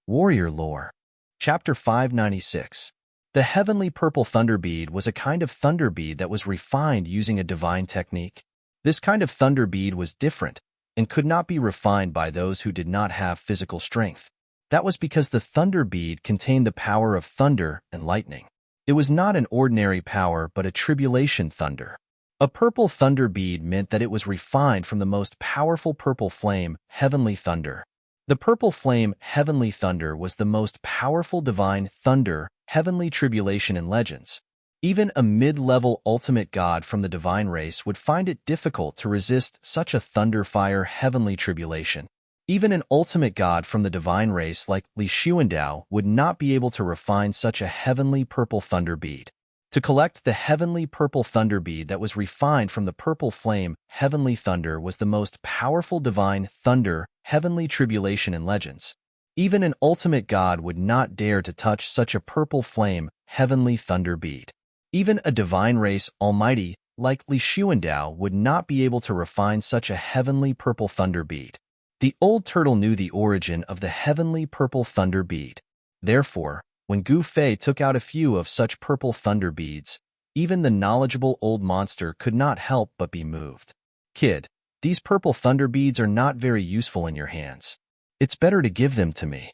Warrior Lore. Chapter 596. The heavenly purple thunder bead was a kind of thunder bead that was refined using a divine technique. This kind of thunder bead was different and could not be refined by those who did not have physical strength. That was because the thunder bead contained the power of thunder and lightning. It was not an ordinary power but a tribulation thunder. A purple thunder bead meant that it was refined from the most powerful purple flame, heavenly thunder. The purple flame, heavenly thunder, was the most powerful divine thunder, heavenly tribulation in legends. Even a mid-level ultimate god from the divine race would find it difficult to resist such a thunder fire heavenly tribulation. Even an ultimate god from the divine race like Li Xuandao would not be able to refine such a heavenly purple thunder bead. To collect the heavenly purple thunder bead that was refined from the purple flame, heavenly thunder was the most powerful divine thunder, heavenly tribulation in legends. Even an ultimate god would not dare to touch such a purple flame, heavenly thunder bead. Even a divine race almighty like Li Xuandao would not be able to refine such a heavenly purple thunder bead. The old turtle knew the origin of the heavenly purple thunder bead. Therefore, when Gu Fei took out a few of such purple thunder beads, even the knowledgeable old monster could not help but be moved. "Kid, these purple thunder beads are not very useful in your hands. It's better to give them to me,"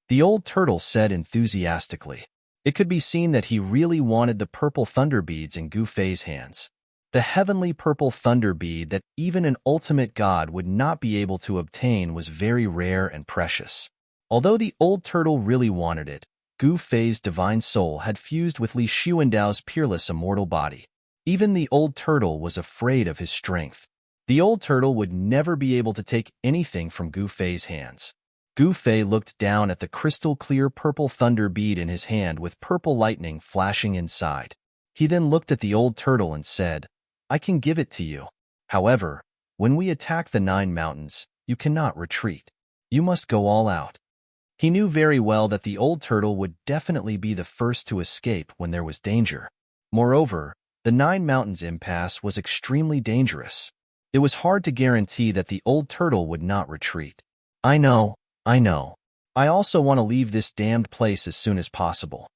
the old turtle said enthusiastically. It could be seen that he really wanted the purple thunder beads in Gu Fei's hands. The heavenly purple thunder bead that even an ultimate god would not be able to obtain was very rare and precious. Although the old turtle really wanted it, Gu Fei's divine soul had fused with Li Xuandao's peerless immortal body. Even the old turtle was afraid of his strength. The old turtle would never be able to take anything from Gu Fei's hands. Gu Fei looked down at the crystal-clear purple thunder bead in his hand with purple lightning flashing inside. He then looked at the old turtle and said, "I can give it to you. However, when we attack the 9 mountains, you cannot retreat. You must go all out." He knew very well that the old turtle would definitely be the first to escape when there was danger. Moreover, the 9 mountains impasse was extremely dangerous. It was hard to guarantee that the old turtle would not retreat. I know. I also want to leave this damned place as soon as possible,"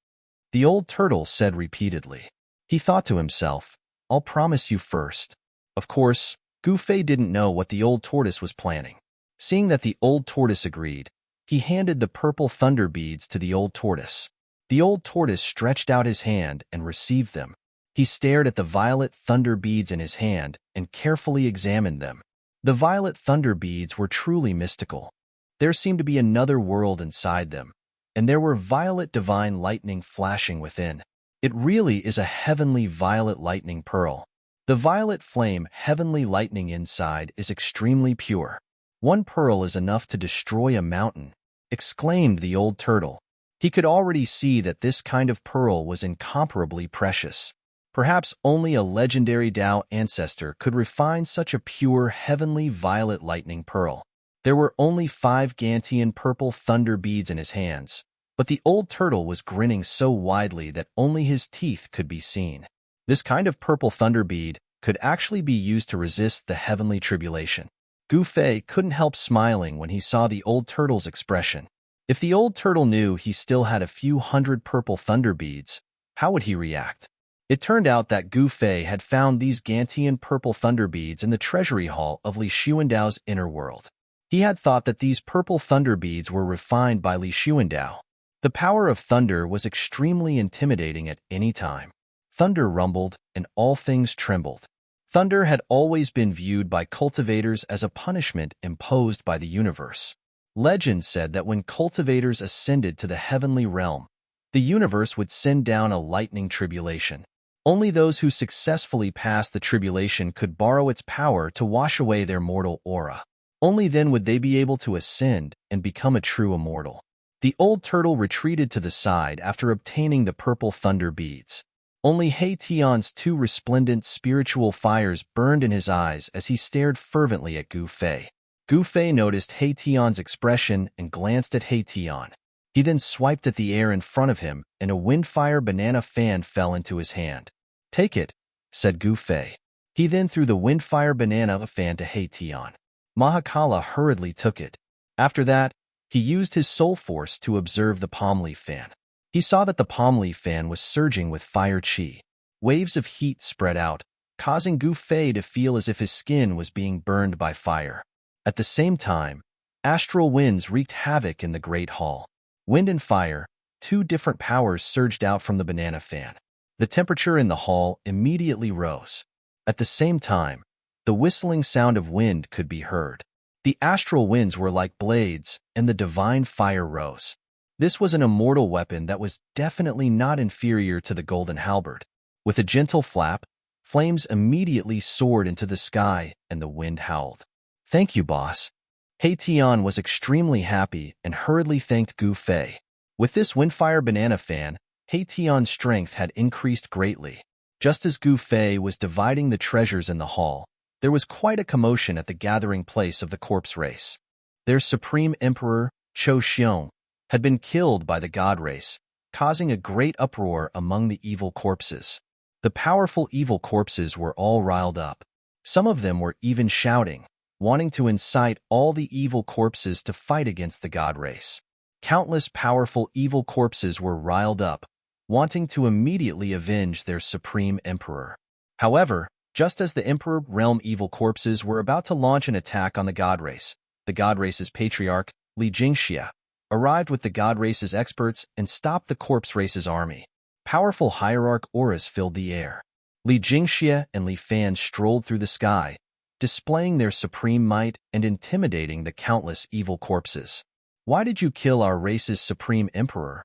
the old turtle said repeatedly. He thought to himself, "I'll promise you first." Of course, Gu Fei didn't know what the old tortoise was planning. Seeing that the old tortoise agreed, he handed the purple thunder beads to the old tortoise. The old tortoise stretched out his hand and received them. He stared at the violet thunder beads in his hand and carefully examined them. The violet thunder beads were truly mystical. There seemed to be another world inside them, and there were violet divine lightning flashing within. It really is a heavenly violet lightning pearl. The violet flame heavenly lightning inside is extremely pure. "One pearl is enough to destroy a mountain," exclaimed the old turtle. He could already see that this kind of pearl was incomparably precious. Perhaps only a legendary Tao ancestor could refine such a pure heavenly violet lightning pearl. There were only 5 Gantian purple thunder beads in his hands, but the old turtle was grinning so widely that only his teeth could be seen. This kind of purple thunder bead could actually be used to resist the heavenly tribulation. Gu Fei couldn't help smiling when he saw the old turtle's expression. If the old turtle knew he still had a few hundred purple thunder beads, how would he react? It turned out that Gu Fei had found these Gantian purple thunder beads in the treasury hall of Li Xuandao's inner world. He had thought that these purple thunder beads were refined by Li Xuandao. The power of thunder was extremely intimidating at any time. Thunder rumbled, and all things trembled. Thunder had always been viewed by cultivators as a punishment imposed by the universe. Legend said that when cultivators ascended to the heavenly realm, the universe would send down a lightning tribulation. Only those who successfully passed the tribulation could borrow its power to wash away their mortal aura. Only then would they be able to ascend and become a true immortal. The old turtle retreated to the side after obtaining the purple thunder beads. Only He Tian's 2 resplendent spiritual fires burned in his eyes as he stared fervently at Gu Fei. Gu Fei noticed He Tian's expression and glanced at He Tian. He then swiped at the air in front of him, and a windfire banana fan fell into his hand. "Take it," said Gu Fei. He then threw the windfire banana fan to He Tian. Mahakala hurriedly took it. After that, He used his soul force to observe the palm leaf fan. He saw that the palm leaf fan was surging with fire chi. Waves of heat spread out, causing Gu Fei to feel as if his skin was being burned by fire. At the same time, astral winds wreaked havoc in the Great Hall. Wind and fire, two different powers surged out from the banana fan. The temperature in the hall immediately rose. At the same time, the whistling sound of wind could be heard. The astral winds were like blades, and the divine fire rose. This was an immortal weapon that was definitely not inferior to the golden halberd. With a gentle flap, flames immediately soared into the sky, and the wind howled. "Thank you, boss." Hei Tian was extremely happy and hurriedly thanked Gu Fei. With this windfire banana fan, Hei Tian's strength had increased greatly. Just as Gu Fei was dividing the treasures in the hall, there was quite a commotion at the gathering place of the corpse race. Their supreme emperor, Chou Xiong, had been killed by the god race, causing a great uproar among the evil corpses. The powerful evil corpses were all riled up. Some of them were even shouting, wanting to incite all the evil corpses to fight against the god race. Countless powerful evil corpses were riled up, wanting to immediately avenge their supreme emperor. However, just as the Emperor Realm evil corpses were about to launch an attack on the god race's patriarch, Li Jingxia, arrived with the god race's experts and stopped the corpse race's army. Powerful hierarch auras filled the air. Li Jingxia and Li Fan strolled through the sky, displaying their supreme might and intimidating the countless evil corpses. "Why did you kill our race's supreme emperor?"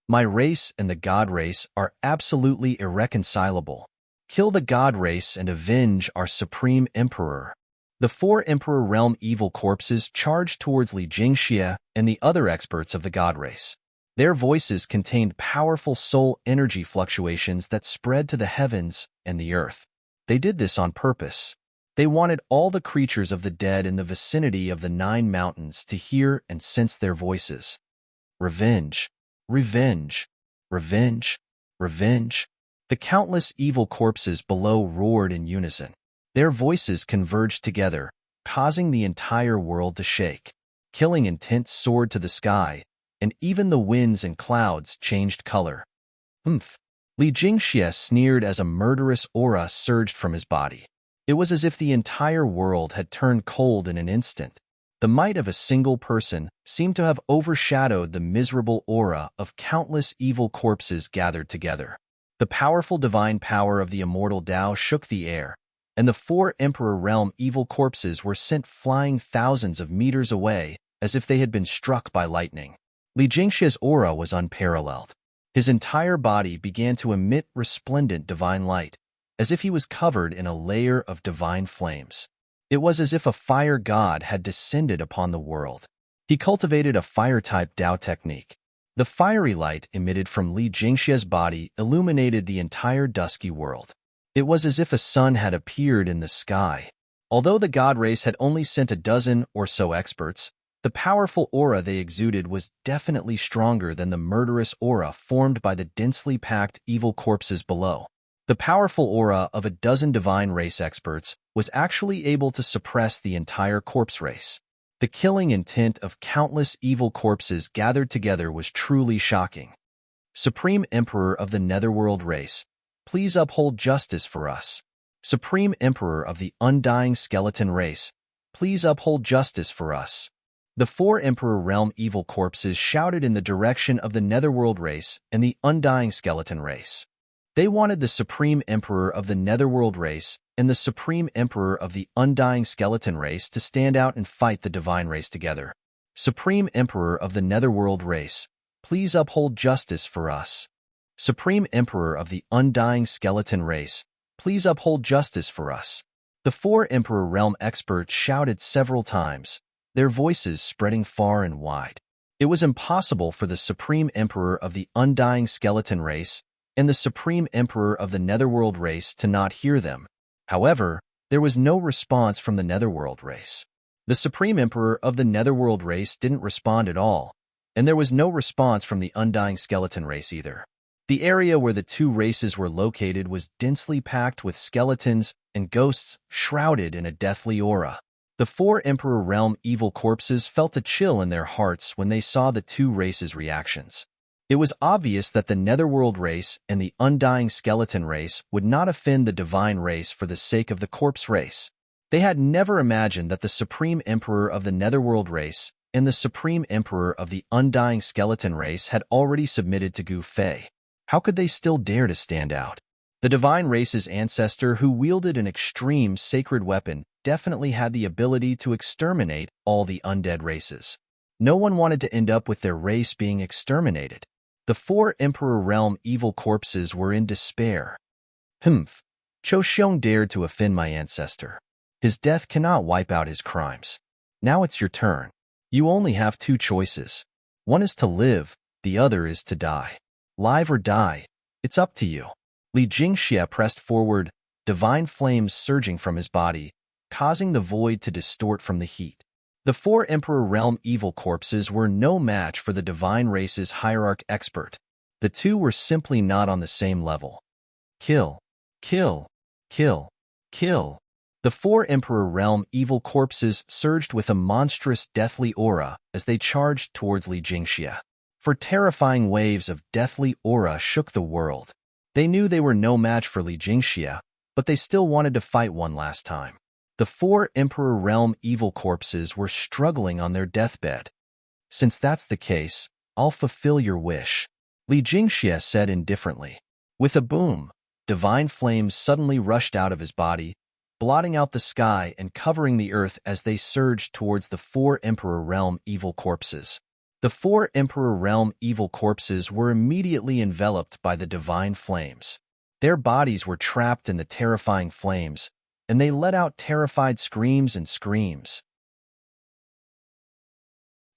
"My race and the god race are absolutely irreconcilable. Kill the god race and avenge our supreme emperor." The four Emperor Realm evil corpses charged towards Li Jingxia and the other experts of the god race. Their voices contained powerful soul energy fluctuations that spread to the heavens and the earth. They did this on purpose. They wanted all the creatures of the dead in the vicinity of the 9 mountains to hear and sense their voices. Revenge, revenge, revenge, revenge. The countless evil corpses below roared in unison. Their voices converged together, causing the entire world to shake. Killing intent soared to the sky, and even the winds and clouds changed color. "Humph." Li Jingxia sneered as a murderous aura surged from his body. It was as if the entire world had turned cold in an instant. The might of a single person seemed to have overshadowed the miserable aura of countless evil corpses gathered together. The powerful divine power of the immortal Tao shook the air, and the 4 Emperor Realm evil corpses were sent flying thousands of meters away as if they had been struck by lightning. Li Jingxia's aura was unparalleled. His entire body began to emit resplendent divine light, as if he was covered in a layer of divine flames. It was as if a fire god had descended upon the world. He cultivated a fire-type Tao technique. The fiery light emitted from Li Jingxia's body illuminated the entire dusky world. It was as if a sun had appeared in the sky. Although the god race had only sent a dozen or so experts, the powerful aura they exuded was definitely stronger than the murderous aura formed by the densely packed evil corpses below. The powerful aura of a dozen divine race experts was actually able to suppress the entire corpse race. The killing intent of countless evil corpses gathered together was truly shocking. "Supreme Emperor of the Netherworld race, please uphold justice for us." "Supreme Emperor of the Undying Skeleton race, please uphold justice for us." The 4 Emperor Realm evil corpses shouted in the direction of the Netherworld race and the Undying Skeleton race. They wanted the Supreme Emperor of the Netherworld race and the Supreme Emperor of the Undying Skeleton race to stand out and fight the divine race together. "Supreme Emperor of the Netherworld race, please uphold justice for us." "Supreme Emperor of the Undying Skeleton race, please uphold justice for us." The 4 Emperor Realm experts shouted several times, their voices spreading far and wide. It was impossible for the Supreme Emperor of the Undying Skeleton race and the Supreme Emperor of the Netherworld race to not hear them. However, there was no response from the Netherworld race. The Supreme Emperor of the Netherworld race didn't respond at all, and there was no response from the Undying Skeleton race either. The area where the 2 races were located was densely packed with skeletons and ghosts shrouded in a deathly aura. The four Emperor Realm evil corpses felt a chill in their hearts when they saw the two races' reactions. It was obvious that the Netherworld race and the Undying Skeleton race would not offend the Divine race for the sake of the Corpse race. They had never imagined that the Supreme Emperor of the Netherworld race and the Supreme Emperor of the Undying Skeleton race had already submitted to Gu Fei. How could they still dare to stand out? The Divine race's ancestor, who wielded an extreme sacred weapon, definitely had the ability to exterminate all the undead races. No one wanted to end up with their race being exterminated. The four Emperor Realm evil corpses were in despair. Humph! Cho Xiong dared to offend my ancestor. His death cannot wipe out his crimes. Now it's your turn. You only have two choices. One is to live, the other is to die. Live or die, it's up to you. Li Jingxia pressed forward, divine flames surging from his body, causing the void to distort from the heat. The four Emperor Realm evil corpses were no match for the Divine race's hierarch expert. The two were simply not on the same level. Kill, kill, kill, kill. The four Emperor Realm evil corpses surged with a monstrous deathly aura as they charged towards Li Jingxia. For terrifying waves of deathly aura shook the world. They knew they were no match for Li Jingxia, but they still wanted to fight one last time. The four Emperor Realm evil corpses were struggling on their deathbed. Since that's the case, I'll fulfill your wish, Li Jingxia said indifferently. With a boom, divine flames suddenly rushed out of his body, blotting out the sky and covering the earth as they surged towards the four Emperor Realm evil corpses. The four Emperor Realm evil corpses were immediately enveloped by the divine flames. Their bodies were trapped in the terrifying flames, and they let out terrified screams and screams.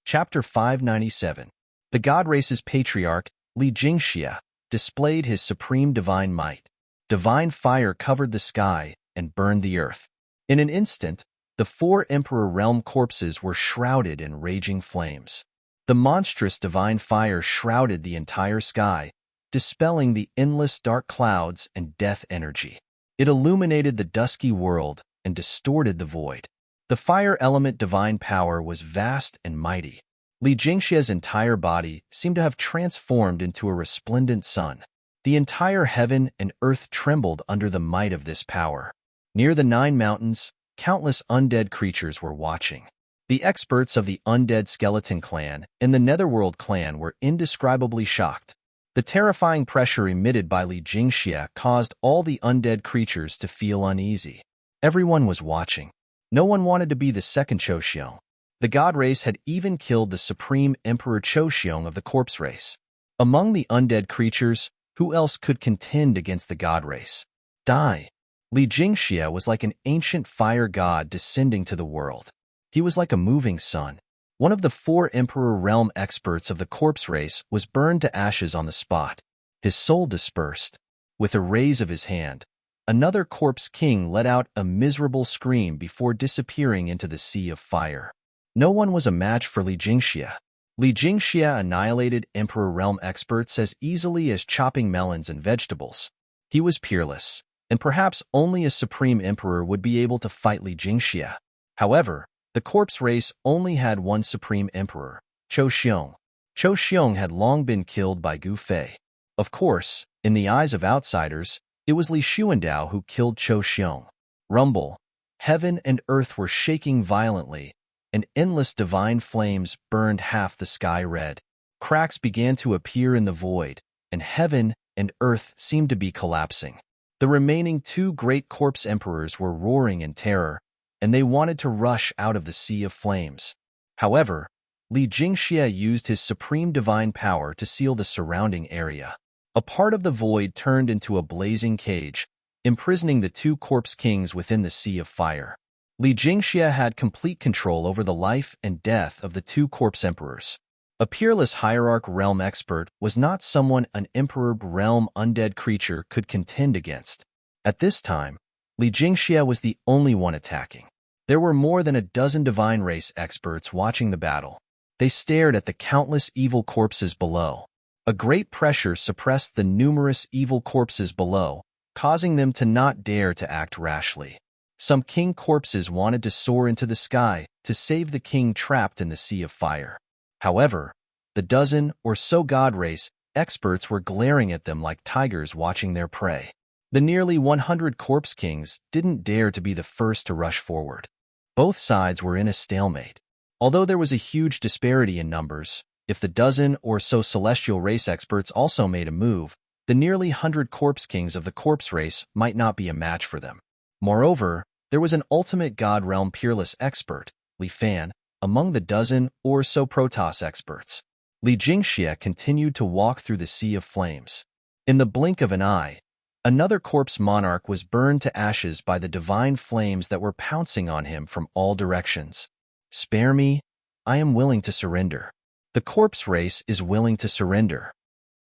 Chapter 597. The God Race's patriarch, Li Jingxia, displayed his supreme divine might. Divine fire covered the sky and burned the earth. In an instant, the four Emperor Realm corpses were shrouded in raging flames. The monstrous divine fire shrouded the entire sky, dispelling the endless dark clouds and death energy. It illuminated the dusky world and distorted the void. The fire element divine power was vast and mighty. Li Jingxia's entire body seemed to have transformed into a resplendent sun. The entire heaven and earth trembled under the might of this power. Near the 9 mountains, countless undead creatures were watching. The experts of the Undead Skeleton Clan and the Netherworld Clan were indescribably shocked. The terrifying pressure emitted by Li Jingxia caused all the undead creatures to feel uneasy. Everyone was watching. No one wanted to be the second Cho Xiong. The God race had even killed the Supreme Emperor Cho Xiong of the Corpse race. Among the undead creatures, who else could contend against the God race? Die. Li Jingxia was like an ancient fire god descending to the world. He was like a moving sun. One of the four Emperor Realm experts of the Corpse race was burned to ashes on the spot. His soul dispersed. With a raise of his hand, another Corpse King let out a miserable scream before disappearing into the sea of fire. No one was a match for Li Jingxia. Li Jingxia annihilated Emperor Realm experts as easily as chopping melons and vegetables. He was peerless, and perhaps only a Supreme Emperor would be able to fight Li Jingxia. However, the Corpse race only had one Supreme Emperor, Cho Xiong. Cho Xiong had long been killed by Gu Fei. Of course, in the eyes of outsiders, it was Li Xuandao who killed Cho Xiong. Rumble. Heaven and earth were shaking violently, and endless divine flames burned half the sky red. Cracks began to appear in the void, and heaven and earth seemed to be collapsing. The remaining two great Corpse Emperors were roaring in terror, and they wanted to rush out of the sea of flames. However, Li Jingxia used his supreme divine power to seal the surrounding area. A part of the void turned into a blazing cage, imprisoning the two Corpse Kings within the sea of fire. Li Jingxia had complete control over the life and death of the two Corpse Emperors. A peerless hierarch realm expert was not someone an Emperor realm undead creature could contend against. At this time, Li Jingxia was the only one attacking. There were more than a dozen divine race experts watching the battle. They stared at the countless evil corpses below. A great pressure suppressed the numerous evil corpses below, causing them to not dare to act rashly. Some king corpses wanted to soar into the sky to save the king trapped in the sea of fire. However, the dozen or so god race experts were glaring at them like tigers watching their prey. The nearly 100 corpse kings didn't dare to be the first to rush forward. Both sides were in a stalemate. Although there was a huge disparity in numbers, if the dozen or so celestial race experts also made a move, the nearly 100 corpse kings of the corpse race might not be a match for them. Moreover, there was an ultimate god realm peerless expert, Li Fan, among the dozen or so Protoss experts. Li Jingxie continued to walk through the sea of flames. In the blink of an eye, another corpse monarch was burned to ashes by the divine flames that were pouncing on him from all directions. Spare me, I am willing to surrender. The corpse race is willing to surrender.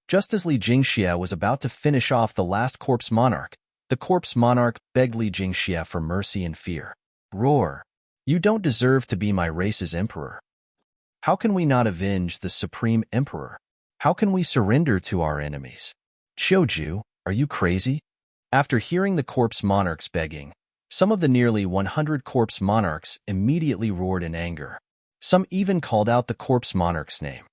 Just as Li Jingxie was about to finish off the last corpse monarch, the corpse monarch begged Li Jingxie for mercy and fear. Roar! You don't deserve to be my race's emperor. How can we not avenge the supreme emperor? How can we surrender to our enemies? Qiuju, are you crazy? After hearing the corpse monarchs begging, some of the nearly 100 corpse monarchs immediately roared in anger. Some even called out the corpse monarch's name.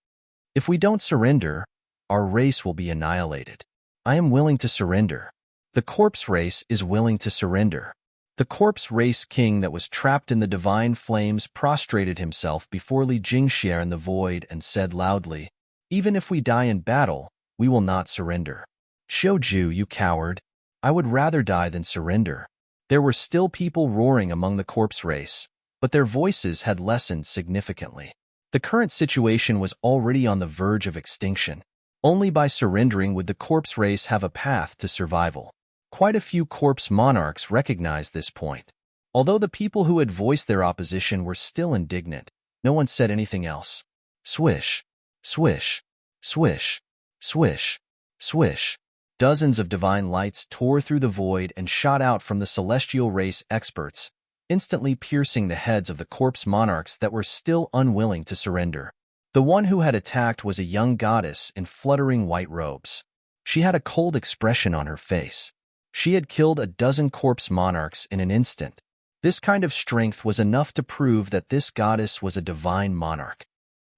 If we don't surrender, our race will be annihilated. I am willing to surrender. The corpse race is willing to surrender. The corpse race king that was trapped in the divine flames prostrated himself before Li Jingxie in the void and said loudly, "Even if we die in battle, we will not surrender." Qiuju, you coward. I would rather die than surrender. There were still people roaring among the corpse race, but their voices had lessened significantly. The current situation was already on the verge of extinction. Only by surrendering would the corpse race have a path to survival. Quite a few corpse monarchs recognized this point. Although the people who had voiced their opposition were still indignant, no one said anything else. Swish, swish, swish, swish, swish. Dozens of divine lights tore through the void and shot out from the celestial race experts, instantly piercing the heads of the corpse monarchs that were still unwilling to surrender. The one who had attacked was a young goddess in fluttering white robes. She had a cold expression on her face. She had killed a dozen corpse monarchs in an instant. This kind of strength was enough to prove that this goddess was a divine monarch.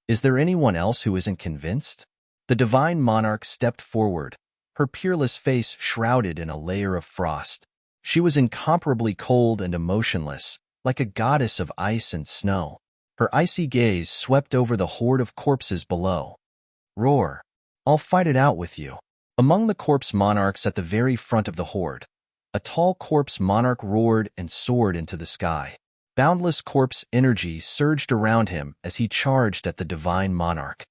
Is there anyone else who isn't convinced? The divine monarch stepped forward, her peerless face shrouded in a layer of frost. She was incomparably cold and emotionless, like a goddess of ice and snow. Her icy gaze swept over the horde of corpses below. Roar! I'll fight it out with you. Among the corpse monarchs at the very front of the horde, a tall corpse monarch roared and soared into the sky. Boundless corpse energy surged around him as he charged at the divine monarch.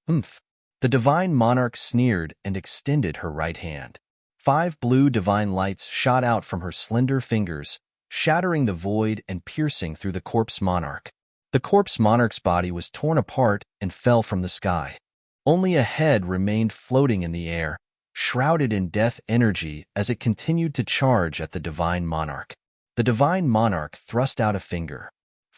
Humph! The divine monarch sneered and extended her right hand. 5 blue divine lights shot out from her slender fingers, shattering the void and piercing through the corpse monarch. The corpse monarch's body was torn apart and fell from the sky. Only a head remained floating in the air, shrouded in death energy as it continued to charge at the divine monarch. The divine monarch thrust out a finger.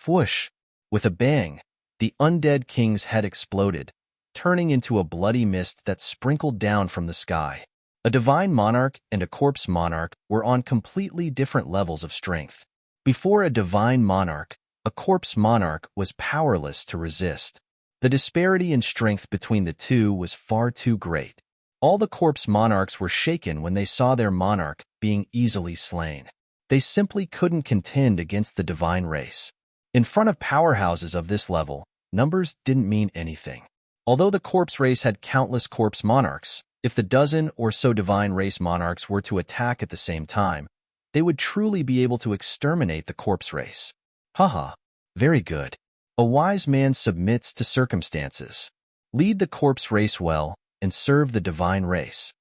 Whoosh! With a bang, the undead king's head exploded, turning into a bloody mist that sprinkled down from the sky. A divine monarch and a corpse monarch were on completely different levels of strength. Before a divine monarch, a corpse monarch was powerless to resist. The disparity in strength between the two was far too great. All the corpse monarchs were shaken when they saw their monarch being easily slain. They simply couldn't contend against the divine race. In front of powerhouses of this level, numbers didn't mean anything. Although the corpse race had countless corpse monarchs, if the dozen or so divine race monarchs were to attack at the same time, they would truly be able to exterminate the corpse race. Haha, very good. A wise man submits to circumstances. Lead the corpse race well and serve the divine race.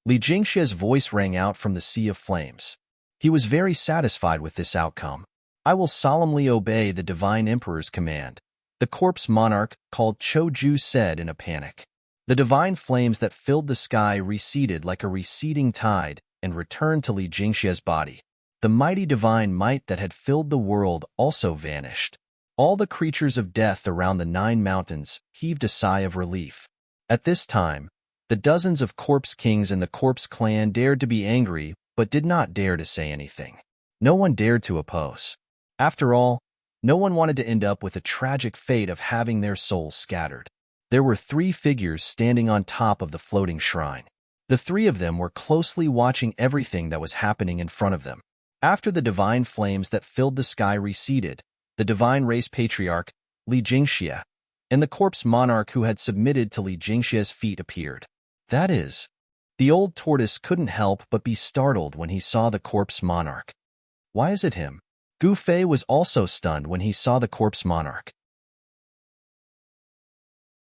Li Jingxie's voice rang out from the sea of flames. He was very satisfied with this outcome. I will solemnly obey the divine emperor's command, the corpse monarch called Qiuju said in a panic. The divine flames that filled the sky receded like a receding tide and returned to Li Jingxie's body. The mighty divine might that had filled the world also vanished. All the creatures of death around the 9 mountains heaved a sigh of relief. At this time, the dozens of corpse kings in the corpse clan dared to be angry but did not dare to say anything. No one dared to oppose. After all, no one wanted to end up with the tragic fate of having their souls scattered. There were 3 figures standing on top of the floating shrine. The 3 of them were closely watching everything that was happening in front of them. After the divine flames that filled the sky receded, the divine race patriarch, Li Jingxia, and the corpse monarch who had submitted to Li Jingxia's feet appeared. That is, the old tortoise couldn't help but be startled when he saw the corpse monarch. Why is it him? Gu Fei was also stunned when he saw the corpse monarch.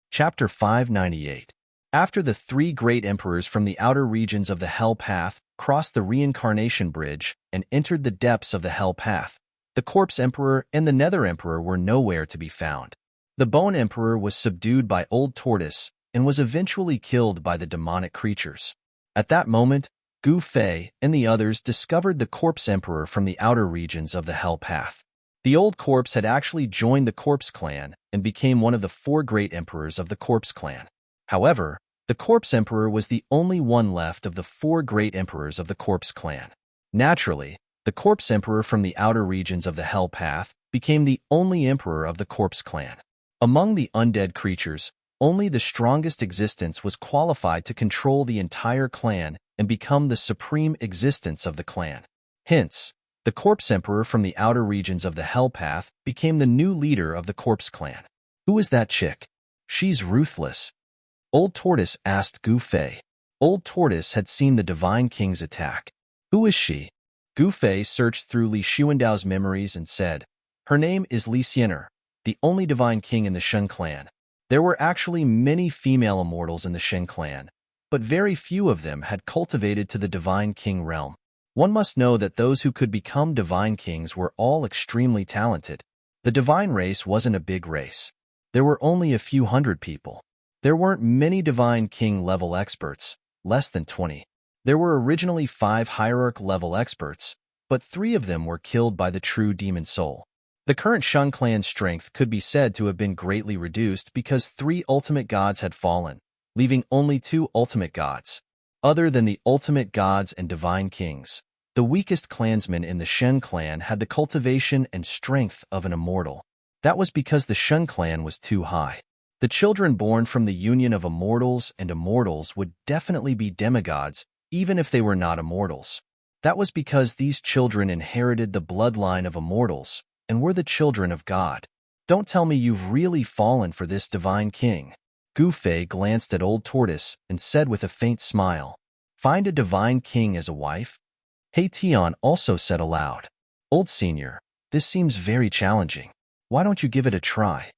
Chapter 598. After the 3 great emperors from the outer regions of the Hell Path crossed the reincarnation bridge and entered the depths of the Hell Path, the corpse emperor and the nether emperor were nowhere to be found. The bone emperor was subdued by Old Tortoise and was eventually killed by the demonic creatures. At that moment, Gu Fei and the others discovered the corpse emperor from the outer regions of the Hell Path. The old corpse had actually joined the corpse clan and became one of the 4 great emperors of the corpse clan. However, the corpse emperor was the only one left of the 4 great emperors of the corpse clan. Naturally, the corpse emperor from the outer regions of the Hell Path became the only emperor of the corpse clan. Among the undead creatures, only the strongest existence was qualified to control the entire clan and become the supreme existence of the clan. Hence, the corpse emperor from the outer regions of the Hell Path became the new leader of the corpse clan. Who is that chick? She's ruthless. Old Tortoise asked Gu Fei. Old Tortoise had seen the Divine King's attack. Who is she? Gu Fei searched through Li Xuandao's memories and said, her name is Li Xiener, the only Divine King in the Shen clan. There were actually many female immortals in the Shen clan, but very few of them had cultivated to the Divine King realm. One must know that those who could become Divine Kings were all extremely talented. The Divine race wasn't a big race. There were only a few hundred people. There weren't many Divine King level experts, less than 20. There were originally 5 hierarch level experts, but 3 of them were killed by the true demon soul. The current Shun clan's strength could be said to have been greatly reduced because 3 ultimate gods had fallen, leaving only 2 ultimate gods. Other than the ultimate gods and divine kings, the weakest clansman in the Shen clan had the cultivation and strength of an immortal. That was because the Shun clan was too high. The children born from the union of immortals and immortals would definitely be demigods, even if they were not immortals. That was because these children inherited the bloodline of immortals and were the children of God. Don't tell me you've really fallen for this Divine King. Gu Fei glanced at Old Tortoise and said with a faint smile, find a Divine King as a wife? He Tian also said aloud, Old Senior, this seems very challenging. Why don't you give it a try?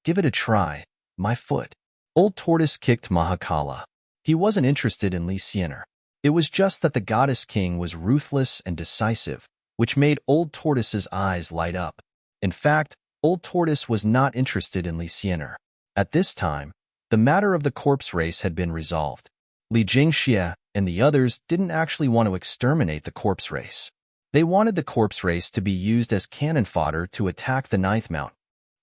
Give it a try, my foot. Old Tortoise kicked Mahakala. He wasn't interested in Li Xiener. It was just that the Goddess King was ruthless and decisive, which made Old Tortoise's eyes light up. In fact, Old Tortoise was not interested in Li Xiener. At this time, the matter of the corpse race had been resolved. Li Jingxia and the others didn't actually want to exterminate the corpse race. They wanted the corpse race to be used as cannon fodder to attack the 9th Mount.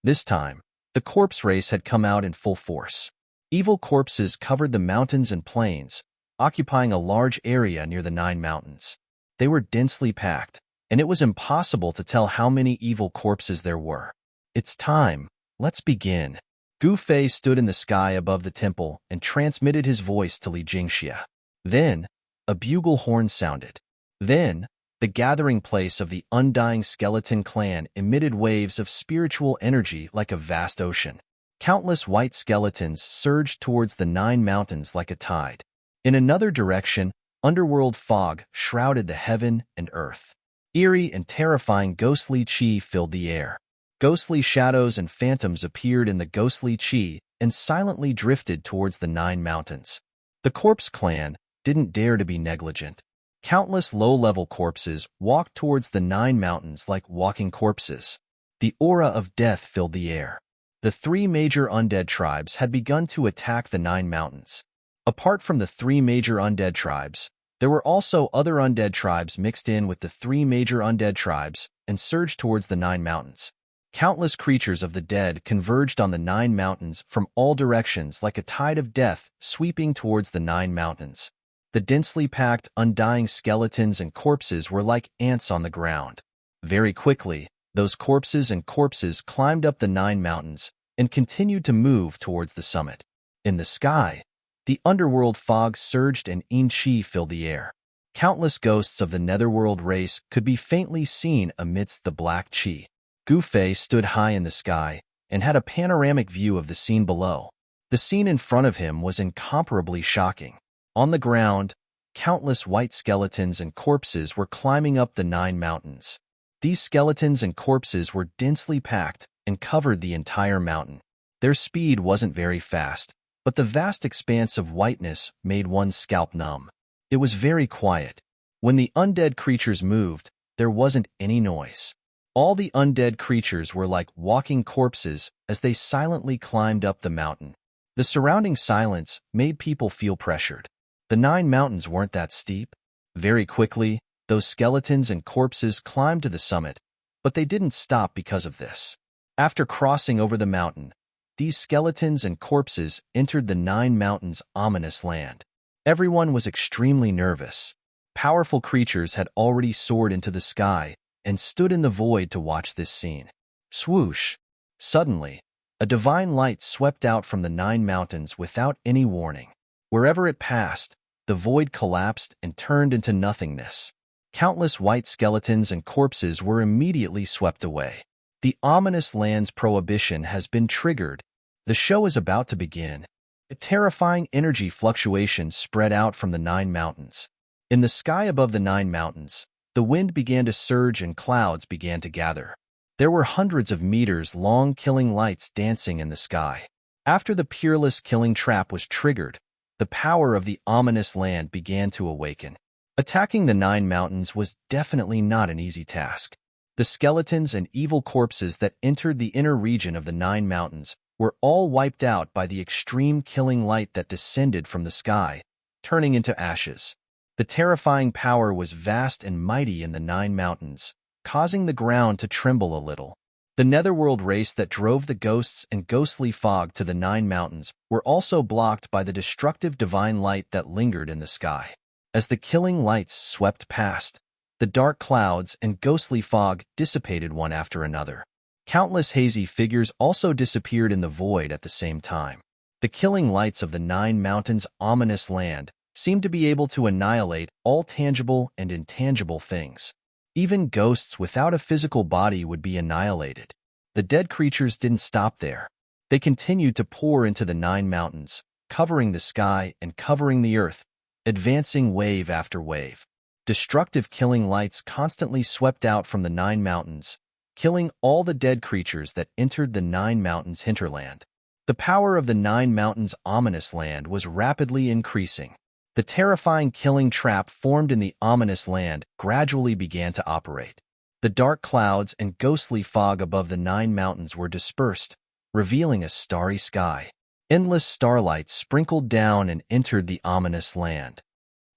This time, the corpse race had come out in full force. Evil corpses covered the mountains and plains, occupying a large area near the 9 mountains. They were densely packed, and it was impossible to tell how many evil corpses there were. It's time. Let's begin. Gu Fei stood in the sky above the temple and transmitted his voice to Li Jingxia. Then, a bugle horn sounded. Then, the gathering place of the undying skeleton clan emitted waves of spiritual energy like a vast ocean. Countless white skeletons surged towards the 9 mountains like a tide. In another direction, underworld fog shrouded the heaven and earth. Eerie and terrifying ghostly qi filled the air. Ghostly shadows and phantoms appeared in the ghostly qi and silently drifted towards the 9 mountains. The corpse clan didn't dare to be negligent. Countless low-level corpses walked towards the 9 mountains like walking corpses. The aura of death filled the air. The 3 major undead tribes had begun to attack the 9 mountains. Apart from the 3 major undead tribes, there were also other undead tribes mixed in with the 3 major undead tribes and surged towards the 9 mountains. Countless creatures of the dead converged on the 9 mountains from all directions like a tide of death sweeping towards the 9 mountains. The densely packed, undying skeletons and corpses were like ants on the ground. Very quickly, those corpses climbed up the 9 mountains and continued to move towards the summit. In the sky, the underworld fog surged and qi filled the air. Countless ghosts of the netherworld race could be faintly seen amidst the black qi. Gufei stood high in the sky and had a panoramic view of the scene below. The scene in front of him was incomparably shocking. On the ground, countless white skeletons and corpses were climbing up the 9 mountains. These skeletons and corpses were densely packed and covered the entire mountain. Their speed wasn't very fast, but the vast expanse of whiteness made one's scalp numb. It was very quiet. When the undead creatures moved, there wasn't any noise. All the undead creatures were like walking corpses as they silently climbed up the mountain. The surrounding silence made people feel pressured. The 9 mountains weren't that steep. Very quickly, those skeletons and corpses climbed to the summit, but they didn't stop because of this. After crossing over the mountain, these skeletons and corpses entered the 9 mountains' ominous land. Everyone was extremely nervous. Powerful creatures had already soared into the sky and stood in the void to watch this scene. Swoosh! Suddenly, a divine light swept out from the 9 mountains without any warning. Wherever it passed, the void collapsed and turned into nothingness. Countless white skeletons and corpses were immediately swept away. The ominous land's prohibition has been triggered. The show is about to begin. A terrifying energy fluctuation spread out from the 9 mountains. In the sky above the 9 mountains, the wind began to surge and clouds began to gather. There were hundreds of meters-long killing lights dancing in the sky. After the peerless killing trap was triggered, the power of the ominous land began to awaken. Attacking the 9 mountains was definitely not an easy task. The skeletons and evil corpses that entered the inner region of the 9 mountains were all wiped out by the extreme killing light that descended from the sky, turning into ashes. The terrifying power was vast and mighty in the 9 mountains, causing the ground to tremble a little. The netherworld race that drove the ghosts and ghostly fog to the 9 mountains were also blocked by the destructive divine light that lingered in the sky. As the killing lights swept past, the dark clouds and ghostly fog dissipated one after another. Countless hazy figures also disappeared in the void at the same time. The killing lights of the 9 mountains' ominous land seemed to be able to annihilate all tangible and intangible things. Even ghosts without a physical body would be annihilated. The dead creatures didn't stop there. They continued to pour into the 9 mountains, covering the sky and covering the earth, advancing wave after wave. Destructive killing lights constantly swept out from the 9 mountains, killing all the dead creatures that entered the 9 mountains' hinterland. The power of the 9 mountains' ominous land was rapidly increasing. The terrifying killing trap formed in the ominous land gradually began to operate. The dark clouds and ghostly fog above the 9 mountains were dispersed, revealing a starry sky. Endless starlight sprinkled down and entered the ominous land.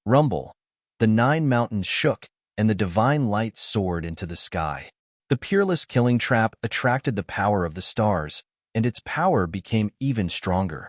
Rumble! The 9 mountains shook, and the divine light soared into the sky. The peerless killing trap attracted the power of the stars, and its power became even stronger.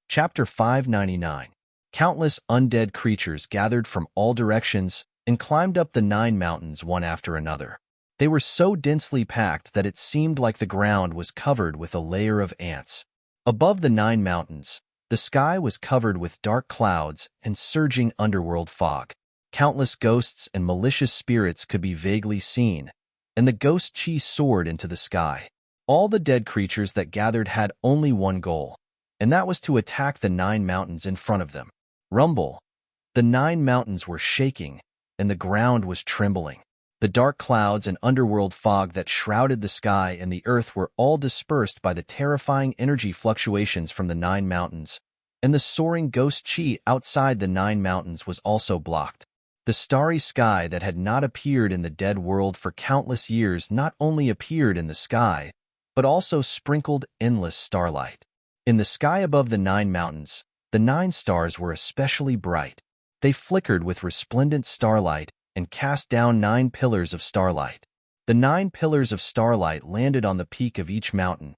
Chapter 599. Countless undead creatures gathered from all directions and climbed up the 9 mountains one after another. They were so densely packed that it seemed like the ground was covered with a layer of ants. Above the 9 mountains, the sky was covered with dark clouds and surging underworld fog. Countless ghosts and malicious spirits could be vaguely seen, and the ghost chi soared into the sky. All the dead creatures that gathered had only one goal, and that was to attack the 9 mountains in front of them. Rumble! The 9 mountains were shaking, and the ground was trembling. The dark clouds and underworld fog that shrouded the sky and the earth were all dispersed by the terrifying energy fluctuations from the 9 mountains, and the soaring ghost chi outside the 9 mountains was also blocked. The starry sky that had not appeared in the dead world for countless years not only appeared in the sky, but also sprinkled endless starlight. In the sky above the 9 mountains, the 9 stars were especially bright. They flickered with resplendent starlight and cast down 9 pillars of starlight. The 9 pillars of starlight landed on the peak of each mountain.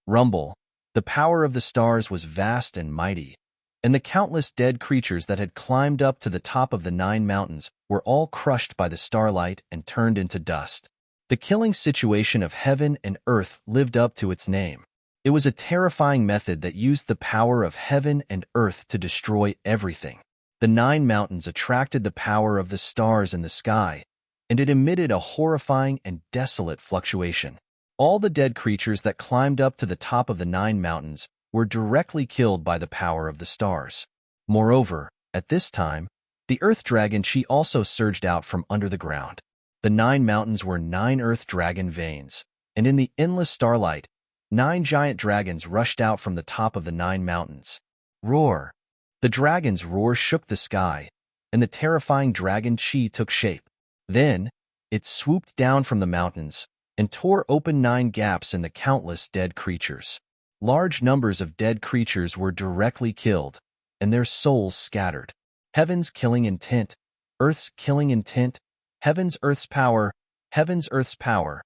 Rumble! The power of the stars was vast and mighty. and the countless dead creatures that had climbed up to the top of the 9 mountains were all crushed by the starlight and turned into dust. The killing situation of heaven and earth lived up to its name. It was a terrifying method that used the power of heaven and earth to destroy everything. The 9 mountains attracted the power of the stars in the sky, and it emitted a horrifying and desolate fluctuation. All the dead creatures that climbed up to the top of the 9 mountains were directly killed by the power of the stars. Moreover, at this time, the earth dragon Chi also surged out from under the ground. The 9 mountains were 9 earth dragon veins, and in the endless starlight, 9 giant dragons rushed out from the top of the 9 mountains. Roar! The dragon's roar shook the sky, and the terrifying dragon Chi took shape. Then, it swooped down from the mountains and tore open 9 gaps in the countless dead creatures. Large numbers of dead creatures were directly killed, and their souls scattered. Heaven's killing intent, earth's killing intent, heaven's earth's power, heaven's earth's power.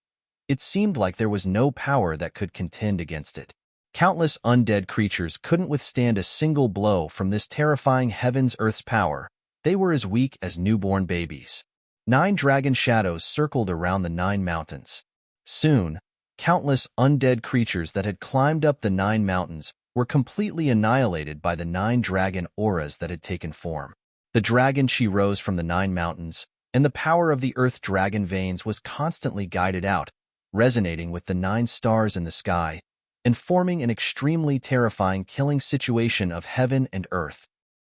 It seemed like there was no power that could contend against it. Countless undead creatures couldn't withstand a single blow from this terrifying heaven's earth's power. They were as weak as newborn babies. 9 dragon shadows circled around the 9 mountains. Soon, countless undead creatures that had climbed up the 9 mountains were completely annihilated by the 9 dragon auras that had taken form. The dragon Chi rose from the 9 mountains, and the power of the earth dragon veins was constantly guided out, resonating with the 9 stars in the sky, and forming an extremely terrifying killing situation of heaven and earth.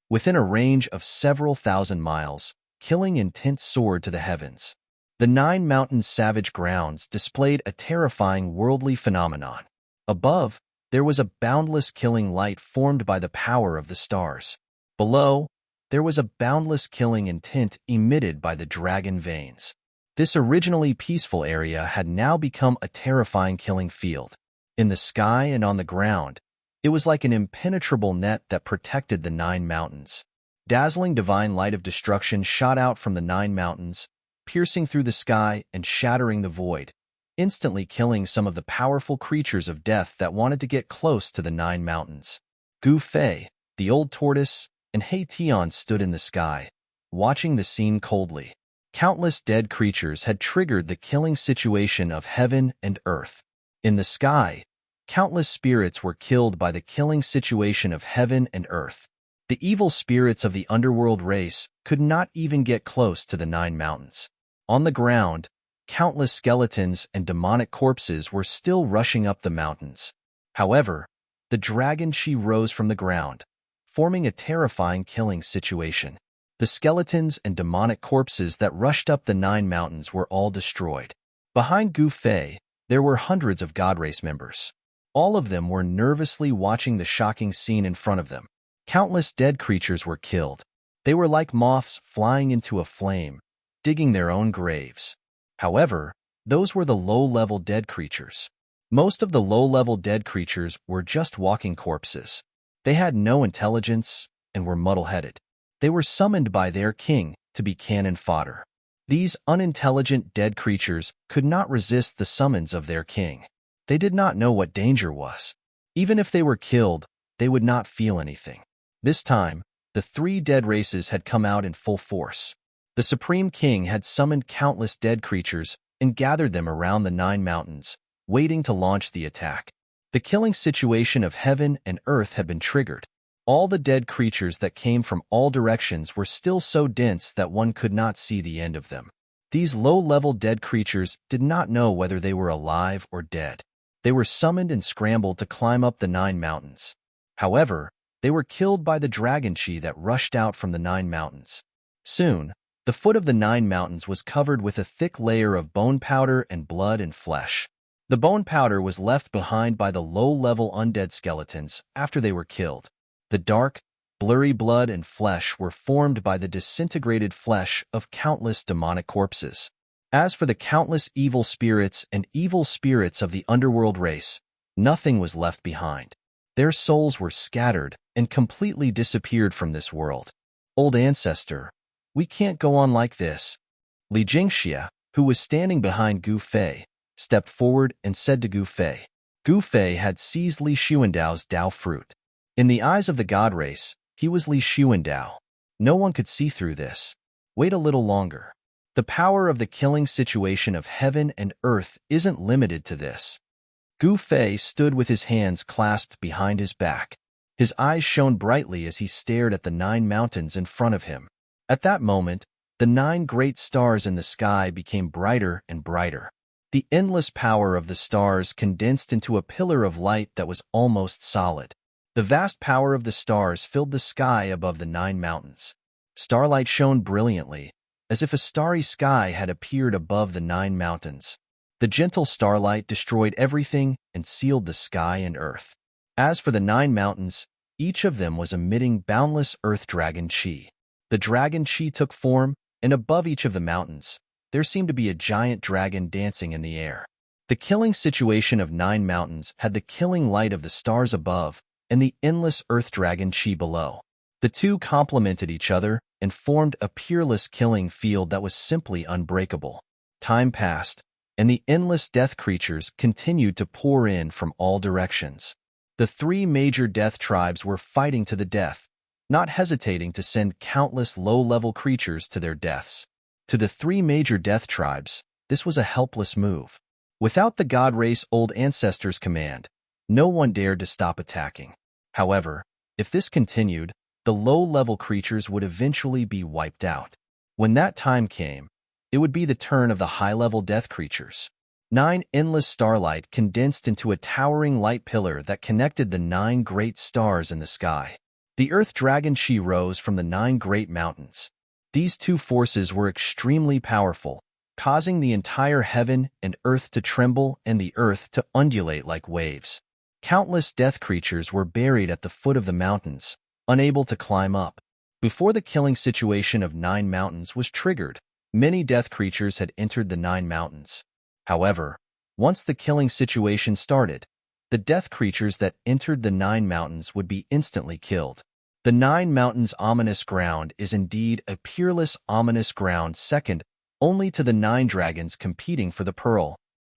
Within a range of several thousand miles, killing intent soared to the heavens. The 9 mountains' savage grounds displayed a terrifying worldly phenomenon. Above, there was a boundless killing light formed by the power of the stars. Below, there was a boundless killing intent emitted by the dragon veins. This originally peaceful area had now become a terrifying killing field. In the sky and on the ground, it was like an impenetrable net that protected the 9 mountains. Dazzling divine light of destruction shot out from the 9 mountains, piercing through the sky and shattering the void, instantly killing some of the powerful creatures of death that wanted to get close to the 9 mountains. Gu Fei, the old tortoise, and Hei Tian stood in the sky, watching the scene coldly. Countless dead creatures had triggered the killing situation of heaven and earth. In the sky, countless spirits were killed by the killing situation of heaven and earth. The evil spirits of the underworld race could not even get close to the 9 mountains. On the ground, countless skeletons and demonic corpses were still rushing up the mountains. However, the dragon Chi rose from the ground, forming a terrifying killing situation. The skeletons and demonic corpses that rushed up the 9 mountains were all destroyed. Behind Gu Fei, there were hundreds of God Race members. All of them were nervously watching the shocking scene in front of them. Countless dead creatures were killed. They were like moths flying into a flame, digging their own graves. However, those were the low-level dead creatures. Most of the low-level dead creatures were just walking corpses. They had no intelligence and were muddle-headed. They were summoned by their king to be cannon fodder. These unintelligent dead creatures could not resist the summons of their king. They did not know what danger was. Even if they were killed, they would not feel anything. This time, the 3 dead races had come out in full force. The Supreme King had summoned countless dead creatures and gathered them around the 9 mountains, waiting to launch the attack. The killing situation of heaven and earth had been triggered. All the dead creatures that came from all directions were still so dense that one could not see the end of them. These low-level dead creatures did not know whether they were alive or dead. They were summoned and scrambled to climb up the 9 mountains. However, they were killed by the dragon Chi that rushed out from the 9 mountains. Soon, the foot of the 9 mountains was covered with a thick layer of bone powder and blood and flesh. The bone powder was left behind by the low-level undead skeletons after they were killed. The dark, blurry blood and flesh were formed by the disintegrated flesh of countless demonic corpses. As for the countless evil spirits and evil spirits of the underworld race, nothing was left behind. Their souls were scattered and completely disappeared from this world. Old ancestor, we can't go on like this. Li Jingxia, who was standing behind Gu Fei, stepped forward and said to Gu Fei. Gu Fei had seized Li Xuandao's Dao fruit. In the eyes of the God race, He was Li Xuandao. No one could see through this. Wait a little longer. The power of the killing situation of heaven and earth isn't limited to this. Gu Fei stood with his hands clasped behind his back. His eyes shone brightly as he stared at the 9 mountains in front of him. At that moment, the 9 great stars in the sky became brighter and brighter. The endless power of the stars condensed into a pillar of light that was almost solid. The vast power of the stars filled the sky above the 9 mountains. Starlight shone brilliantly, as if a starry sky had appeared above the 9 mountains. The gentle starlight destroyed everything and sealed the sky and earth. As for the 9 mountains, each of them was emitting boundless earth dragon chi. The dragon chi took form, and above each of the mountains, there seemed to be a giant dragon dancing in the air. The killing situation of 9 mountains had the killing light of the stars above and the endless earth dragon chi below. The two complemented each other and formed a peerless killing field that was simply unbreakable. Time passed, and the endless death creatures continued to pour in from all directions. The 3 major death tribes were fighting to the death, not hesitating to send countless low-level creatures to their deaths. To the 3 major death tribes, this was a helpless move. Without the god race old ancestors' command, no one dared to stop attacking. However, if this continued, the low-level creatures would eventually be wiped out. When that time came, it would be the turn of the high-level death creatures. 9 endless starlight condensed into a towering light pillar that connected the 9 great stars in the sky. The earth dragon chi rose from the 9 great mountains. These 2 forces were extremely powerful, causing the entire heaven and earth to tremble and the earth to undulate like waves. Countless death creatures were buried at the foot of the mountains, unable to climb up. Before the killing situation of 9 mountains was triggered, many death creatures had entered the 9 mountains. However, once the killing situation started, the death creatures that entered the 9 mountains would be instantly killed. The 9 mountains ominous ground is indeed a peerless ominous ground second only to the 9 dragons competing for the pearl.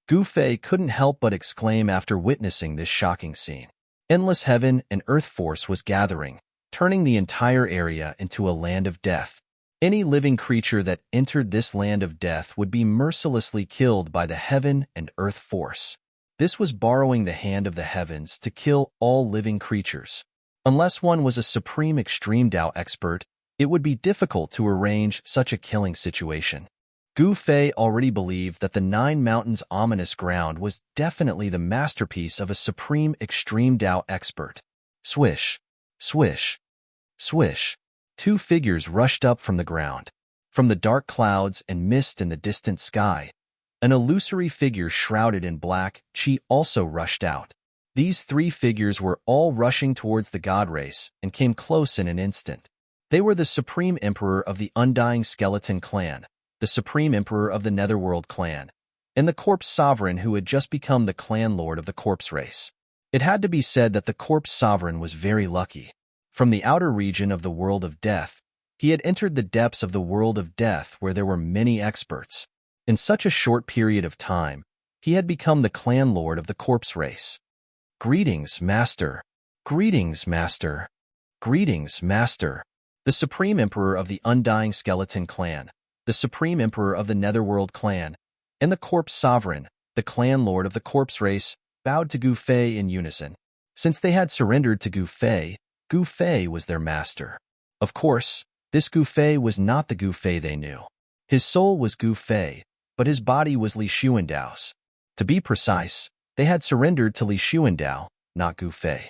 Gu Fei couldn't help but exclaim after witnessing this shocking scene. Endless heaven and earth force was gathering, turning the entire area into a land of death. Any living creature that entered this land of death would be mercilessly killed by the heaven and earth force. This was borrowing the hand of the heavens to kill all living creatures. Unless one was a supreme extreme Dao expert, it would be difficult to arrange such a killing situation. Gu Fei already believed that the 9 mountains ominous ground was definitely the masterpiece of a supreme extreme Dao expert. Swish, swish, swish. 2 figures rushed up from the ground. From the dark clouds and mist in the distant sky, an illusory figure shrouded in black chi also rushed out. These 3 figures were all rushing towards the god race and came close in an instant. They were the Supreme Emperor of the Undying Skeleton Clan, the Supreme Emperor of the Netherworld Clan, and the Corpse Sovereign who had just become the clan lord of the Corpse race. It had to be said that the Corpse Sovereign was very lucky. From the outer region of the world of death, he had entered the depths of the world of death where there were many experts. In such a short period of time, he had become the clan lord of the Corpse race. Greetings, Master. Greetings, Master. Greetings, Master. The Supreme Emperor of the Undying Skeleton Clan, the Supreme Emperor of the Netherworld Clan, and the Corpse Sovereign, the clan lord of the Corpse race, bowed to Gu Fei in unison. Since they had surrendered to Gu Fei was their master. Of course, this Gu Fei was not the Gu Fei they knew. His soul was Gu Fei, but his body was Li Xuandao's. To be precise, they had surrendered to Li Xuandao, not Gu Fei.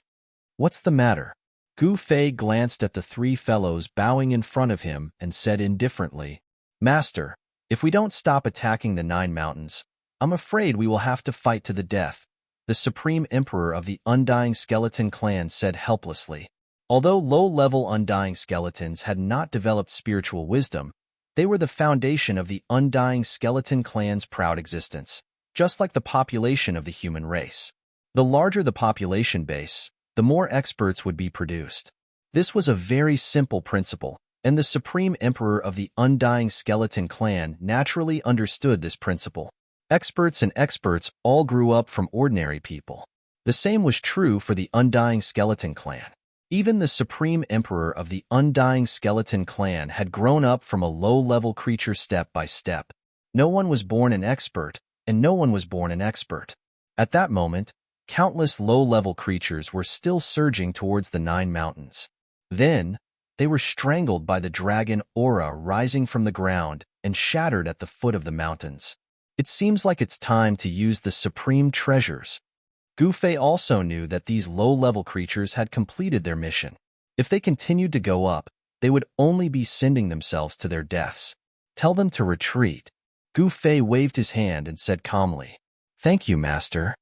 What's the matter? Gu Fei glanced at the 3 fellows bowing in front of him and said indifferently, Master, if we don't stop attacking the 9 mountains, I'm afraid we will have to fight to the death, the Supreme Emperor of the Undying Skeleton Clan said helplessly. Although low-level Undying Skeletons had not developed spiritual wisdom, they were the foundation of the Undying Skeleton Clan's proud existence, just like the population of the human race. The larger the population base, the more experts would be produced. This was a very simple principle, and the Supreme Emperor of the Undying Skeleton Clan naturally understood this principle. Experts and experts all grew up from ordinary people. The same was true for the Undying Skeleton Clan. Even the supreme emperor of the undying skeleton clan had grown up from a low-level creature step by step. No one was born an expert, and no one was born an expert. At that moment, countless low-level creatures were still surging towards the 9 mountains. Then, they were strangled by the dragon aura rising from the ground and shattered at the foot of the mountains. It seems like it's time to use the supreme treasures. Gu Fei also knew that these low-level creatures had completed their mission. If they continued to go up, they would only be sending themselves to their deaths. Tell them to retreat. Gu Fei waved his hand and said calmly, "Thank you, Master."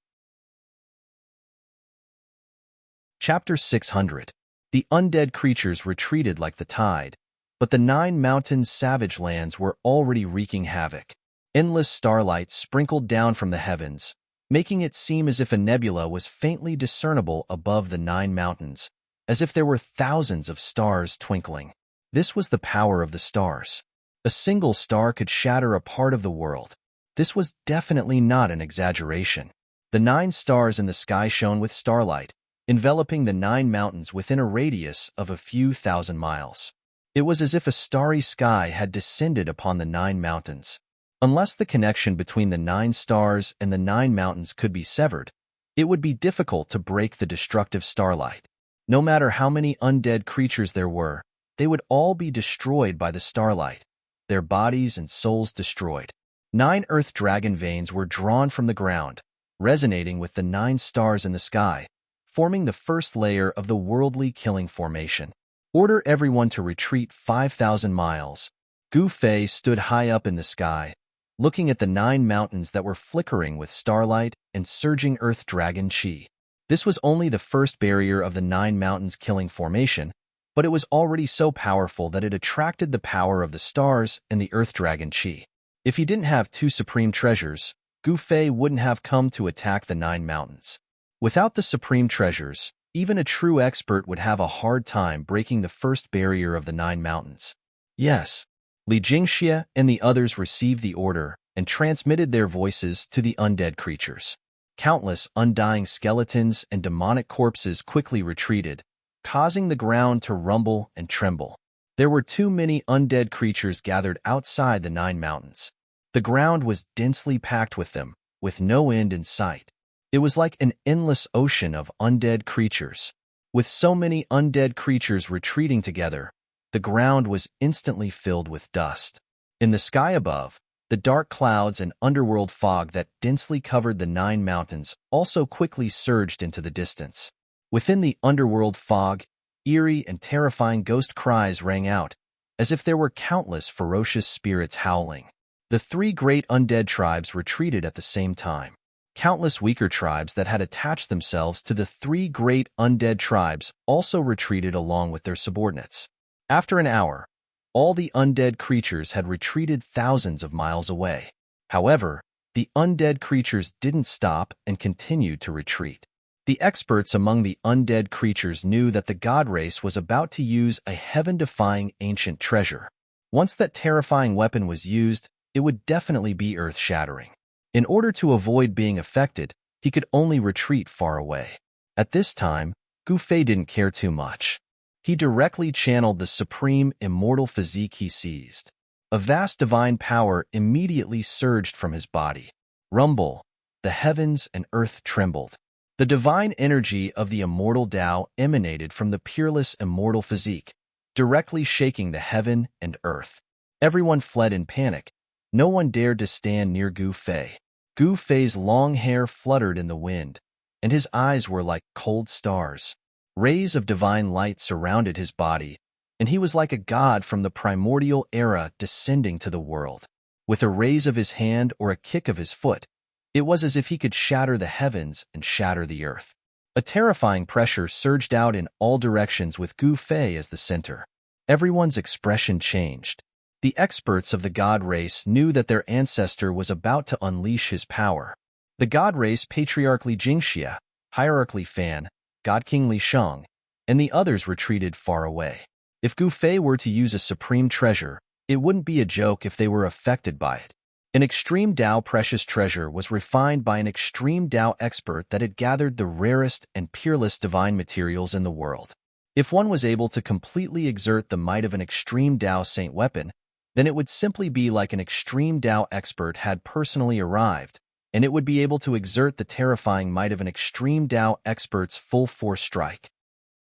Chapter 600. The undead creatures retreated like the tide, but the 9 mountains' savage lands were already wreaking havoc. Endless starlight sprinkled down from the heavens, making it seem as if a nebula was faintly discernible above the 9 mountains, as if there were thousands of stars twinkling. This was the power of the stars. A single star could shatter a part of the world. This was definitely not an exaggeration. The 9 stars in the sky shone with starlight, enveloping the 9 mountains within a radius of a few thousand miles. It was as if a starry sky had descended upon the 9 mountains. Unless the connection between the 9 stars and the 9 mountains could be severed, it would be difficult to break the destructive starlight. No matter how many undead creatures there were, they would all be destroyed by the starlight, their bodies and souls destroyed. 9 earth dragon veins were drawn from the ground, resonating with the 9 stars in the sky, forming the first layer of the worldly killing formation. Order everyone to retreat 5,000 miles. Gu Fei stood high up in the sky, looking at the 9 mountains that were flickering with starlight and surging earth dragon chi. This was only the first barrier of the 9 mountains killing formation, but it was already so powerful that it attracted the power of the stars and the earth dragon chi. If he didn't have 2 supreme treasures, Gu Fei wouldn't have come to attack the 9 mountains. Without the supreme treasures, even a true expert would have a hard time breaking the first barrier of the 9 mountains. Yes, Li Jingxia and the others received the order and transmitted their voices to the undead creatures. Countless undying skeletons and demonic corpses quickly retreated, causing the ground to rumble and tremble. There were too many undead creatures gathered outside the 9 mountains. The ground was densely packed with them, with no end in sight. It was like an endless ocean of undead creatures. With so many undead creatures retreating together, the ground was instantly filled with dust. In the sky above, the dark clouds and underworld fog that densely covered the 9 mountains also quickly surged into the distance. Within the underworld fog, eerie and terrifying ghost cries rang out, as if there were countless ferocious spirits howling. The 3 great undead tribes retreated at the same time. Countless weaker tribes that had attached themselves to the 3 great undead tribes also retreated along with their subordinates. After an hour, all the undead creatures had retreated thousands of miles away. However, the undead creatures didn't stop and continued to retreat. The experts among the undead creatures knew that the god race was about to use a heaven-defying ancient treasure. Once that terrifying weapon was used, it would definitely be earth-shattering. In order to avoid being affected, he could only retreat far away. At this time, Gu Fei didn't care too much. He directly channeled the supreme immortal physique he seized. A vast divine power immediately surged from his body. Rumble, the heavens and earth trembled. The divine energy of the immortal Tao emanated from the peerless immortal physique, directly shaking the heaven and earth. Everyone fled in panic. No one dared to stand near Gu Fei. Gu Fei's long hair fluttered in the wind, and his eyes were like cold stars. Rays of divine light surrounded his body, and he was like a god from the primordial era descending to the world. With a raise of his hand or a kick of his foot, it was as if he could shatter the heavens and shatter the earth. A terrifying pressure surged out in all directions with Gu Fei as the center. Everyone's expression changed. The experts of the god race knew that their ancestor was about to unleash his power. The god race Patriarch Li Jingxia, Hierarch Li Fan, God King Li Shang, and the others retreated far away. If Gu Fei were to use a supreme treasure, it wouldn't be a joke if they were affected by it. An extreme Tao precious treasure was refined by an extreme Tao expert that had gathered the rarest and peerless divine materials in the world. If one was able to completely exert the might of an extreme Tao Saint weapon, then it would simply be like an extreme Tao expert had personally arrived, and it would be able to exert the terrifying might of an extreme Tao expert's full-force strike.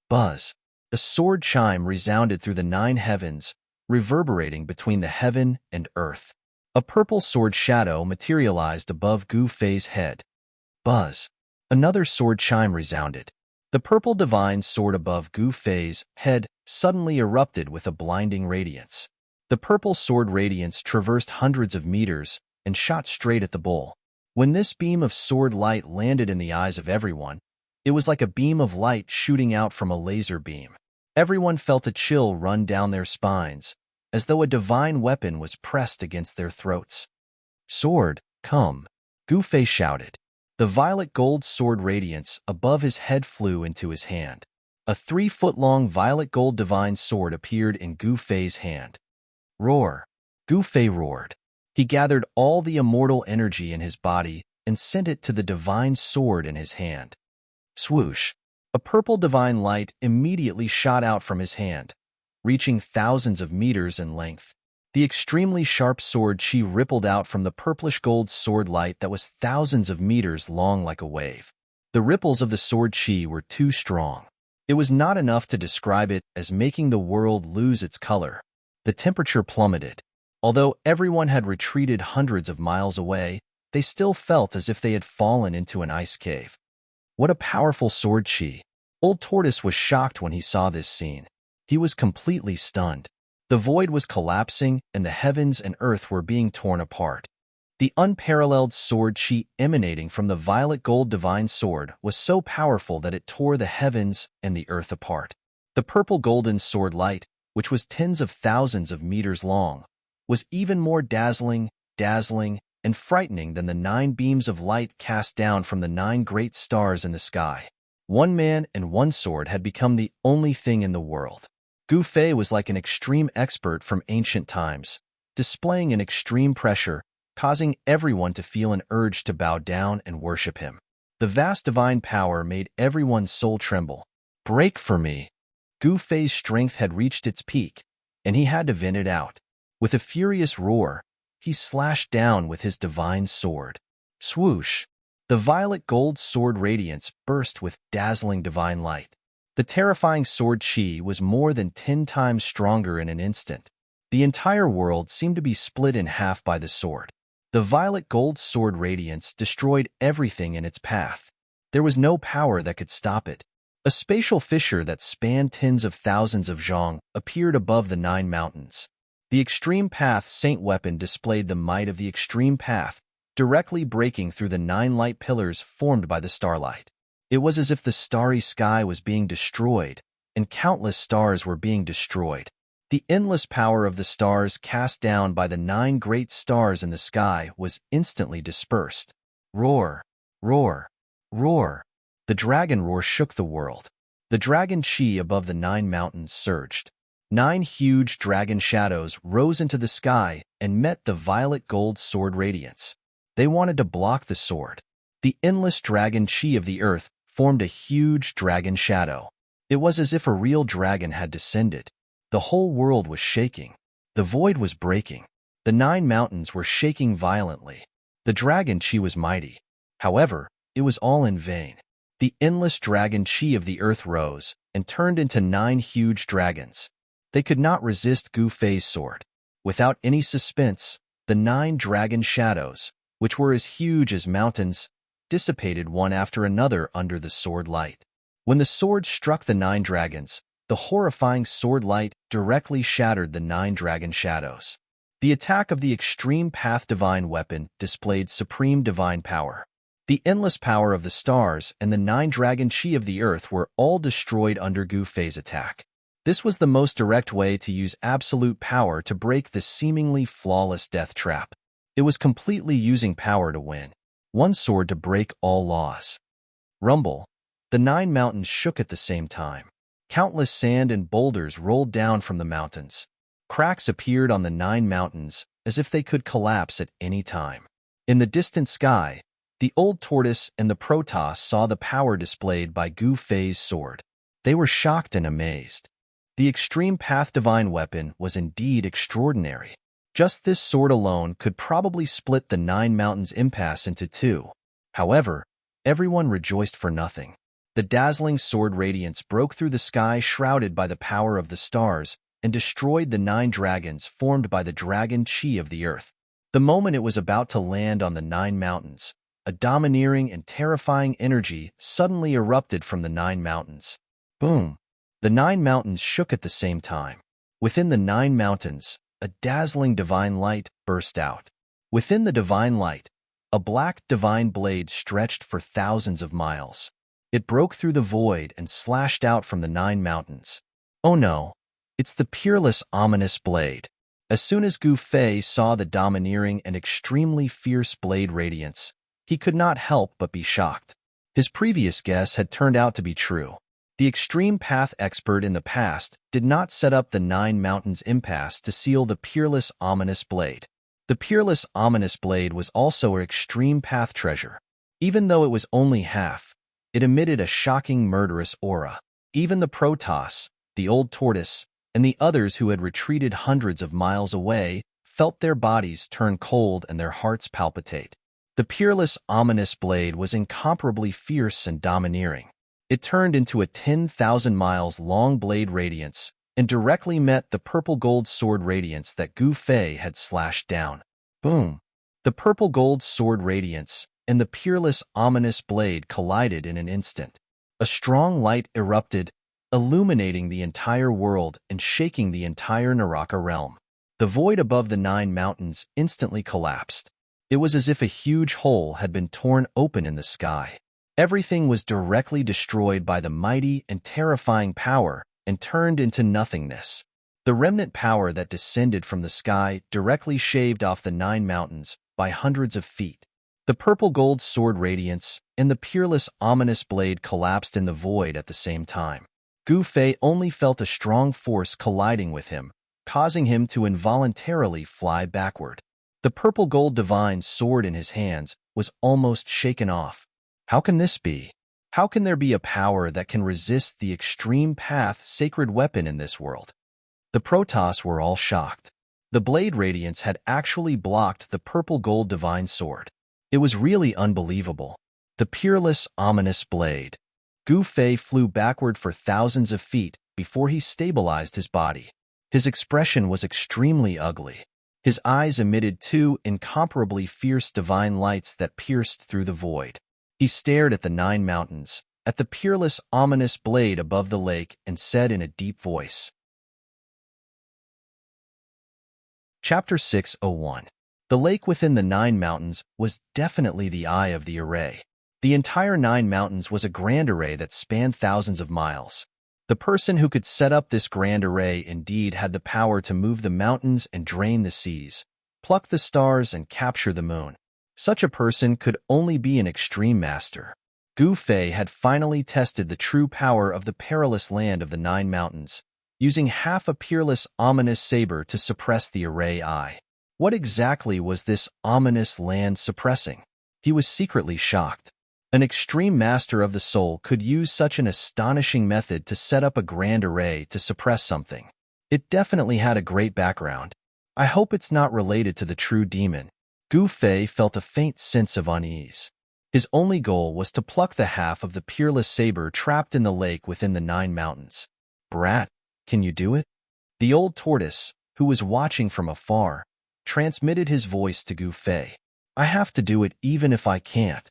Buzz. A sword chime resounded through the 9 heavens, reverberating between the heaven and earth. A purple sword shadow materialized above Gu Fei's head. Buzz. Another sword chime resounded. The purple divine sword above Gu Fei's head suddenly erupted with a blinding radiance. The purple sword radiance traversed hundreds of meters and shot straight at the bull. When this beam of sword light landed in the eyes of everyone, it was like a beam of light shooting out from a laser beam. Everyone felt a chill run down their spines, as though a divine weapon was pressed against their throats. "Sword, come!" Gu Fei shouted. The violet gold sword radiance above his head flew into his hand. A 3-foot-long violet gold divine sword appeared in Gu Fei's hand. Roar! Gu Fei roared. He gathered all the immortal energy in his body and sent it to the divine sword in his hand. Swoosh! A purple divine light immediately shot out from his hand, reaching thousands of meters in length. The extremely sharp sword chi rippled out from the purplish gold sword light that was thousands of meters long like a wave. The ripples of the sword chi were too strong. It was not enough to describe it as making the world lose its color. The temperature plummeted. Although everyone had retreated hundreds of miles away, they still felt as if they had fallen into an ice cave. What a powerful sword chi! Old Tortoise was shocked when he saw this scene. He was completely stunned. The void was collapsing and the heavens and earth were being torn apart. The unparalleled sword chi emanating from the violet gold divine sword was so powerful that it tore the heavens and the earth apart. The purple golden sword light, which was tens of thousands of meters long, was even more dazzling, and frightening than the 9 beams of light cast down from the 9 great stars in the sky. One man and one sword had become the only thing in the world. Gu Fei was like an extreme expert from ancient times, displaying an extreme pressure, causing everyone to feel an urge to bow down and worship him. The vast divine power made everyone's soul tremble. Break for me! Gu Fei's strength had reached its peak, and he had to vent it out. With a furious roar, he slashed down with his divine sword. Swoosh! The violet gold sword radiance burst with dazzling divine light. The terrifying sword chi was more than 10 times stronger in an instant. The entire world seemed to be split in half by the sword. The violet gold sword radiance destroyed everything in its path. There was no power that could stop it. A spatial fissure that spanned tens of thousands of zhong appeared above the 9 mountains. The Extreme Path Saint weapon displayed the might of the Extreme Path, directly breaking through the 9 light pillars formed by the starlight. It was as if the starry sky was being destroyed, and countless stars were being destroyed. The endless power of the stars cast down by the 9 great stars in the sky was instantly dispersed. Roar! Roar! Roar! The dragon roar shook the world. The dragon chi above the 9 mountains surged. 9 huge dragon shadows rose into the sky and met the violet gold sword radiance. They wanted to block the sword. The endless dragon chi of the earth formed a huge dragon shadow. It was as if a real dragon had descended. The whole world was shaking. The void was breaking. The 9 mountains were shaking violently. The dragon chi was mighty. However, it was all in vain. The endless dragon chi of the earth rose and turned into 9 huge dragons. They could not resist Gu Fei's sword. Without any suspense, the 9 dragon shadows, which were as huge as mountains, dissipated one after another under the sword light. When the sword struck the 9 dragons, the horrifying sword light directly shattered the 9 dragon shadows. The attack of the Extreme Path divine weapon displayed supreme divine power. The endless power of the stars and the 9 dragon chi of the earth were all destroyed under Gu Fei's attack. This was the most direct way to use absolute power to break the seemingly flawless death trap. It was completely using power to win. One sword to break all laws. Rumble. The 9 mountains shook at the same time. Countless sand and boulders rolled down from the mountains. Cracks appeared on the 9 mountains as if they could collapse at any time. In the distant sky, the old tortoise and the Protoss saw the power displayed by Gu Fei's sword. They were shocked and amazed. The extreme path divine weapon was indeed extraordinary. Just this sword alone could probably split the 9 mountains impasse into two. However, everyone rejoiced for nothing. The dazzling sword radiance broke through the sky shrouded by the power of the stars and destroyed the 9 dragons formed by the dragon chi of the earth. The moment it was about to land on the 9 mountains, a domineering and terrifying energy suddenly erupted from the 9 mountains. Boom! The 9 mountains shook at the same time. Within the 9 mountains, a dazzling divine light burst out. Within the divine light, a black divine blade stretched for thousands of miles. It broke through the void and slashed out from the 9 mountains. Oh no, it's the peerless ominous blade. As soon as Gu Fei saw the domineering and extremely fierce blade radiance, he could not help but be shocked. His previous guess had turned out to be true. The extreme path expert in the past did not set up the 9 mountains impasse to seal the peerless ominous blade. The peerless ominous blade was also an extreme path treasure. Even though it was only half, it emitted a shocking murderous aura. Even the Protoss, the old tortoise, and the others who had retreated hundreds of miles away felt their bodies turn cold and their hearts palpitate. The peerless ominous blade was incomparably fierce and domineering. It turned into a 10,000 miles long blade radiance and directly met the purple gold sword radiance that Gu Fei had slashed down. Boom! The purple gold sword radiance and the peerless ominous blade collided in an instant. A strong light erupted, illuminating the entire world and shaking the entire Naraka realm. The void above the 9 mountains instantly collapsed. It was as if a huge hole had been torn open in the sky. Everything was directly destroyed by the mighty and terrifying power and turned into nothingness. The remnant power that descended from the sky directly shaved off the 9 mountains by hundreds of feet. The purple gold sword radiance and the peerless ominous blade collapsed in the void at the same time. Gu Fei only felt a strong force colliding with him, causing him to involuntarily fly backward. The purple gold divine sword in his hands was almost shaken off. How can this be? How can there be a power that can resist the extreme path sacred weapon in this world? The Protoss were all shocked. The blade radiance had actually blocked the purple gold divine sword. It was really unbelievable. The peerless ominous blade. Gu Fei flew backward for thousands of feet before he stabilized his body. His expression was extremely ugly. His eyes emitted 2 incomparably fierce divine lights that pierced through the void. He stared at the 9 mountains, at the peerless ominous blade above the lake, and said in a deep voice. Chapter 601. The lake within the 9 mountains was definitely the eye of the array. The entire 9 mountains was a grand array that spanned thousands of miles. The person who could set up this grand array indeed had the power to move the mountains and drain the seas, pluck the stars and capture the moon. Such a person could only be an extreme master. Gu Fei had finally tested the true power of the perilous land of the 9 mountains, using half a peerless ominous saber to suppress the array eye. What exactly was this ominous land suppressing? He was secretly shocked. An extreme master of the soul could use such an astonishing method to set up a grand array to suppress something. It definitely had a great background. I hope it's not related to the true demon. Gu Fei felt a faint sense of unease. His only goal was to pluck the half of the peerless saber trapped in the lake within the 9 mountains. Brat, can you do it? The old tortoise, who was watching from afar, transmitted his voice to Gu Fei. I have to do it even if I can't.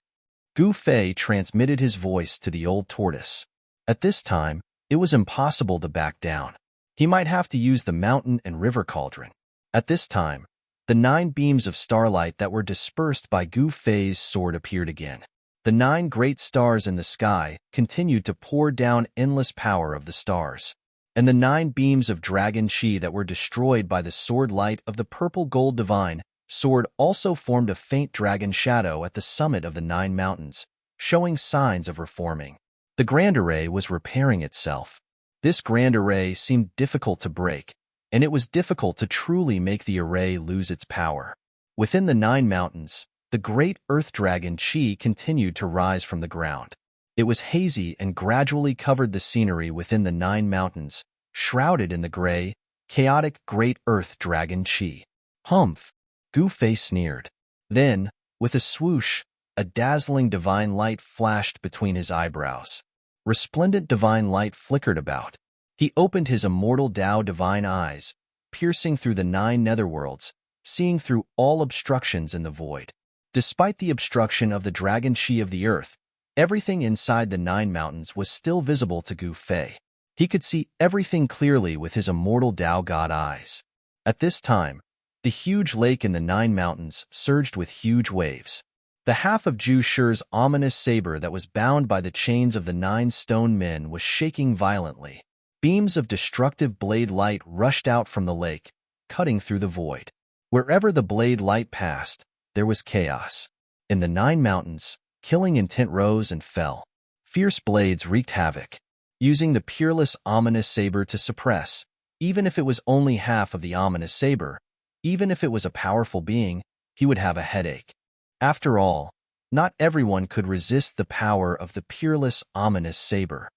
Gu Fei transmitted his voice to the old tortoise. At this time, it was impossible to back down. He might have to use the mountain and river cauldron. At this time, the 9 beams of starlight that were dispersed by Gu Fei's sword appeared again. The 9 great stars in the sky continued to pour down endless power of the stars. And the 9 beams of dragon chi that were destroyed by the sword light of the purple gold divine sword also formed a faint dragon shadow at the summit of the 9 mountains, showing signs of reforming. The grand array was repairing itself. This grand array seemed difficult to break, and it was difficult to truly make the array lose its power. Within the 9 mountains, the great earth dragon chi continued to rise from the ground. It was hazy and gradually covered the scenery within the 9 mountains, shrouded in the gray, chaotic great earth dragon chi. Humph! Gu Fei sneered. Then, with a swoosh, a dazzling divine light flashed between his eyebrows. Resplendent divine light flickered about. He opened his immortal Tao divine eyes, piercing through the 9 netherworlds, seeing through all obstructions in the void. Despite the obstruction of the dragon chi of the earth, everything inside the 9 mountains was still visible to Gu Fei. He could see everything clearly with his immortal Tao God eyes. At this time, the huge lake in the 9 mountains surged with huge waves. The half of Zhu Shi's ominous saber that was bound by the chains of the 9 stone men was shaking violently. Beams of destructive blade light rushed out from the lake, cutting through the void. Wherever the blade light passed, there was chaos. In the 9 mountains, killing intent rose and fell. Fierce blades wreaked havoc, using the peerless ominous saber to suppress, even if it was only half of the ominous saber. Even if it was a powerful being, he would have a headache. After all, not everyone could resist the power of the peerless ominous saber.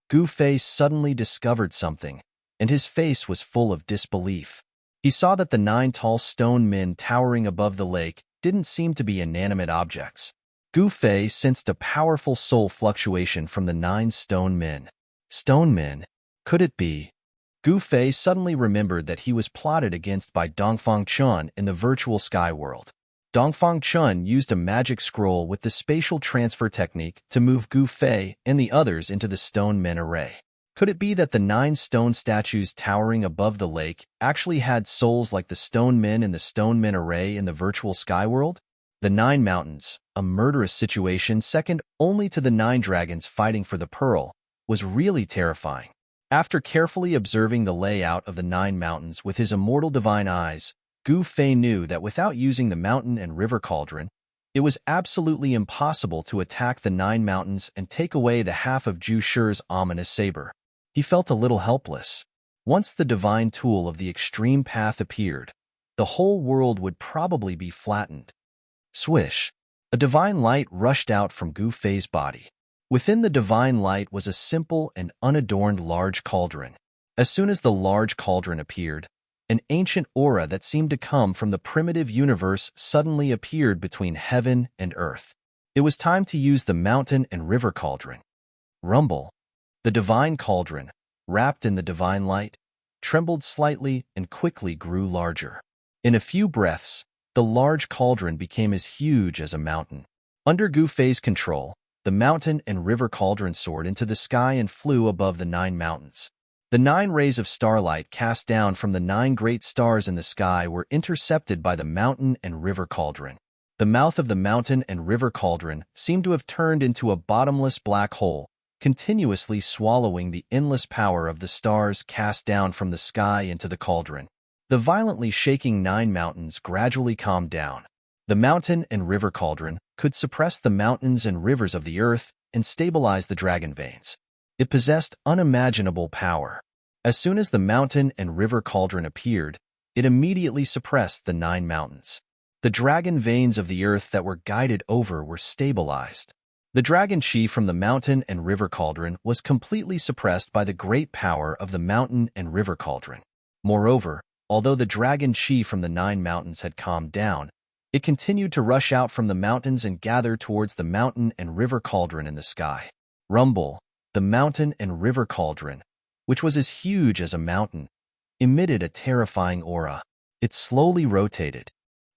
Gu Fei suddenly discovered something, and his face was full of disbelief. He saw that the 9 tall stone men towering above the lake didn't seem to be inanimate objects. Gu Fei sensed a powerful soul fluctuation from the 9 stone men. Stone men? Could it be? Gu Fei suddenly remembered that he was plotted against by Dongfang Chun in the virtual sky world. Dongfang Chun used a magic scroll with the spatial transfer technique to move Gu Fei and the others into the stone men array. Could it be that the 9 stone statues towering above the lake actually had souls like the stone men in the stone men array in the virtual sky world? The 9 mountains, a murderous situation second only to the 9 dragons fighting for the pearl, was really terrifying. After carefully observing the layout of the 9 mountains with his immortal divine eyes, Gu Fei knew that without using the mountain and river cauldron, it was absolutely impossible to attack the 9 mountains and take away the half of Zhu Shi's ominous saber. He felt a little helpless. Once the divine tool of the extreme path appeared, the whole world would probably be flattened. Swish! A divine light rushed out from Gu Fei's body. Within the divine light was a simple and unadorned large cauldron. As soon as the large cauldron appeared, an ancient aura that seemed to come from the primitive universe suddenly appeared between heaven and earth. It was time to use the mountain and river cauldron. Rumble. The divine cauldron, wrapped in the divine light, trembled slightly and quickly grew larger. In a few breaths, the large cauldron became as huge as a mountain. Under Gu Fei's control, the mountain and river cauldron soared into the sky and flew above the 9 mountains. The 9 rays of starlight cast down from the 9 great stars in the sky were intercepted by the mountain and river cauldron. The mouth of the mountain and river cauldron seemed to have turned into a bottomless black hole, continuously swallowing the endless power of the stars cast down from the sky into the cauldron. The violently shaking 9 mountains gradually calmed down. The mountain and river cauldron could suppress the mountains and rivers of the earth and stabilize the dragon veins. It possessed unimaginable power. As soon as the mountain and river cauldron appeared, it immediately suppressed the 9 mountains. The dragon veins of the earth that were guided over were stabilized. The dragon chi from the mountain and river cauldron was completely suppressed by the great power of the mountain and river cauldron. Moreover, although the dragon chi from the 9 mountains had calmed down, it continued to rush out from the mountains and gather towards the mountain and river cauldron in the sky. Rumble, the mountain and river cauldron, which was as huge as a mountain, emitted a terrifying aura. It slowly rotated.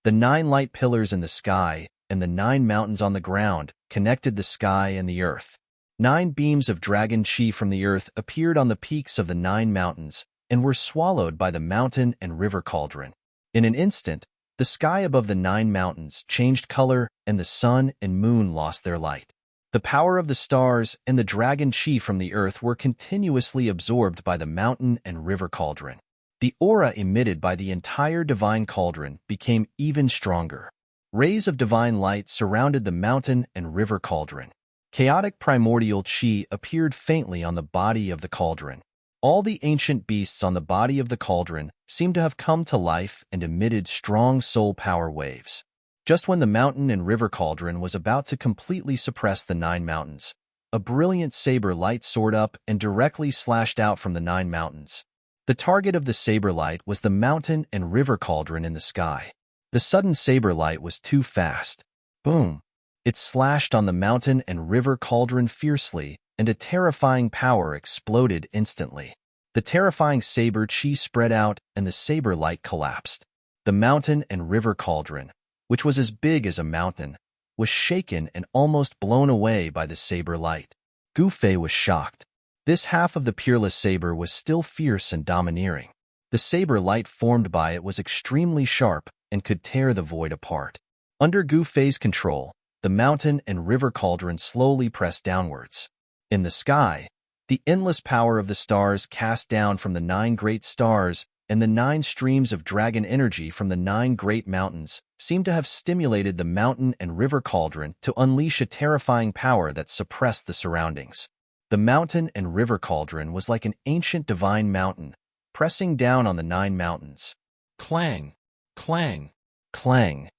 The 9 light pillars in the sky and the 9 mountains on the ground connected the sky and the earth. 9 beams of dragon chi from the earth appeared on the peaks of the 9 mountains and were swallowed by the mountain and river cauldron. In an instant, the sky above the 9 mountains changed color and the sun and moon lost their light. The power of the stars and the dragon chi from the earth were continuously absorbed by the mountain and river cauldron. The aura emitted by the entire divine cauldron became even stronger. Rays of divine light surrounded the mountain and river cauldron. Chaotic primordial chi appeared faintly on the body of the cauldron. All the ancient beasts on the body of the cauldron seemed to have come to life and emitted strong soul power waves. Just when the mountain and river cauldron was about to completely suppress the 9 mountains, a brilliant saber light soared up and directly slashed out from the 9 mountains. The target of the saber light was the mountain and river cauldron in the sky. The sudden saber light was too fast. Boom! It slashed on the mountain and river cauldron fiercely, and a terrifying power exploded instantly. The terrifying saber chi spread out and the saber light collapsed. The mountain and river cauldron, which was as big as a mountain, was shaken and almost blown away by the saber light. Gu Fei was shocked. This half of the peerless saber was still fierce and domineering. The saber light formed by it was extremely sharp and could tear the void apart. Under Gu Fei's control, the mountain and river cauldron slowly pressed downwards. In the sky, the endless power of the stars cast down from the 9 great stars and the 9 streams of dragon energy from the 9 great mountains seemed to have stimulated the mountain and river cauldron to unleash a terrifying power that suppressed the surroundings. The mountain and river cauldron was like an ancient divine mountain, pressing down on the 9 mountains. Clang! Clang! Clang!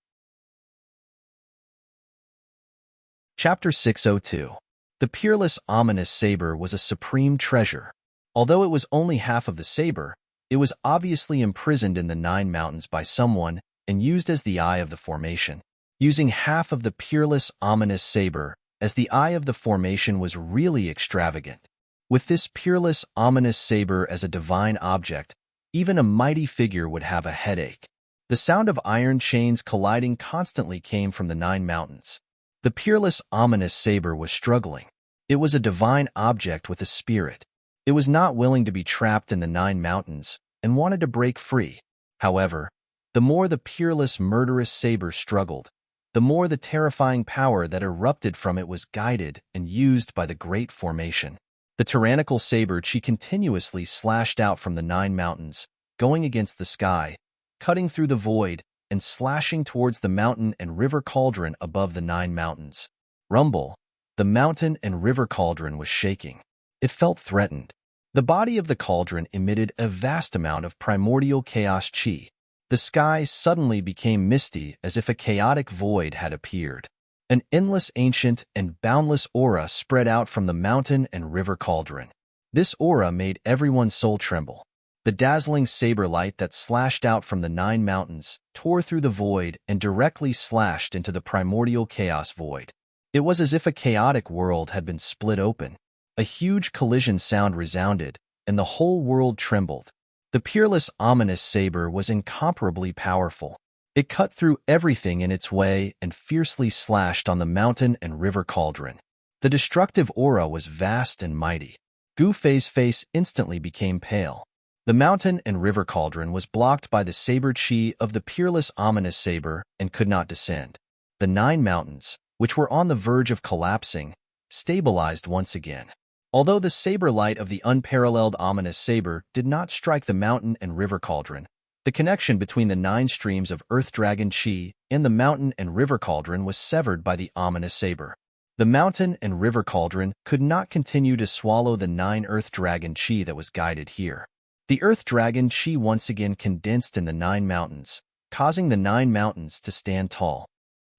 Chapter 602. The peerless ominous saber was a supreme treasure. Although it was only half of the saber, it was obviously imprisoned in the 9 mountains by someone and used as the eye of the formation. Using half of the peerless ominous saber as the eye of the formation was really extravagant. With this peerless ominous saber as a divine object, even a mighty figure would have a headache. The sound of iron chains colliding constantly came from the 9 mountains. The peerless ominous saber was struggling. It was a divine object with a spirit. It was not willing to be trapped in the 9 mountains and wanted to break free. However, the more the peerless murderous saber struggled, the more the terrifying power that erupted from it was guided and used by the great formation. The tyrannical saber chi continuously slashed out from the 9 mountains, going against the sky, cutting through the void, and slashing towards the mountain and river cauldron above the 9 mountains. Rumble! The mountain and river cauldron was shaking. It felt threatened. The body of the cauldron emitted a vast amount of primordial chaos chi. The sky suddenly became misty as if a chaotic void had appeared. An endless ancient and boundless aura spread out from the mountain and river cauldron. This aura made everyone's soul tremble. The dazzling saber light that slashed out from the 9 mountains tore through the void and directly slashed into the primordial chaos void. It was as if a chaotic world had been split open. A huge collision sound resounded, and the whole world trembled. The peerless ominous saber was incomparably powerful. It cut through everything in its way and fiercely slashed on the mountain and river cauldron. The destructive aura was vast and mighty. Gu Fei's face instantly became pale. The mountain and river cauldron was blocked by the saber chi of the peerless ominous saber and could not descend. The 9 mountains, which were on the verge of collapsing, stabilized once again. Although the saber light of the unparalleled ominous saber did not strike the mountain and river cauldron, the connection between the 9 streams of earth dragon chi and the mountain and river cauldron was severed by the ominous saber. The mountain and river cauldron could not continue to swallow the 9 earth dragon chi that was guided here. The earth dragon chi once again condensed in the 9 mountains, causing the 9 mountains to stand tall.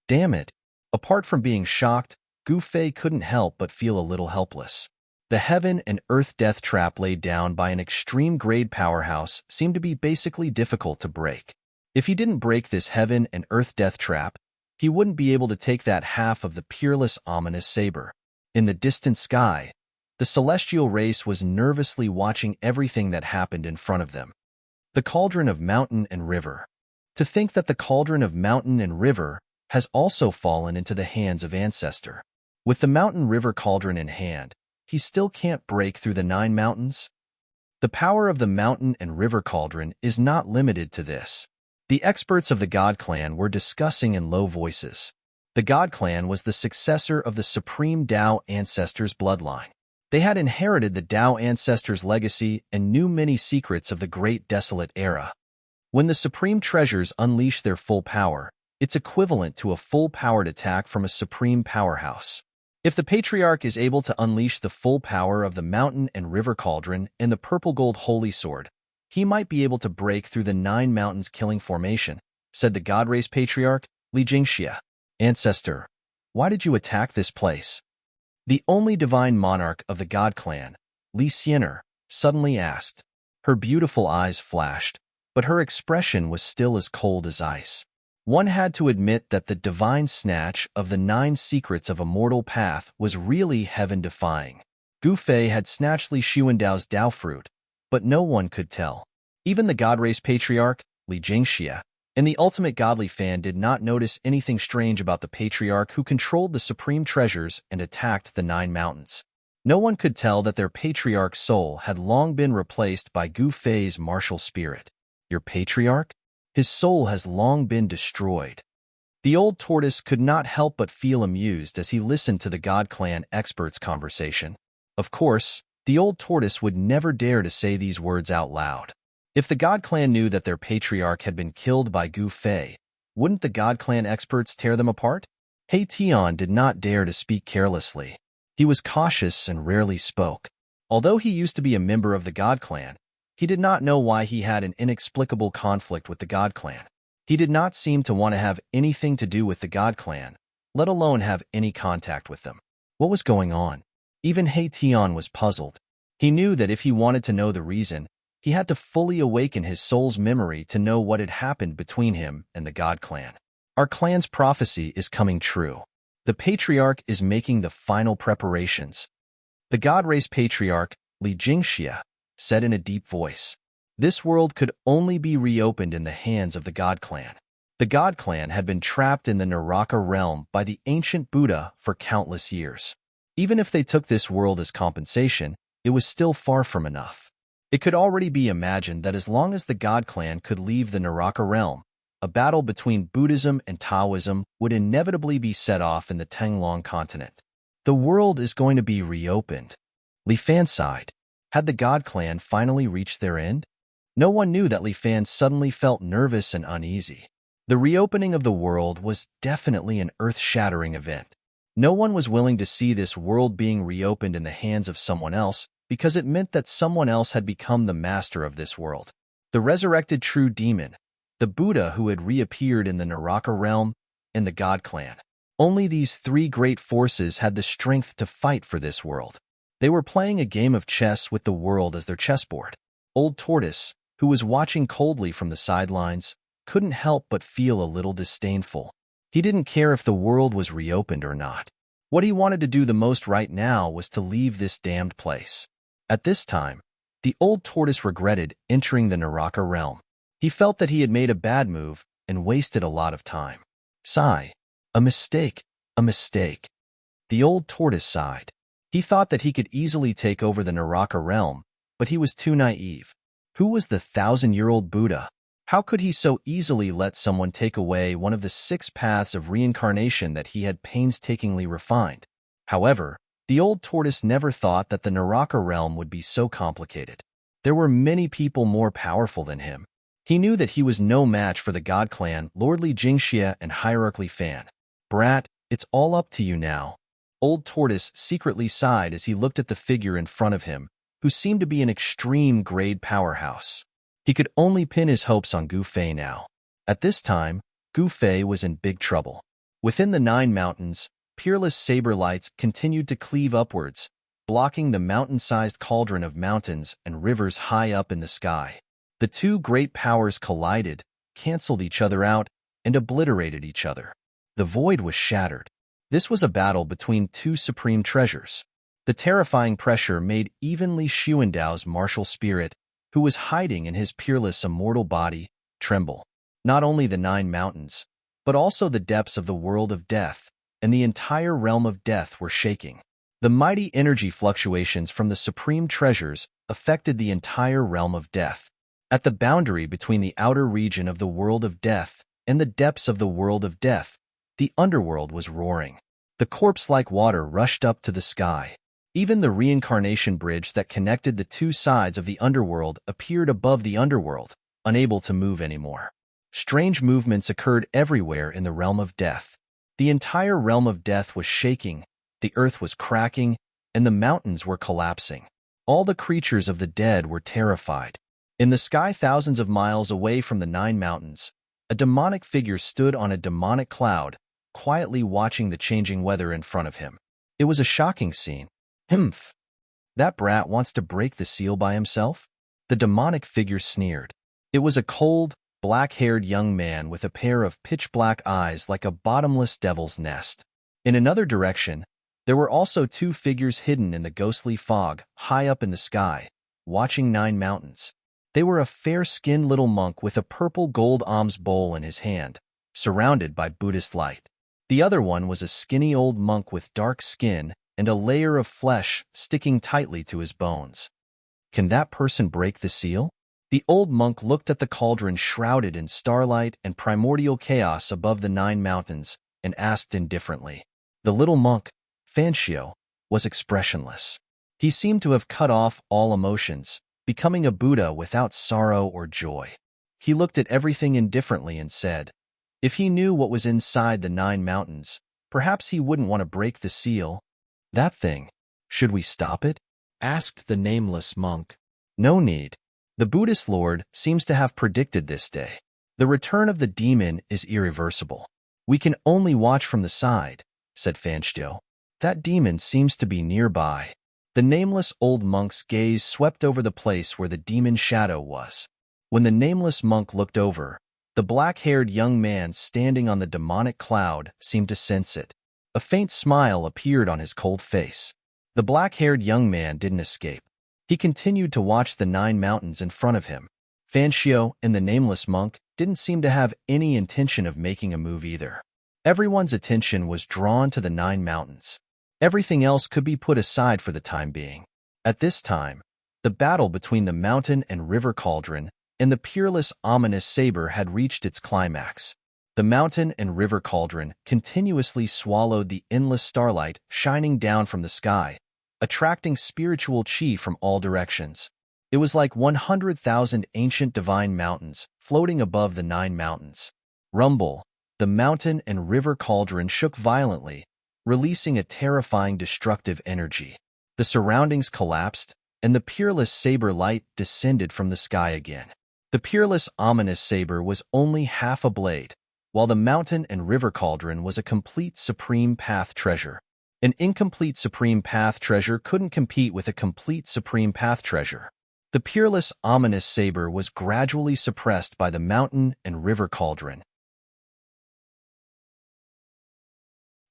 Damn it! Apart from being shocked, Gu Fei couldn't help but feel a little helpless. The heaven and earth death trap laid down by an extreme-grade powerhouse seemed to be basically difficult to break. If he didn't break this heaven and earth death trap, he wouldn't be able to take that half of the peerless ominous saber. In the distant sky, the celestial race was nervously watching everything that happened in front of them. The cauldron of mountain and river. To think that the cauldron of mountain and river has also fallen into the hands of Ancestor. With the mountain river cauldron in hand, he still can't break through the 9 mountains? The power of the mountain and river cauldron is not limited to this. The experts of the God Clan were discussing in low voices. The God Clan was the successor of the Supreme Tao Ancestors' bloodline. They had inherited the Tao Ancestors' legacy and knew many secrets of the Great Desolate Era. When the Supreme Treasures unleash their full power, it's equivalent to a full-powered attack from a supreme powerhouse. If the Patriarch is able to unleash the full power of the mountain and river cauldron and the purple gold holy sword, he might be able to break through the 9 mountains killing formation, said the God Race Patriarch, Li Jingxia. Ancestor, why did you attack this place? The only divine monarch of the God clan, Li Xianer, suddenly asked. Her beautiful eyes flashed, but her expression was still as cold as ice. One had to admit that the divine snatch of the 9 secrets of a mortal path was really heaven-defying. Gu Fei had snatched Li Xuandao's Dao fruit, but no one could tell. Even the God Race Patriarch, Li Jingxia, and the ultimate godly fan did not notice anything strange about the patriarch who controlled the supreme treasures and attacked the 9 mountains. No one could tell that their patriarch's soul had long been replaced by Gu Fei's martial spirit. Your patriarch? His soul has long been destroyed. The old tortoise could not help but feel amused as he listened to the God Clan experts' conversation. Of course, the old tortoise would never dare to say these words out loud. If the God Clan knew that their patriarch had been killed by Gu Fei, wouldn't the God Clan experts tear them apart? He Tian did not dare to speak carelessly. He was cautious and rarely spoke. Although he used to be a member of the God Clan, he did not know why he had an inexplicable conflict with the God Clan. He did not seem to want to have anything to do with the God Clan, let alone have any contact with them. What was going on? Even He Tian was puzzled. He knew that if he wanted to know the reason, he had to fully awaken his soul's memory to know what had happened between him and the God Clan. Our clan's prophecy is coming true. The patriarch is making the final preparations. The God Race Patriarch, Li Jingxia, said in a deep voice. This world could only be reopened in the hands of the God Clan. The God Clan had been trapped in the Naraka realm by the ancient Buddha for countless years. Even if they took this world as compensation, it was still far from enough. It could already be imagined that as long as the God Clan could leave the Naraka realm, a battle between Buddhism and Taoism would inevitably be set off in the Tenglong continent. The world is going to be reopened. Li Fan sighed. Had the God Clan finally reached their end? No one knew that Li Fan suddenly felt nervous and uneasy. The reopening of the world was definitely an earth-shattering event. No one was willing to see this world being reopened in the hands of someone else because it meant that someone else had become the master of this world. The resurrected true demon, the Buddha who had reappeared in the Naraka realm, and the God Clan. Only these 3 great forces had the strength to fight for this world. They were playing a game of chess with the world as their chessboard. Old Tortoise, who was watching coldly from the sidelines, couldn't help but feel a little disdainful. He didn't care if the world was reopened or not. What he wanted to do the most right now was to leave this damned place. At this time, the old tortoise regretted entering the Naraka realm. He felt that he had made a bad move and wasted a lot of time. Sigh. A mistake, a mistake. The old tortoise sighed. He thought that he could easily take over the Naraka realm, but he was too naive. Who was the 1,000-year-old Buddha? How could he so easily let someone take away one of the 6 paths of reincarnation that he had painstakingly refined? However, the old tortoise never thought that the Naraka realm would be so complicated. There were many people more powerful than him. He knew that he was no match for the God Clan, Lord Li Jingxia, and Hierarch Li Fan. Brat, it's all up to you now. Old Tortoise secretly sighed as he looked at the figure in front of him, who seemed to be an extreme-grade powerhouse. He could only pin his hopes on Gu Fei now. At this time, Gu Fei was in big trouble. Within the 9 mountains, peerless saber lights continued to cleave upwards, blocking the mountain-sized cauldron of mountains and rivers high up in the sky. The 2 great powers collided, canceled each other out, and obliterated each other. The void was shattered. This was a battle between 2 supreme treasures. The terrifying pressure made even Li Xuandao's martial spirit, who was hiding in his peerless immortal body, tremble. Not only the 9 mountains, but also the depths of the world of death, and the entire realm of death were shaking. The mighty energy fluctuations from the supreme treasures affected the entire realm of death. At the boundary between the outer region of the world of death and the depths of the world of death, the underworld was roaring. The corpse-like water rushed up to the sky. Even the reincarnation bridge that connected the 2 sides of the underworld appeared above the underworld, unable to move anymore. Strange movements occurred everywhere in the realm of death. The entire realm of death was shaking, the earth was cracking, and the mountains were collapsing. All the creatures of the dead were terrified. In the sky thousands of miles away from the 9 mountains, a demonic figure stood on a demonic cloud, quietly watching the changing weather in front of him. It was a shocking scene. Humph! That brat wants to break the seal by himself? The demonic figure sneered. It was a cold, black-haired young man with a pair of pitch-black eyes like a bottomless devil's nest. In another direction, there were also two figures hidden in the ghostly fog, high up in the sky, watching 9 mountains. They were a fair-skinned little monk with a purple gold alms bowl in his hand, surrounded by Buddhist light. The other one was a skinny old monk with dark skin and a layer of flesh sticking tightly to his bones. Can that person break the seal? The old monk looked at the cauldron shrouded in starlight and primordial chaos above the 9 mountains and asked indifferently. The little monk, Fancio, was expressionless. He seemed to have cut off all emotions, becoming a Buddha without sorrow or joy. He looked at everything indifferently and said, if he knew what was inside the 9 mountains, perhaps he wouldn't want to break the seal. That thing, should we stop it? Asked the nameless monk. No need. The Buddhist Lord seems to have predicted this day. The return of the demon is irreversible. We can only watch from the side, said Fancio. That demon seems to be nearby. The nameless old monk's gaze swept over the place where the demon shadow was. When the nameless monk looked over, the black-haired young man standing on the demonic cloud seemed to sense it. A faint smile appeared on his cold face. The black-haired young man didn't escape. He continued to watch the 9 mountains in front of him. Fancio and the nameless monk didn't seem to have any intention of making a move either. Everyone's attention was drawn to the 9 mountains. Everything else could be put aside for the time being. At this time, the battle between the mountain and river cauldron and the peerless ominous saber had reached its climax. The mountain and river cauldron continuously swallowed the endless starlight shining down from the sky, attracting spiritual chi from all directions. It was like 100,000 ancient divine mountains floating above the 9 mountains. Rumble, the mountain and river cauldron shook violently, releasing a terrifying destructive energy. The surroundings collapsed, and the peerless saber light descended from the sky again. The peerless ominous saber was only half a blade, while the mountain and river cauldron was a complete supreme path treasure. An incomplete supreme path treasure couldn't compete with a complete supreme path treasure. The peerless ominous saber was gradually suppressed by the mountain and river cauldron.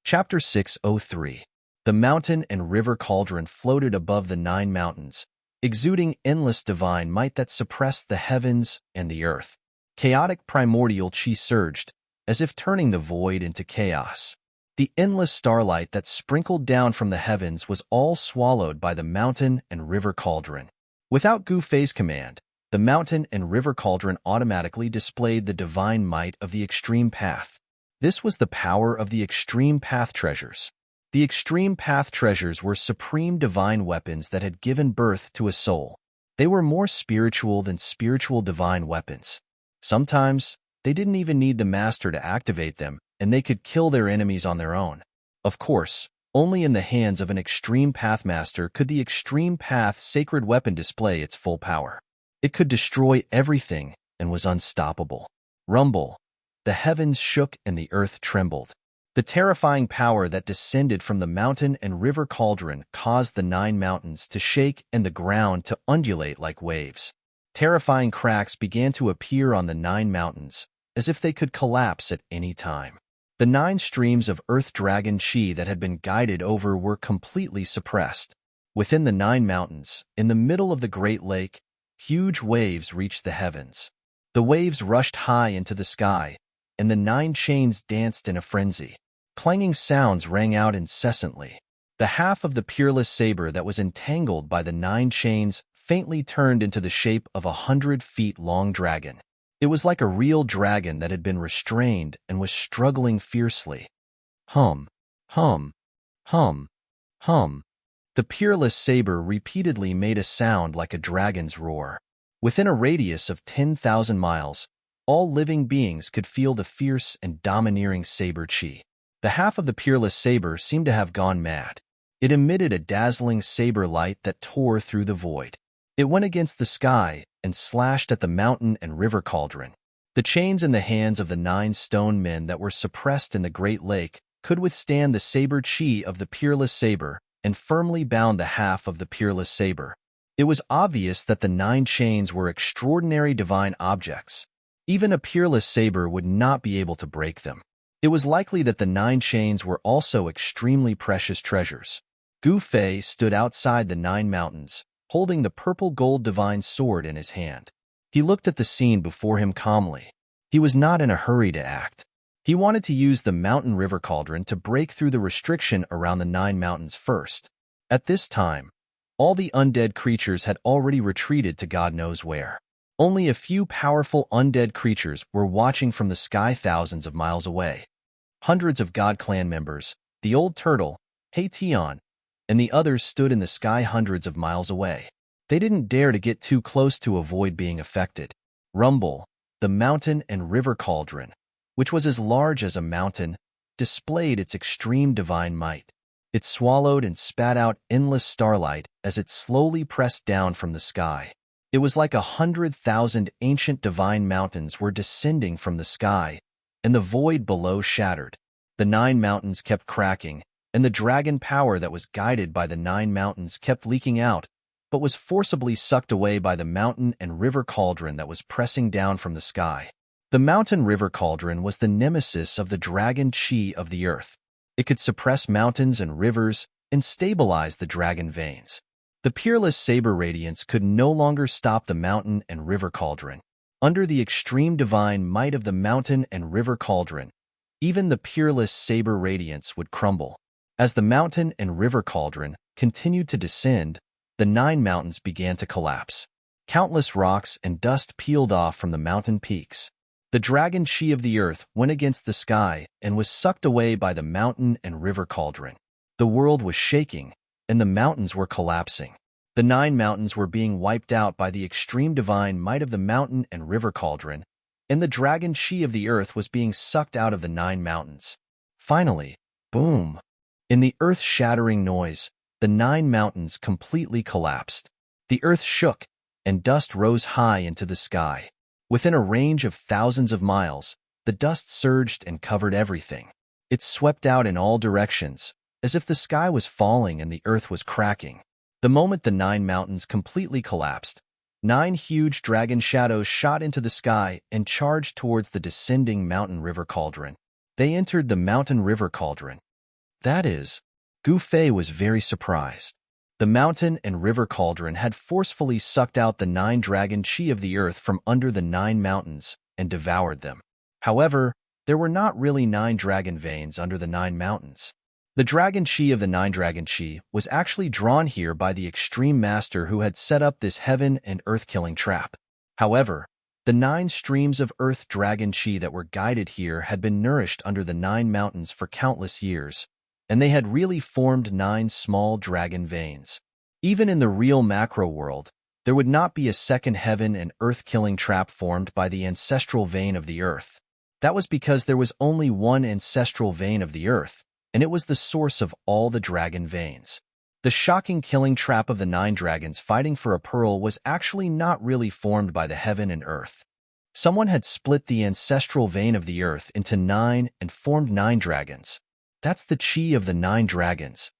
Chapter 603. The mountain and river cauldron floated above the 9 mountains, exuding endless divine might that suppressed the heavens and the earth. Chaotic primordial chi surged, as if turning the void into chaos. The endless starlight that sprinkled down from the heavens was all swallowed by the mountain and river cauldron. Without Gu Fei's command, the mountain and river cauldron automatically displayed the divine might of the extreme path. This was the power of the extreme path treasures. The extreme path treasures were supreme divine weapons that had given birth to a soul. They were more spiritual than spiritual divine weapons. Sometimes, they didn't even need the master to activate them, and they could kill their enemies on their own. Of course, only in the hands of an extreme path master could the extreme path sacred weapon display its full power. It could destroy everything and was unstoppable. Rumble. The heavens shook and the earth trembled. The terrifying power that descended from the mountain and river cauldron caused the 9 mountains to shake and the ground to undulate like waves. Terrifying cracks began to appear on the 9 mountains, as if they could collapse at any time. The 9 streams of earth dragon chi that had been guided over were completely suppressed. Within the 9 mountains, in the middle of the great lake, huge waves reached the heavens. The waves rushed high into the sky, and the 9 chains danced in a frenzy. Clanging sounds rang out incessantly. The half of the peerless saber that was entangled by the 9 chains faintly turned into the shape of a 100-feet-long dragon. It was like a real dragon that had been restrained and was struggling fiercely. Hum, hum, hum, hum. The peerless saber repeatedly made a sound like a dragon's roar. Within a radius of 10,000 miles, all living beings could feel the fierce and domineering saber chi. The half of the peerless saber seemed to have gone mad. It emitted a dazzling saber light that tore through the void. It went against the sky and slashed at the mountain and river cauldron. The chains in the hands of the 9 stone men that were suppressed in the great lake could withstand the saber chi of the peerless saber and firmly bound the half of the peerless saber. It was obvious that the 9 chains were extraordinary divine objects. Even a peerless saber would not be able to break them. It was likely that the 9 chains were also extremely precious treasures. Gu Fei stood outside the 9 mountains, holding the purple-gold divine sword in his hand. He looked at the scene before him calmly. He was not in a hurry to act. He wanted to use the mountain river cauldron to break through the restriction around the 9 mountains first. At this time, all the undead creatures had already retreated to God knows where. Only a few powerful undead creatures were watching from the sky thousands of miles away. Hundreds of God clan members, the old turtle, Hei Tian, and the others stood in the sky hundreds of miles away. They didn't dare to get too close to avoid being affected. Rumble, the mountain and river cauldron, which was as large as a mountain, displayed its extreme divine might. It swallowed and spat out endless starlight as it slowly pressed down from the sky. It was like 100,000 ancient divine mountains were descending from the sky, and the void below shattered. The 9 mountains kept cracking, and the dragon power that was guided by the 9 mountains kept leaking out, but was forcibly sucked away by the mountain and river cauldron that was pressing down from the sky. The mountain river cauldron was the nemesis of the dragon chi of the earth. It could suppress mountains and rivers and stabilize the dragon veins. The peerless saber radiance could no longer stop the mountain and river cauldron. Under the extreme divine might of the mountain and river cauldron, even the peerless saber radiance would crumble. As the mountain and river cauldron continued to descend, the 9 mountains began to collapse. Countless rocks and dust peeled off from the mountain peaks. The dragon chi of the earth went against the sky and was sucked away by the mountain and river cauldron. The world was shaking, and the mountains were collapsing. The 9 mountains were being wiped out by the extreme divine might of the mountain and river cauldron, and the dragon chi of the earth was being sucked out of the 9 mountains. Finally, boom! In the earth-shattering noise, the 9 mountains completely collapsed. The earth shook, and dust rose high into the sky. Within a range of thousands of miles, the dust surged and covered everything. It swept out in all directions, as if the sky was falling and the earth was cracking. The moment the 9 mountains completely collapsed, 9 huge dragon shadows shot into the sky and charged towards the descending mountain river cauldron. They entered the mountain river cauldron. That is, Gu Fei was very surprised. The mountain and river cauldron had forcefully sucked out the 9 dragon chi of the earth from under the 9 mountains and devoured them. However, there were not really 9 dragon veins under the 9 mountains. The dragon chi of the 9 dragon chi was actually drawn here by the extreme master who had set up this heaven and earth-killing trap. However, the 9 streams of earth dragon chi that were guided here had been nourished under the 9 mountains for countless years, and they had really formed 9 small dragon veins. Even in the real macro world, there would not be a second heaven and earth-killing trap formed by the ancestral vein of the earth. That was because there was only one ancestral vein of the earth, and it was the source of all the dragon veins. The shocking killing trap of the 9 dragons fighting for a pearl was actually not really formed by the heaven and earth. Someone had split the ancestral vein of the earth into 9 and formed 9 dragons. That's the chi of the 9 dragons.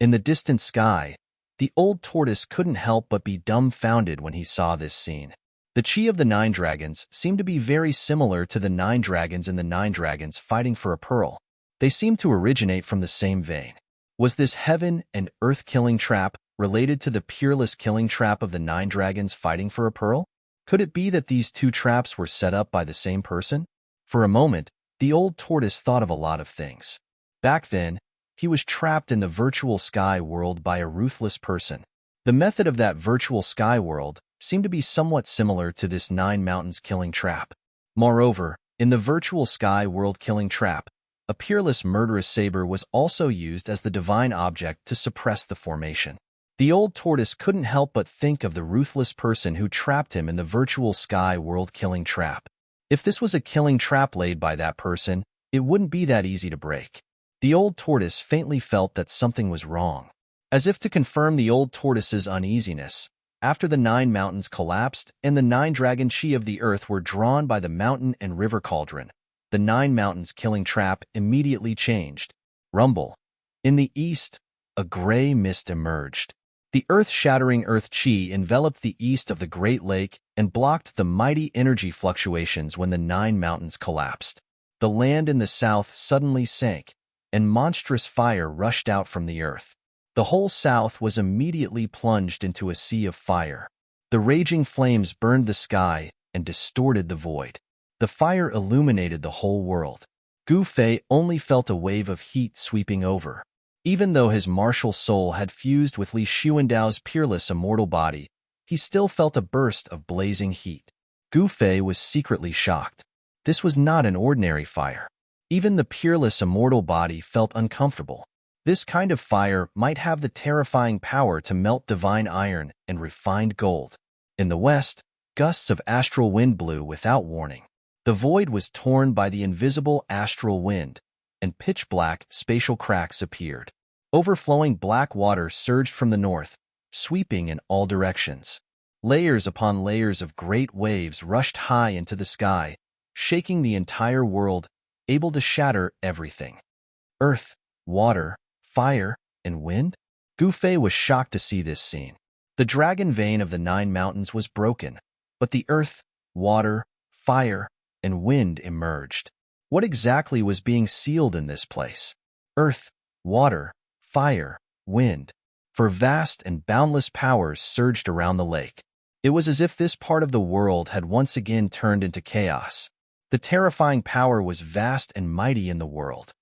In the distant sky, the old tortoise couldn't help but be dumbfounded when he saw this scene. The chi of the 9 dragons seemed to be very similar to the 9 dragons in the 9 dragons fighting for a pearl. They seemed to originate from the same vein. Was this heaven and earth killing trap related to the peerless killing trap of the 9 dragons fighting for a pearl? Could it be that these 2 traps were set up by the same person? For a moment, the old tortoise thought of a lot of things. Back then, he was trapped in the virtual sky world by a ruthless person. The method of that virtual sky world seemed to be somewhat similar to this 9 mountains killing trap. Moreover, in the virtual sky world killing trap, a peerless murderous saber was also used as the divine object to suppress the formation. The old tortoise couldn't help but think of the ruthless person who trapped him in the virtual sky world killing trap. If this was a killing trap laid by that person, it wouldn't be that easy to break. The old tortoise faintly felt that something was wrong. As if to confirm the old tortoise's uneasiness, after the 9 mountains collapsed and the 9 dragon chi of the earth were drawn by the mountain and river cauldron, the 9 mountains killing trap immediately changed. Rumble. In the east, a gray mist emerged. The earth-shattering earth chi enveloped the east of the Great Lake and blocked the mighty energy fluctuations when the 9 mountains collapsed. The land in the south suddenly sank, and monstrous fire rushed out from the earth. The whole south was immediately plunged into a sea of fire. The raging flames burned the sky and distorted the void. The fire illuminated the whole world. Gu Fei only felt a wave of heat sweeping over. Even though his martial soul had fused with Li Xuandao's peerless immortal body, he still felt a burst of blazing heat. Gu Fei was secretly shocked. This was not an ordinary fire. Even the peerless immortal body felt uncomfortable. This kind of fire might have the terrifying power to melt divine iron and refined gold. In the west, gusts of astral wind blew without warning. The void was torn by the invisible astral wind, and pitch-black spatial cracks appeared. Overflowing black water surged from the north, sweeping in all directions. Layers upon layers of great waves rushed high into the sky, shaking the entire world, able to shatter everything. Earth, water, fire, and wind? Gu Fei was shocked to see this scene. The dragon vein of the 9 mountains was broken, but the earth, water, fire, and wind emerged. What exactly was being sealed in this place? Earth, water, fire, wind. For vast and boundless powers surged around the lake. It was as if this part of the world had once again turned into chaos. The terrifying power was vast and mighty in the world.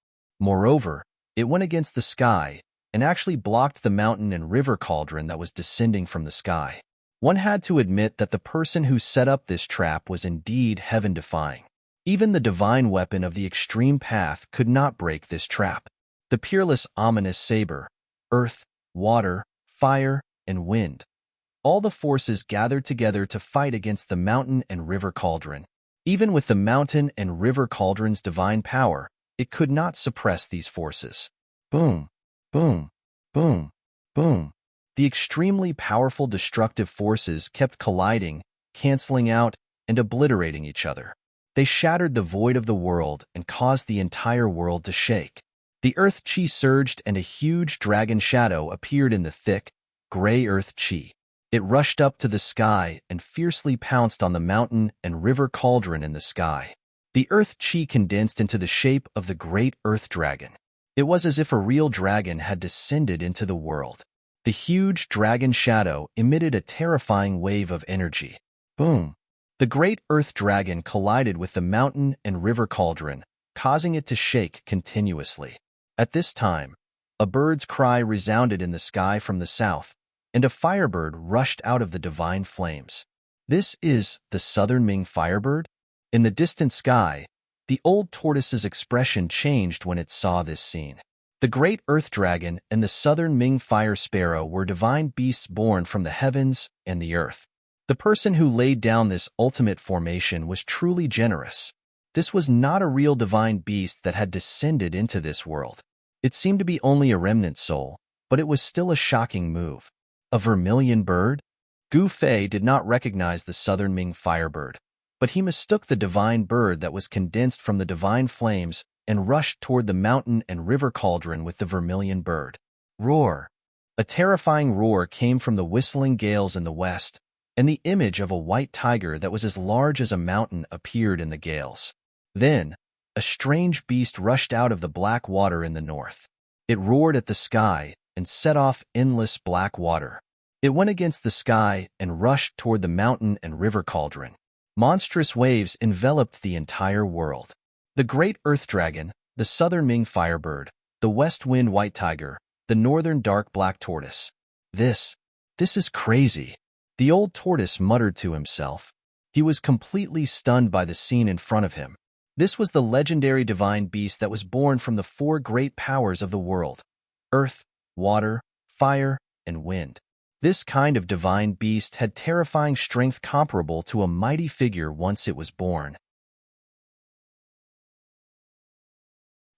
Moreover, it went against the sky and actually blocked the mountain and river cauldron that was descending from the sky. One had to admit that the person who set up this trap was indeed heaven-defying. Even the divine weapon of the extreme path could not break this trap. The peerless ominous saber, earth, water, fire, and wind. All the forces gathered together to fight against the mountain and river cauldron. Even with the mountain and river cauldron's divine power, it could not suppress these forces. Boom, boom, boom, boom. The extremely powerful destructive forces kept colliding, canceling out, and obliterating each other. They shattered the void of the world and caused the entire world to shake. The earth chi surged and a huge dragon shadow appeared in the thick, gray earth chi. It rushed up to the sky and fiercely pounced on the mountain and river cauldron in the sky. The earth chi condensed into the shape of the great earth dragon. It was as if a real dragon had descended into the world. The huge dragon shadow emitted a terrifying wave of energy. Boom! The great earth dragon collided with the mountain and river cauldron, causing it to shake continuously. At this time, a bird's cry resounded in the sky from the south, and a firebird rushed out of the divine flames. This is the southern Ming firebird? In the distant sky, the old tortoise's expression changed when it saw this scene. The great earth dragon and the southern Ming fire sparrow were divine beasts born from the heavens and the earth. The person who laid down this ultimate formation was truly generous. This was not a real divine beast that had descended into this world. It seemed to be only a remnant soul, but it was still a shocking move. A vermilion bird? Gu Fei did not recognize the southern Ming firebird, but he mistook the divine bird that was condensed from the divine flames and rushed toward the mountain and river cauldron with the vermilion bird. Roar! A terrifying roar came from the whistling gales in the west, and the image of a white tiger that was as large as a mountain appeared in the gales. Then, a strange beast rushed out of the black water in the north. It roared at the sky and set off endless black water. It went against the sky and rushed toward the mountain and river cauldron. Monstrous waves enveloped the entire world. The great earth dragon, the southern Ming firebird, the west wind white tiger, the northern dark black tortoise. This is crazy. The old tortoise muttered to himself. He was completely stunned by the scene in front of him. This was the legendary divine beast that was born from the 4 great powers of the world: earth, water, fire, and wind. This kind of divine beast had terrifying strength comparable to a mighty figure once it was born.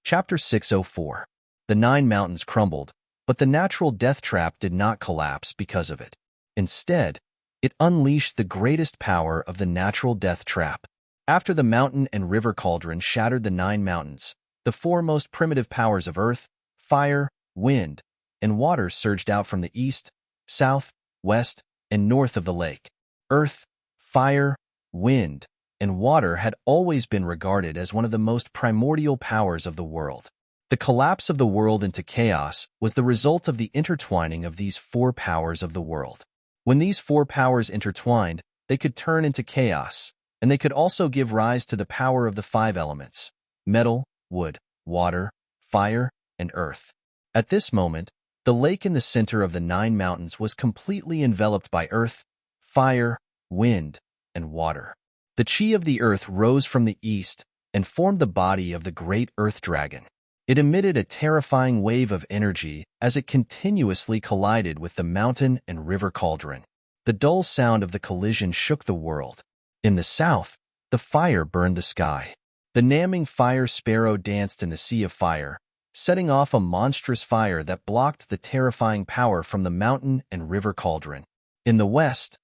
Chapter 604. The 9 mountains crumbled, but the natural death trap did not collapse because of it. Instead, it unleashed the greatest power of the natural death trap. After the mountain and river cauldron shattered the 9 mountains, the 4 most primitive powers of earth, fire, wind, and water surged out from the east, south, west, and north of the lake. Earth, fire, wind, and water had always been regarded as one of the most primordial powers of the world. The collapse of the world into chaos was the result of the intertwining of these four powers of the world. When these four powers intertwined, they could turn into chaos, and they could also give rise to the power of the five elements: metal, wood, water, fire, and earth. At this moment, the lake in the center of the 9 mountains was completely enveloped by earth, fire, wind, and water. The chi of the earth rose from the east and formed the body of the great earth dragon. It emitted a terrifying wave of energy as it continuously collided with the mountain and river cauldron. The dull sound of the collision shook the world. In the south, the fire burned the sky. The namming fire sparrow danced in the sea of fire, setting off a monstrous fire that blocked the terrifying power from the mountain and river cauldron. In the west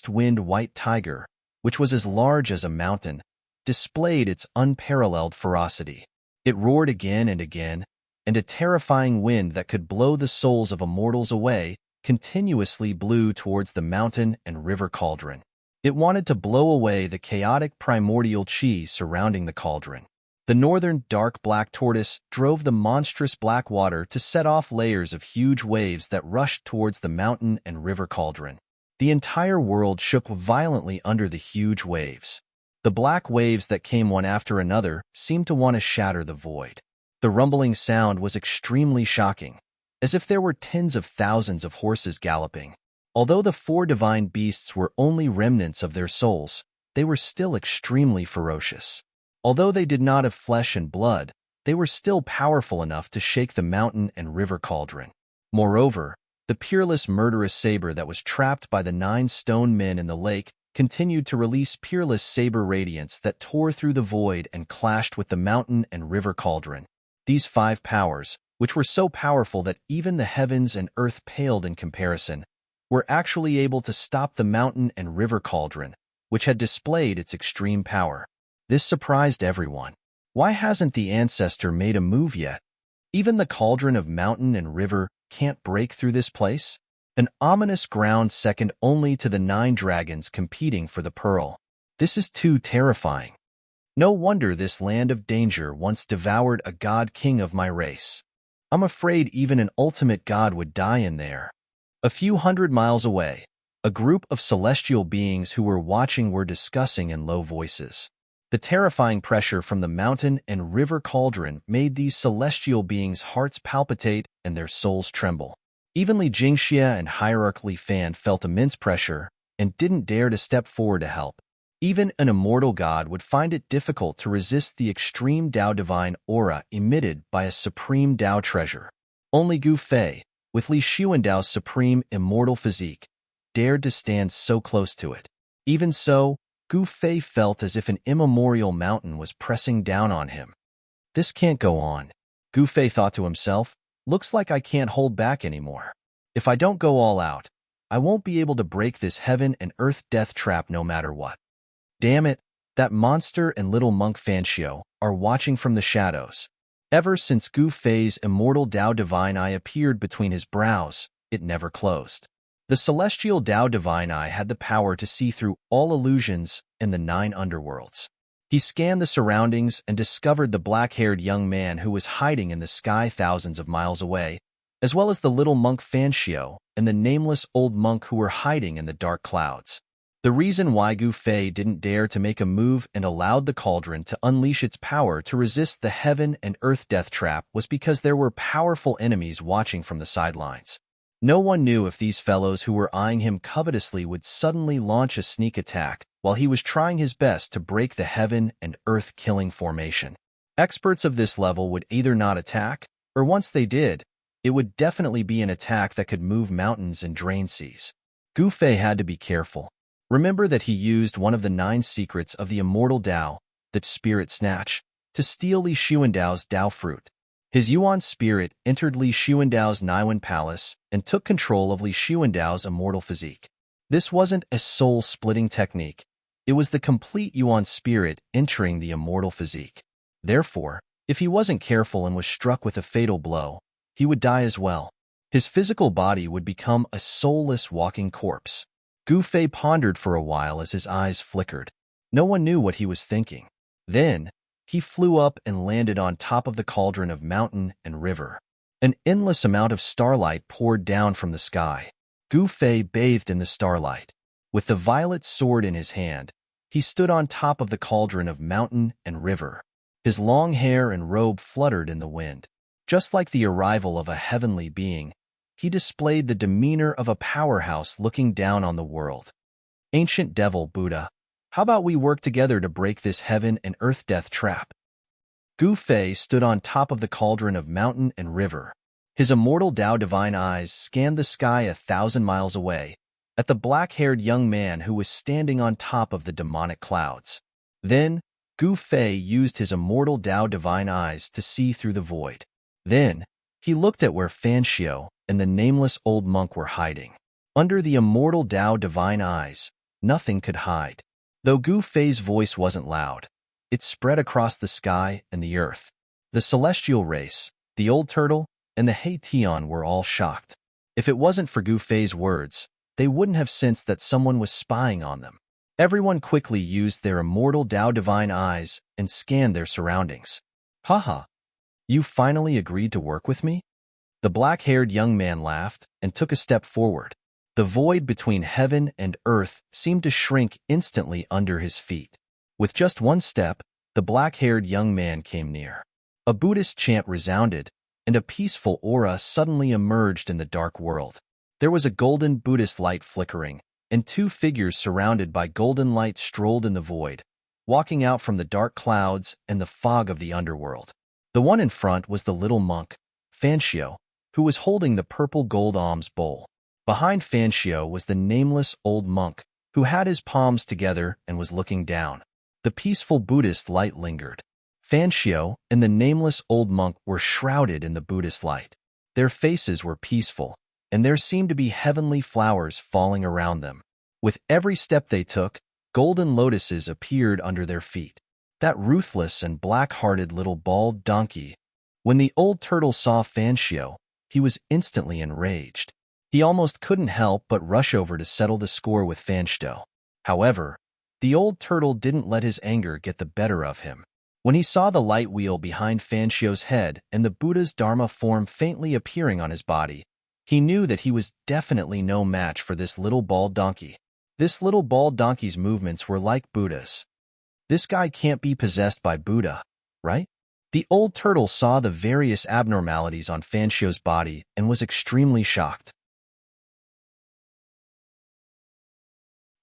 wind white tiger, which was as large as a mountain, displayed its unparalleled ferocity. It roared again, and a terrifying wind that could blow the souls of immortals away continuously blew towards the mountain and river cauldron. It wanted to blow away the chaotic primordial chi surrounding the cauldron. The northern dark black tortoise drove the monstrous black water to set off layers of huge waves that rushed towards the mountain and river cauldron. The entire world shook violently under the huge waves. The black waves that came one after another seemed to want to shatter the void. The rumbling sound was extremely shocking, as if there were tens of thousands of horses galloping. Although the four divine beasts were only remnants of their souls, they were still extremely ferocious. Although they did not have flesh and blood, they were still powerful enough to shake the mountain and river cauldron. Moreover, the peerless murderous saber that was trapped by the 9 stone men in the lake continued to release peerless saber radiance that tore through the void and clashed with the mountain and river cauldron. These 5 powers, which were so powerful that even the heavens and earth paled in comparison, were actually able to stop the mountain and river cauldron, which had displayed its extreme power. This surprised everyone. Why hasn't the ancestor made a move yet? Even the cauldron of mountain and river can't break through this place? An ominous ground second only to the 9 dragons competing for the pearl. This is too terrifying. No wonder this land of danger once devoured a god king of my race. I'm afraid even an ultimate god would die in there. A few hundred miles away, a group of celestial beings who were watching were discussing in low voices. The terrifying pressure from the mountain and river cauldron made these celestial beings' hearts palpitate and their souls tremble. Even Li Jingxia and Hierarch Li Fan felt immense pressure and didn't dare to step forward to help. Even an immortal god would find it difficult to resist the extreme Tao divine aura emitted by a supreme Tao treasure. Only Gu Fei, with Li Xuandao's supreme immortal physique, dared to stand so close to it. Even so, Gu Fei felt as if an immemorial mountain was pressing down on him. This can't go on, Gu Fei thought to himself. Looks like I can't hold back anymore. If I don't go all out, I won't be able to break this heaven and earth death trap no matter what. Damn it, that monster and little monk Fanxio are watching from the shadows. Ever since Gu Fei's immortal Tao Divine Eye appeared between his brows, it never closed. The celestial Tao Divine Eye had the power to see through all illusions in the 9 underworlds. He scanned the surroundings and discovered the black-haired young man who was hiding in the sky thousands of miles away, as well as the little monk Fanxio and the nameless old monk who were hiding in the dark clouds. The reason why Gu Fei didn't dare to make a move and allowed the cauldron to unleash its power to resist the heaven and earth death trap was because there were powerful enemies watching from the sidelines. No one knew if these fellows who were eyeing him covetously would suddenly launch a sneak attack while he was trying his best to break the heaven and earth killing formation. Experts of this level would either not attack, or once they did, it would definitely be an attack that could move mountains and drain seas. Gu Fei had to be careful. Remember that he used one of the 9 secrets of the immortal Tao, the Spirit Snatch, to steal Li Xuandao's Tao fruit. His Yuan spirit entered Li Xuandao's Niwen Palace and took control of Li Xuandao's immortal physique. This wasn't a soul-splitting technique. It was the complete Yuan spirit entering the immortal physique. Therefore, if he wasn't careful and was struck with a fatal blow, he would die as well. His physical body would become a soulless walking corpse. Gu Fei pondered for a while as his eyes flickered. No one knew what he was thinking. Then, he flew up and landed on top of the cauldron of mountain and river. An endless amount of starlight poured down from the sky. Gu Fei bathed in the starlight. With the violet sword in his hand, he stood on top of the cauldron of mountain and river. His long hair and robe fluttered in the wind. Just like the arrival of a heavenly being, he displayed the demeanor of a powerhouse looking down on the world. Ancient devil Buddha, how about we work together to break this heaven and earth death trap? Gu Fei stood on top of the cauldron of mountain and river. His immortal Tao divine eyes scanned the sky 1,000 miles away, at the black-haired young man who was standing on top of the demonic clouds. Then, Gu Fei used his immortal Tao divine eyes to see through the void. Then, he looked at where Fan Xiao and the nameless old monk were hiding. Under the immortal Tao divine eyes, nothing could hide. Though Gu Fei's voice wasn't loud, it spread across the sky and the earth. The celestial race, the old turtle, and the Hei Tian were all shocked. If it wasn't for Gu Fei's words, they wouldn't have sensed that someone was spying on them. Everyone quickly used their immortal Tao divine eyes and scanned their surroundings. Haha, you finally agreed to work with me? The black-haired young man laughed and took a step forward. The void between heaven and earth seemed to shrink instantly under his feet. With just one step, the black-haired young man came near. A Buddhist chant resounded, and a peaceful aura suddenly emerged in the dark world. There was a golden Buddhist light flickering, and two figures surrounded by golden light strolled in the void, walking out from the dark clouds and the fog of the underworld. The one in front was the little monk, Fan Xiao, who was holding the purple gold alms bowl. Behind Fan Xiao was the nameless old monk, who had his palms together and was looking down. The peaceful Buddhist light lingered. Fan Xiao and the nameless old monk were shrouded in the Buddhist light. Their faces were peaceful, and there seemed to be heavenly flowers falling around them. With every step they took, golden lotuses appeared under their feet. That ruthless and black-hearted little bald donkey. When the old turtle saw Fan Xiao, he was instantly enraged. He almost couldn't help but rush over to settle the score with Fan Xiao. However, the old turtle didn't let his anger get the better of him. When he saw the light wheel behind Fan Xiao's head and the Buddha's Dharma form faintly appearing on his body, he knew that he was definitely no match for this little bald donkey. This little bald donkey's movements were like Buddha's. This guy can't be possessed by Buddha, right? The old turtle saw the various abnormalities on Fan Xiao's body and was extremely shocked.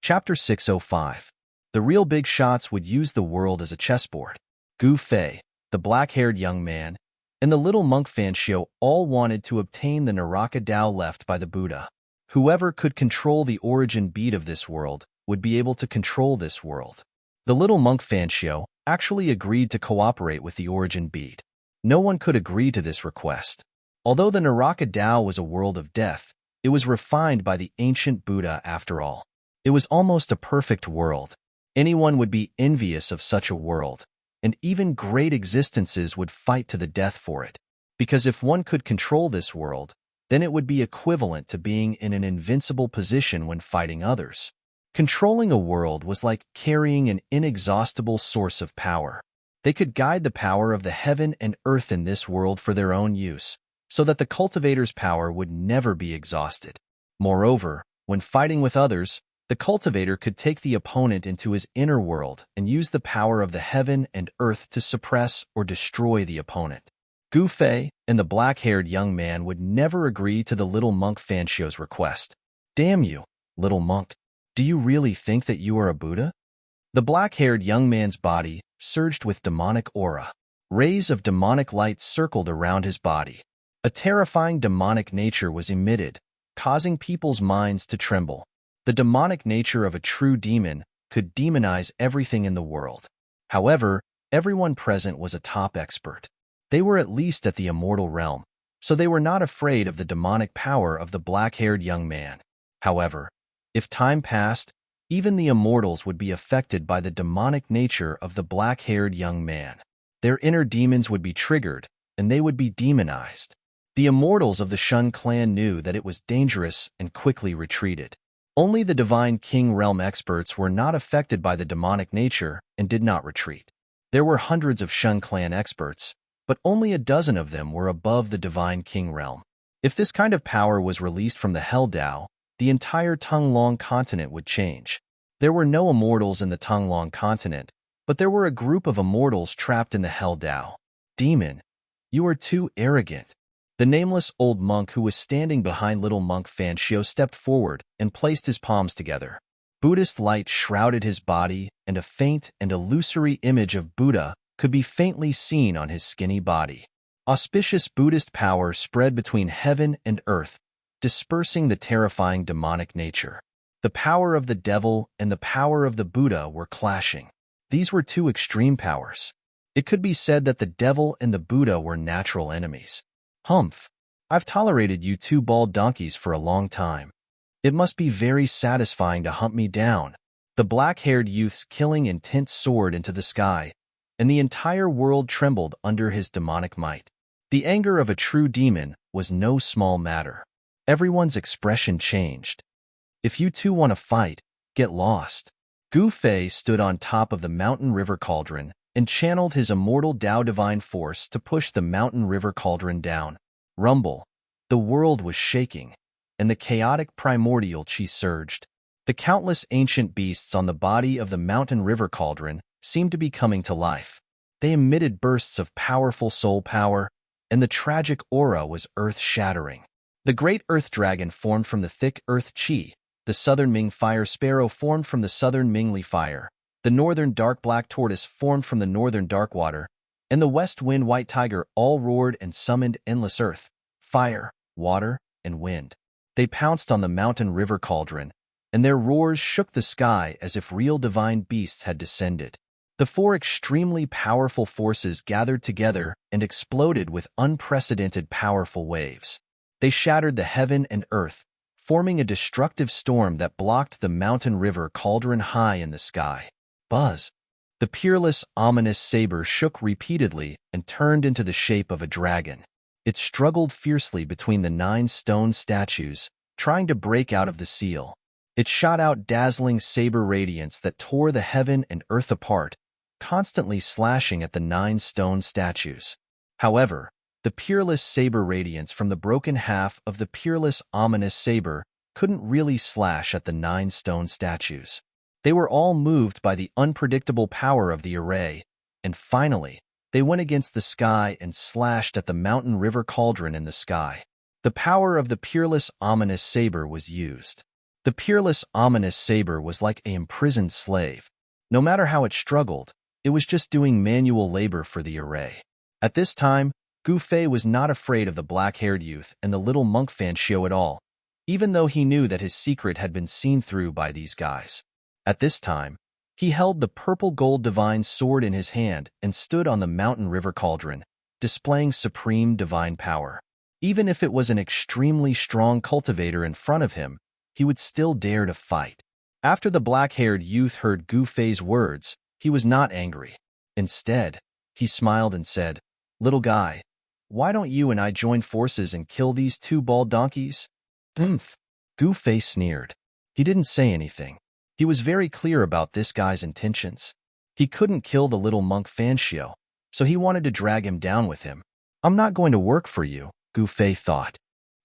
Chapter 605. The real big shots would use the world as a chessboard. Gu Fei, the black-haired young man, and the little monk Fan Xiao all wanted to obtain the Naraka Tao left by the Buddha. Whoever could control the origin beat of this world would be able to control this world. The little monk Fan Xiao actually agreed to cooperate with the origin bead. No one could agree to this request. Although the Naraka Tao was a world of death, it was refined by the ancient Buddha after all. It was almost a perfect world. Anyone would be envious of such a world, and even great existences would fight to the death for it. Because if one could control this world, then it would be equivalent to being in an invincible position when fighting others. Controlling a world was like carrying an inexhaustible source of power. They could guide the power of the heaven and earth in this world for their own use, so that the cultivator's power would never be exhausted. Moreover, when fighting with others, the cultivator could take the opponent into his inner world and use the power of the heaven and earth to suppress or destroy the opponent. Gu Fei and the black-haired young man would never agree to the little monk Fan Xiao's request. Damn you, little monk. Do you really think that you are a Buddha? The black-haired young man's body surged with demonic aura. Rays of demonic light circled around his body. A terrifying demonic nature was emitted, causing people's minds to tremble. The demonic nature of a true demon could demonize everything in the world. However, everyone present was a top expert. They were at least at the immortal realm, so they were not afraid of the demonic power of the black-haired young man. However, if time passed, even the immortals would be affected by the demonic nature of the black-haired young man. Their inner demons would be triggered, and they would be demonized. The immortals of the Shun clan knew that it was dangerous and quickly retreated. Only the Divine King Realm experts were not affected by the demonic nature and did not retreat. There were hundreds of Shun clan experts, but only a dozen of them were above the Divine King Realm. If this kind of power was released from the Hell Dao, the entire Tonglong continent would change. There were no immortals in the Tonglong continent, but there were a group of immortals trapped in the Hell Dao. Demon, you are too arrogant. The nameless old monk who was standing behind little monk Fanshio stepped forward and placed his palms together. Buddhist light shrouded his body, and a faint and illusory image of Buddha could be faintly seen on his skinny body. Auspicious Buddhist power spread between heaven and earth, dispersing the terrifying demonic nature. The power of the devil and the power of the Buddha were clashing. These were two extreme powers. It could be said that the devil and the Buddha were natural enemies. Humph! I've tolerated you two bald donkeys for a long time. It must be very satisfying to hunt me down. The black-haired youth's killing intent soared into the sky, and the entire world trembled under his demonic might. The anger of a true demon was no small matter. Everyone's expression changed. If you two want to fight, get lost. Gu Fei stood on top of the mountain river cauldron and channeled his immortal Tao divine force to push the mountain river cauldron down. Rumble. The world was shaking, and the chaotic primordial chi surged. The countless ancient beasts on the body of the mountain river cauldron seemed to be coming to life. They emitted bursts of powerful soul power, and the tragic aura was earth-shattering. The great earth dragon formed from the thick earth chi, the southern Ming fire sparrow formed from the southern Mingli fire, the northern dark black tortoise formed from the northern dark water, and the west wind white tiger all roared and summoned endless earth, fire, water, and wind. They pounced on the mountain river cauldron, and their roars shook the sky as if real divine beasts had descended. The four extremely powerful forces gathered together and exploded with unprecedented powerful waves. They shattered the heaven and earth, forming a destructive storm that blocked the mountain river cauldron high in the sky. Buzz! The peerless, ominous saber shook repeatedly and turned into the shape of a dragon. It struggled fiercely between the 9 stone statues, trying to break out of the seal. It shot out dazzling saber radiance that tore the heaven and earth apart, constantly slashing at the 9 stone statues. However, the peerless saber radiance from the broken half of the peerless, ominous saber couldn't really slash at the 9 stone statues. They were all moved by the unpredictable power of the array, and finally, they went against the sky and slashed at the mountain river cauldron in the sky. The power of the peerless, ominous saber was used. The peerless, ominous saber was like an imprisoned slave. No matter how it struggled, it was just doing manual labor for the array. At this time, Gu Fei was not afraid of the black-haired youth and the little monk Fanshio at all, even though he knew that his secret had been seen through by these guys. At this time, he held the purple-gold divine sword in his hand and stood on the mountain river cauldron, displaying supreme divine power. Even if it was an extremely strong cultivator in front of him, he would still dare to fight. After the black-haired youth heard Gu Fei's words, he was not angry. Instead, he smiled and said, "Little guy, why don't you and I join forces and kill these 2 bald donkeys?" "Humph." Gu Fei sneered. He didn't say anything. He was very clear about this guy's intentions. He couldn't kill the little monk Fanshio, so he wanted to drag him down with him. "I'm not going to work for you," Gu Fei thought.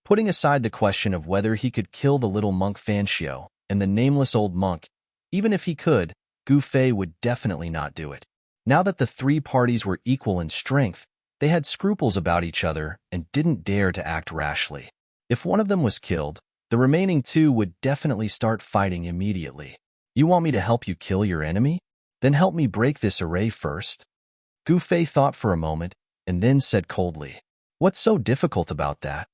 Putting aside the question of whether he could kill the little monk Fanshio and the nameless old monk, even if he could, Gu Fei would definitely not do it. Now that the 3 parties were equal in strength, they had scruples about each other and didn't dare to act rashly. If one of them was killed, the remaining 2 would definitely start fighting immediately. "You want me to help you kill your enemy? Then help me break this array first." Gu Fei thought for a moment and then said coldly, "What's so difficult about that?"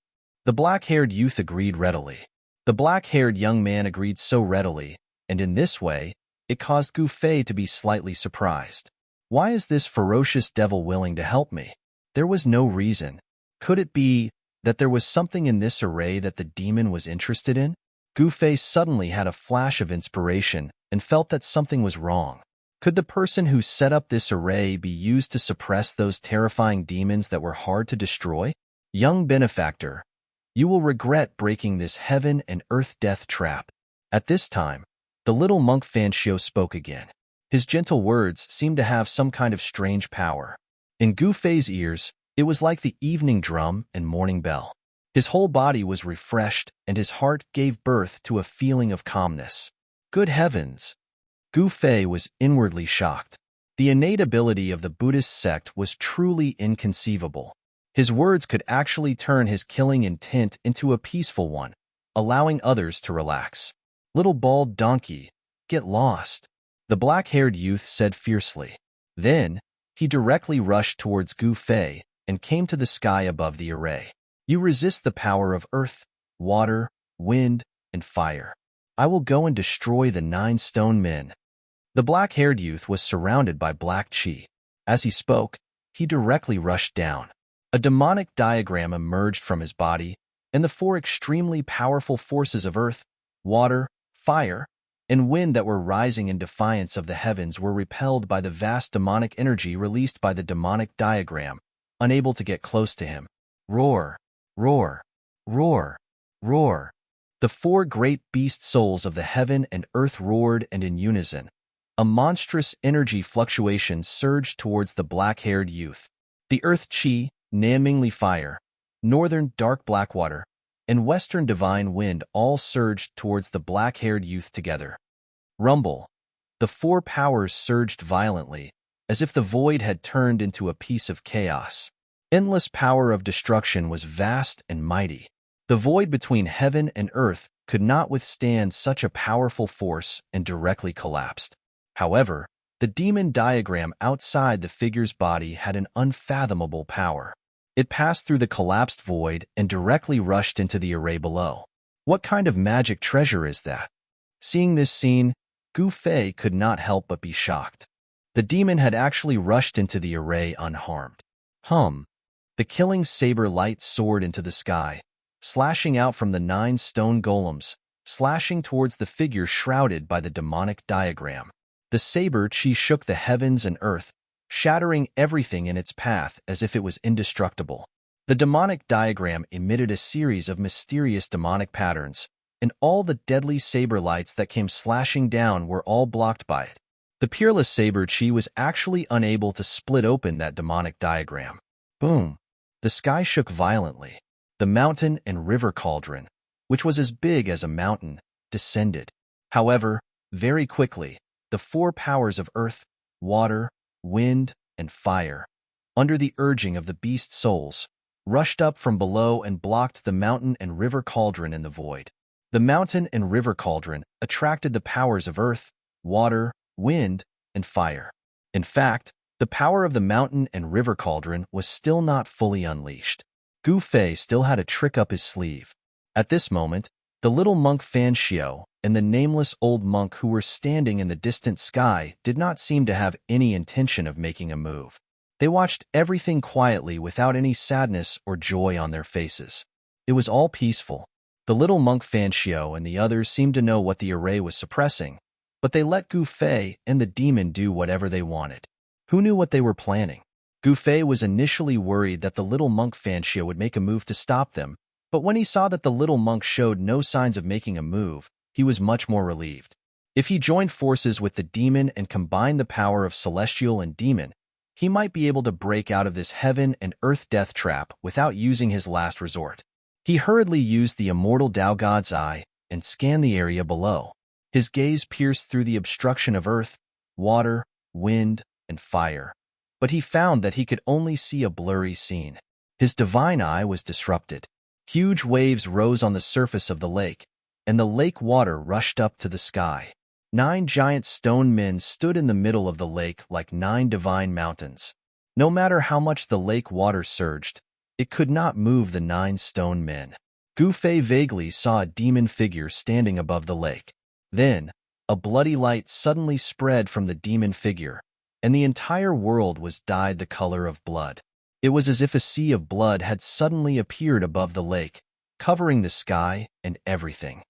The black-haired youth agreed readily. The black-haired young man agreed so readily, and in this way, it caused Gu Fei to be slightly surprised. Why is this ferocious devil willing to help me? There was no reason. Could it be that there was something in this array that the demon was interested in? Gu Fei suddenly had a flash of inspiration and felt that something was wrong. Could the person who set up this array be used to suppress those terrifying demons that were hard to destroy? Young benefactor, you will regret breaking this heaven and earth death trap. At this time, the little monk Fancio spoke again. His gentle words seemed to have some kind of strange power. In Gu Fei's ears, it was like the evening drum and morning bell. His whole body was refreshed, and his heart gave birth to a feeling of calmness. Good heavens! Gu Fei was inwardly shocked. The innate ability of the Buddhist sect was truly inconceivable. His words could actually turn his killing intent into a peaceful one, allowing others to relax. Little bald donkey, get lost, the black-haired youth said fiercely. Then, he directly rushed towards Gu Fei and came to the sky above the array. You resist the power of earth, water, wind, and fire. I will go and destroy the 9 stone men. The black-haired youth was surrounded by black chi. As he spoke, he directly rushed down. A demonic diagram emerged from his body, and the 4 extremely powerful forces of earth, water, fire, and wind that were rising in defiance of the heavens were repelled by the vast demonic energy released by the demonic diagram, unable to get close to him. Roar! Roar! Roar! Roar! The 4 great beast souls of the heaven and earth roared, and in unison, a monstrous energy fluctuation surged towards the black-haired youth. The earth chi, Nanmingli fire, northern dark black water, and western divine wind all surged towards the black-haired youth together. Rumble! The 4 powers surged violently, as if the void had turned into a piece of chaos. Endless power of destruction was vast and mighty. The void between heaven and earth could not withstand such a powerful force and directly collapsed. However, the demon diagram outside the figure's body had an unfathomable power. It passed through the collapsed void and directly rushed into the array below. What kind of magic treasure is that? Seeing this scene, Gu Fei could not help but be shocked. The demon had actually rushed into the array unharmed. The killing saber light soared into the sky, slashing out from the 9 stone golems, slashing towards the figure shrouded by the demonic diagram. The saber chi shook the heavens and earth, shattering everything in its path as if it was indestructible. The demonic diagram emitted a series of mysterious demonic patterns, and all the deadly saber lights that came slashing down were all blocked by it. The peerless saber chi was actually unable to split open that demonic diagram. Boom! The sky shook violently. The mountain and river cauldron, which was as big as a mountain, descended. However, very quickly, the 4 powers of earth, water, wind, and fire, under the urging of the beast souls, rushed up from below and blocked the mountain and river cauldron in the void. The mountain and river cauldron attracted the powers of earth, water, wind, and fire. In fact, the power of the mountain and river cauldron was still not fully unleashed. Gu Fei still had a trick up his sleeve. At this moment, the little monk Fancio and the nameless old monk who were standing in the distant sky did not seem to have any intention of making a move. They watched everything quietly without any sadness or joy on their faces. It was all peaceful. The little monk Fancio and the others seemed to know what the array was suppressing, but they let Gu Fei and the demon do whatever they wanted. Who knew what they were planning? Gu Fei was initially worried that the little monk Fancio would make a move to stop them, but when he saw that the little monk showed no signs of making a move, he was much more relieved. If he joined forces with the demon and combined the power of celestial and demon, he might be able to break out of this heaven and earth death trap without using his last resort. He hurriedly used the immortal Tao God's eye and scanned the area below. His gaze pierced through the obstruction of earth, water, wind, and fire, but he found that he could only see a blurry scene. His divine eye was disrupted. Huge waves rose on the surface of the lake, and the lake water rushed up to the sky. 9 giant stone men stood in the middle of the lake like 9 divine mountains. No matter how much the lake water surged, it could not move the 9 stone men. Gu Fei vaguely saw a demon figure standing above the lake. Then, a bloody light suddenly spread from the demon figure, and the entire world was dyed the color of blood. It was as if a sea of blood had suddenly appeared above the lake, covering the sky and everything.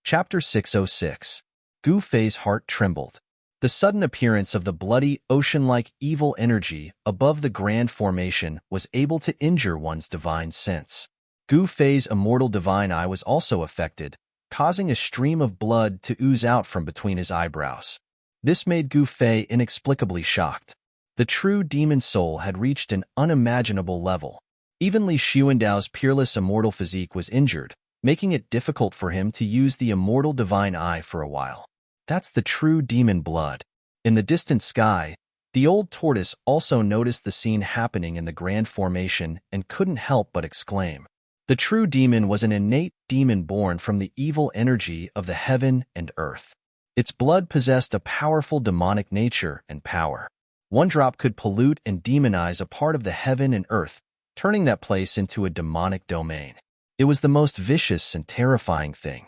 Chapter 606. Gu Fei's heart trembled. The sudden appearance of the bloody, ocean-like evil energy above the grand formation was able to injure one's divine sense. Gu Fei's immortal divine eye was also affected, causing a stream of blood to ooze out from between his eyebrows. This made Gu Fei inexplicably shocked. The true demon soul had reached an unimaginable level. Even Li Xuandao's peerless immortal physique was injured, making it difficult for him to use the immortal divine eye for a while. That's the true demon blood. In the distant sky, the old tortoise also noticed the scene happening in the grand formation and couldn't help but exclaim. The true demon was an innate demon born from the evil energy of the heaven and earth. Its blood possessed a powerful demonic nature and power. One drop could pollute and demonize a part of the heaven and earth, turning that place into a demonic domain. It was the most vicious and terrifying thing.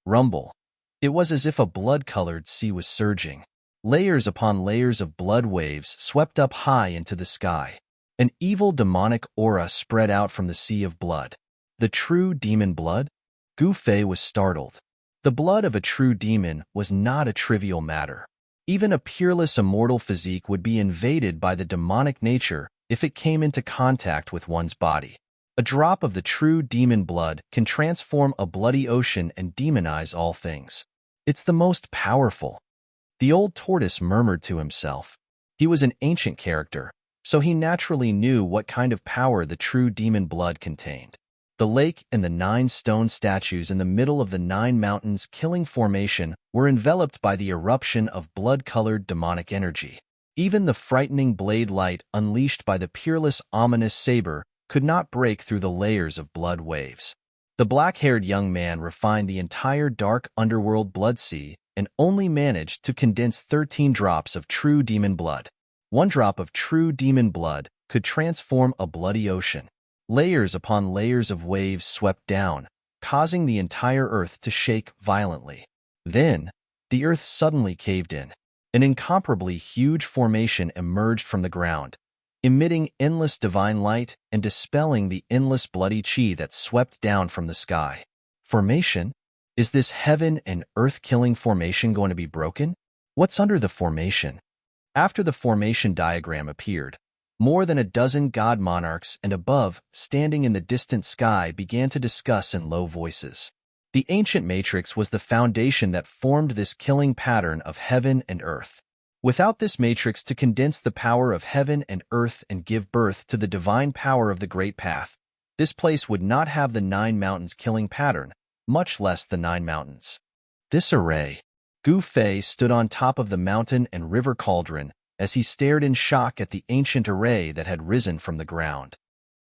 Rumble. It was as if a blood-colored sea was surging. Layers upon layers of blood waves swept up high into the sky. An evil demonic aura spread out from the sea of blood. The true demon blood? Gu Fei was startled. The blood of a true demon was not a trivial matter. Even a peerless immortal physique would be invaded by the demonic nature if it came into contact with one's body. A drop of the true demon blood can transform a bloody ocean and demonize all things. It's the most powerful. The old tortoise murmured to himself. He was an ancient character, so he naturally knew what kind of power the true demon blood contained. The lake and the 9 stone statues in the middle of the 9 mountains killing formation were enveloped by the eruption of blood-colored demonic energy. Even the frightening blade light unleashed by the peerless ominous saber could not break through the layers of blood waves. The black-haired young man refined the entire dark underworld blood sea and only managed to condense 13 drops of true demon blood. One drop of true demon blood could transform a bloody ocean. Layers upon layers of waves swept down, causing the entire earth to shake violently. Then, the earth suddenly caved in. An incomparably huge formation emerged from the ground, emitting endless divine light and dispelling the endless bloody chi that swept down from the sky. Formation? Is this heaven and earth-killing formation going to be broken? What's under the formation? After the formation diagram appeared, more than a dozen god monarchs and above, standing in the distant sky, began to discuss in low voices. The ancient matrix was the foundation that formed this killing pattern of heaven and earth. Without this matrix to condense the power of heaven and earth and give birth to the divine power of the Great Path, this place would not have the 9 mountains killing pattern, much less the 9 mountains. This array. Gu Fei stood on top of the mountain and river cauldron as he stared in shock at the ancient array that had risen from the ground.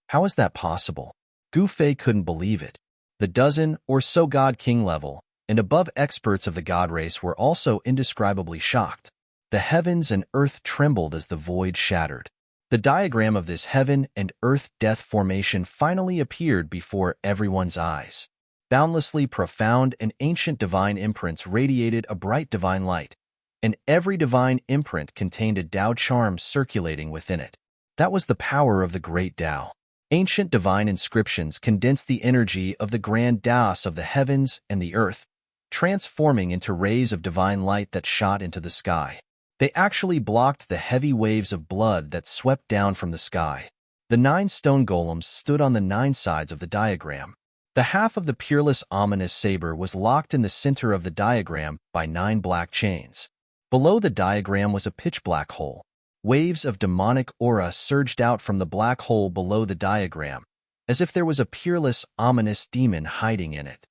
How is that possible? Gu Fei couldn't believe it. The dozen or so god-king level and above experts of the god race were also indescribably shocked. The heavens and earth trembled as the void shattered. The diagram of this heaven and earth death formation finally appeared before everyone's eyes. Boundlessly profound and ancient divine imprints radiated a bright divine light, and every divine imprint contained a Tao charm circulating within it. That was the power of the great Tao. Ancient divine inscriptions condensed the energy of the grand Taos of the heavens and the earth, transforming into rays of divine light that shot into the sky. They actually blocked the heavy waves of blood that swept down from the sky. The 9 stone golems stood on the 9 sides of the diagram. The half of the peerless ominous saber was locked in the center of the diagram by 9 black chains. Below the diagram was a pitch-black hole. Waves of demonic aura surged out from the black hole below the diagram, as if there was a peerless, ominous demon hiding in it.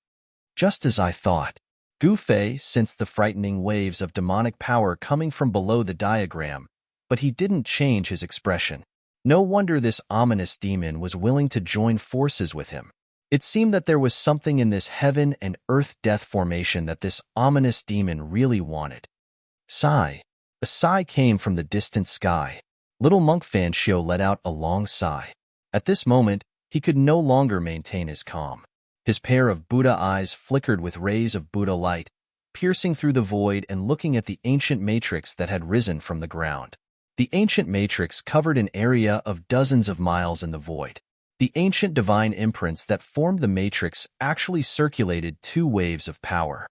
Just as I thought. Gu Fei sensed the frightening waves of demonic power coming from below the diagram, but he didn't change his expression. No wonder this ominous demon was willing to join forces with him. It seemed that there was something in this heaven and earth death formation that this ominous demon really wanted. Sigh. A sigh came from the distant sky. Little monk Fan Xiu let out a long sigh. At this moment, he could no longer maintain his calm. His pair of Buddha eyes flickered with rays of Buddha light, piercing through the void and looking at the ancient matrix that had risen from the ground. The ancient matrix covered an area of dozens of miles in the void. The ancient divine imprints that formed the matrix actually circulated 2 waves of power.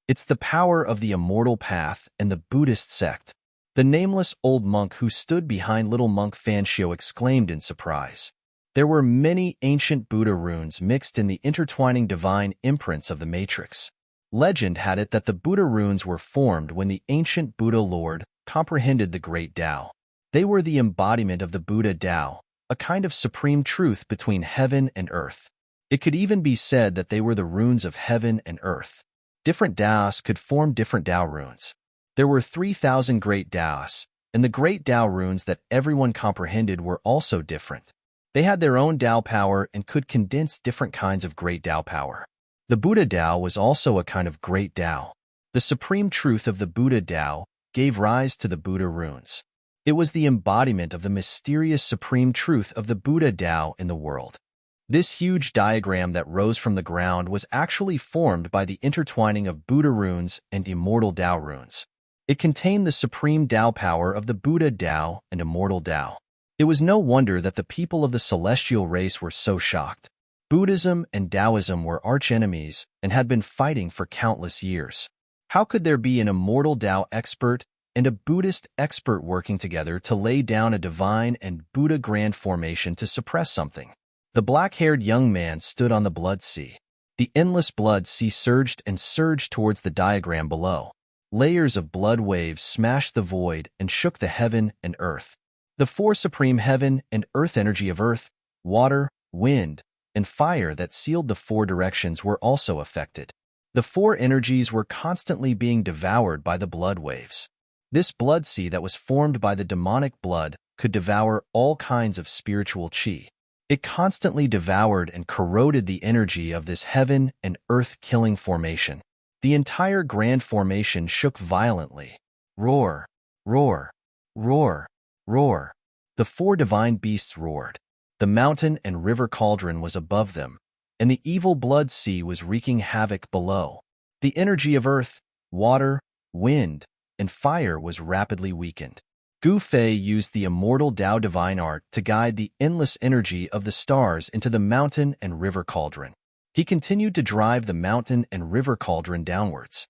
It's the power of the immortal path and the Buddhist sect. The nameless old monk who stood behind little monk Fanshio exclaimed in surprise. There were many ancient Buddha runes mixed in the intertwining divine imprints of the matrix. Legend had it that the Buddha runes were formed when the ancient Buddha Lord comprehended the great Tao. They were the embodiment of the Buddha Tao, a kind of supreme truth between heaven and earth. It could even be said that they were the runes of heaven and earth. Different Taos could form different Tao runes. There were 3,000 great Taos, and the great Tao runes that everyone comprehended were also different. They had their own Tao power and could condense different kinds of great Tao power. The Buddha Tao was also a kind of great Tao. The supreme truth of the Buddha Tao gave rise to the Buddha runes. It was the embodiment of the mysterious supreme truth of the Buddha Tao in the world. This huge diagram that rose from the ground was actually formed by the intertwining of Buddha runes and immortal Tao runes. It contained the supreme Tao power of the Buddha Tao and immortal Tao. It was no wonder that the people of the celestial race were so shocked. Buddhism and Taoism were archenemies and had been fighting for countless years. How could there be an immortal Tao expert and a Buddhist expert working together to lay down a divine and Buddha grand formation to suppress something? The black-haired young man stood on the blood sea. The endless blood sea surged and surged towards the diagram below. Layers of blood waves smashed the void and shook the heaven and earth. The four supreme heaven and earth energy of earth, water, wind, and fire that sealed the four directions were also affected. The four energies were constantly being devoured by the blood waves. This blood sea that was formed by the demonic blood could devour all kinds of spiritual chi. It constantly devoured and corroded the energy of this heaven and earth-killing formation. The entire grand formation shook violently. Roar, roar, roar, roar. The four divine beasts roared. The mountain and river cauldron was above them, and the evil blood sea was wreaking havoc below. The energy of earth, water, wind, and fire was rapidly weakened. Gu Fei used the immortal Tao divine art to guide the endless energy of the stars into the mountain and river cauldron. He continued to drive the mountain and river cauldron downwards.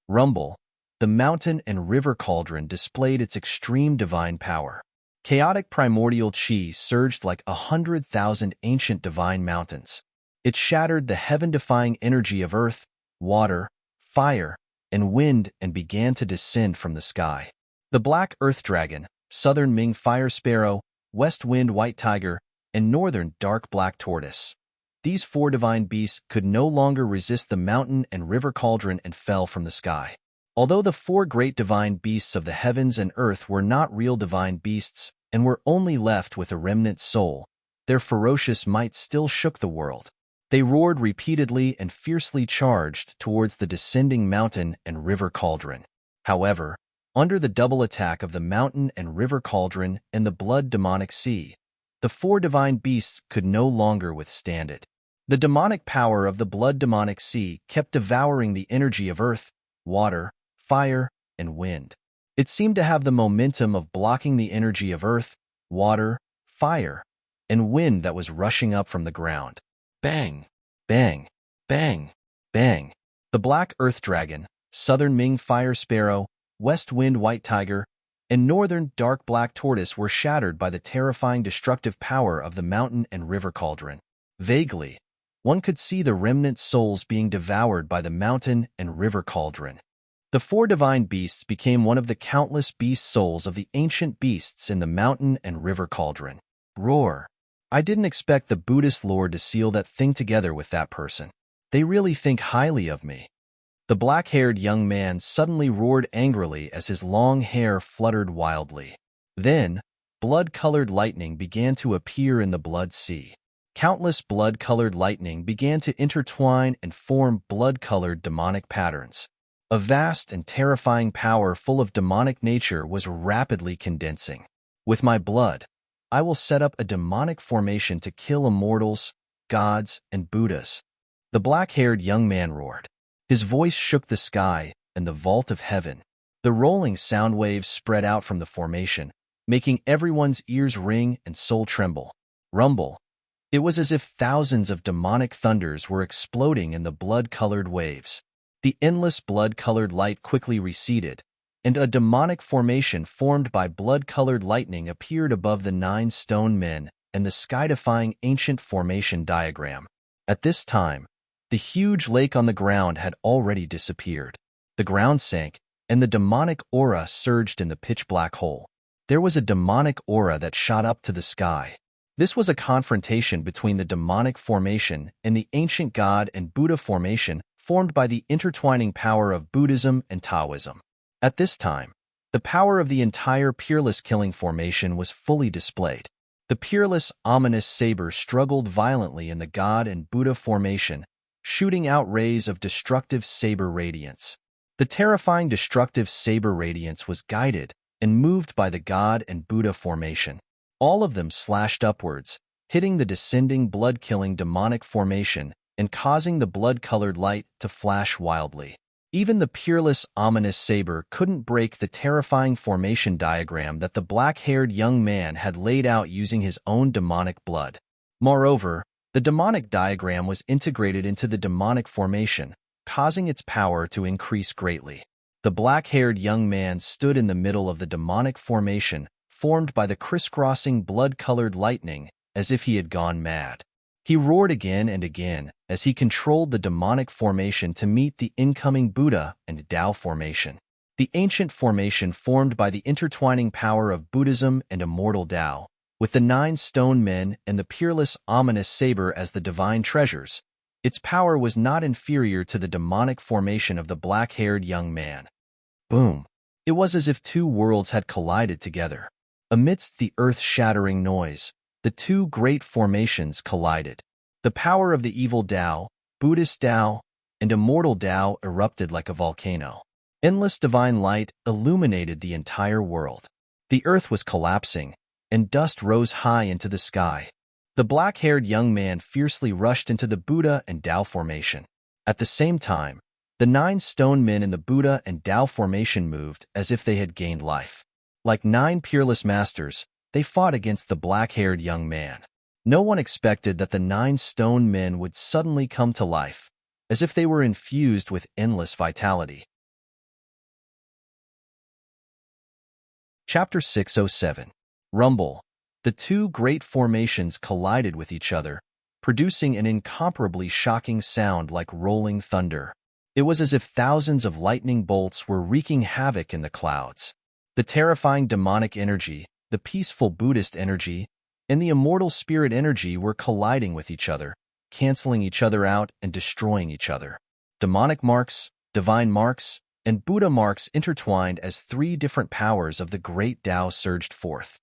Rumble, the mountain and river cauldron displayed its extreme divine power. Chaotic primordial chi surged like 100,000 ancient divine mountains. It shattered the heaven-defying energy of earth, water, fire, and wind and began to descend from the sky. The black earth dragon, southern Ming fire sparrow, west wind white tiger, and northern dark black tortoise. These four divine beasts could no longer resist the mountain and river cauldron and fell from the sky. Although the four great divine beasts of the heavens and earth were not real divine beasts and were only left with a remnant soul, their ferocious might still shook the world. They roared repeatedly and fiercely charged towards the descending mountain and river cauldron. However, under the double attack of the mountain and river cauldron and the blood demonic sea, the four divine beasts could no longer withstand it. The demonic power of the blood demonic sea kept devouring the energy of earth, water, fire, and wind. It seemed to have the momentum of blocking the energy of earth, water, fire, and wind that was rushing up from the ground. Bang, bang, bang, bang. The black earth dragon, southern Ming fire sparrow, west wind white tiger, and northern dark black tortoise were shattered by the terrifying destructive power of the mountain and river cauldron. Vaguely, one could see the remnant souls being devoured by the mountain and river cauldron. The four divine beasts became one of the countless beast souls of the ancient beasts in the mountain and river cauldron. Roar. I didn't expect the Buddhist Lord to seal that thing together with that person. They really think highly of me. The black-haired young man suddenly roared angrily as his long hair fluttered wildly. Then, blood-colored lightning began to appear in the blood sea. Countless blood-colored lightning began to intertwine and form blood-colored demonic patterns. A vast and terrifying power full of demonic nature was rapidly condensing. With my blood, I will set up a demonic formation to kill immortals, gods, and Buddhas. The black-haired young man roared. His voice shook the sky and the vault of heaven. The rolling sound waves spread out from the formation, making everyone's ears ring and soul tremble. Rumble. It was as if thousands of demonic thunders were exploding in the blood-colored waves. The endless blood-colored light quickly receded, and a demonic formation formed by blood-colored lightning appeared above the 9 stone men and the sky-defying ancient formation diagram. At this time, the huge lake on the ground had already disappeared. The ground sank, and the demonic aura surged in the pitch-black hole. There was a demonic aura that shot up to the sky. This was a confrontation between the demonic formation and the ancient God and Buddha formation formed by the intertwining power of Buddhism and Taoism. At this time, the power of the entire peerless killing formation was fully displayed. The peerless, ominous saber struggled violently in the God and Buddha formation, shooting out rays of destructive saber radiance. The terrifying destructive saber radiance was guided and moved by the God and Buddha formation. All of them slashed upwards, hitting the descending blood-killing demonic formation and causing the blood-colored light to flash wildly. Even the peerless, ominous saber couldn't break the terrifying formation diagram that the black-haired young man had laid out using his own demonic blood. Moreover, the demonic diagram was integrated into the demonic formation, causing its power to increase greatly. The black-haired young man stood in the middle of the demonic formation, formed by the crisscrossing blood-colored lightning, as if he had gone mad. He roared again and again as he controlled the demonic formation to meet the incoming Buddha and Tao formation. The ancient formation formed by the intertwining power of Buddhism and immortal Tao, with the 9 stone men and the peerless, ominous saber as the divine treasures. Its power was not inferior to the demonic formation of the black-haired young man. Boom! It was as if 2 worlds had collided together. Amidst the earth-shattering noise, the 2 great formations collided. The power of the evil Tao, Buddhist Tao, and immortal Tao erupted like a volcano. Endless divine light illuminated the entire world. The earth was collapsing, and dust rose high into the sky. The black-haired young man fiercely rushed into the Buddha and Tao formation. At the same time, the 9 stone men in the Buddha and Tao formation moved as if they had gained life. Like 9 peerless masters, they fought against the black-haired young man. No one expected that the 9 stone men would suddenly come to life, as if they were infused with endless vitality. Chapter 607. Rumble. The 2 great formations collided with each other, producing an incomparably shocking sound like rolling thunder. It was as if thousands of lightning bolts were wreaking havoc in the clouds. The terrifying demonic energy, the peaceful Buddhist energy, and the immortal spirit energy were colliding with each other, canceling each other out and destroying each other. Demonic marks, divine marks, and Buddha marks intertwined as 3 different powers of the great Tao surged forth.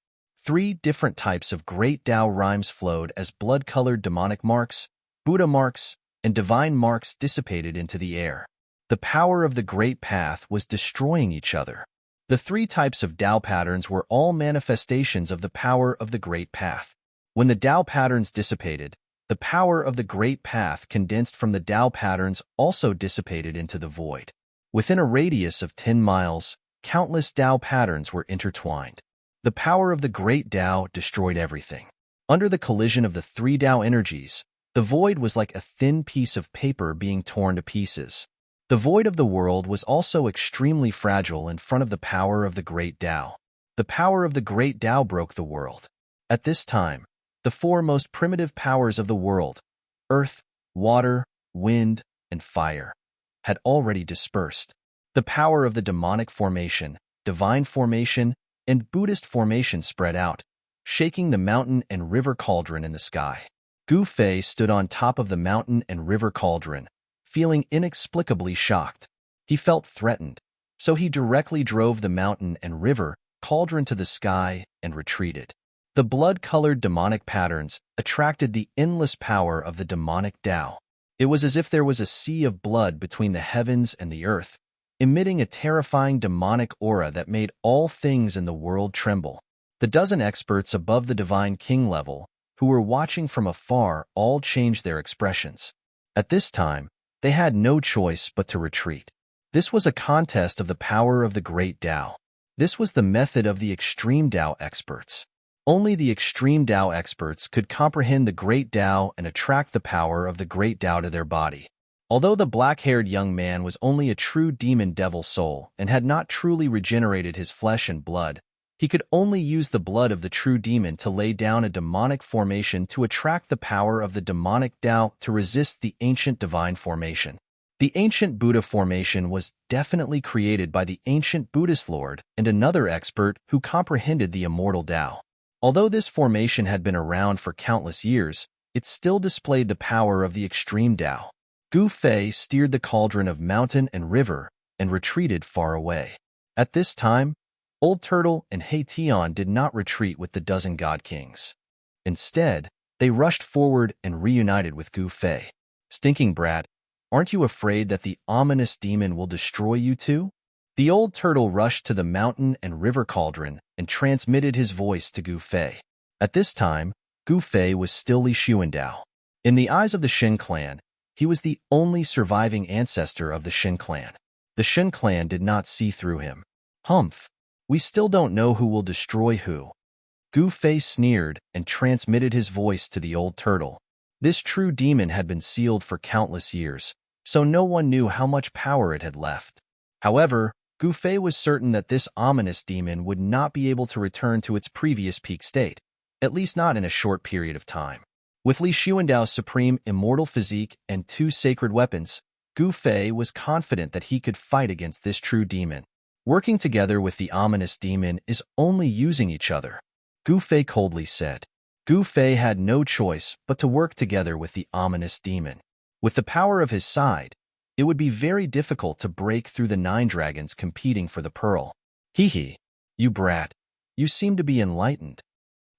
3 different types of great Tao rhymes flowed as blood-colored demonic marks, Buddha marks, and divine marks dissipated into the air. The power of the great path was destroying each other. The 3 types of Tao patterns were all manifestations of the power of the great path. When the Tao patterns dissipated, the power of the great path condensed from the Tao patterns also dissipated into the void. Within a radius of 10 miles, countless Tao patterns were intertwined. The power of the great Tao destroyed everything. Under the collision of the 3 Tao energies, the void was like a thin piece of paper being torn to pieces. The void of the world was also extremely fragile in front of the power of the great Tao. The power of the great Tao broke the world. At this time, the 4 most primitive powers of the world, earth, water, wind, and fire, had already dispersed. The power of the demonic formation, divine formation, and Buddhist formation spread out, shaking the mountain and river cauldron in the sky. Gu Fei stood on top of the mountain and river cauldron, feeling inexplicably shocked. He felt threatened, so he directly drove the mountain and river cauldron to the sky and retreated. The blood-colored demonic patterns attracted the endless power of the demonic Tao. It was as if there was a sea of blood between the heavens and the earth, emitting a terrifying demonic aura that made all things in the world tremble. The dozen experts above the divine king level, who were watching from afar, all changed their expressions. At this time, they had no choice but to retreat. This was a contest of the power of the great Tao. This was the method of the extreme Tao experts. Only the extreme Tao experts could comprehend the great Tao and attract the power of the great Tao to their body. Although the black-haired young man was only a true demon devil soul and had not truly regenerated his flesh and blood, he could only use the blood of the true demon to lay down a demonic formation to attract the power of the demonic Tao to resist the ancient divine formation. The ancient Buddha formation was definitely created by the ancient Buddhist Lord and another expert who comprehended the immortal Tao. Although this formation had been around for countless years, it still displayed the power of the extreme Tao. Gu Fei steered the cauldron of mountain and river and retreated far away. At this time, Old Turtle and Hei Tian did not retreat with the dozen god kings. Instead, they rushed forward and reunited with Gu Fei. "Stinking brat, aren't you afraid that the ominous demon will destroy you too?" The old turtle rushed to the mountain and river cauldron and transmitted his voice to Gu Fei. At this time, Gu Fei was still Li Xuandao. In the eyes of the Shen clan, he was the only surviving ancestor of the Shen clan. The Shen clan did not see through him. "Humph, we still don't know who will destroy who." Gu Fei sneered and transmitted his voice to the old turtle. This true demon had been sealed for countless years, so no one knew how much power it had left. However, Gu Fei was certain that this ominous demon would not be able to return to its previous peak state, at least not in a short period of time. With Li Xuandao's supreme immortal physique and 2 sacred weapons, Gu Fei was confident that he could fight against this true demon. Working together with the ominous demon is only using each other, Gu Fei coldly said. Gu Fei had no choice but to work together with the ominous demon. With the power of his side, it would be very difficult to break through the 9 dragons competing for the pearl. "Hee hee, you brat, you seem to be enlightened."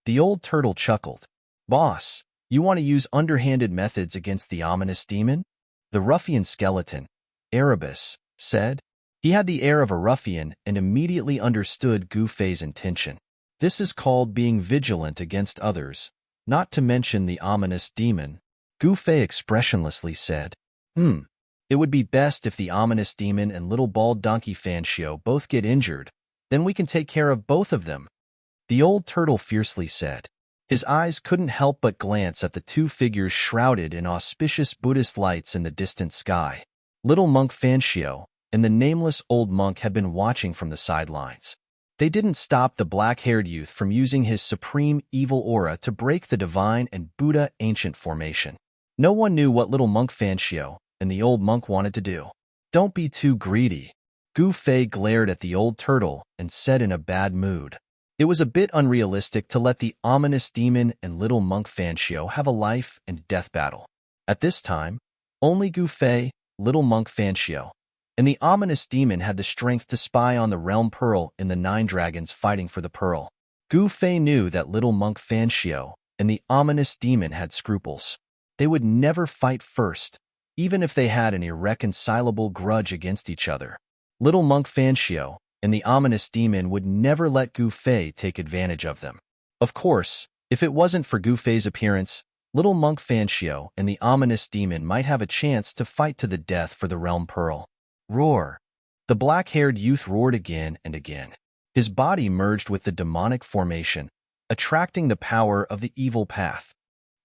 The old turtle chuckled. "Boss, you want to use underhanded methods against the ominous demon?" The ruffian skeleton, Erebus, said. He had the air of a ruffian and immediately understood Gu Fei's intention. "This is called being vigilant against others, not to mention the ominous demon," Gu Fei expressionlessly said. It would be best if the ominous demon and little bald donkey Fanshio both get injured, then we can take care of both of them," the old turtle fiercely said. His eyes couldn't help but glance at the 2 figures shrouded in auspicious Buddhist lights in the distant sky. Little monk Fanshio and the nameless old monk had been watching from the sidelines. They didn't stop the black-haired youth from using his supreme evil aura to break the divine and Buddha ancient formation. No one knew what little monk Fanshio and the old monk wanted to do. "Don't be too greedy," Gu Fei glared at the old turtle and said in a bad mood. It was a bit unrealistic to let the ominous demon and little monk Fanshio have a life and death battle. At this time, only Gu Fei, little monk Fanshio, and the ominous demon had the strength to spy on the realm pearl in the 9 dragons fighting for the pearl. Gu Fei knew that little monk Fanshio and the ominous demon had scruples. They would never fight first, even if they had an irreconcilable grudge against each other. Little monk Fanshio and the ominous demon would never let Gu Fei take advantage of them. Of course, if it wasn't for Gu Fei's appearance, little monk Fanshio and the ominous demon might have a chance to fight to the death for the realm pearl. Roar! The black-haired youth roared again and again. His body merged with the demonic formation, attracting the power of the evil path.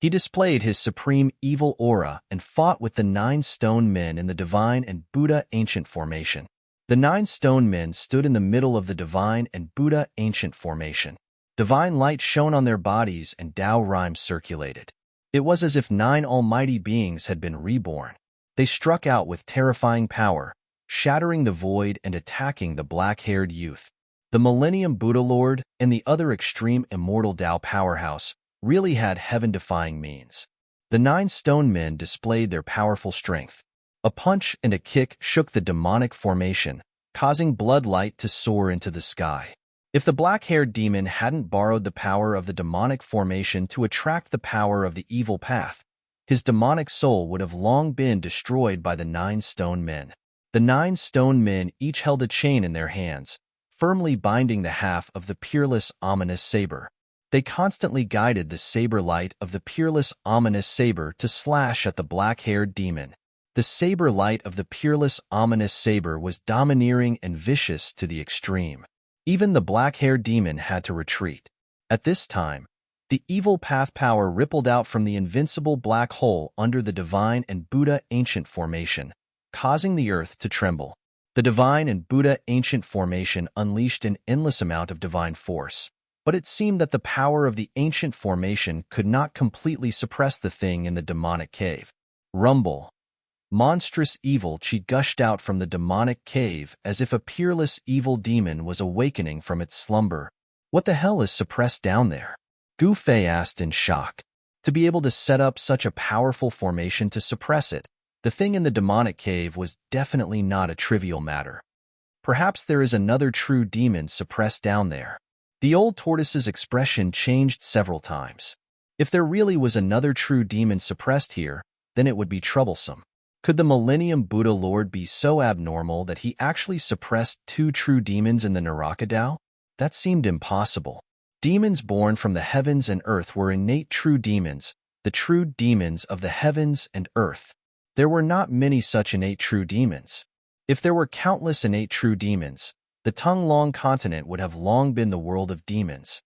He displayed his supreme evil aura and fought with the 9 stone men in the divine and Buddha ancient formation. The 9 stone men stood in the middle of the divine and Buddha ancient formation. Divine light shone on their bodies and Tao rhymes circulated. It was as if 9 almighty beings had been reborn. They struck out with terrifying power, shattering the void and attacking the black-haired youth. The Millennium Buddha Lord and the other extreme immortal Tao powerhouse really had heaven-defying means. The 9 stone men displayed their powerful strength. A punch and a kick shook the demonic formation, causing blood light to soar into the sky. If the black-haired demon hadn't borrowed the power of the demonic formation to attract the power of the evil path, his demonic soul would have long been destroyed by the 9 stone men. The 9 stone men each held a chain in their hands, firmly binding the half of the peerless ominous saber. They constantly guided the saber light of the peerless ominous saber to slash at the black-haired demon. The saber light of the peerless ominous saber was domineering and vicious to the extreme. Even the black-haired demon had to retreat. At this time, The evil path power rippled out from the invincible black hole under the divine and Buddha ancient formation, causing the earth to tremble. The divine and Buddha ancient formation unleashed an endless amount of divine force, but it seemed that the power of the ancient formation could not completely suppress the thing in the demonic cave. Rumble. Monstrous evil chi gushed out from the demonic cave as if a peerless evil demon was awakening from its slumber. What the hell is suppressed down there? Gu Fei asked in shock. To be able to set up such a powerful formation to suppress it, the thing in the demonic cave was definitely not a trivial matter. Perhaps there is another true demon suppressed down there. The old tortoise's expression changed several times. If there really was another true demon suppressed here, then it would be troublesome. Could the Millennium Buddha Lord be so abnormal that he actually suppressed two true demons in the Naraka Tao? That seemed impossible. Demons born from the heavens and earth were innate true demons, the true demons of the heavens and earth. There were not many such innate true demons. If there were countless innate true demons, the Tung-Long continent would have long been the world of demons.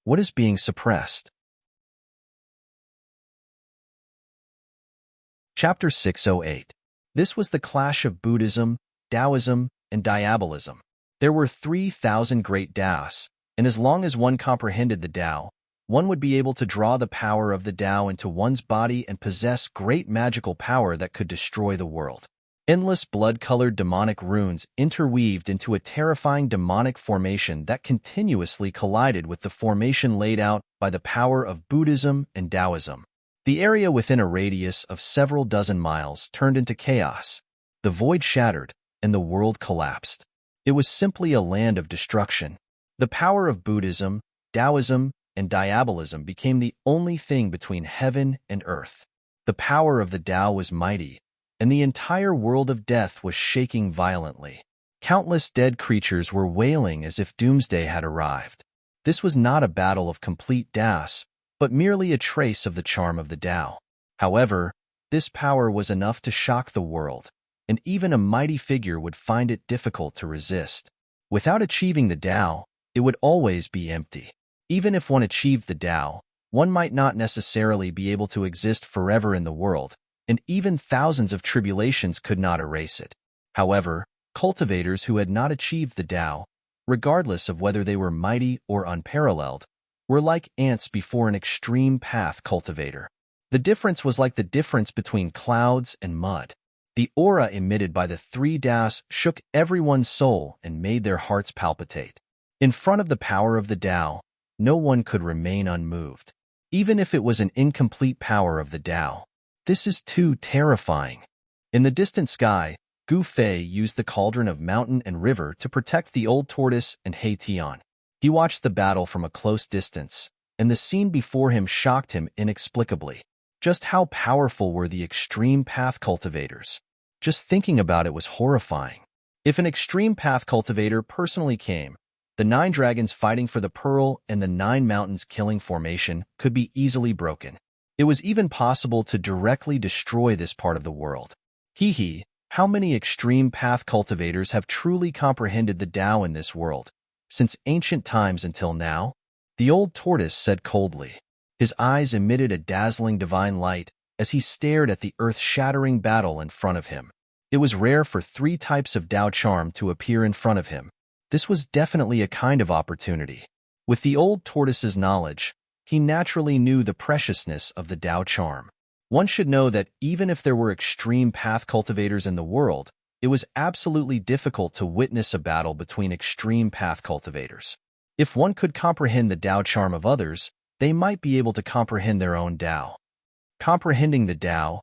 What is being suppressed? Chapter 608. This was the clash of Buddhism, Taoism, and Diabolism. There were 3,000 great Taos, and as long as one comprehended the Tao, one would be able to draw the power of the Tao into one's body and possess great magical power that could destroy the world. Endless blood-colored demonic runes interweaved into a terrifying demonic formation that continuously collided with the formation laid out by the power of Buddhism and Taoism. The area within a radius of several dozen miles turned into chaos. The void shattered, and the world collapsed. It was simply a land of destruction. The power of Buddhism, Taoism, and Diabolism became the only thing between heaven and earth. The power of the Tao was mighty, and the entire world of death was shaking violently. Countless dead creatures were wailing as if doomsday had arrived. This was not a battle of complete Taos, but merely a trace of the charm of the Tao. However, this power was enough to shock the world, and even a mighty figure would find it difficult to resist. Without achieving the Tao, it would always be empty. Even if one achieved the Tao, one might not necessarily be able to exist forever in the world, and even thousands of tribulations could not erase it. However, cultivators who had not achieved the Tao, regardless of whether they were mighty or unparalleled, were like ants before an extreme path cultivator. The difference was like the difference between clouds and mud. The aura emitted by the three Taos shook everyone's soul and made their hearts palpitate. In front of the power of the Tao, no one could remain unmoved, even if it was an incomplete power of the Tao. This is too terrifying. In the distant sky, Gu Fei used the cauldron of mountain and river to protect the old tortoise and He Tian. He watched the battle from a close distance, and the scene before him shocked him inexplicably. Just how powerful were the extreme path cultivators? Just thinking about it was horrifying. If an extreme path cultivator personally came, the 9 dragons fighting for the pearl and the 9 mountains killing formation could be easily broken. It was even possible to directly destroy this part of the world. How many extreme path cultivators have truly comprehended the Tao in this world? Since ancient times until now? The old tortoise said coldly. His eyes emitted a dazzling divine light as he stared at the earth-shattering battle in front of him. It was rare for 3 types of Tao charm to appear in front of him. This was definitely a kind of opportunity. With the old tortoise's knowledge, he naturally knew the preciousness of the Tao charm. One should know that even if there were extreme path cultivators in the world, it was absolutely difficult to witness a battle between extreme path cultivators. If one could comprehend the Tao charm of others, they might be able to comprehend their own Tao. Comprehending the Tao,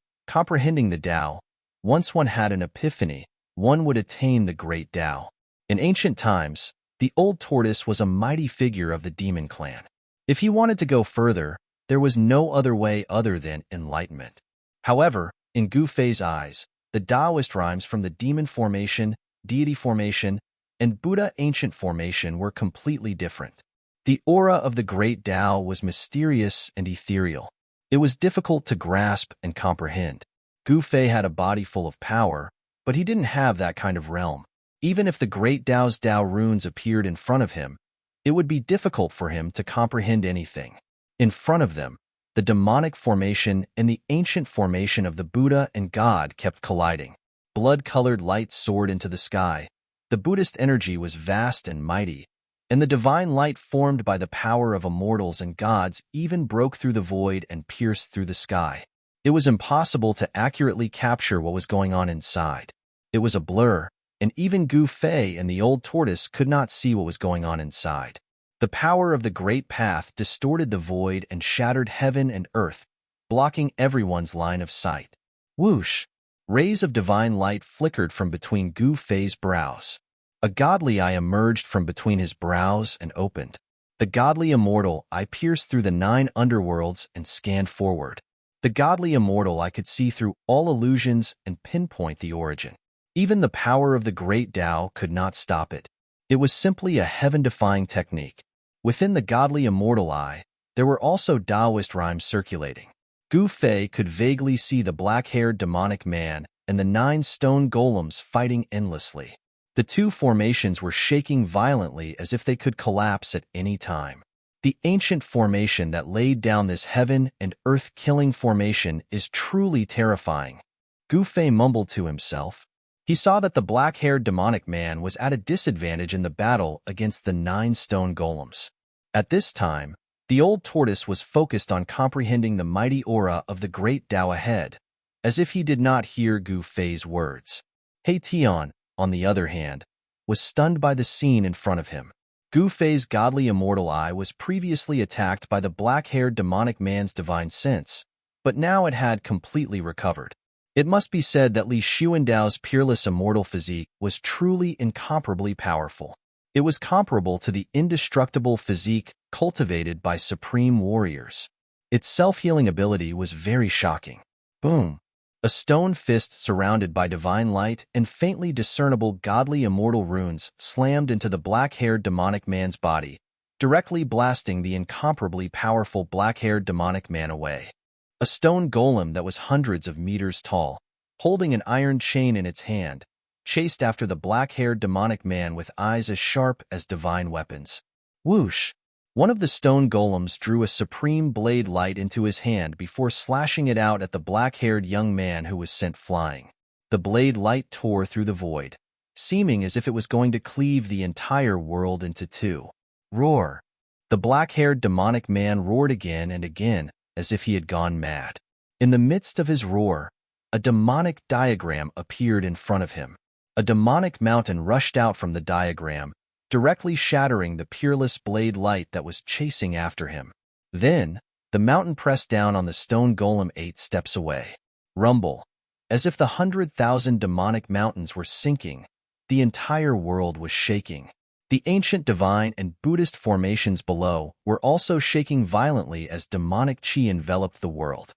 once one had an epiphany, one would attain the great Tao. In ancient times, the old tortoise was a mighty figure of the demon clan. If he wanted to go further, there was no other way other than enlightenment. However, in Gu Fei's eyes, the Taoist rhymes from the demon formation, deity formation, and Buddha ancient formation were completely different. The aura of the great Tao was mysterious and ethereal. It was difficult to grasp and comprehend. Gu Fei had a body full of power, but he didn't have that kind of realm. Even if the great Tao's Tao runes appeared in front of him, it would be difficult for him to comprehend anything. In front of them, the demonic formation and the ancient formation of the Buddha and God kept colliding. Blood-colored light soared into the sky. The Buddhist energy was vast and mighty, and the divine light formed by the power of immortals and gods even broke through the void and pierced through the sky. It was impossible to accurately capture what was going on inside. It was a blur, and even Gu Fei and the old tortoise could not see what was going on inside. The power of the great path distorted the void and shattered heaven and earth, blocking everyone's line of sight. Whoosh! Rays of divine light flickered from between Gu Fei's brows. A godly eye emerged from between his brows and opened. The godly immortal eye pierced through the 9 underworlds and scanned forward. The godly immortal eye could see through all illusions and pinpoint the origin. Even the power of the great Tao could not stop it. It was simply a heaven-defying technique. Within the godly immortal eye, there were also Taoist rhymes circulating. Gu Fei could vaguely see the black-haired demonic man and the 9 stone golems fighting endlessly. The 2 formations were shaking violently as if they could collapse at any time. The ancient formation that laid down this heaven and earth-killing formation is truly terrifying. Gu Fei mumbled to himself. He saw that the black-haired demonic man was at a disadvantage in the battle against the 9 stone golems. At this time, the old tortoise was focused on comprehending the mighty aura of the great Tao ahead, as if he did not hear Gu Fei's words. He Tian, on the other hand, was stunned by the scene in front of him. Gu Fei's godly immortal eye was previously attacked by the black-haired demonic man's divine sense, but now it had completely recovered. It must be said that Li Xuandao's peerless immortal physique was truly incomparably powerful. It was comparable to the indestructible physique cultivated by supreme warriors. Its self-healing ability was very shocking. Boom! A stone fist surrounded by divine light and faintly discernible godly immortal runes slammed into the black-haired demonic man's body, directly blasting the incomparably powerful black-haired demonic man away. A stone golem that was hundreds of meters tall, holding an iron chain in its hand, chased after the black-haired demonic man with eyes as sharp as divine weapons. Whoosh! One of the stone golems drew a supreme blade light into his hand before slashing it out at the black-haired young man who was sent flying. The blade light tore through the void, seeming as if it was going to cleave the entire world into 2. Roar! The black-haired demonic man roared again and again, as if he had gone mad. In the midst of his roar, a demonic diagram appeared in front of him. A demonic mountain rushed out from the diagram, directly shattering the peerless blade light that was chasing after him. Then, the mountain pressed down on the stone golem 8 steps away. Rumble. As if the 100,000 demonic mountains were sinking, the entire world was shaking. The ancient divine and Buddhist formations below were also shaking violently as demonic chi enveloped the world.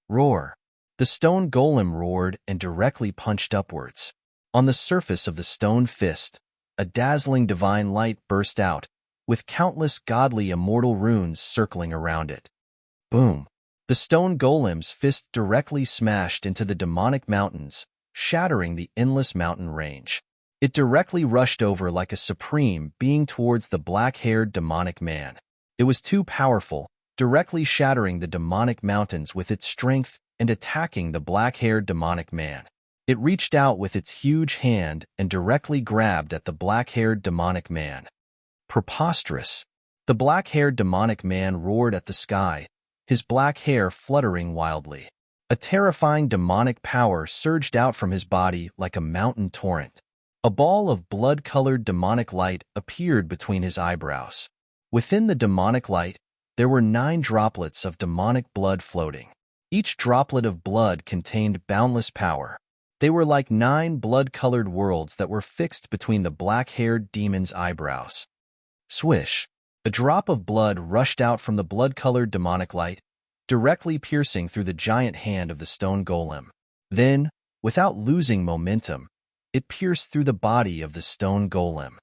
Roar! The stone golem roared and directly punched upwards. On the surface of the stone fist, a dazzling divine light burst out, with countless godly immortal runes circling around it. Boom! The stone golem's fist directly smashed into the demonic mountains, shattering the endless mountain range. It directly rushed over like a supreme being towards the black-haired demonic man. It was too powerful, directly shattering the demonic mountains with its strength and attacking the black-haired demonic man. It reached out with its huge hand and directly grabbed at the black-haired demonic man. Preposterous! The black-haired demonic man roared at the sky, his black hair fluttering wildly. A terrifying demonic power surged out from his body like a mountain torrent. A ball of blood-colored demonic light appeared between his eyebrows. Within the demonic light, there were 9 droplets of demonic blood floating. Each droplet of blood contained boundless power. They were like 9 blood-colored worlds that were fixed between the black-haired demon's eyebrows. Swish! A drop of blood rushed out from the blood-colored demonic light, directly piercing through the giant hand of the stone golem. Then, without losing momentum, it pierced through the body of the stone golem.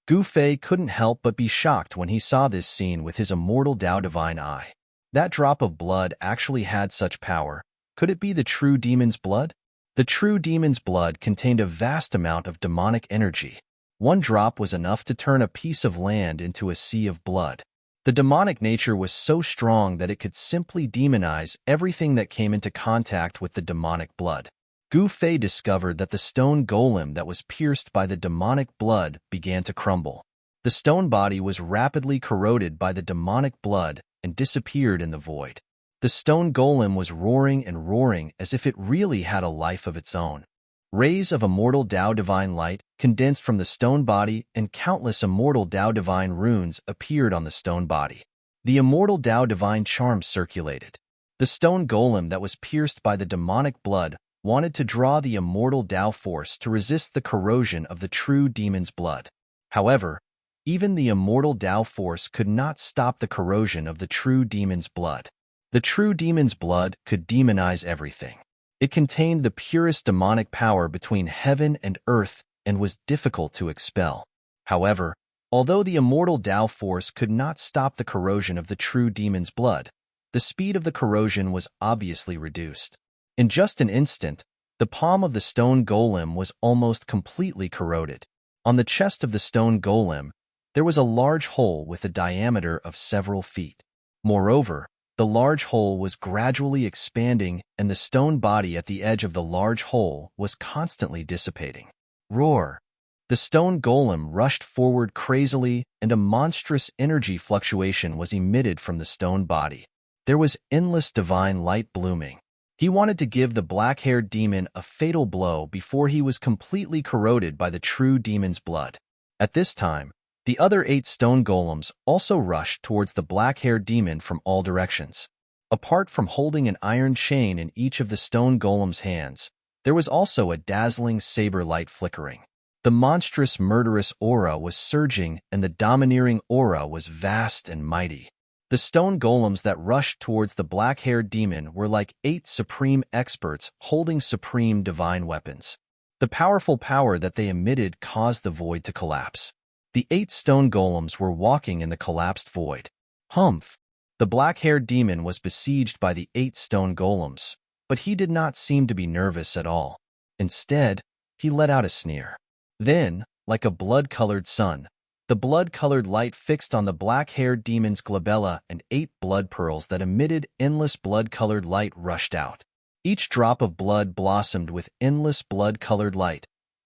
Gu Fei couldn't help but be shocked when he saw this scene with his immortal Tao divine eye. That drop of blood actually had such power. Could it be the true demon's blood? The true demon's blood contained a vast amount of demonic energy. One drop was enough to turn a piece of land into a sea of blood. The demonic nature was so strong that it could simply demonize everything that came into contact with the demonic blood. Gu Fei discovered that the stone golem that was pierced by the demonic blood began to crumble. The stone body was rapidly corroded by the demonic blood and disappeared in the void. The stone golem was roaring and roaring as if it really had a life of its own. Rays of immortal Tao divine light condensed from the stone body, and countless immortal Tao divine runes appeared on the stone body. The immortal Tao divine charms circulated. The stone golem that was pierced by the demonic blood wanted to draw the immortal Tao force to resist the corrosion of the true demon's blood. However, even the immortal Tao force could not stop the corrosion of the true demon's blood. The true demon's blood could demonize everything. It contained the purest demonic power between heaven and earth and was difficult to expel. However, although the immortal Tao force could not stop the corrosion of the true demon's blood, the speed of the corrosion was obviously reduced. In just an instant, the palm of the stone golem was almost completely corroded. On the chest of the stone golem, there was a large hole with a diameter of several feet. Moreover, the large hole was gradually expanding, and the stone body at the edge of the large hole was constantly dissipating. Roar! The stone golem rushed forward crazily, and a monstrous energy fluctuation was emitted from the stone body. There was endless divine light blooming. He wanted to give the black-haired demon a fatal blow before he was completely corroded by the true demon's blood. At this time, the other 8 stone golems also rushed towards the black-haired demon from all directions. Apart from holding an iron chain in each of the stone golem's hands, there was also a dazzling saber light flickering. The monstrous murderous aura was surging, and the domineering aura was vast and mighty. The stone golems that rushed towards the black-haired demon were like 8 supreme experts holding supreme divine weapons. The powerful power that they emitted caused the void to collapse. The 8 stone golems were walking in the collapsed void. Humph! The black-haired demon was besieged by the 8 stone golems, but he did not seem to be nervous at all. Instead, he let out a sneer. Then, like a blood-colored sun, the blood-colored light fixed on the black-haired demon's glabella, and 8 blood pearls that emitted endless blood-colored light rushed out. Each drop of blood blossomed with endless blood-colored light,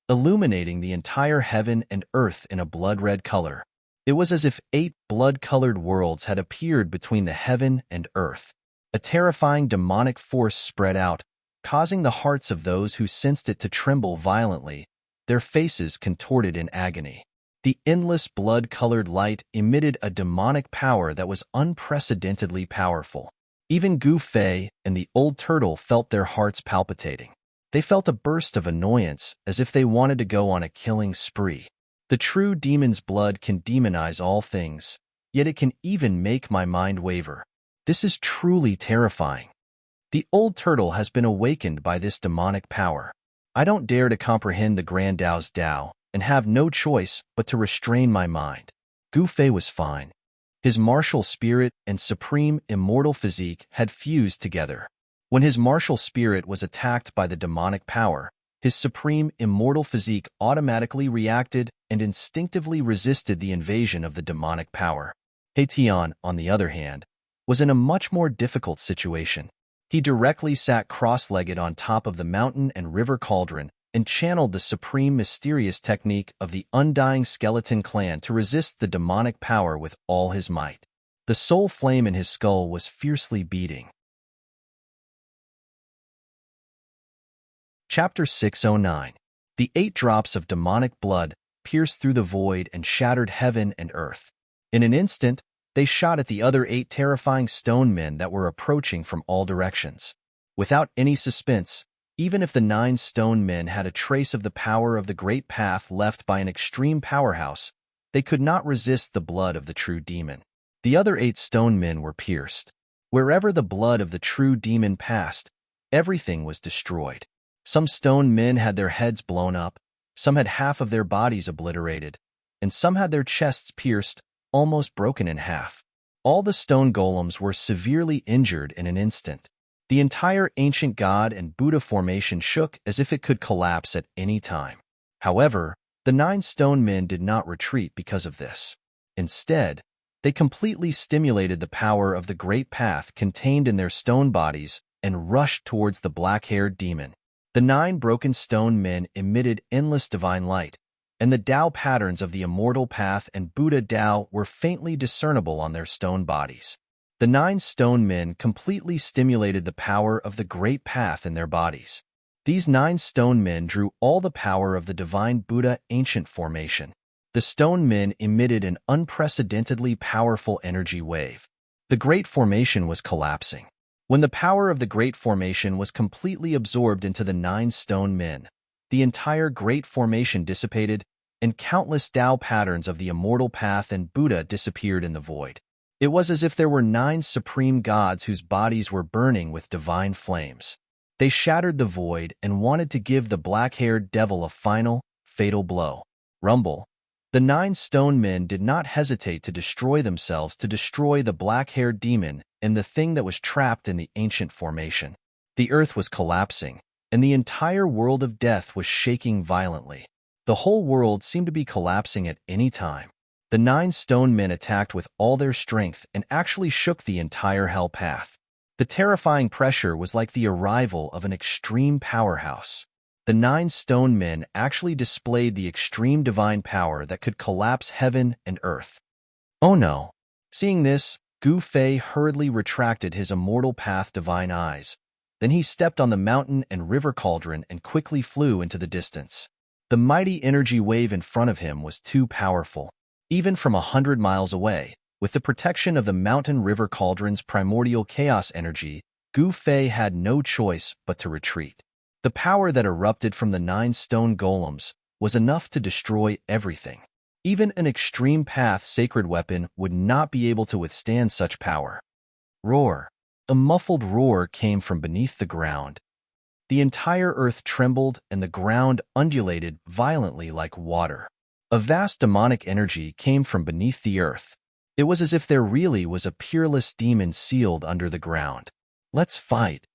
illuminating the entire heaven and earth in a blood-red color. It was as if 8 blood-colored worlds had appeared between the heaven and earth. A terrifying demonic force spread out, causing the hearts of those who sensed it to tremble violently, their faces contorted in agony. The endless blood-colored light emitted a demonic power that was unprecedentedly powerful. Even Gu Fei and the old turtle felt their hearts palpitating. They felt a burst of annoyance, as if they wanted to go on a killing spree. The true demon's blood can demonize all things, yet it can even make my mind waver. This is truly terrifying. The old turtle has been awakened by this demonic power. I don't dare to comprehend the Grand Tao's Tao, and have no choice but to restrain my mind. Gu Fei was fine. His martial spirit and supreme immortal physique had fused together. When his martial spirit was attacked by the demonic power, his supreme immortal physique automatically reacted and instinctively resisted the invasion of the demonic power. He Tian, on the other hand, was in a much more difficult situation. He directly sat cross-legged on top of the mountain and river cauldron and channeled the supreme mysterious technique of the Undying Skeleton Clan to resist the demonic power with all his might. The soul flame in his skull was fiercely beating. Chapter 609. The 8 drops of demonic blood pierced through the void and shattered heaven and earth. In an instant, they shot at the other 8 terrifying stone men that were approaching from all directions. Without any suspense, even if the 9 stone men had a trace of the power of the great path left by an extreme powerhouse, they could not resist the blood of the true demon. The other 8 stone men were pierced. Wherever the blood of the true demon passed, everything was destroyed. Some stone men had their heads blown up, some had half of their bodies obliterated, and some had their chests pierced, almost broken in half. All the stone golems were severely injured in an instant. The entire ancient god and Buddha formation shook as if it could collapse at any time. However, the 9 stone men did not retreat because of this. Instead, They completely stimulated the power of the great path contained in their stone bodies and rushed towards the black-haired demon. The 9 broken stone men emitted endless divine light, and the Tao patterns of the immortal path and Buddha Tao were faintly discernible on their stone bodies. The 9 stone men completely stimulated the power of the great path in their bodies. These 9 stone men drew all the power of the divine Buddha ancient formation. The stone men emitted an unprecedentedly powerful energy wave. The great formation was collapsing. When the power of the great formation was completely absorbed into the 9 stone men, the entire great formation dissipated, and countless Tao patterns of the immortal path and Buddha disappeared in the void. It was as if there were 9 supreme gods whose bodies were burning with divine flames. They shattered the void and wanted to give the black-haired devil a final, fatal blow. Rumble. The 9 stone men did not hesitate to destroy themselves to destroy the black-haired demon and the thing that was trapped in the ancient formation. The earth was collapsing, and the entire world of death was shaking violently. The whole world seemed to be collapsing at any time. The 9 stone men attacked with all their strength and actually shook the entire hell path. The terrifying pressure was like the arrival of an extreme powerhouse. The 9 stone men actually displayed the extreme divine power that could collapse heaven and earth. Oh no! Seeing this, Gu Fei hurriedly retracted his immortal path divine eyes. Then he stepped on the mountain and river cauldron and quickly flew into the distance. The mighty energy wave in front of him was too powerful. Even from 100 miles away, with the protection of the mountain river cauldron's primordial chaos energy, Gu Fei had no choice but to retreat. The power that erupted from the 9 stone golems was enough to destroy everything. Even an extreme path sacred weapon would not be able to withstand such power. Roar. A muffled roar came from beneath the ground. The entire earth trembled and the ground undulated violently like water. A vast demonic energy came from beneath the earth. It was as if there really was a peerless demon sealed under the ground. Let's fight.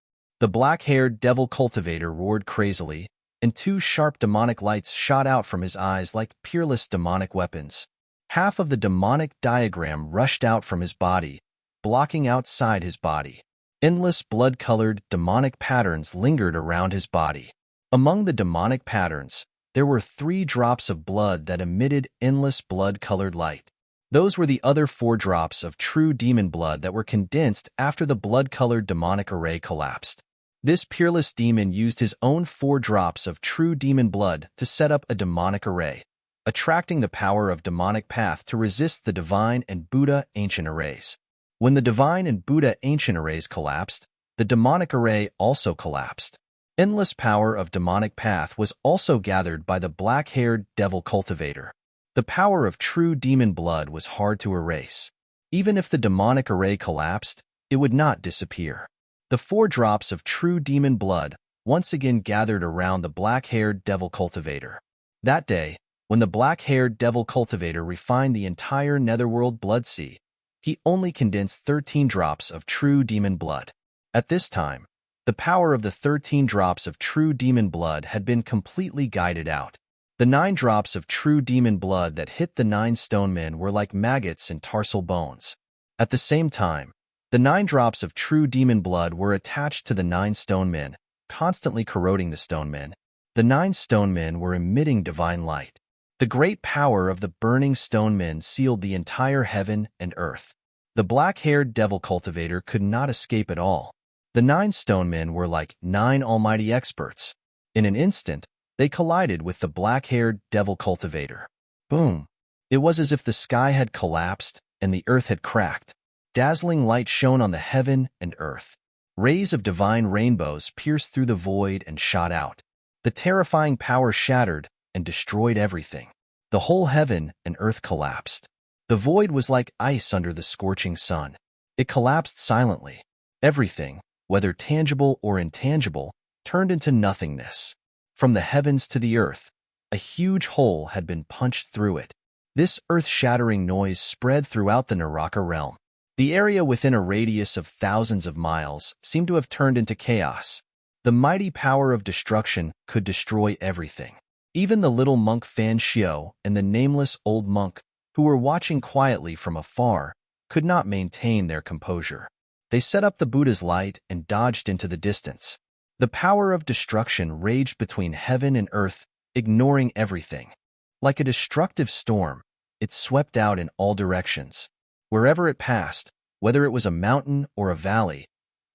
The black-haired devil cultivator roared crazily, and 2 sharp demonic lights shot out from his eyes like peerless demonic weapons. Half of the demonic diagram rushed out from his body, blocking outside his body. Endless blood-colored demonic patterns lingered around his body. Among the demonic patterns, there were 3 drops of blood that emitted endless blood-colored light. Those were the other 4 drops of true demon blood that were condensed after the blood-colored demonic array collapsed. This peerless demon used his own 4 drops of true demon blood to set up a demonic array, attracting the power of demonic path to resist the divine and Buddha ancient arrays. When the divine and Buddha ancient arrays collapsed, the demonic array also collapsed. Endless power of demonic path was also gathered by the black-haired devil cultivator. The power of true demon blood was hard to erase. Even if the demonic array collapsed, it would not disappear. The 4 drops of true demon blood once again gathered around the black-haired devil cultivator. That day, when the black-haired devil cultivator refined the entire netherworld blood sea, he only condensed 13 drops of true demon blood. At this time, the power of the 13 drops of true demon blood had been completely guided out. The 9 drops of true demon blood that hit the 9 stone men were like maggots in tarsal bones. At the same time, the 9 drops of true demon blood were attached to the 9 stone men, constantly corroding the stone men. The 9 stone men were emitting divine light. The great power of the burning stone men sealed the entire heaven and earth. The black-haired devil cultivator could not escape at all. The 9 stone men were like 9 almighty experts. In an instant, they collided with the black-haired devil cultivator. Boom! It was as if the sky had collapsed and the earth had cracked. Dazzling light shone on the heaven and earth. Rays of divine rainbows pierced through the void and shot out. The terrifying power shattered and destroyed everything. The whole heaven and earth collapsed. The void was like ice under the scorching sun. It collapsed silently. Everything, whether tangible or intangible, turned into nothingness. From the heavens to the earth, a huge hole had been punched through it. This earth-shattering noise spread throughout the Naraka realm. The area within a radius of thousands of miles seemed to have turned into chaos. The mighty power of destruction could destroy everything. Even the little monk Fan Xiao and the nameless old monk, who were watching quietly from afar, could not maintain their composure. They set up the Buddha's light and dodged into the distance. The power of destruction raged between heaven and earth, ignoring everything. Like a destructive storm, it swept out in all directions. Wherever it passed, whether it was a mountain or a valley,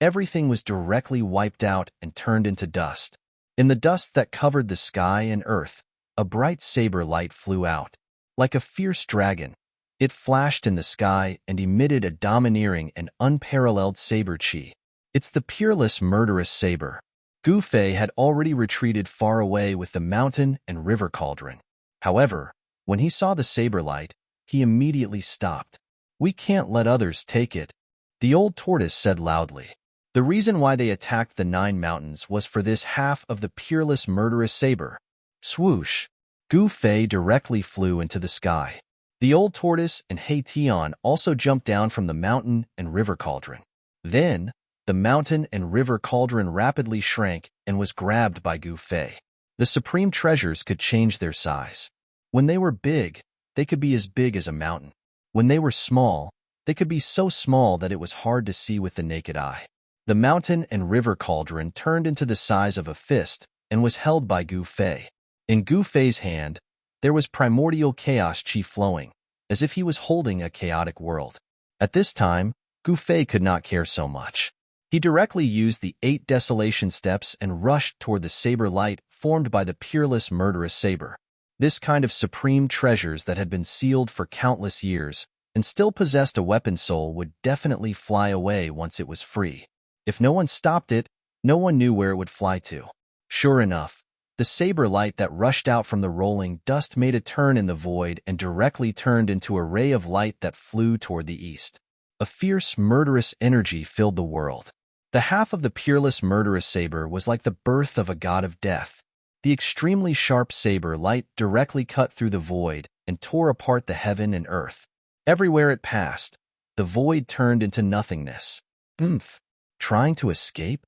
everything was directly wiped out and turned into dust. In the dust that covered the sky and earth, a bright saber light flew out. Like a fierce dragon, it flashed in the sky and emitted a domineering and unparalleled saber chi. It's the peerless, murderous saber. Gu Fei had already retreated far away with the mountain and river cauldron. However, when he saw the saber light, he immediately stopped. "We can't let others take it," the old tortoise said loudly. The reason why they attacked the 9 mountains was for this half of the peerless, murderous saber. Swoosh! Gu Fei directly flew into the sky. The old tortoise and Hei Tian also jumped down from the mountain and river cauldron. Then, the mountain and river cauldron rapidly shrank and was grabbed by Gu Fei. The supreme treasures could change their size. When they were big, they could be as big as a mountain. When they were small, they could be so small that it was hard to see with the naked eye. The mountain and river cauldron turned into the size of a fist and was held by Gu Fei. In Gu Fei's hand, there was primordial chaos chi flowing, as if he was holding a chaotic world. At this time, Gu Fei could not care so much. He directly used the 8 desolation steps and rushed toward the saber light formed by the peerless, murderous saber. This kind of supreme treasures that had been sealed for countless years and still possessed a weapon soul would definitely fly away once it was free. If no one stopped it, no one knew where it would fly to. Sure enough, the saber light that rushed out from the rolling dust made a turn in the void and directly turned into a ray of light that flew toward the east. A fierce, murderous energy filled the world. The half of the peerless, murderous saber was like the birth of a god of death. The extremely sharp saber light directly cut through the void and tore apart the heaven and earth. Everywhere it passed, the void turned into nothingness. Oomph! Trying to escape?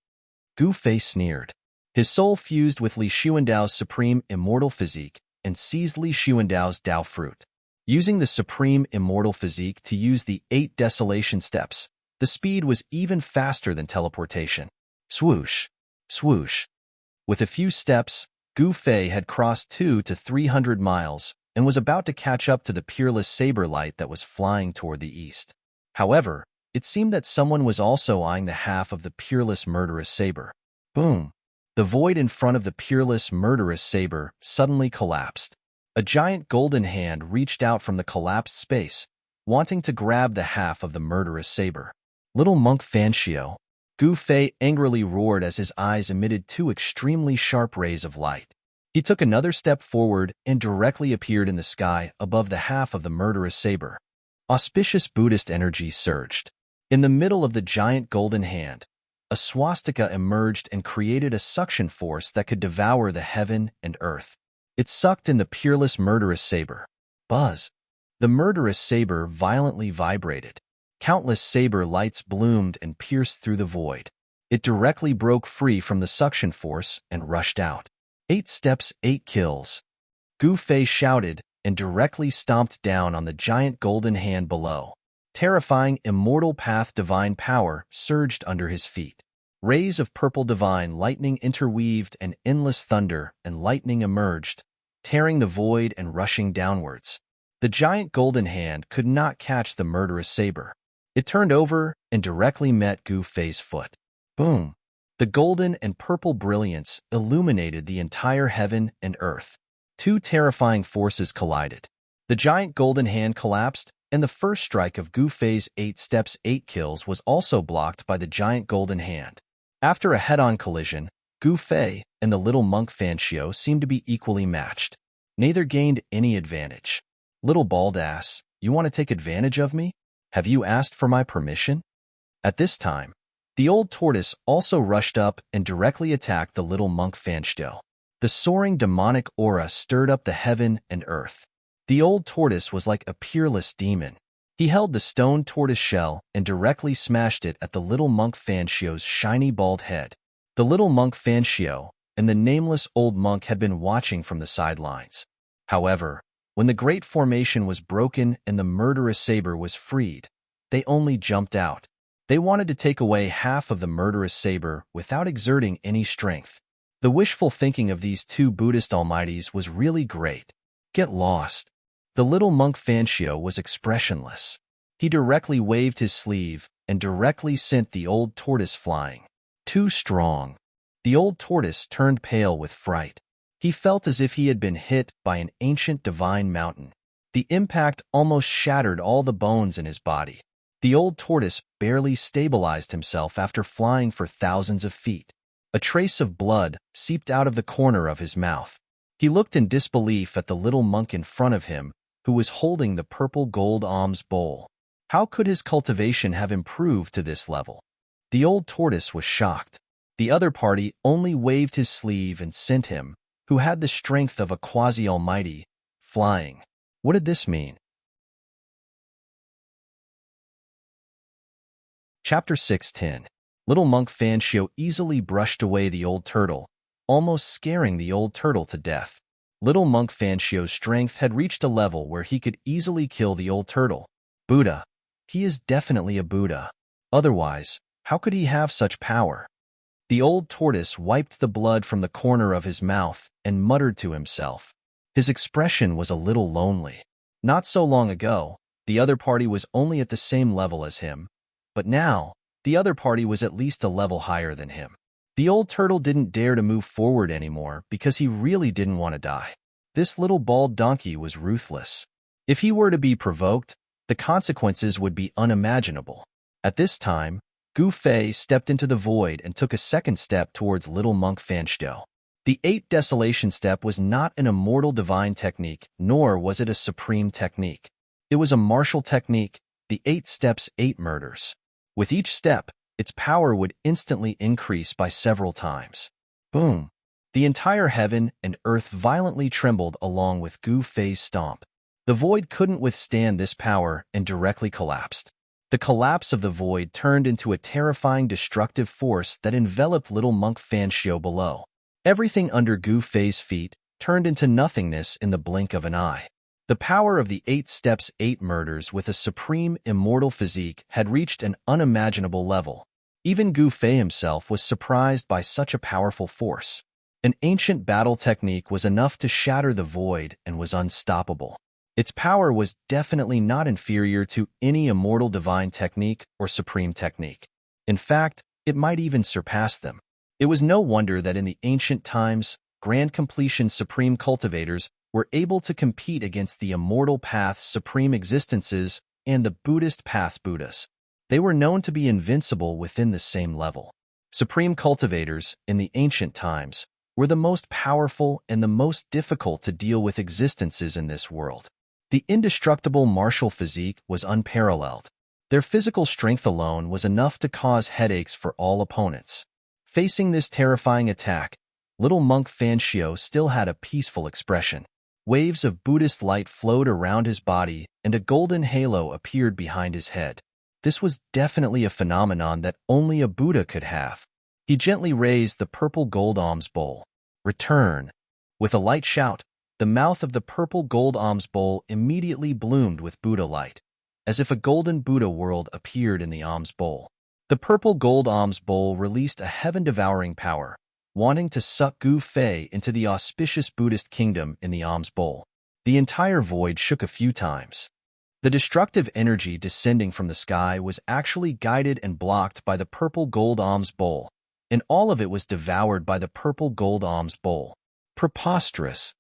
Gu Fei sneered. His soul fused with Li Xuandao's supreme immortal physique and seized Li Xuandao's Dao fruit. Using the supreme immortal physique to use the 8 desolation steps, the speed was even faster than teleportation. Swoosh! Swoosh! With a few steps, Gu Fei had crossed 200 to 300 miles and was about to catch up to the peerless saber light that was flying toward the east. However, it seemed that someone was also eyeing the half of the peerless, murderous saber. Boom! The void in front of the peerless, murderous saber suddenly collapsed. A giant golden hand reached out from the collapsed space, wanting to grab the half of the murderous saber. Little monk Fanxio! Gu Fei angrily roared as his eyes emitted 2 extremely sharp rays of light. He took another step forward and directly appeared in the sky above the half of the murderous saber. Auspicious Buddhist energy surged. In the middle of the giant golden hand, a swastika emerged and created a suction force that could devour the heaven and earth. It sucked in the peerless, murderous saber. Buzz! The murderous saber violently vibrated. Countless saber lights bloomed and pierced through the void. It directly broke free from the suction force and rushed out. 8 steps, 8 kills. Gu Fei shouted and directly stomped down on the giant golden hand below. Terrifying, immortal path divine power surged under his feet. Rays of purple divine lightning interweaved and endless thunder and lightning emerged, tearing the void and rushing downwards. The giant golden hand could not catch the murderous saber. It turned over and directly met Gu Fei's foot. Boom! The golden and purple brilliance illuminated the entire heaven and earth. 2 terrifying forces collided. The giant golden hand collapsed, and the first strike of Gu Fei's 8 steps 8 kills was also blocked by the giant golden hand. After a head-on collision, Gu Fei and the little monk Fanxio seemed to be equally matched. Neither gained any advantage. Little bald ass, you want to take advantage of me? Have you asked for my permission? At this time, the old tortoise also rushed up and directly attacked the little monk Fanxio. The soaring demonic aura stirred up the heaven and earth. The old tortoise was like a peerless demon. He held the stone tortoise shell and directly smashed it at the little monk Fanxio's shiny bald head. The little monk Fanxio and the nameless old monk had been watching from the sidelines. However, when the great formation was broken and the murderous saber was freed, they only jumped out. They wanted to take away half of the murderous saber without exerting any strength. The wishful thinking of these two Buddhist almighties was really great. Get lost. The little monk Fanchio was expressionless. He directly waved his sleeve and directly sent the old tortoise flying. Too strong. The old tortoise turned pale with fright. He felt as if he had been hit by an ancient divine mountain. The impact almost shattered all the bones in his body. The old tortoise barely stabilized himself after flying for thousands of feet. A trace of blood seeped out of the corner of his mouth. He looked in disbelief at the little monk in front of him, who was holding the purple gold alms bowl. How could his cultivation have improved to this level? The old tortoise was shocked. The other party only waved his sleeve and sent him, who had the strength of a quasi-almighty, flying. What did this mean? Chapter 6:10. Little monk Fanchio easily brushed away the old turtle, almost scaring the old turtle to death. Little monk Fanchio's strength had reached a level where he could easily kill the old turtle. Buddha. He is definitely a Buddha. Otherwise, how could he have such power? The old tortoise wiped the blood from the corner of his mouth and muttered to himself. His expression was a little lonely. Not so long ago, the other party was only at the same level as him, but now, the other party was at least a level higher than him. The old turtle didn't dare to move forward anymore because he really didn't want to die. This little bald donkey was ruthless. If he were to be provoked, the consequences would be unimaginable. At this time, Gu Fei stepped into the void and took a second step towards little monk Fanchio. The 8 desolation step was not an immortal divine technique, nor was it a supreme technique. It was a martial technique, the 8 steps 8 murders. With each step, its power would instantly increase by several times. Boom! The entire heaven and earth violently trembled along with Gu Fei's stomp. The void couldn't withstand this power and directly collapsed. The collapse of the void turned into a terrifying destructive force that enveloped little monk Fanchio below. Everything under Gu Fei's feet turned into nothingness in the blink of an eye. The power of the 8 steps 8 murders with a supreme immortal physique had reached an unimaginable level. Even Gu Fei himself was surprised by such a powerful force. An ancient battle technique was enough to shatter the void and was unstoppable. Its power was definitely not inferior to any immortal divine technique or supreme technique. In fact, it might even surpass them. It was no wonder that in the ancient times, grand completion supreme cultivators were able to compete against the immortal path's supreme existences and the Buddhist path's Buddhas. They were known to be invincible within the same level. Supreme cultivators, in the ancient times, were the most powerful and the most difficult to deal with existences in this world. The indestructible martial physique was unparalleled. Their physical strength alone was enough to cause headaches for all opponents. Facing this terrifying attack, little monk Fanchio still had a peaceful expression. Waves of Buddhist light flowed around his body, and a golden halo appeared behind his head. This was definitely a phenomenon that only a Buddha could have. He gently raised the purple gold alms bowl. Return. With a light shout, the mouth of the purple gold alms bowl immediately bloomed with Buddha light, as if a golden Buddha world appeared in the alms bowl. The purple gold alms bowl released a heaven-devouring power, wanting to suck Gu Fei into the auspicious Buddhist kingdom in the alms bowl. The entire void shook a few times. The destructive energy descending from the sky was actually guided and blocked by the purple gold alms bowl, and all of it was devoured by the purple gold alms bowl. Preposterous!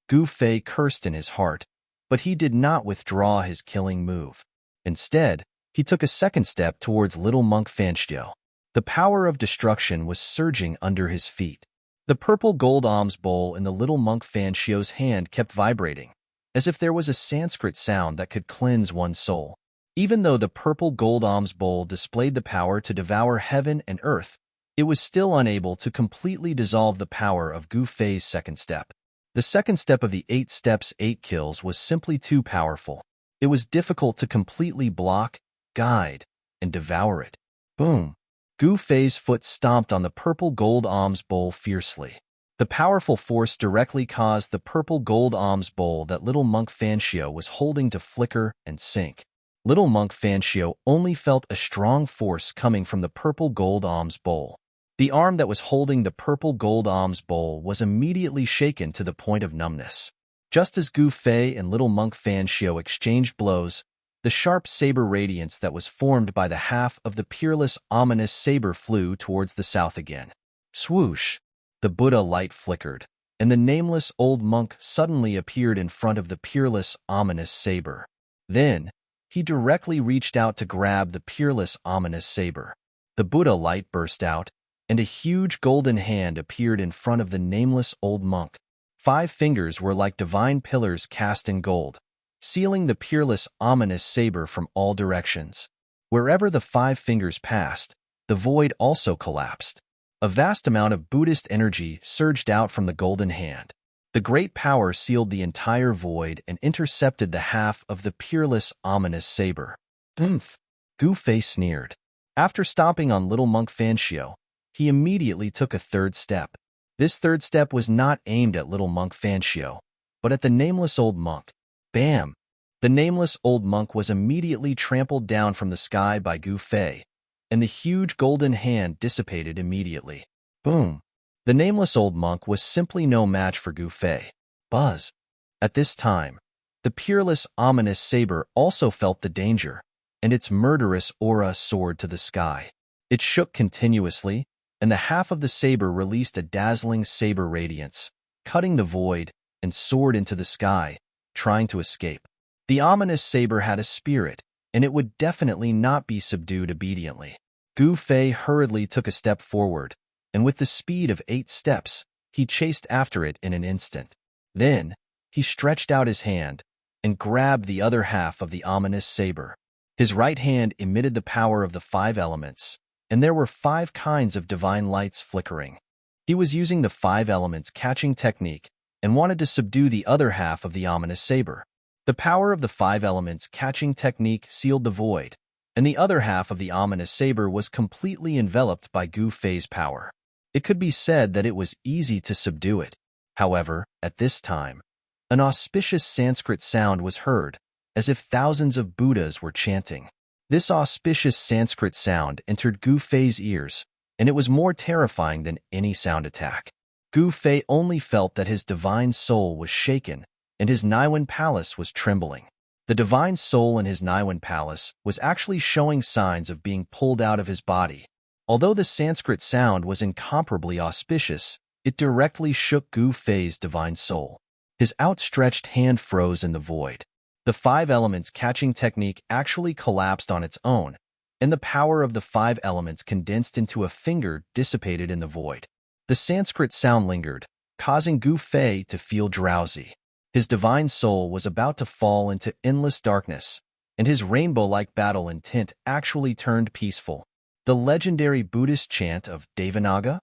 Gu Fei cursed in his heart, but he did not withdraw his killing move. Instead, he took a second step towards little monk Fanchio. The power of destruction was surging under his feet. The purple gold alms bowl in the little monk Fanchio's hand kept vibrating, as if there was a Sanskrit sound that could cleanse one's soul. Even though the purple gold alms bowl displayed the power to devour heaven and earth, it was still unable to completely dissolve the power of Gu Fei's second step. The second step of the 8 steps 8 kills was simply too powerful. It was difficult to completely block, guide, and devour it. Boom! Gu Fei's foot stomped on the purple gold alms bowl fiercely. The powerful force directly caused the purple gold alms bowl that little monk Fanchio was holding to flicker and sink. Little monk Fanchio only felt a strong force coming from the purple gold alms bowl. The arm that was holding the purple gold alms bowl was immediately shaken to the point of numbness. Just as Gu Fei and little monk Fanchio exchanged blows, the sharp saber radiance that was formed by the half of the peerless, ominous saber flew towards the south again. Swoosh! The Buddha light flickered, and the nameless old monk suddenly appeared in front of the peerless, ominous saber. Then, he directly reached out to grab the peerless, ominous saber. The Buddha light burst out, and a huge golden hand appeared in front of the nameless old monk. 5 fingers were like divine pillars cast in gold, sealing the peerless, ominous saber from all directions. Wherever the 5 fingers passed, the void also collapsed. A vast amount of Buddhist energy surged out from the golden hand. The great power sealed the entire void and intercepted the half of the peerless, ominous saber. Oomph! Gu Fei sneered. After stomping on little monk Fanchio, he immediately took a third step. This third step was not aimed at little monk Fanchio, but at the nameless old monk. Bam! The nameless old monk was immediately trampled down from the sky by Gu Fei, and the huge golden hand dissipated immediately. Boom! The nameless old monk was simply no match for Gu Fei. Buzz! At this time, the peerless, ominous saber also felt the danger, and its murderous aura soared to the sky. It shook continuously, and the half of the saber released a dazzling saber radiance, cutting the void, and soared into the sky, trying to escape. The ominous saber had a spirit, and it would definitely not be subdued obediently. Gu Fei hurriedly took a step forward, and with the speed of 8 steps, he chased after it in an instant. Then, he stretched out his hand and grabbed the other half of the ominous saber. His right hand emitted the power of the 5 elements, and there were 5 kinds of divine lights flickering. He was using the 5 elements catching technique and wanted to subdue the other half of the ominous saber. The power of the 5 elements catching technique sealed the void, and the other half of the ominous saber was completely enveloped by Gu Fei's power. It could be said that it was easy to subdue it. However, at this time, an auspicious Sanskrit sound was heard, as if thousands of Buddhas were chanting. This auspicious Sanskrit sound entered Gu Fei's ears, and it was more terrifying than any sound attack. Gu Fei only felt that his divine soul was shaken, and his Niwen palace was trembling. The divine soul in his Niwen palace was actually showing signs of being pulled out of his body. Although the Sanskrit sound was incomparably auspicious, it directly shook Gu Fei's divine soul. His outstretched hand froze in the void. The 5 elements catching technique actually collapsed on its own, and the power of the 5 elements condensed into a finger dissipated in the void. The Sanskrit sound lingered, causing Gu Fei to feel drowsy. His divine soul was about to fall into endless darkness, and his rainbow-like battle intent actually turned peaceful. The legendary Buddhist chant of Devanaga?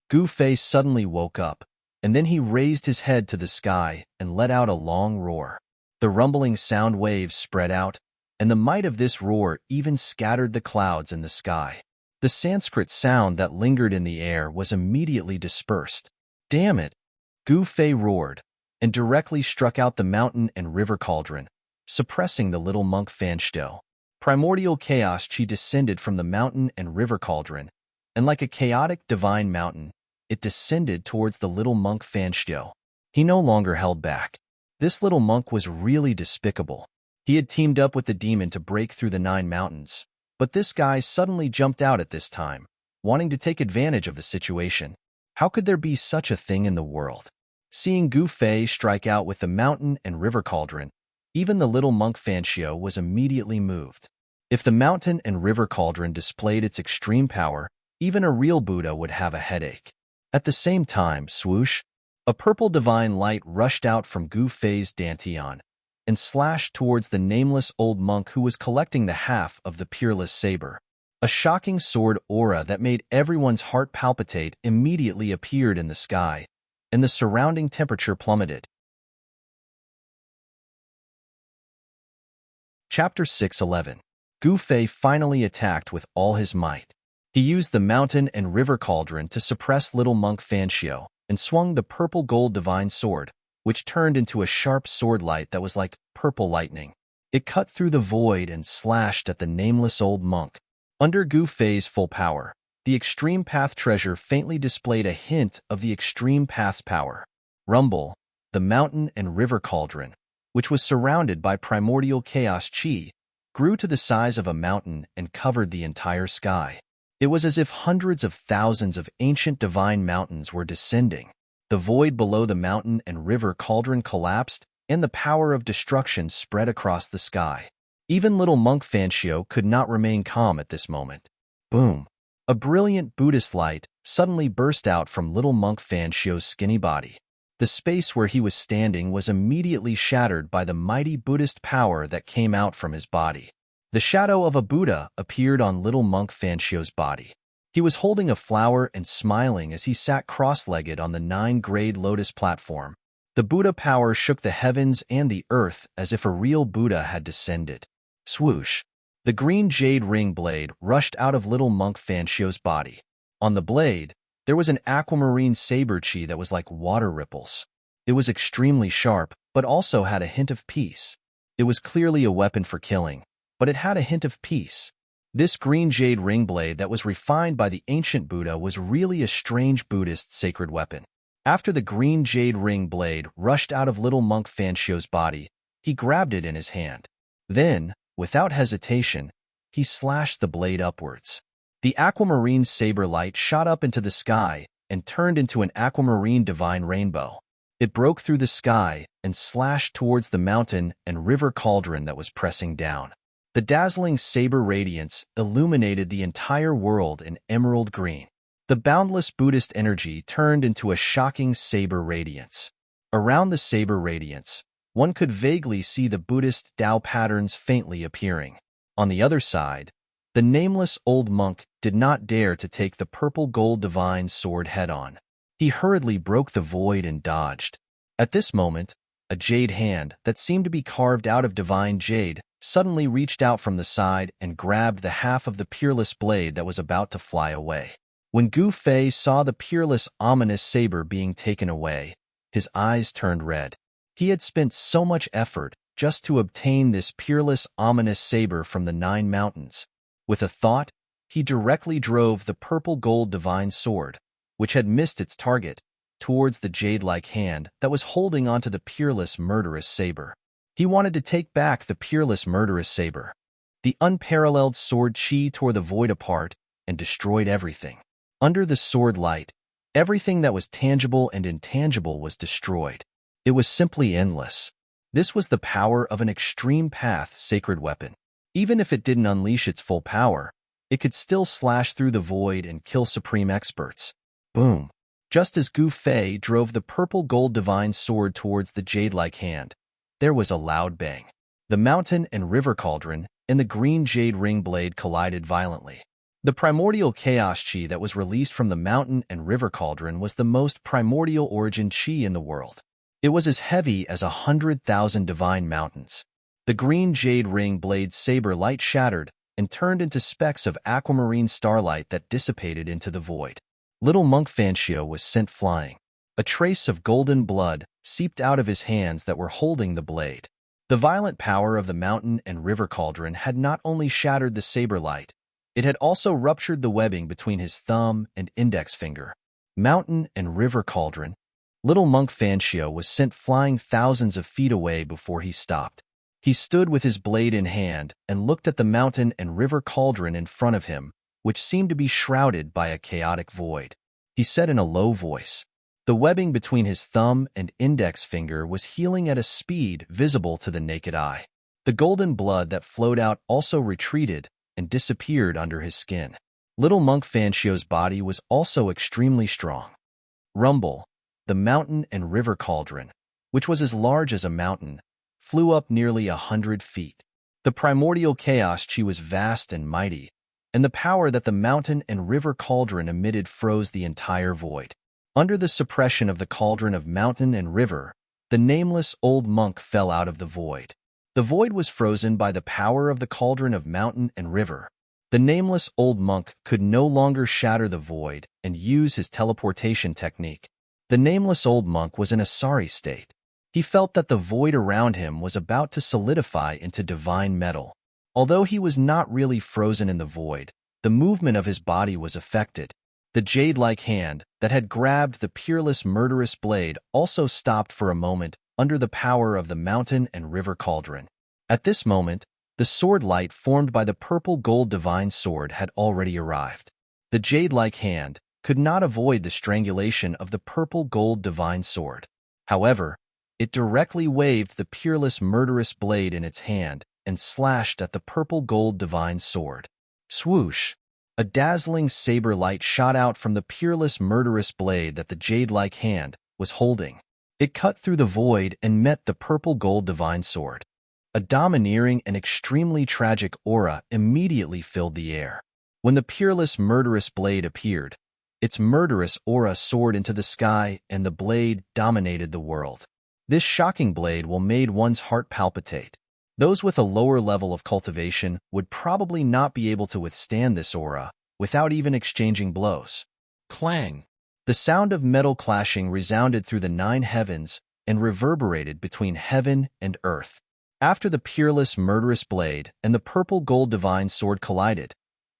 Gu Fei suddenly woke up, and then he raised his head to the sky and let out a long roar. The rumbling sound waves spread out, and the might of this roar even scattered the clouds in the sky. The Sanskrit sound that lingered in the air was immediately dispersed. Damn it! Gu Fei roared, and directly struck out the mountain and river cauldron, suppressing the little monk Fanchio. Primordial chaos chi descended from the mountain and river cauldron, and like a chaotic divine mountain, it descended towards the little monk Fanchio. He no longer held back. This little monk was really despicable. He had teamed up with the demon to break through the 9 mountains, but this guy suddenly jumped out at this time, wanting to take advantage of the situation. How could there be such a thing in the world? Seeing Gu Fei strike out with the mountain and river cauldron, even the little monk Fanchio was immediately moved. If the mountain and river cauldron displayed its extreme power, even a real Buddha would have a headache. At the same time, swoosh, a purple divine light rushed out from Gu Fei's dantian and slashed towards the nameless old monk who was collecting the half of the peerless saber. A shocking sword aura that made everyone's heart palpitate immediately appeared in the sky, and the surrounding temperature plummeted. Chapter 6:11. Gu Fei finally attacked with all his might. He used the mountain and river cauldron to suppress little monk Fanchio and swung the purple gold divine sword, which turned into a sharp sword light that was like purple lightning. It cut through the void and slashed at the nameless old monk. Under Gu Fei's full power, the Extreme Path treasure faintly displayed a hint of the Extreme Path's power. Rumble, the mountain and river cauldron, which was surrounded by primordial chaos chi, grew to the size of a mountain and covered the entire sky. It was as if hundreds of thousands of ancient divine mountains were descending. The void below the mountain and river cauldron collapsed, and the power of destruction spread across the sky. Even little monk Fanxio could not remain calm at this moment. Boom! A brilliant Buddhist light suddenly burst out from little monk Fanxio's skinny body. The space where he was standing was immediately shattered by the mighty Buddhist power that came out from his body. The shadow of a Buddha appeared on little monk Fanxio's body. He was holding a flower and smiling as he sat cross-legged on the 9-grade lotus platform. The Buddha power shook the heavens and the earth as if a real Buddha had descended. Swoosh! The green jade ring blade rushed out of little monk Fanxio's body. On the blade, there was an aquamarine saber chi that was like water ripples. It was extremely sharp, but also had a hint of peace. It was clearly a weapon for killing, but it had a hint of peace. This green jade ring blade that was refined by the ancient Buddha was really a strange Buddhist sacred weapon. After the green jade ring blade rushed out of little monk Fanxio's body, he grabbed it in his hand. Then, without hesitation, he slashed the blade upwards. The aquamarine saber light shot up into the sky and turned into an aquamarine divine rainbow. It broke through the sky and slashed towards the mountain and river cauldron that was pressing down. The dazzling saber radiance illuminated the entire world in emerald green. The boundless Buddhist energy turned into a shocking saber radiance. Around the saber radiance, one could vaguely see the Buddhist Tao patterns faintly appearing. On the other side, the nameless old monk did not dare to take the purple gold divine sword head-on. He hurriedly broke the void and dodged. At this moment, a jade hand that seemed to be carved out of divine jade suddenly reached out from the side and grabbed the half of the peerless blade that was about to fly away. When Gu Fei saw the peerless, ominous saber being taken away, his eyes turned red. He had spent so much effort just to obtain this peerless, ominous saber from the 9 mountains. With a thought, he directly drove the purple gold divine sword, which had missed its target, towards the jade-like hand that was holding onto the peerless, murderous saber. He wanted to take back the peerless, murderous saber. The unparalleled sword chi tore the void apart and destroyed everything. Under the sword light, everything that was tangible and intangible was destroyed. It was simply endless. This was the power of an extreme path sacred weapon. Even if it didn't unleash its full power, it could still slash through the void and kill supreme experts. Boom! Just as Gu Fei drove the purple gold divine sword towards the jade-like hand, there was a loud bang. The mountain and river cauldron and the green jade ring blade collided violently. The primordial chaos chi that was released from the mountain and river cauldron was the most primordial origin chi in the world. It was as heavy as 100,000 divine mountains. The green jade ring blade's saber light shattered and turned into specks of aquamarine starlight that dissipated into the void. Little monk Fanxio was sent flying. A trace of golden blood seeped out of his hands that were holding the blade. The violent power of the mountain and river cauldron had not only shattered the saber light, it had also ruptured the webbing between his thumb and index finger. Mountain and river cauldron. Little monk Fanxio was sent flying thousands of feet away before he stopped. He stood with his blade in hand and looked at the mountain and river cauldron in front of him, which seemed to be shrouded by a chaotic void. He said in a low voice, the webbing between his thumb and index finger was healing at a speed visible to the naked eye. The golden blood that flowed out also retreated and disappeared under his skin. Little monk Fanxio's body was also extremely strong. Rumble, the mountain and river cauldron, which was as large as a mountain, flew up nearly 100 feet. The primordial chaos chi was vast and mighty, and the power that the mountain and river cauldron emitted froze the entire void. Under the suppression of the cauldron of mountain and river, the nameless old monk fell out of the void. The void was frozen by the power of the cauldron of mountain and river. The nameless old monk could no longer shatter the void and use his teleportation technique. The nameless old monk was in a sorry state. He felt that the void around him was about to solidify into divine metal. Although he was not really frozen in the void, the movement of his body was affected. The jade-like hand that had grabbed the peerless murderous blade also stopped for a moment under the power of the mountain and river cauldron. At this moment, the sword light formed by the purple-gold divine sword had already arrived. The jade-like hand could not avoid the strangulation of the purple-gold divine sword. However, it directly waved the peerless murderous blade in its hand and slashed at the purple-gold divine sword. Swoosh! A dazzling saber light shot out from the peerless murderous blade that the jade-like hand was holding. It cut through the void and met the purple-gold divine sword. A domineering and extremely tragic aura immediately filled the air. When the peerless murderous blade appeared, its murderous aura soared into the sky and the blade dominated the world. This shocking blade will made one's heart palpitate. Those with a lower level of cultivation would probably not be able to withstand this aura without even exchanging blows. Clang! The sound of metal clashing resounded through the 9 heavens and reverberated between heaven and earth. After the peerless murderous blade and the purple-gold divine sword collided,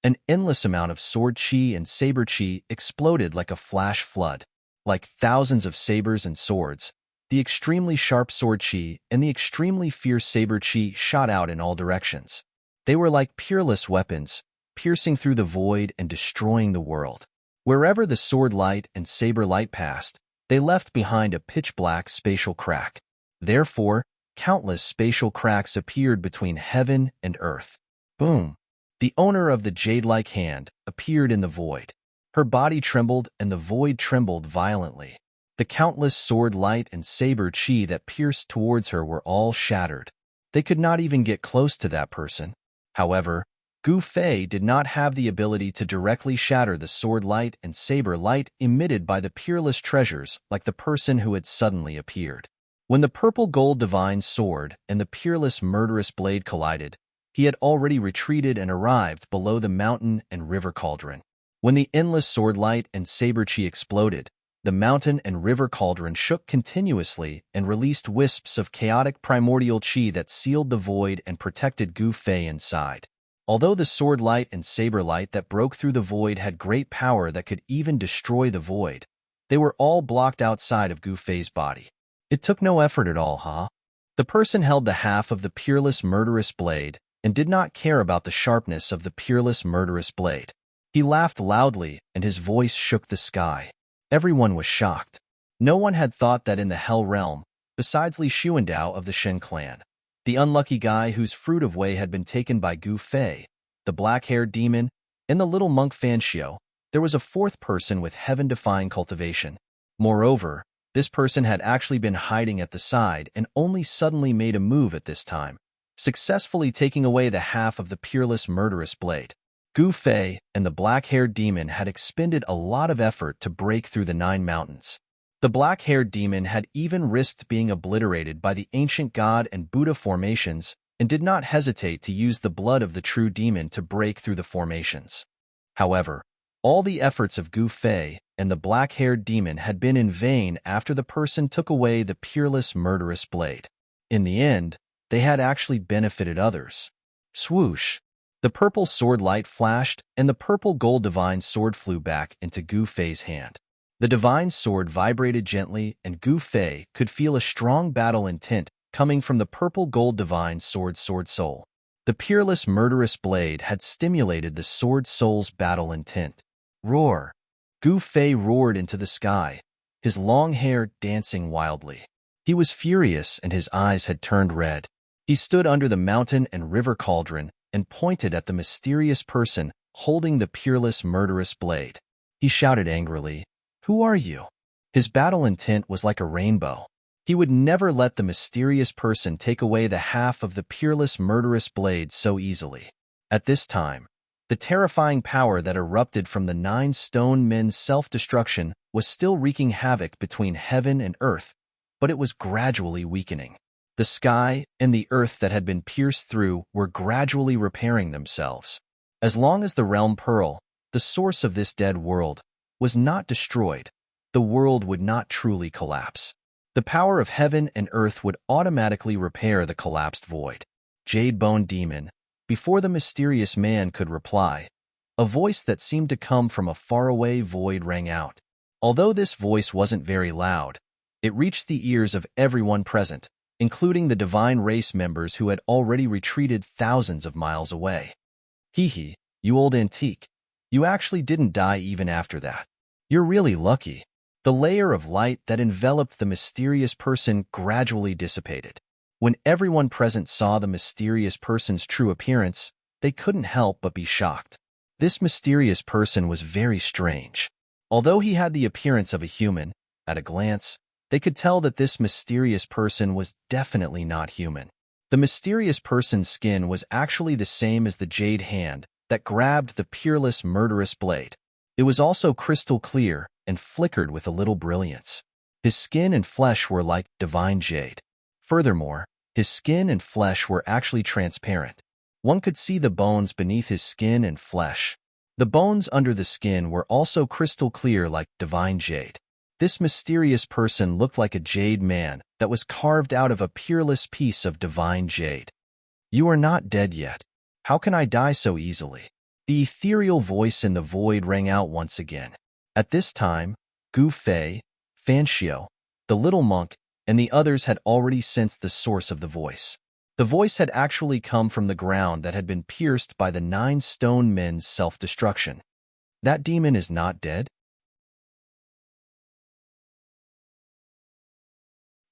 an endless amount of sword chi and saber chi exploded like a flash flood. Like thousands of sabers and swords, the extremely sharp sword chi and the extremely fierce saber chi shot out in all directions. They were like peerless weapons, piercing through the void and destroying the world. Wherever the sword light and saber light passed, they left behind a pitch-black spatial crack. Therefore, countless spatial cracks appeared between heaven and earth. Boom! The owner of the jade-like hand appeared in the void. Her body trembled and the void trembled violently. The countless sword light and saber chi that pierced towards her were all shattered. They could not even get close to that person. However, Gu Fei did not have the ability to directly shatter the sword light and saber light emitted by the peerless treasures like the person who had suddenly appeared. When the purple-gold divine sword and the peerless murderous blade collided, he had already retreated and arrived below the mountain and river cauldron. When the endless sword light and saber chi exploded, the mountain and river cauldron shook continuously and released wisps of chaotic primordial chi that sealed the void and protected Gu Fei inside. Although the sword light and saber light that broke through the void had great power that could even destroy the void, they were all blocked outside of Gu Fei's body. It took no effort at all, huh? The person held the half of the peerless murderous blade and did not care about the sharpness of the peerless murderous blade. He laughed loudly and his voice shook the sky. Everyone was shocked. No one had thought that in the Hell Realm, besides Li Xuandao of the Shen clan, the unlucky guy whose fruit of Wei had been taken by Gu Fei, the black-haired demon, and the little monk Fanxiu, there was a fourth person with heaven-defying cultivation. Moreover, this person had actually been hiding at the side and only suddenly made a move at this time, successfully taking away the half of the peerless murderous blade. Gu Fei and the black-haired demon had expended a lot of effort to break through the 9 mountains. The black-haired demon had even risked being obliterated by the ancient god and Buddha formations and did not hesitate to use the blood of the true demon to break through the formations. However, all the efforts of Gu Fei and the black-haired demon had been in vain after the person took away the peerless murderous blade. In the end, they had actually benefited others. Swoosh! The purple sword light flashed, and the purple-gold divine sword flew back into Gu Fei's hand. The divine sword vibrated gently, and Gu Fei could feel a strong battle intent coming from the purple-gold divine sword soul. The peerless murderous blade had stimulated the sword soul's battle intent. Roar! Gu Fei roared into the sky, his long hair dancing wildly. He was furious and his eyes had turned red. He stood under the mountain and river cauldron and pointed at the mysterious person holding the peerless murderous blade. He shouted angrily, "Who are you?" His battle intent was like a rainbow. He would never let the mysterious person take away the half of the peerless murderous blade so easily. At this time, the terrifying power that erupted from the 9 stone men's self-destruction was still wreaking havoc between heaven and earth, but it was gradually weakening. The sky and the earth that had been pierced through were gradually repairing themselves. As long as the realm pearl, the source of this dead world, was not destroyed, the world would not truly collapse. The power of heaven and earth would automatically repair the collapsed void. Jade Bone Demon. Before the mysterious man could reply, a voice that seemed to come from a faraway void rang out. Although this voice wasn't very loud, it reached the ears of everyone present, including the divine race members who had already retreated thousands of miles away. Hee hee, you old antique. You actually didn't die even after that. You're really lucky. The layer of light that enveloped the mysterious person gradually dissipated. When everyone present saw the mysterious person's true appearance, they couldn't help but be shocked. This mysterious person was very strange. Although he had the appearance of a human, at a glance, they could tell that this mysterious person was definitely not human. The mysterious person's skin was actually the same as the jade hand that grabbed the peerless, murderous blade. It was also crystal clear and flickered with a little brilliance. His skin and flesh were like divine jade. Furthermore, his skin and flesh were actually transparent. One could see the bones beneath his skin and flesh. The bones under the skin were also crystal clear like divine jade. This mysterious person looked like a jade man that was carved out of a peerless piece of divine jade. You are not dead yet. How can I die so easily? The ethereal voice in the void rang out once again. At this time, Gu Fei, Fanxio, the little monk, and the others had already sensed the source of the voice. The voice had actually come from the ground that had been pierced by the 9 stone men's self-destruction. That demon is not dead?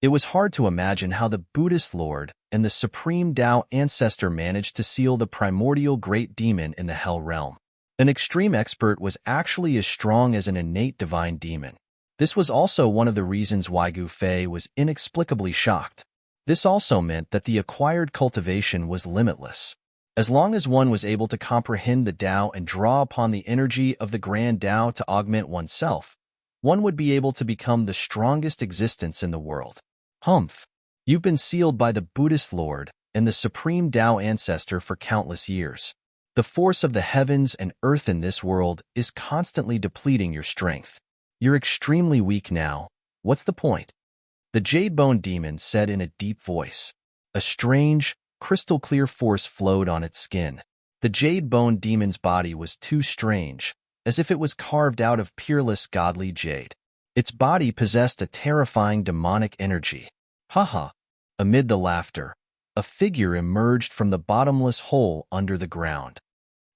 It was hard to imagine how the Buddhist Lord and the Supreme Tao Ancestor managed to seal the primordial great demon in the Hell Realm. An extreme expert was actually as strong as an innate divine demon. This was also one of the reasons why Gu Fei was inexplicably shocked. This also meant that the acquired cultivation was limitless. As long as one was able to comprehend the Tao and draw upon the energy of the Grand Tao to augment oneself, one would be able to become the strongest existence in the world. Humph! You've been sealed by the Buddhist Lord and the Supreme Tao Ancestor for countless years. The force of the heavens and earth in this world is constantly depleting your strength. You're extremely weak now. What's the point? The Jade Bone Demon said in a deep voice. A strange, crystal-clear force flowed on its skin. The Jade Bone Demon's body was too strange, as if it was carved out of peerless godly jade. Its body possessed a terrifying demonic energy. Haha! Amid the laughter, a figure emerged from the bottomless hole under the ground.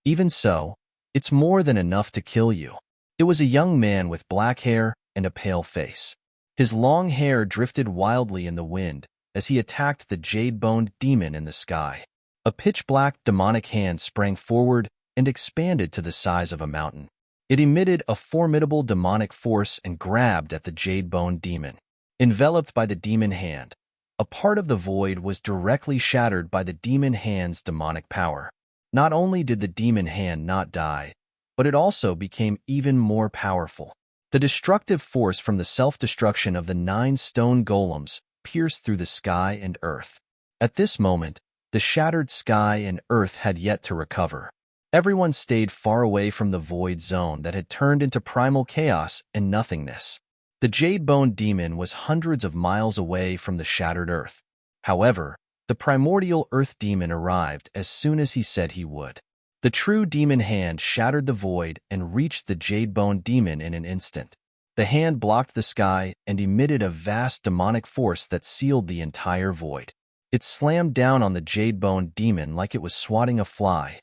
Even so, it's more than enough to kill you. It was a young man with black hair and a pale face. His long hair drifted wildly in the wind as he attacked the jade-boned demon in the sky. A pitch-black demonic hand sprang forward and expanded to the size of a mountain. It emitted a formidable demonic force and grabbed at the jade-boned demon. Enveloped by the demon hand, a part of the void was directly shattered by the demon hand's demonic power. Not only did the demon hand not die, but it also became even more powerful. The destructive force from the self-destruction of the 9 stone golems pierced through the sky and earth. At this moment, the shattered sky and earth had yet to recover. Everyone stayed far away from the void zone that had turned into primal chaos and nothingness. The jade-boned demon was hundreds of miles away from the shattered earth. However, the primordial earth demon arrived as soon as he said he would. The true demon hand shattered the void and reached the jade-boned demon in an instant. The hand blocked the sky and emitted a vast demonic force that sealed the entire void. It slammed down on the jade-boned demon like it was swatting a fly.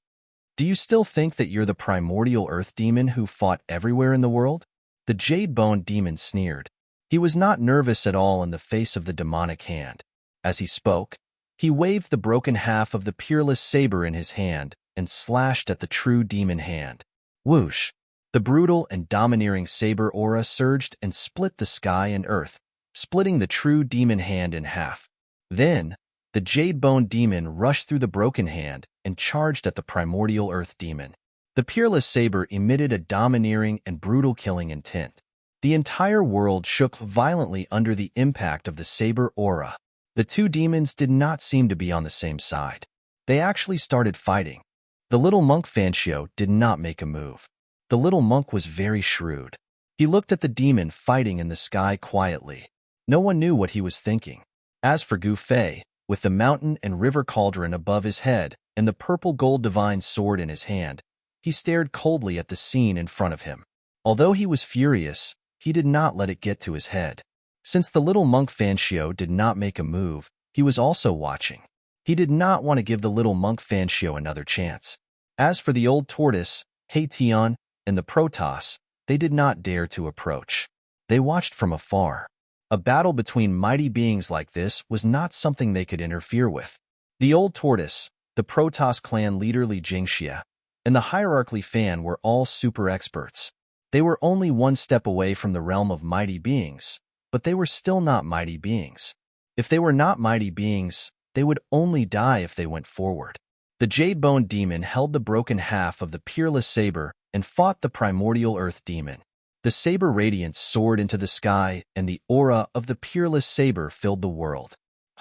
Do you still think that you're the primordial earth demon who fought everywhere in the world? The jade-boned demon sneered. He was not nervous at all in the face of the demonic hand. As he spoke, he waved the broken half of the peerless saber in his hand and slashed at the true demon hand. Whoosh! The brutal and domineering saber aura surged and split the sky and earth, splitting the true demon hand in half. Then, the jade-boned demon rushed through the broken hand and charged at the primordial earth demon. The peerless saber emitted a domineering and brutal killing intent. The entire world shook violently under the impact of the saber aura. The two demons did not seem to be on the same side. They actually started fighting. The little monk Fanxio did not make a move. The little monk was very shrewd. He looked at the demon fighting in the sky quietly. No one knew what he was thinking. As for Gu Fei, with the mountain and river cauldron above his head and the purple gold divine sword in his hand, he stared coldly at the scene in front of him. Although he was furious, he did not let it get to his head. Since the little monk Fanxio did not make a move, he was also watching. He did not want to give the little monk Fanxio another chance. As for the old tortoise, Heition, and the Protoss, they did not dare to approach. They watched from afar. A battle between mighty beings like this was not something they could interfere with. The old tortoise, the Protoss clan leader Li Jingxia, and the hierarchy Fan were all super experts. They were only one step away from the realm of mighty beings, but they were still not mighty beings. If they were not mighty beings, they would only die if they went forward. The Jade-Bone Demon held the broken half of the peerless saber and fought the primordial Earth Demon. The saber radiance soared into the sky, and the aura of the peerless saber filled the world.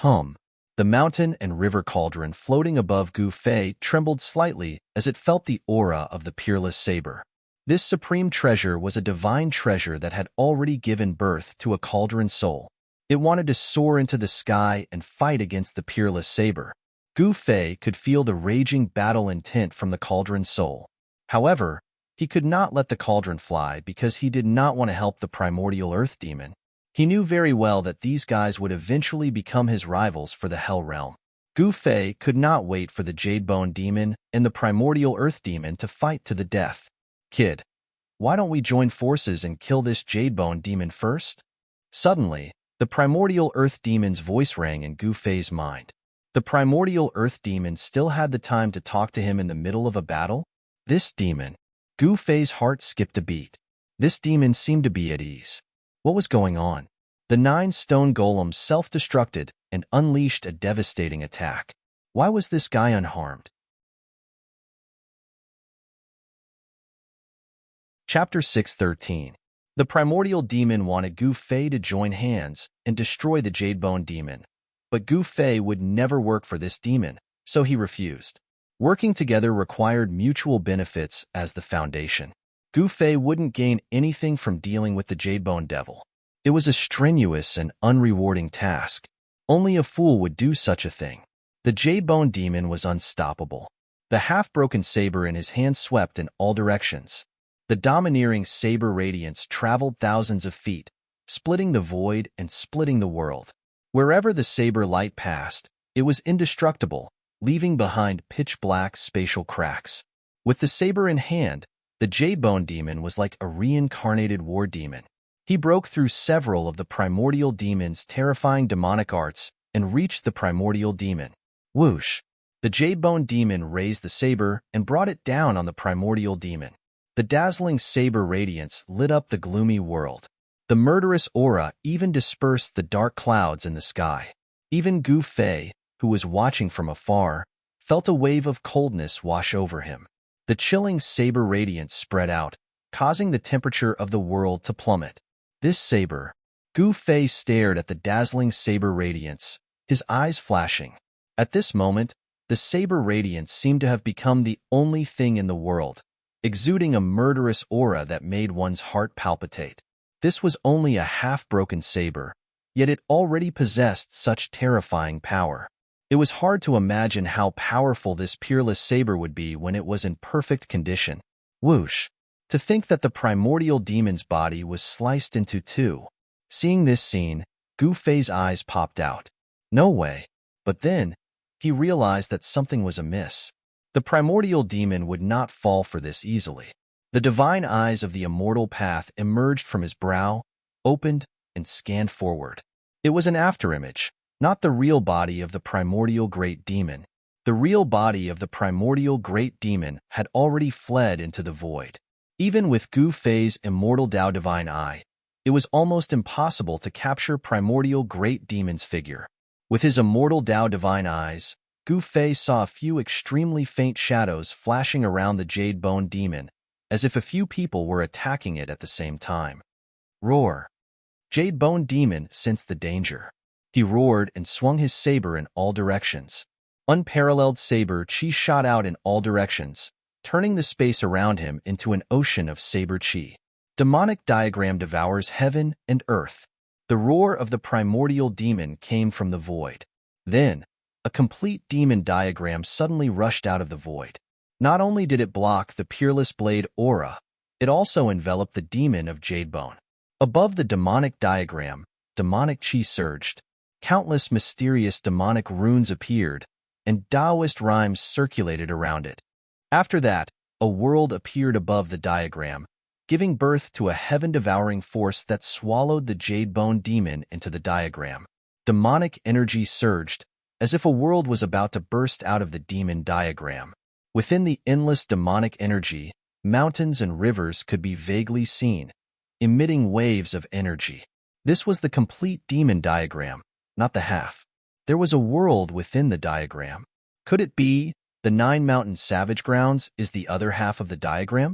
The mountain and river cauldron floating above Gu Fei trembled slightly as it felt the aura of the peerless saber. This supreme treasure was a divine treasure that had already given birth to a cauldron soul. It wanted to soar into the sky and fight against the peerless saber. Gu Fei could feel the raging battle intent from the cauldron soul. However, he could not let the cauldron fly because he did not want to help the primordial Earth Demon. He knew very well that these guys would eventually become his rivals for the Hell Realm. Gu Fei could not wait for the Jade-Bone Demon and the primordial Earth Demon to fight to the death. Kid, why don't we join forces and kill this Jade-Bone Demon first? Suddenly, the primordial Earth Demon's voice rang in Gu Fei's mind. The primordial Earth Demon still had the time to talk to him in the middle of a battle? This demon. Gu Fei's heart skipped a beat. This demon seemed to be at ease. What was going on? The 9 stone golems self-destructed and unleashed a devastating attack. Why was this guy unharmed? Chapter 6:13. The primordial demon wanted Gu Fei to join hands and destroy the Jade-Bone Demon. But Gu Fei would never work for this demon, so he refused. Working together required mutual benefits as the foundation. Gu Fei wouldn't gain anything from dealing with the Jade-Bone Devil. It was a strenuous and unrewarding task. Only a fool would do such a thing. The Jade-Bone Demon was unstoppable. The half-broken saber in his hand swept in all directions. The domineering saber radiance traveled thousands of feet, splitting the void and splitting the world. Wherever the saber light passed, it was indestructible, leaving behind pitch-black spatial cracks. With the saber in hand, the Jade-Bone Demon was like a reincarnated war demon. He broke through several of the primordial demon's terrifying demonic arts and reached the primordial demon. Whoosh! The Jade-Bone Demon raised the saber and brought it down on the primordial demon. The dazzling saber radiance lit up the gloomy world. The murderous aura even dispersed the dark clouds in the sky. Even Gu Fei, who was watching from afar, felt a wave of coldness wash over him. The chilling saber radiance spread out, causing the temperature of the world to plummet. This saber. Gu Fei stared at the dazzling saber radiance, his eyes flashing. At this moment, the saber radiance seemed to have become the only thing in the world, exuding a murderous aura that made one's heart palpitate. This was only a half-broken saber, yet it already possessed such terrifying power. It was hard to imagine how powerful this peerless saber would be when it was in perfect condition. Whoosh! To think that the primordial demon's body was sliced into two. Seeing this scene, Gu Fei's eyes popped out. No way. But then, he realized that something was amiss. The primordial demon would not fall for this easily. The divine eyes of the immortal path emerged from his brow, opened, and scanned forward. It was an afterimage, not the real body of the primordial great demon. The real body of the primordial great demon had already fled into the void. Even with Gu Fei's immortal Tao divine eye, it was almost impossible to capture primordial great demon's figure. With his immortal Tao divine eyes, Gu Fei saw a few extremely faint shadows flashing around the Jade-Bone Demon, as if a few people were attacking it at the same time. Roar! Jade-Bone Demon sensed the danger. He roared and swung his saber in all directions. Unparalleled saber chi shot out in all directions, turning the space around him into an ocean of saber chi. Demonic diagram devours heaven and earth. The roar of the primordial demon came from the void. Then, a complete demon diagram suddenly rushed out of the void. Not only did it block the peerless blade aura, it also enveloped the demon of Jadebone. Above the demonic diagram, demonic chi surged. Countless mysterious demonic runes appeared, and Taoist rhymes circulated around it. After that, a world appeared above the diagram, giving birth to a heaven-devouring force that swallowed the Jadebone demon into the diagram. Demonic energy surged, as if a world was about to burst out of the demon diagram. Within the endless demonic energy, mountains and rivers could be vaguely seen, emitting waves of energy. This was the complete demon diagram, not the half. There was a world within the diagram. Could it be the Nine Mountain Savage Grounds is the other half of the diagram?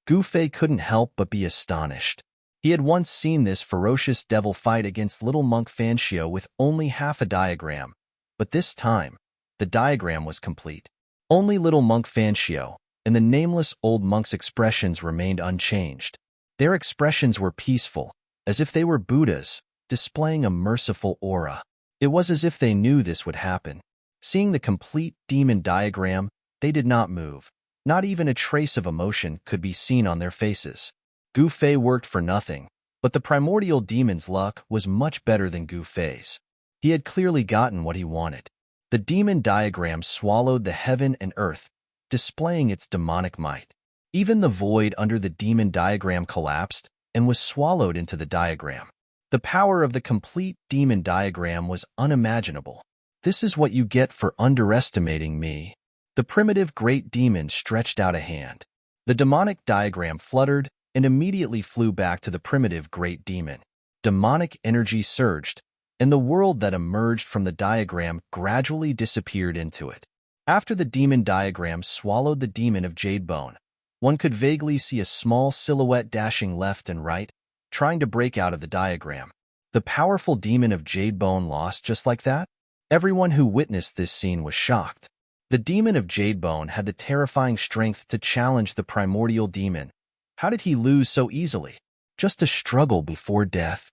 Gu Fei couldn't help but be astonished. He had once seen this ferocious devil fight against little monk Fanxio with only half a diagram, but this time, the diagram was complete. Only little monk Fanxio and the nameless old monk's expressions remained unchanged. Their expressions were peaceful, as if they were Buddhas, displaying a merciful aura. It was as if they knew this would happen. Seeing the complete demon diagram, they did not move. Not even a trace of emotion could be seen on their faces. Gu Fei worked for nothing, but the primordial demon's luck was much better than Gu Fei's. He had clearly gotten what he wanted. The demon diagram swallowed the heaven and earth, displaying its demonic might. Even the void under the demon diagram collapsed and was swallowed into the diagram. The power of the complete demon diagram was unimaginable. This is what you get for underestimating me. The primitive great demon stretched out a hand. The demonic diagram fluttered and immediately flew back to the primitive great demon. Demonic energy surged, and the world that emerged from the diagram gradually disappeared into it. After the demon diagram swallowed the demon of Jadebone, one could vaguely see a small silhouette dashing left and right, trying to break out of the diagram. The powerful demon of Jadebone lost just like that? Everyone who witnessed this scene was shocked. The demon of Jadebone had the terrifying strength to challenge the primordial demon. How did he lose so easily? Just a struggle before death.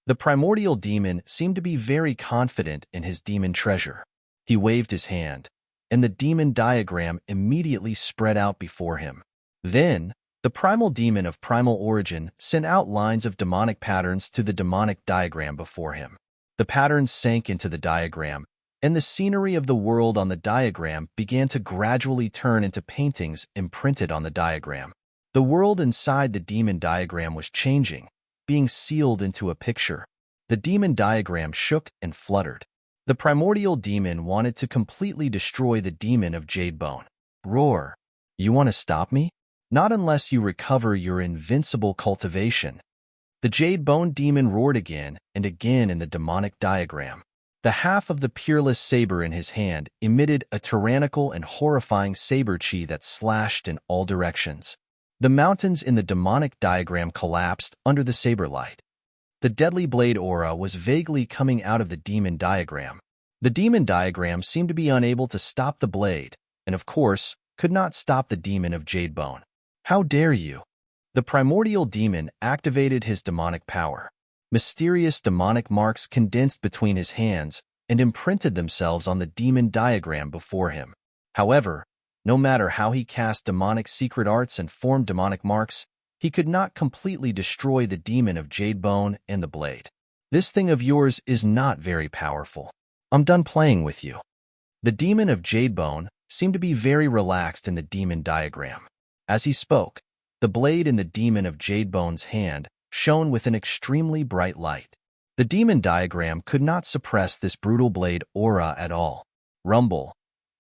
The primordial demon seemed to be very confident in his demon treasure. He waved his hand, and the demon diagram immediately spread out before him. Then, the primal demon of primal origin sent out lines of demonic patterns to the demonic diagram before him. The patterns sank into the diagram, and the scenery of the world on the diagram began to gradually turn into paintings imprinted on the diagram. The world inside the demon diagram was changing, being sealed into a picture. The demon diagram shook and fluttered. The primordial demon wanted to completely destroy the demon of Jadebone. Roar! You want to stop me? Not unless you recover your invincible cultivation. The Jadebone demon roared again and again in the demonic diagram. The half of the peerless saber in his hand emitted a tyrannical and horrifying saber chi that slashed in all directions. The mountains in the demonic diagram collapsed under the saber light. The deadly blade aura was vaguely coming out of the demon diagram. The demon diagram seemed to be unable to stop the blade, and of course, could not stop the demon of Jadebone. How dare you? The primordial demon activated his demonic power. Mysterious demonic marks condensed between his hands and imprinted themselves on the demon diagram before him. However, no matter how he cast demonic secret arts and formed demonic marks, he could not completely destroy the demon of Jadebone and the blade. This thing of yours is not very powerful. I'm done playing with you. The demon of Jadebone seemed to be very relaxed in the demon diagram. As he spoke, the blade in the demon of Jadebone's hand shone with an extremely bright light. The demon diagram could not suppress this brutal blade aura at all. Rumble.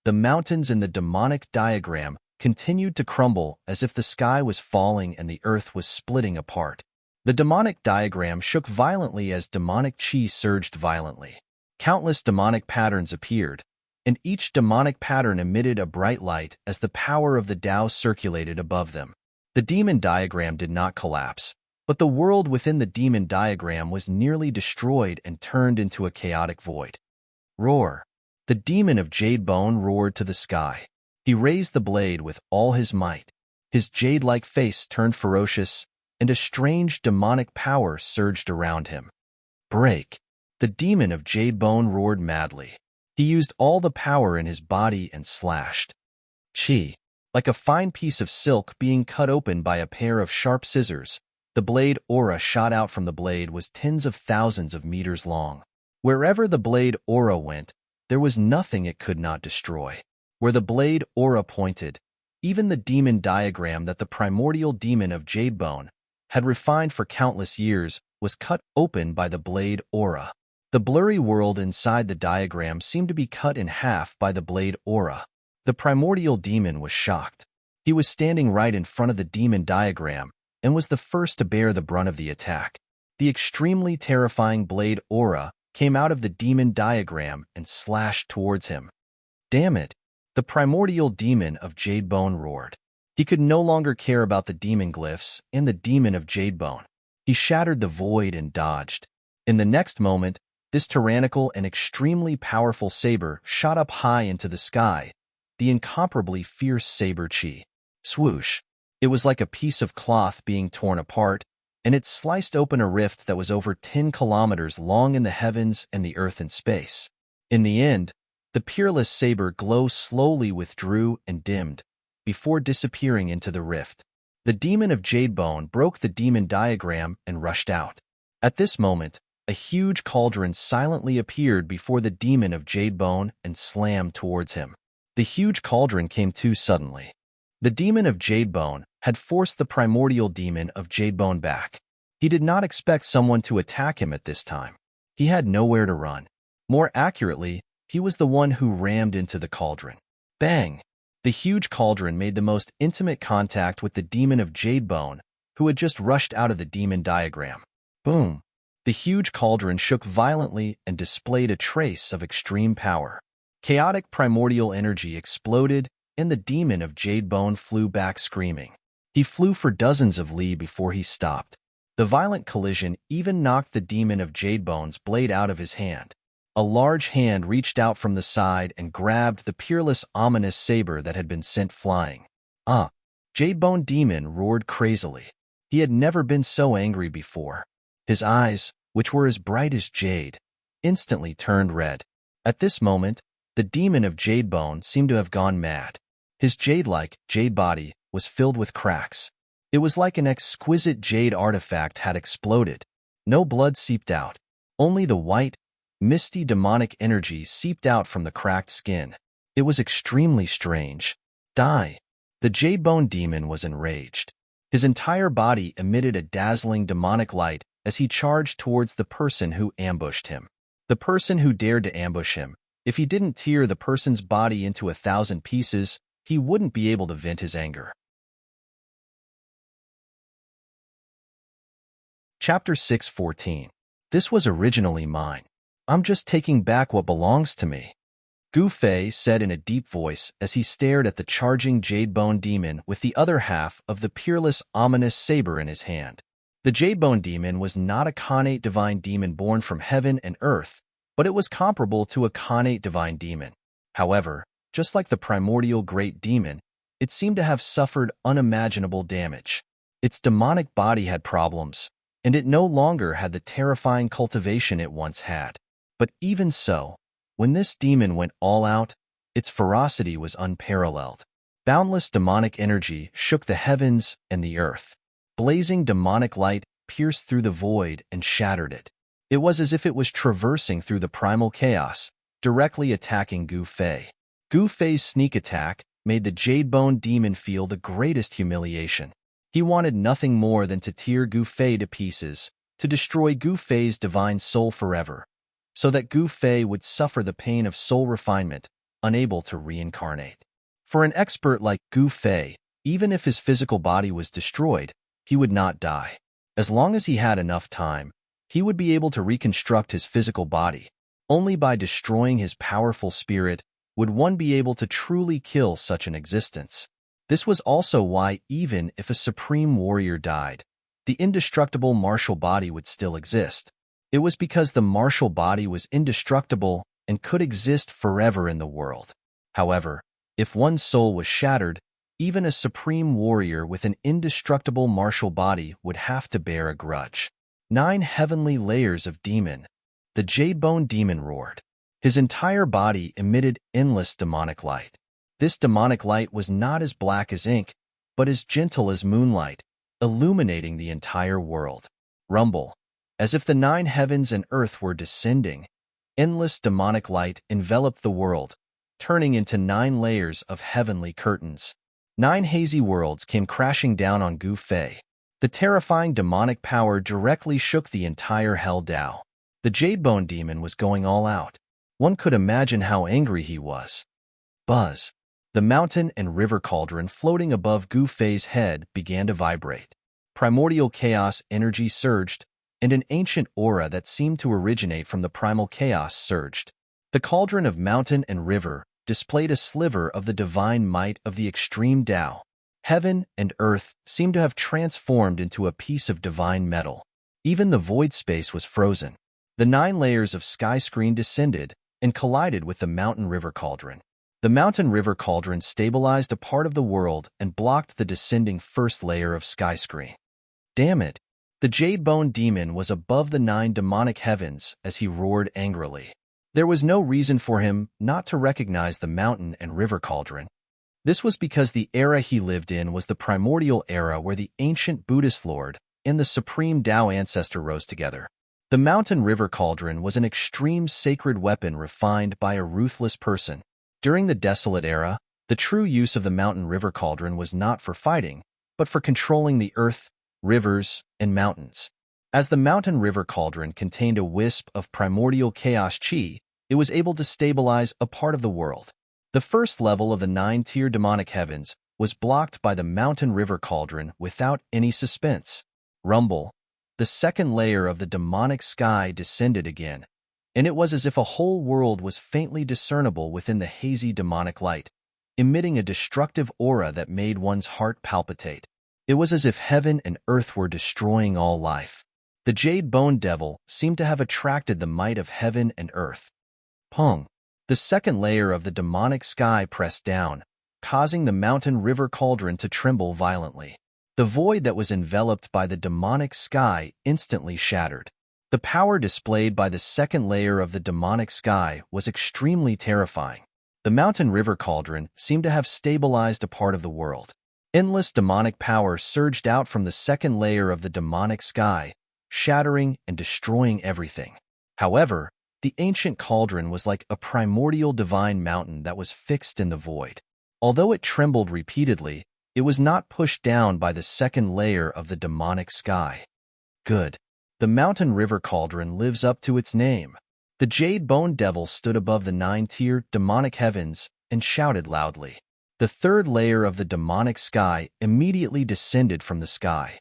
The mountains in the demonic diagram continued to crumble as if the sky was falling and the earth was splitting apart. The demonic diagram shook violently as demonic chi surged violently. Countless demonic patterns appeared, and each demonic pattern emitted a bright light as the power of the Tao circulated above them. The demon diagram did not collapse, but the world within the demon diagram was nearly destroyed and turned into a chaotic void. Roar! The demon of Jadebone roared to the sky. He raised the blade with all his might. His jade-like face turned ferocious, and a strange demonic power surged around him. break. The demon of Jadebone roared madly. He used all the power in his body and slashed. Chi. Like a fine piece of silk being cut open by a pair of sharp scissors, the blade aura shot out from the blade was tens of thousands of meters long. Wherever the blade aura went, there was nothing it could not destroy. Where the blade aura pointed, even the demon diagram that the primordial demon of Jadebone had refined for countless years was cut open by the blade aura. The blurry world inside the diagram seemed to be cut in half by the blade aura. The primordial demon was shocked. He was standing right in front of the demon diagram and was the first to bear the brunt of the attack. The extremely terrifying blade aura came out of the demon diagram and slashed towards him. Damn it! The primordial demon of Jadebone roared. He could no longer care about the demon glyphs and the demon of Jadebone. He shattered the void and dodged. In the next moment, this tyrannical and extremely powerful saber shot up high into the sky, the incomparably fierce saber Chi. Swoosh! It was like a piece of cloth being torn apart, and it sliced open a rift that was over 10 kilometers long in the heavens and the earth and space. In the end, the peerless saber glow slowly withdrew and dimmed, before disappearing into the rift. The demon of Jadebone broke the demon diagram and rushed out. At this moment, a huge cauldron silently appeared before the demon of Jadebone and slammed towards him. The huge cauldron came too suddenly. The demon of Jadebone had forced the primordial demon of Jadebone back. He did not expect someone to attack him at this time. He had nowhere to run. More accurately, he was the one who rammed into the cauldron. Bang! The huge cauldron made the most intimate contact with the demon of Jadebone, who had just rushed out of the demon diagram. Boom! The huge cauldron shook violently and displayed a trace of extreme power. Chaotic primordial energy exploded, and the demon of Jadebone flew back screaming. He flew for dozens of li before he stopped. The violent collision even knocked the demon of Jadebone's blade out of his hand. A large hand reached out from the side and grabbed the peerless, ominous saber that had been sent flying. Jadebone demon roared crazily. He had never been so angry before. His eyes, which were as bright as jade, instantly turned red. At this moment, the demon of Jadebone seemed to have gone mad. His jade-like jade body was filled with cracks. It was like an exquisite jade artifact had exploded. No blood seeped out. Only the white, misty demonic energy seeped out from the cracked skin. It was extremely strange. Die! The Jadebone demon was enraged. His entire body emitted a dazzling demonic light as he charged towards the person who ambushed him. The person who dared to ambush him, if he didn't tear the person's body into 1,000 pieces, he wouldn't be able to vent his anger. Chapter 6:14. This was originally mine. I'm just taking back what belongs to me, Gu Fei said in a deep voice as he stared at the charging Jadebone demon with the other half of the peerless, ominous saber in his hand. The Jadebone demon was not a connate divine demon born from heaven and earth, but it was comparable to a connate divine demon. However, just like the primordial great demon, it seemed to have suffered unimaginable damage. Its demonic body had problems, and it no longer had the terrifying cultivation it once had. But even so, when this demon went all out, its ferocity was unparalleled. Boundless demonic energy shook the heavens and the earth. Blazing demonic light pierced through the void and shattered it. It was as if it was traversing through the primal chaos, directly attacking Gu Fei. Gu Fei's sneak attack made the Jadebone demon feel the greatest humiliation. He wanted nothing more than to tear Gu Fei to pieces, to destroy Gu Fei's divine soul forever, so that Gu Fei would suffer the pain of soul refinement, unable to reincarnate. For an expert like Gu Fei, even if his physical body was destroyed, he would not die. As long as he had enough time, he would be able to reconstruct his physical body. Only by destroying his powerful spirit would one be able to truly kill such an existence. This was also why even if a supreme warrior died, the indestructible martial body would still exist. It was because the martial body was indestructible and could exist forever in the world. However, if one's soul was shattered, even a supreme warrior with an indestructible martial body would have to bear a grudge. 9 heavenly layers of demon. The Jade-Bone demon roared. His entire body emitted endless demonic light. This demonic light was not as black as ink, but as gentle as moonlight, illuminating the entire world. Rumble. As if the 9 heavens and earth were descending, endless demonic light enveloped the world, turning into 9 layers of heavenly curtains. 9 hazy worlds came crashing down on Gu Fei. The terrifying demonic power directly shook the entire Hell Dao. The Jade-Bone demon was going all out. One could imagine how angry he was. Buzz. The mountain and river cauldron floating above Gu Fei's head began to vibrate. Primordial chaos energy surged, and an ancient aura that seemed to originate from the primal chaos surged. The cauldron of mountain and river displayed a sliver of the divine might of the extreme Tao. Heaven and earth seemed to have transformed into a piece of divine metal. Even the void space was frozen. The 9 layers of sky screen descended and collided with the mountain river cauldron. The mountain river cauldron stabilized a part of the world and blocked the descending first layer of sky screen. Damn it! The Jade-Bone demon was above the 9 demonic heavens as he roared angrily. There was no reason for him not to recognize the mountain and river cauldron. This was because the era he lived in was the primordial era where the ancient Buddhist Lord and the supreme Tao ancestor rose together. The mountain river cauldron was an extreme sacred weapon refined by a ruthless person. During the Desolate Era, the true use of the mountain river cauldron was not for fighting, but for controlling the earth, rivers, and mountains. As the mountain river cauldron contained a wisp of primordial chaos chi, it was able to stabilize a part of the world. The first level of the 9-tier demonic heavens was blocked by the mountain river cauldron without any suspense. Rumble. The second layer of the demonic sky descended again, and it was as if a whole world was faintly discernible within the hazy demonic light, emitting a destructive aura that made one's heart palpitate. It was as if heaven and earth were destroying all life. The Jade-Bone devil seemed to have attracted the might of heaven and earth. Pong. The second layer of the demonic sky pressed down, causing the mountain river cauldron to tremble violently. The void that was enveloped by the demonic sky instantly shattered. The power displayed by the second layer of the demonic sky was extremely terrifying. The mountain river cauldron seemed to have stabilized a part of the world. Endless demonic power surged out from the second layer of the demonic sky, shattering and destroying everything. However, the ancient cauldron was like a primordial divine mountain that was fixed in the void. Although it trembled repeatedly, it was not pushed down by the second layer of the demonic sky. Good. The mountain river cauldron lives up to its name. The Jade-Bone devil stood above the 9-tier demonic heavens and shouted loudly. The third layer of the demonic sky immediately descended from the sky.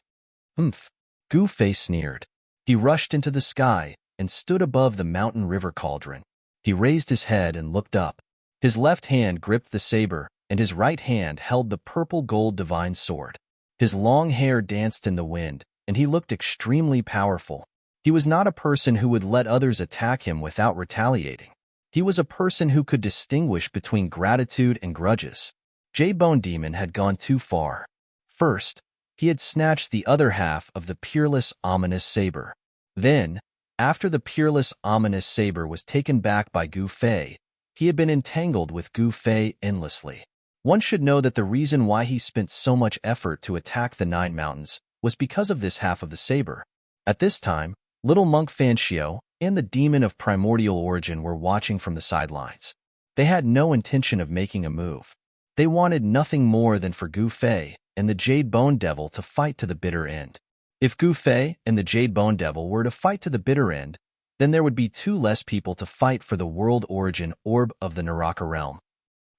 Humph! Gu Fei sneered. He rushed into the sky and stood above the mountain river cauldron. He raised his head and looked up. His left hand gripped the saber, and his right hand held the purple-gold divine sword. His long hair danced in the wind, and he looked extremely powerful. He was not a person who would let others attack him without retaliating. He was a person who could distinguish between gratitude and grudges. Jade-Bone demon had gone too far. First, he had snatched the other half of the peerless, ominous saber. Then, after the peerless, ominous saber was taken back by Gu Fei, he had been entangled with Gu Fei endlessly. One should know that the reason why he spent so much effort to attack the 9 mountains was because of this half of the saber. At this time, little monk Fanxiu and the demon of primordial origin were watching from the sidelines. They had no intention of making a move. They wanted nothing more than for Gu Fei and the Jade-Bone devil to fight to the bitter end. If Gu Fei and the Jade-Bone devil were to fight to the bitter end, then there would be 2 less people to fight for the world origin orb of the Naraka realm.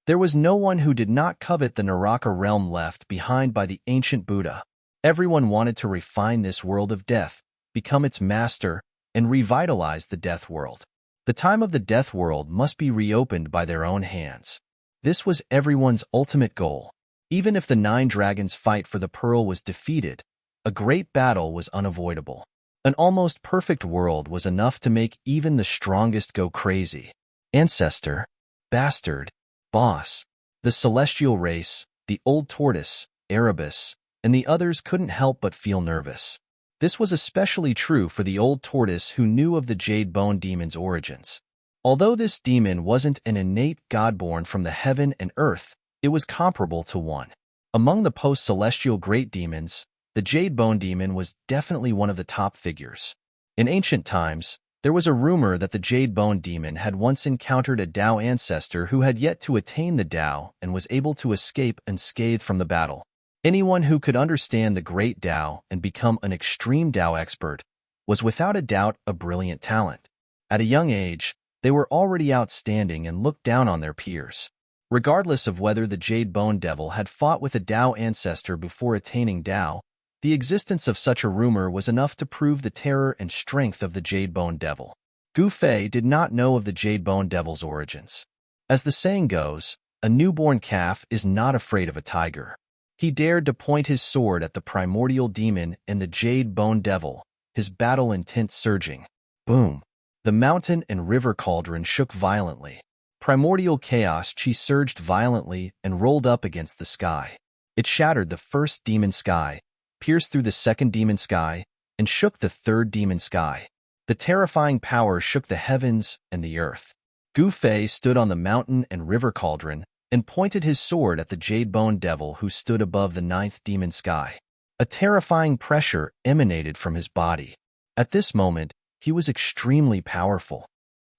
There was no one who did not covet the Naraka realm left behind by the ancient Buddha. Everyone wanted to refine this world of death, become its master, and revitalize the death world. The time of the death world must be reopened by their own hands. This was everyone's ultimate goal. Even if the 9 dragons' fight for the pearl was defeated, a great battle was unavoidable. An almost perfect world was enough to make even the strongest go crazy. Ancestor, bastard, boss, the celestial race, the old tortoise, Erebus, and the others couldn't help but feel nervous. This was especially true for the old tortoise who knew of the Jade Bone Demon's origins. Although this demon wasn't an innate god born from the heaven and earth, it was comparable to one. Among the post-celestial great demons, the Jade Bone Demon was definitely one of the top figures. In ancient times, there was a rumor that the Jade Bone Demon had once encountered a Tao ancestor who had yet to attain the Tao and was able to escape unscathed from the battle. Anyone who could understand the great Tao and become an extreme Tao expert was without a doubt a brilliant talent. At a young age, they were already outstanding and looked down on their peers. Regardless of whether the Jade Bone Devil had fought with a Tao ancestor before attaining Tao, the existence of such a rumor was enough to prove the terror and strength of the Jade Bone Devil. Gu Fei did not know of the Jade Bone Devil's origins. As the saying goes, a newborn calf is not afraid of a tiger. He dared to point his sword at the primordial demon and the Jade Bone Devil, his battle intent surging. Boom! The mountain and river cauldron shook violently. Primordial chaos chi surged violently and rolled up against the sky. It shattered the first demon sky, pierced through the second demon sky, and shook the third demon sky. The terrifying power shook the heavens and the earth. Gu Fei stood on the mountain and river cauldron and pointed his sword at the Jade Bone Devil who stood above the ninth demon sky. A terrifying pressure emanated from his body. At this moment, he was extremely powerful.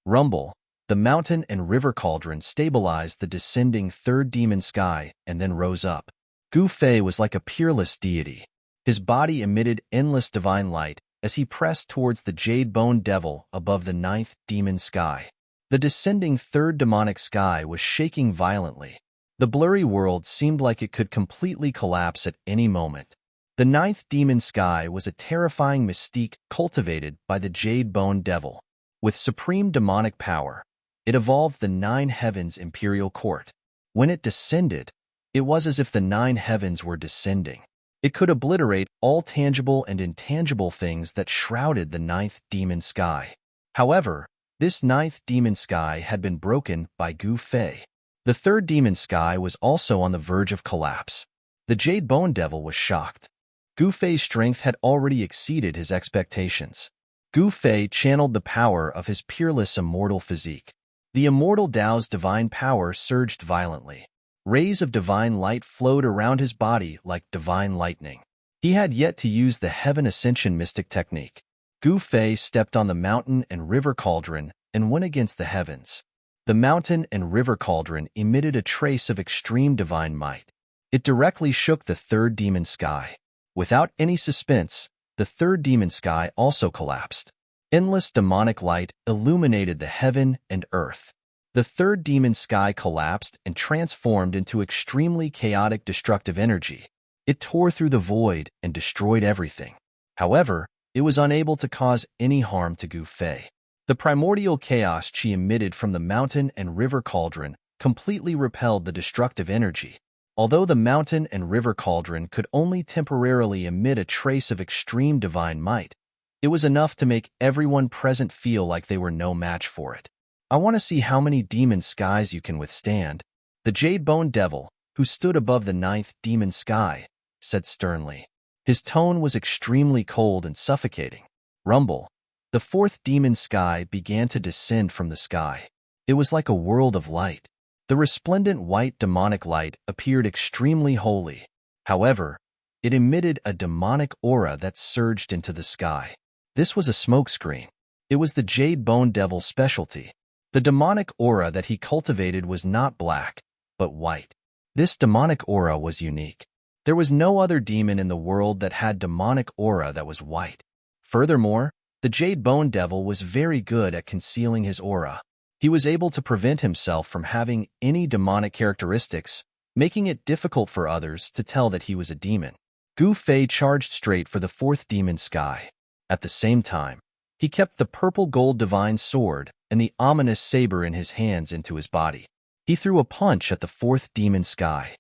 Rumble, the mountain and river cauldron stabilized the descending third demon sky and then rose up. Gu Fei was like a peerless deity. His body emitted endless divine light as he pressed towards the Jade Bone Devil above the ninth demon sky. The descending third demonic sky was shaking violently. The blurry world seemed like it could completely collapse at any moment. The ninth demon sky was a terrifying mystique cultivated by the Jade Bone Devil. With supreme demonic power, it evolved the nine heavens imperial court. When it descended, it was as if the nine heavens were descending. It could obliterate all tangible and intangible things that shrouded the ninth demon sky. However, this ninth demon sky had been broken by Gu Fei. The third demon sky was also on the verge of collapse. The Jade Bone Devil was shocked. Gu Fei's strength had already exceeded his expectations. Gu Fei channeled the power of his peerless immortal physique. The immortal Tao's divine power surged violently. Rays of divine light flowed around his body like divine lightning. He had yet to use the Heaven Ascension mystic technique. Gu Fei stepped on the mountain and river cauldron and went against the heavens. The mountain and river cauldron emitted a trace of extreme divine might. It directly shook the third demon sky. Without any suspense, the third demon sky also collapsed. Endless demonic light illuminated the heaven and earth. The third demon sky collapsed and transformed into extremely chaotic destructive energy. It tore through the void and destroyed everything. However, it was unable to cause any harm to Gu Fei. The primordial chaos chi emitted from the mountain and river cauldron completely repelled the destructive energy. Although the mountain and river cauldron could only temporarily emit a trace of extreme divine might, it was enough to make everyone present feel like they were no match for it. I want to see how many demon skies you can withstand. The Jade Bone Devil, who stood above the ninth demon sky, said sternly. His tone was extremely cold and suffocating. Rumble. The fourth demon sky began to descend from the sky. It was like a world of light. The resplendent white demonic light appeared extremely holy. However, it emitted a demonic aura that surged into the sky. This was a smokescreen. It was the Jade Bone Devil's specialty. The demonic aura that he cultivated was not black, but white. This demonic aura was unique. There was no other demon in the world that had demonic aura that was white. Furthermore, the Jade Bone Devil was very good at concealing his aura. He was able to prevent himself from having any demonic characteristics, making it difficult for others to tell that he was a demon. Gu Fei charged straight for the fourth demon sky. At the same time, he kept the purple gold divine sword and the ominous saber in his hands into his body. He threw a punch at the fourth demon sky.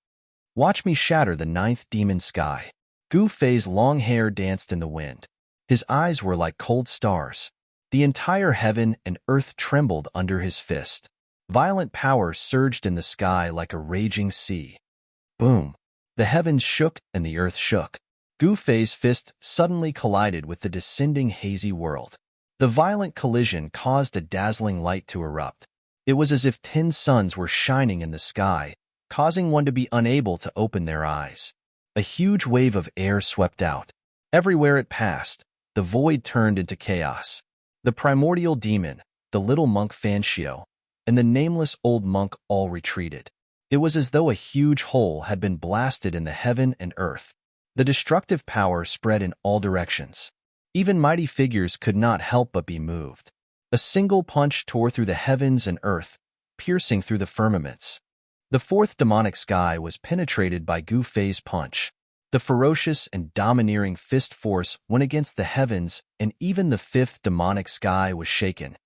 Watch me shatter the ninth demon sky. Gu Fei's long hair danced in the wind. His eyes were like cold stars. The entire heaven and earth trembled under his fist. Violent power surged in the sky like a raging sea. Boom! The heavens shook and the earth shook. Gu Fei's fist suddenly collided with the descending hazy world. The violent collision caused a dazzling light to erupt. It was as if 10 suns were shining in the sky, causing one to be unable to open their eyes. A huge wave of air swept out. Everywhere it passed, the void turned into chaos. The primordial demon, the little monk Fanxio, and the nameless old monk all retreated. It was as though a huge hole had been blasted in the heaven and earth. The destructive power spread in all directions. Even mighty figures could not help but be moved. A single punch tore through the heavens and earth, piercing through the firmaments. The fourth demonic sky was penetrated by Gu Fei's punch. The ferocious and domineering fist force went against the heavens, and even the fifth demonic sky was shaken.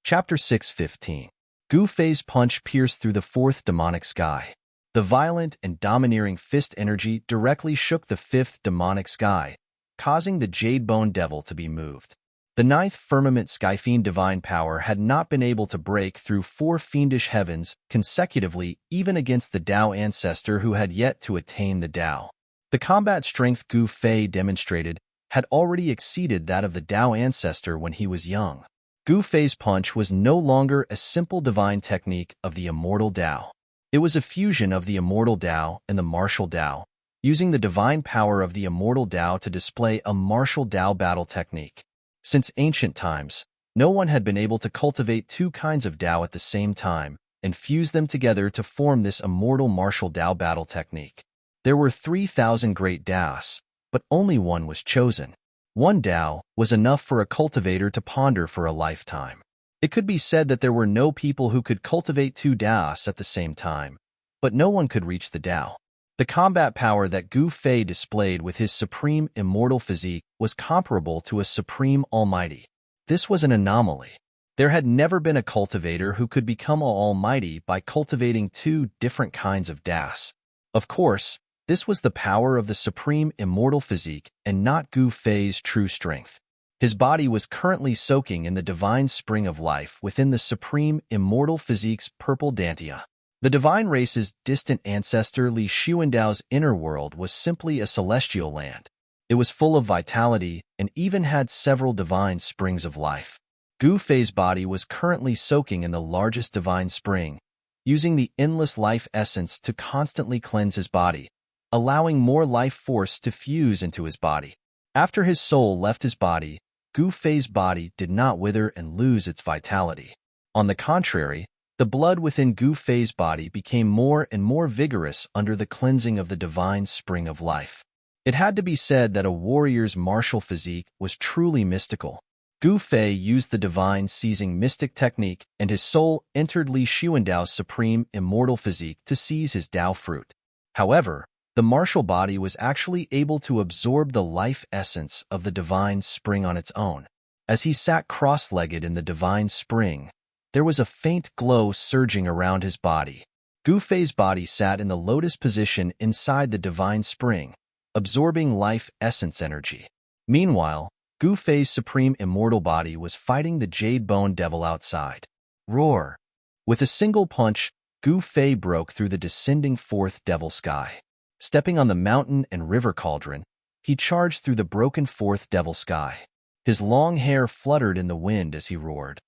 Chapter 6:15. Gu Fei's punch pierced through the fourth demonic sky. The violent and domineering fist energy directly shook the fifth demonic sky, causing the Jade Bone Devil to be moved. The ninth firmament Skyfiend divine power had not been able to break through 4 fiendish heavens consecutively, even against the Tao ancestor who had yet to attain the Tao. The combat strength Gu Fei demonstrated had already exceeded that of the Tao ancestor when he was young. Gu Fei's punch was no longer a simple divine technique of the immortal Tao. It was a fusion of the immortal Tao and the martial Tao, using the divine power of the immortal Tao to display a martial Tao battle technique. Since ancient times, no one had been able to cultivate 2 kinds of Tao at the same time and fuse them together to form this immortal martial Tao battle technique. There were 3,000 great Taos, but only one was chosen. One Tao was enough for a cultivator to ponder for a lifetime. It could be said that there were no people who could cultivate 2 Taos at the same time, but no one could reach the Tao. The combat power that Gu Fei displayed with his supreme immortal physique was comparable to a supreme almighty. This was an anomaly. There had never been a cultivator who could become almighty by cultivating 2 different kinds of Taos. Of course, this was the power of the supreme immortal physique and not Gu Fei's true strength. His body was currently soaking in the divine spring of life within the supreme immortal physique's purple dantia. The divine race's distant ancestor Li Xuandao's inner world was simply a celestial land. It was full of vitality and even had several divine springs of life. Gu Fei's body was currently soaking in the largest divine spring, using the endless life essence to constantly cleanse his body, allowing more life force to fuse into his body. After his soul left his body, Gu Fei's body did not wither and lose its vitality. On the contrary, the blood within Gu Fei's body became more and more vigorous under the cleansing of the divine spring of life. It had to be said that a warrior's martial physique was truly mystical. Gu Fei used the divine seizing mystic technique, and his soul entered Li Xuandao's supreme immortal physique to seize his Tao fruit. However, the martial body was actually able to absorb the life essence of the divine spring on its own. As he sat cross-legged in the divine spring, there was a faint glow surging around his body. Gu Fei's body sat in the lotus position inside the divine spring, absorbing life essence energy. Meanwhile, Gu Fei's supreme immortal body was fighting the Jade Bone Devil outside. Roar! With a single punch, Gu Fei broke through the descending fourth devil sky. Stepping on the mountain and river cauldron, he charged through the broken fourth devil sky. His long hair fluttered in the wind as he roared.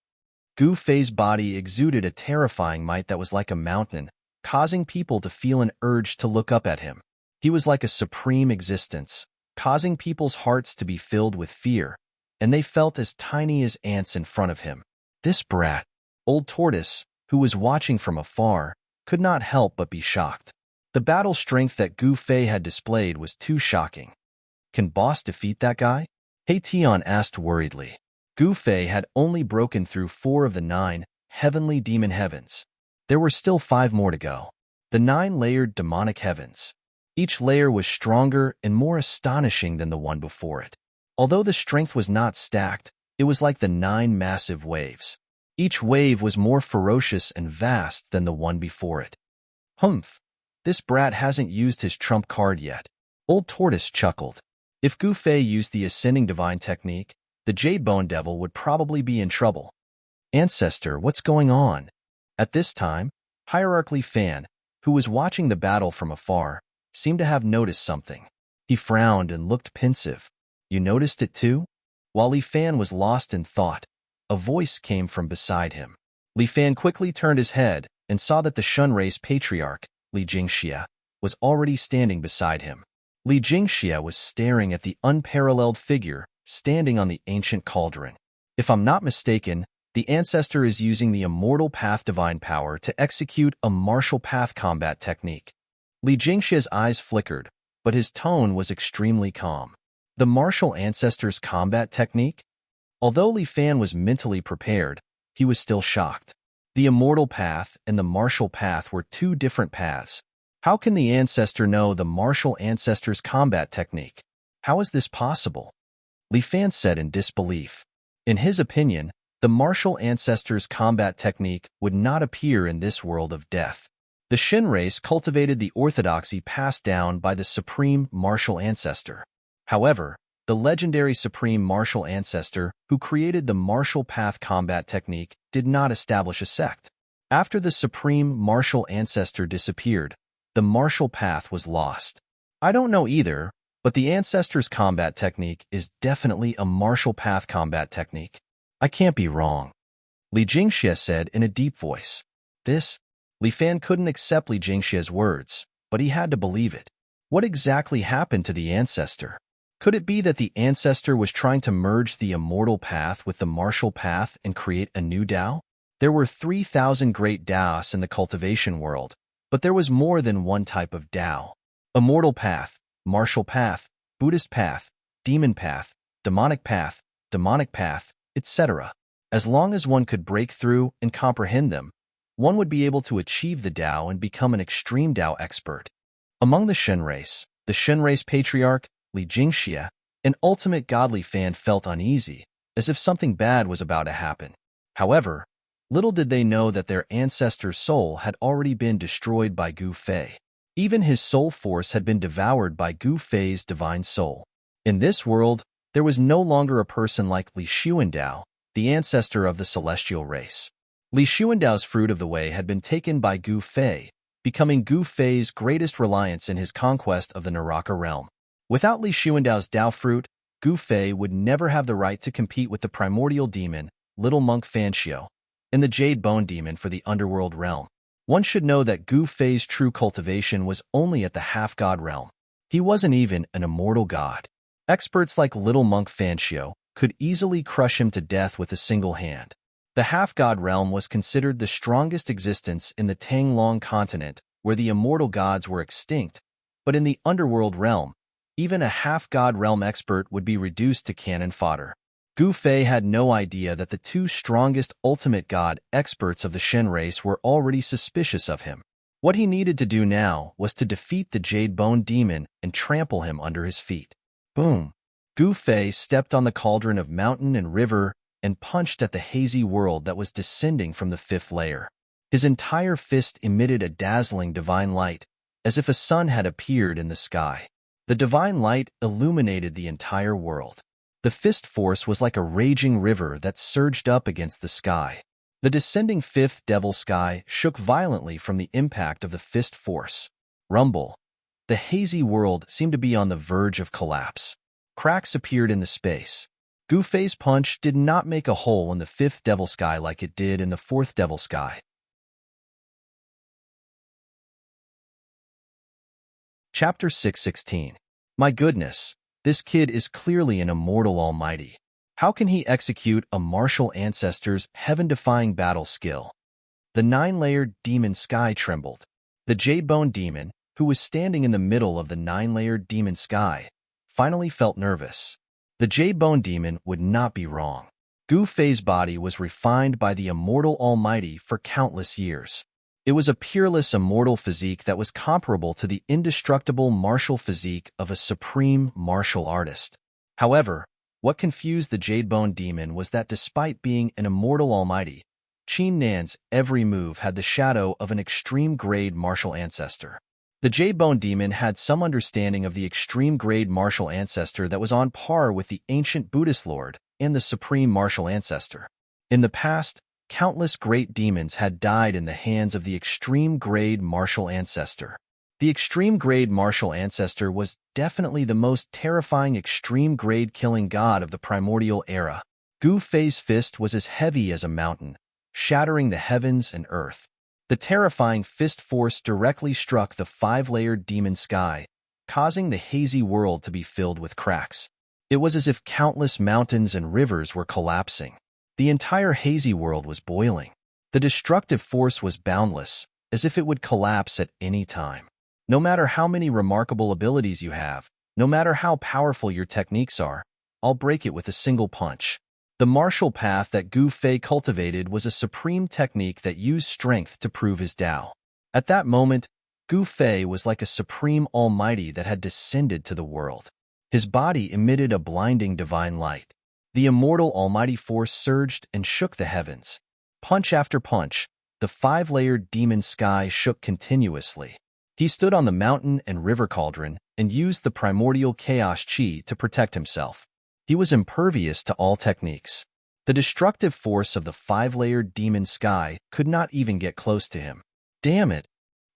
Gu Fei's body exuded a terrifying might that was like a mountain, causing people to feel an urge to look up at him. He was like a supreme existence, causing people's hearts to be filled with fear, and they felt as tiny as ants in front of him. This brat, Old Tortoise, who was watching from afar, could not help but be shocked. The battle strength that Gu Fei had displayed was too shocking. Can boss defeat that guy? He Tian asked worriedly. Gu Fei had only broken through 4 of the 9 heavenly demon heavens. There were still 5 more to go. The 9-layered demonic heavens. Each layer was stronger and more astonishing than the one before it. Although the strength was not stacked, it was like the 9 massive waves. Each wave was more ferocious and vast than the one before it. Humph! This brat hasn't used his trump card yet. Old Tortoise chuckled. If Gu Fei used the ascending divine technique, the Jade Bone Devil would probably be in trouble. Ancestor, what's going on? At this time, Hierarchy Fan, who was watching the battle from afar, seemed to have noticed something. He frowned and looked pensive. You noticed it too? While Li Fan was lost in thought, a voice came from beside him. Li Fan quickly turned his head and saw that the Shun race patriarch, Li Jingxia, was already standing beside him. Li Jingxia was staring at the unparalleled figure standing on the ancient cauldron. If I'm not mistaken, the ancestor is using the immortal path divine power to execute a martial path combat technique. Li Jingxia's eyes flickered, but his tone was extremely calm. The martial ancestor's combat technique? Although Li Fan was mentally prepared, he was still shocked. The immortal path and the martial path were two different paths. How can the ancestor know the martial ancestor's combat technique? How is this possible? Li Fan said in disbelief. In his opinion, the martial ancestor's combat technique would not appear in this world of death. The Shin race cultivated the orthodoxy passed down by the supreme martial ancestor. However, the legendary supreme martial ancestor who created the martial path combat technique did not establish a sect. After the supreme martial ancestor disappeared, the martial path was lost. I don't know either, but the ancestor's combat technique is definitely a martial path combat technique. I can't be wrong. Li Jingxia said in a deep voice. Li Fan couldn't accept Li Jingxia's words, but he had to believe it. What exactly happened to the ancestor? Could it be that the ancestor was trying to merge the immortal path with the martial path and create a new Tao? There were 3,000 great Taos in the cultivation world, but there was more than one type of Tao. Immortal path, martial path, Buddhist path, demon path, demonic path, etc. As long as one could break through and comprehend them, one would be able to achieve the Tao and become an extreme Tao expert. Among the Shin race patriarch, Li Jingxia, an ultimate godly fan felt uneasy, as if something bad was about to happen. However, little did they know that their ancestor's soul had already been destroyed by Gu Fei. Even his soul force had been devoured by Gu Fei's divine soul. In this world, there was no longer a person like Li Xuandao, the ancestor of the celestial race. Li Xuandao's fruit of the way had been taken by Gu Fei, becoming Gu Fei's greatest reliance in his conquest of the Naraka realm. Without Li Xuandao's Tao fruit, Gu Fei would never have the right to compete with the primordial demon, Little Monk Fanxiu, and the Jade Bone Demon for the underworld realm. One should know that Gu Fei's true cultivation was only at the half-god realm. He wasn't even an immortal god. Experts like Little Monk Fanxiu could easily crush him to death with a single hand. The half-god realm was considered the strongest existence in the Tanglong continent, where the immortal gods were extinct, but in the underworld realm, even a half-god realm expert would be reduced to cannon fodder. Gu Fei had no idea that the two strongest ultimate god experts of the Shen race were already suspicious of him. What he needed to do now was to defeat the Jade Bone Demon and trample him under his feet. Boom! Gu Fei stepped on the cauldron of mountain and river and punched at the hazy world that was descending from the fifth layer. His entire fist emitted a dazzling divine light, as if a sun had appeared in the sky. The divine light illuminated the entire world. The fist force was like a raging river that surged up against the sky. The descending fifth devil sky shook violently from the impact of the fist force. Rumble. The hazy world seemed to be on the verge of collapse. Cracks appeared in the space. Gu Fei's punch did not make a hole in the fifth devil sky like it did in the fourth devil sky. Chapter 616. My goodness, this kid is clearly an immortal almighty. How can he execute a martial ancestor's heaven-defying battle skill? The 9-layered demon sky trembled. The Jade Bone Demon, who was standing in the middle of the 9-layered demon sky, finally felt nervous. The Jade Bone Demon would not be wrong. Gu Fei's body was refined by the immortal almighty for countless years. It was a peerless immortal physique that was comparable to the indestructible martial physique of a supreme martial artist. However, what confused the Jade Bone Demon was that despite being an immortal almighty, Qin Nan's every move had the shadow of an extreme-grade martial ancestor. The Jade Bone Demon had some understanding of the extreme-grade martial ancestor that was on par with the ancient Buddhist lord and the supreme martial ancestor. In the past, countless great demons had died in the hands of the extreme-grade martial ancestor. The extreme-grade martial ancestor was definitely the most terrifying extreme-grade killing god of the primordial era. Gu Fei's fist was as heavy as a mountain, shattering the heavens and earth. The terrifying fist force directly struck the five-layered demon sky, causing the hazy world to be filled with cracks. It was as if countless mountains and rivers were collapsing. The entire hazy world was boiling. The destructive force was boundless, as if it would collapse at any time. No matter how many remarkable abilities you have, no matter how powerful your techniques are, I'll break it with a single punch. The martial path that Gu Fei cultivated was a supreme technique that used strength to prove his Tao. At that moment, Gu Fei was like a supreme almighty that had descended to the world. His body emitted a blinding divine light. The immortal almighty force surged and shook the heavens. Punch after punch, the five-layered demon sky shook continuously. He stood on the mountain and river cauldron and used the primordial chaos chi to protect himself. He was impervious to all techniques. The destructive force of the five-layered demon sky could not even get close to him. Damn it!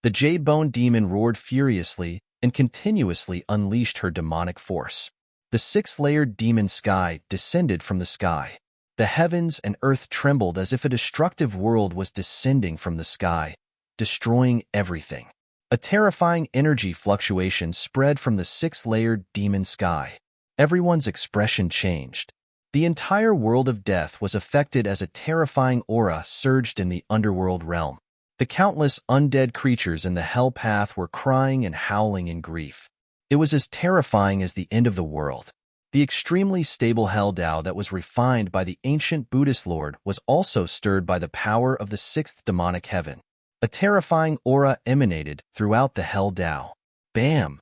The Jade Bone demon roared furiously and continuously unleashed her demonic force. The six-layered demon sky descended from the sky. The heavens and earth trembled as if a destructive world was descending from the sky, destroying everything. A terrifying energy fluctuation spread from the six-layered demon sky. Everyone's expression changed. The entire world of death was affected as a terrifying aura surged in the underworld realm. The countless undead creatures in the hell path were crying and howling in grief. It was as terrifying as the end of the world. The extremely stable Hell Tao that was refined by the ancient Buddhist Lord was also stirred by the power of the sixth demonic heaven. A terrifying aura emanated throughout the Hell Tao. Bam!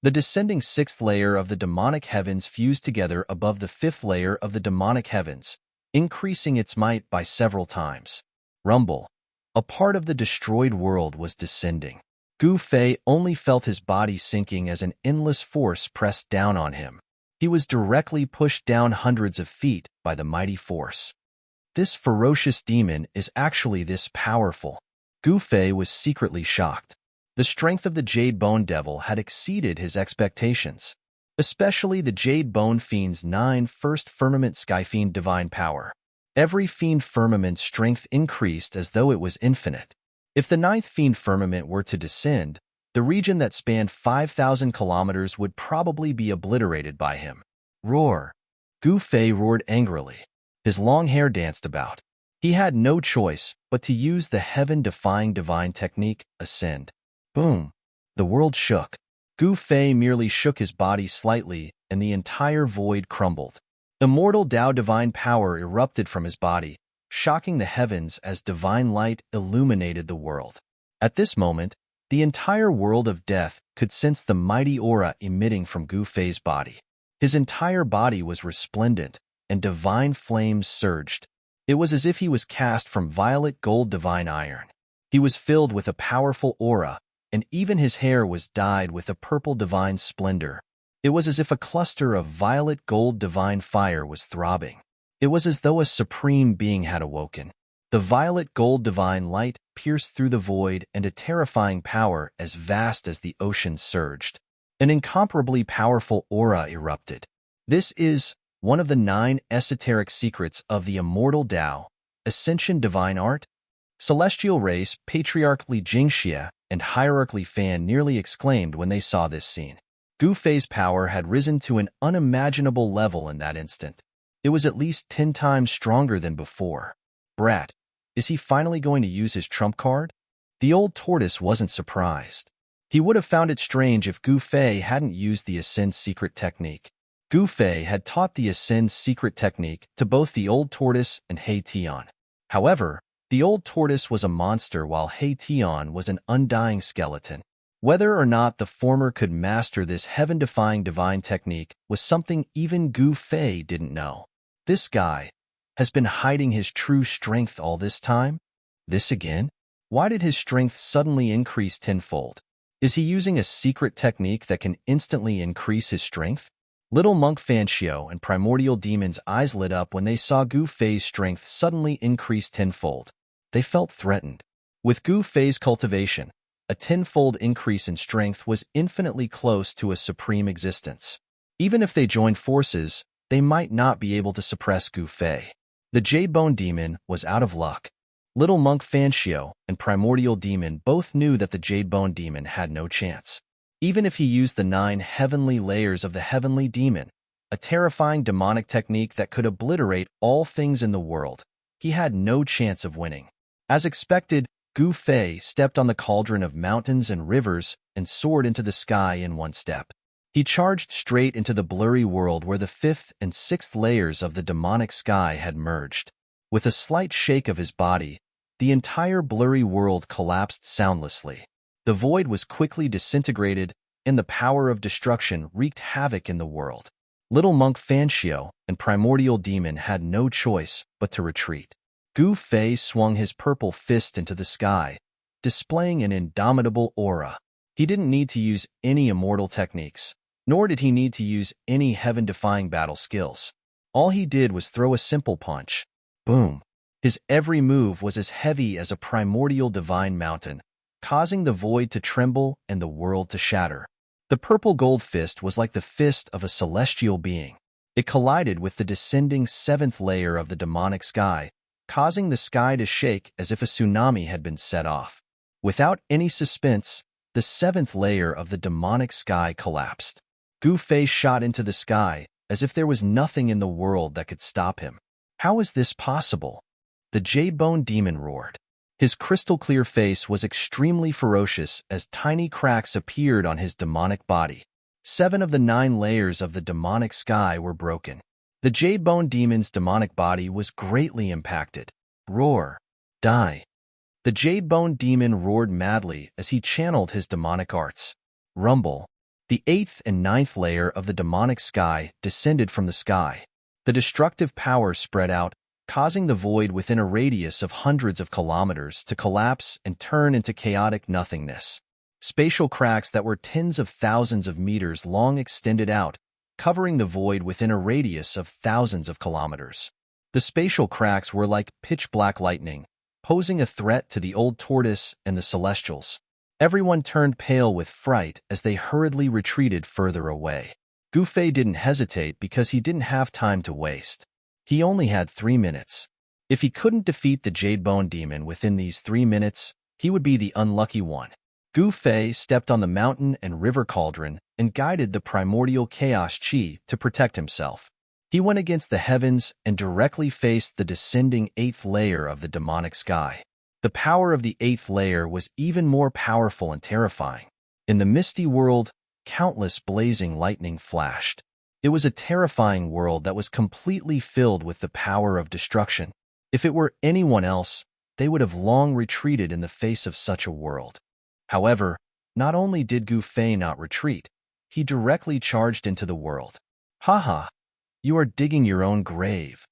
The descending sixth layer of the demonic heavens fused together above the fifth layer of the demonic heavens, increasing its might by several times. Rumble. A part of the destroyed world was descending. Gu Fei only felt his body sinking as an endless force pressed down on him. He was directly pushed down hundreds of feet by the mighty force. This ferocious demon is actually this powerful. Gu Fei was secretly shocked. The strength of the Jade Bone Devil had exceeded his expectations, especially the Jade Bone Fiend's 9 first firmament Skyfiend divine power. Every fiend firmament's strength increased as though it was infinite. If the 9th fiend firmament were to descend, the region that spanned 5,000 kilometers would probably be obliterated by him. Roar! Gu Fei roared angrily. His long hair danced about. He had no choice but to use the heaven-defying divine technique, Ascend. Boom! The world shook. Gu Fei merely shook his body slightly, and the entire void crumbled. Immortal Tao divine power erupted from his body, shocking the heavens as divine light illuminated the world. At this moment, the entire world of death could sense the mighty aura emitting from Gu Fei's body. His entire body was resplendent, and divine flames surged. It was as if he was cast from violet gold divine iron. He was filled with a powerful aura, and even his hair was dyed with a purple divine splendor. It was as if a cluster of violet gold divine fire was throbbing. It was as though a supreme being had awoken. The violet gold divine light pierced through the void, and a terrifying power as vast as the ocean surged. An incomparably powerful aura erupted. This is one of the 9 esoteric secrets of the immortal Tao, Ascension Divine Art. Celestial Race, Patriarch Li Jingxia, and Hierarch Li Fan nearly exclaimed when they saw this scene. Gu Fei's power had risen to an unimaginable level in that instant. It was at least 10 times stronger than before. Brat, is he finally going to use his trump card? The old tortoise wasn't surprised. He would have found it strange if Gu Fei hadn't used the Ascend secret technique. Gu Fei had taught the Ascend secret technique to both the old tortoise and He Tian. However, the old tortoise was a monster while He Tian was an undying skeleton. Whether or not the former could master this heaven-defying divine technique was something even Gu Fei didn't know. This guy has been hiding his true strength all this time? This again? Why did his strength suddenly increase tenfold? Is he using a secret technique that can instantly increase his strength? Little Monk Fancio and Primordial Demon's eyes lit up when they saw Gu Fei's strength suddenly increase tenfold. They felt threatened. With Gu Fei's cultivation, a tenfold increase in strength was infinitely close to a supreme existence. Even if they joined forces, they might not be able to suppress Gu Fei. The Jade Bone Demon was out of luck. Little Monk Fancio and Primordial Demon both knew that the Jade Bone Demon had no chance. Even if he used the 9 heavenly layers of the Heavenly Demon, a terrifying demonic technique that could obliterate all things in the world, he had no chance of winning. As expected, Gu Fei stepped on the cauldron of mountains and rivers and soared into the sky in one step. He charged straight into the blurry world where the 5th and 6th layers of the demonic sky had merged. With a slight shake of his body, the entire blurry world collapsed soundlessly. The void was quickly disintegrated, and the power of destruction wreaked havoc in the world. Little Monk Fancio and Primordial Demon had no choice but to retreat. Gu Fei swung his purple fist into the sky, displaying an indomitable aura. He didn't need to use any immortal techniques, nor did he need to use any heaven-defying battle skills. All he did was throw a simple punch. Boom! His every move was as heavy as a primordial divine mountain, causing the void to tremble and the world to shatter. The purple gold fist was like the fist of a celestial being. It collided with the descending 7th layer of the demonic sky, causing the sky to shake as if a tsunami had been set off. Without any suspense, the 7th layer of the demonic sky collapsed. Gu Fei shot into the sky as if there was nothing in the world that could stop him. How is this possible? The Jade Bone Demon roared. His crystal-clear face was extremely ferocious as tiny cracks appeared on his demonic body. 7 of the 9 layers of the demonic sky were broken. The Jade Bone Demon's demonic body was greatly impacted. Roar! Die! The Jade Bone Demon roared madly as he channeled his demonic arts. Rumble! The 8th and 9th layer of the demonic sky descended from the sky. The destructive power spread out, causing the void within a radius of hundreds of kilometers to collapse and turn into chaotic nothingness. Spatial cracks that were tens of thousands of meters long extended out, covering the void within a radius of thousands of kilometers. The spatial cracks were like pitch-black lightning, posing a threat to the old tortoise and the celestials. Everyone turned pale with fright as they hurriedly retreated further away. Gu Fei didn't hesitate because he didn't have time to waste. He only had 3 minutes. If he couldn't defeat the Jade Bone Demon within these 3 minutes, he would be the unlucky one. Gu Fei stepped on the mountain and river cauldron and guided the primordial chaos chi to protect himself. He went against the heavens and directly faced the descending 8th layer of the demonic sky. The power of the 8th layer was even more powerful and terrifying. In the misty world, countless blazing lightning flashed. It was a terrifying world that was completely filled with the power of destruction. If it were anyone else, they would have long retreated in the face of such a world. However, not only did Gu Fei not retreat, he directly charged into the world. Haha, you are digging your own grave.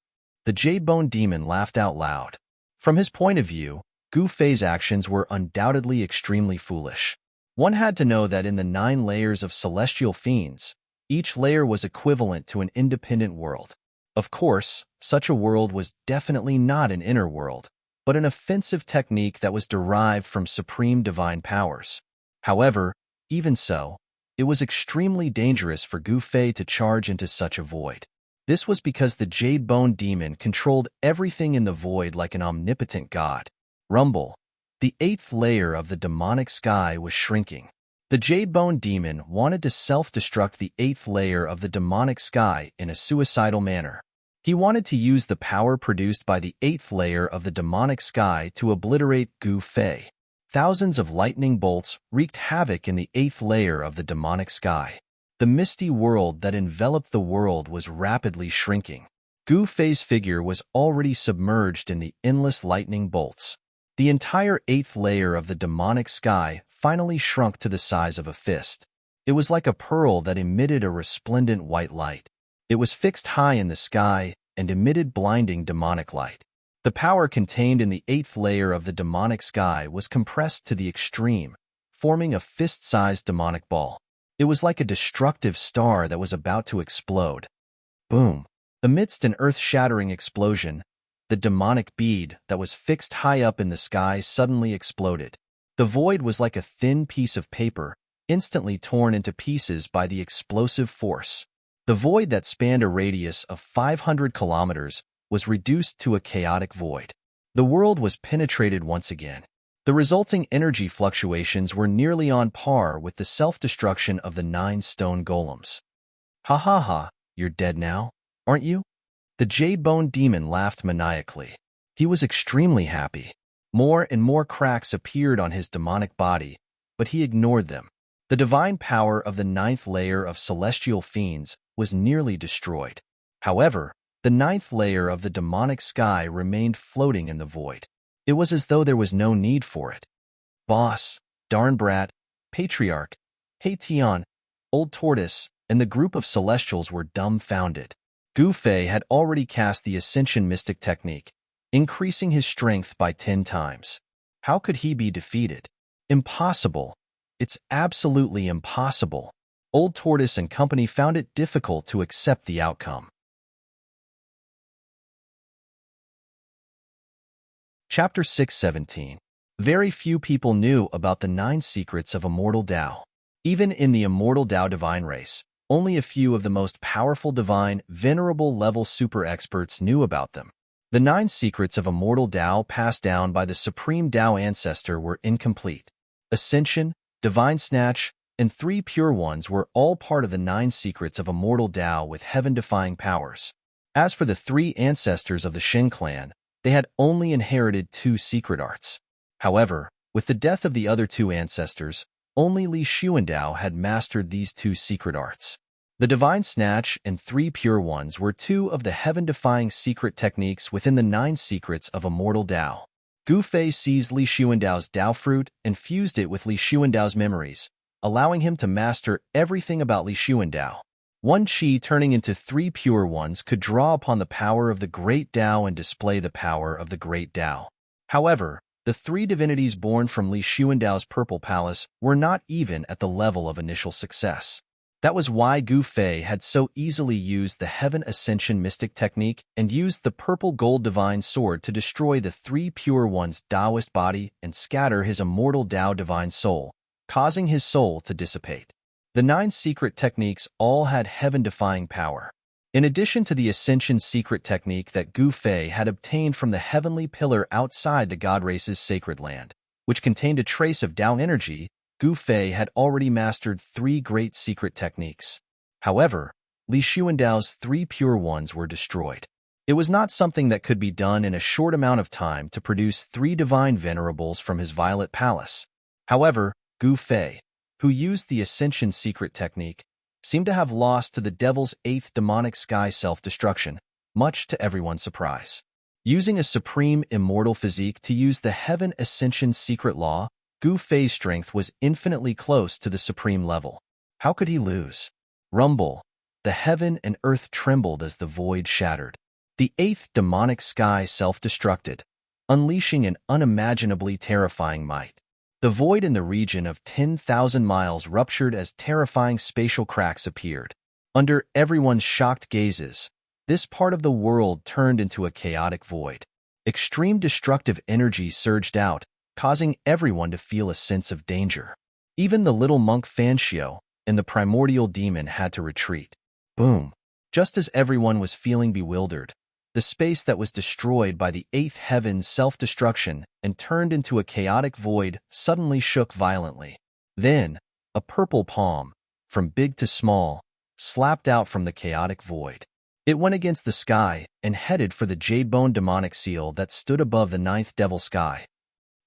The Jade Bone Demon laughed out loud. From his point of view, Gu Fei's actions were undoubtedly extremely foolish. One had to know that in the 9 layers of celestial fiends, each layer was equivalent to an independent world. Of course, such a world was definitely not an inner world, but an offensive technique that was derived from supreme divine powers. However, even so, it was extremely dangerous for Gu Fei to charge into such a void. This was because the Jade Bone Demon controlled everything in the void like an omnipotent god. Rumble! The 8th layer of the demonic sky was shrinking. The Jade Bone Demon wanted to self-destruct the 8th layer of the demonic sky in a suicidal manner. He wanted to use the power produced by the 8th layer of the demonic sky to obliterate Gu Fei. Thousands of lightning bolts wreaked havoc in the 8th layer of the demonic sky. The misty world that enveloped the world was rapidly shrinking. Gu Fei's figure was already submerged in the endless lightning bolts. The entire 8th layer of the demonic sky finally shrunk to the size of a fist. It was like a pearl that emitted a resplendent white light. It was fixed high in the sky and emitted blinding demonic light. The power contained in the 8th layer of the demonic sky was compressed to the extreme, forming a fist-sized demonic ball. It was like a destructive star that was about to explode. Boom! Amidst an earth-shattering explosion, the demonic bead that was fixed high up in the sky suddenly exploded. The void was like a thin piece of paper, instantly torn into pieces by the explosive force. The void that spanned a radius of 500 kilometers was reduced to a chaotic void. The world was penetrated once again. The resulting energy fluctuations were nearly on par with the self-destruction of the 9 stone golems. Ha ha ha, you're dead now, aren't you? The Jade-Bone demon laughed maniacally. He was extremely happy. More and more cracks appeared on his demonic body, but he ignored them. The divine power of the 9th layer of celestial fiends was nearly destroyed. However, the 9th layer of the demonic sky remained floating in the void. It was as though there was no need for it. Boss, Darn Brat, Patriarch, Heition, Old Tortoise, and the group of celestials were dumbfounded. Gu Fei had already cast the Ascension Mystic Technique, increasing his strength by 10 times. How could he be defeated? Impossible. It's absolutely impossible. Old Tortoise and company found it difficult to accept the outcome. Chapter 617. Very few people knew about the 9 secrets of Immortal Tao. Even in the Immortal Tao divine race, only a few of the most powerful divine, venerable level super experts knew about them. The 9 secrets of Immortal Tao passed down by the Supreme Tao Ancestor were incomplete. Ascension, Divine Snatch, and 3 Pure Ones were all part of the 9 secrets of Immortal Tao with heaven-defying powers. As for the 3 ancestors of the Shen clan, they had only inherited 2 secret arts. However, with the death of the other 2 ancestors, only Li Xuandao had mastered these 2 secret arts. The Divine Snatch and 3 Pure Ones were 2 of the heaven-defying secret techniques within the 9 secrets of Immortal Tao. Gu Fei seized Li Xuandao's Tao fruit and fused it with Li Xuandao's memories, allowing him to master everything about Li Xuandao. One Qi turning into 3 Pure Ones could draw upon the power of the Great Tao and display the power of the Great Tao. However, the 3 divinities born from Li Xuandao's Purple Palace were not even at the level of initial success. That was why Gu Fei had so easily used the Heaven Ascension Mystic Technique and used the Purple Gold Divine Sword to destroy the 3 Pure Ones' Taoist body and scatter his Immortal Tao Divine Soul, causing his soul to dissipate. The 9 secret techniques all had heaven-defying power. In addition to the Ascension secret technique that Gu Fei had obtained from the heavenly pillar outside the God Race's sacred land, which contained a trace of Tao energy, Gu Fei had already mastered 3 great secret techniques. However, Li Xuandao's 3 Pure Ones were destroyed. It was not something that could be done in a short amount of time to produce 3 divine venerables from his Violet Palace. However, Gu Fei, who used the Ascension secret technique, seemed to have lost to the Devil's 8th demonic sky self-destruction, much to everyone's surprise. Using a supreme immortal physique to use the Heaven Ascension secret law, Gu Fei's strength was infinitely close to the supreme level. How could he lose? Rumble. The heaven and earth trembled as the void shattered. The 8th demonic sky self-destructed, unleashing an unimaginably terrifying might. The void in the region of 10,000 miles ruptured as terrifying spatial cracks appeared. Under everyone's shocked gazes, this part of the world turned into a chaotic void. Extreme destructive energy surged out, causing everyone to feel a sense of danger. Even the little monk Fanxio and the primordial demon had to retreat. Boom! Just as everyone was feeling bewildered, the space that was destroyed by the 8th heaven's self-destruction and turned into a chaotic void suddenly shook violently. Then, a purple palm, from big to small, slapped out from the chaotic void. It went against the sky and headed for the Jade-Bone demonic seal that stood above the 9th devil sky.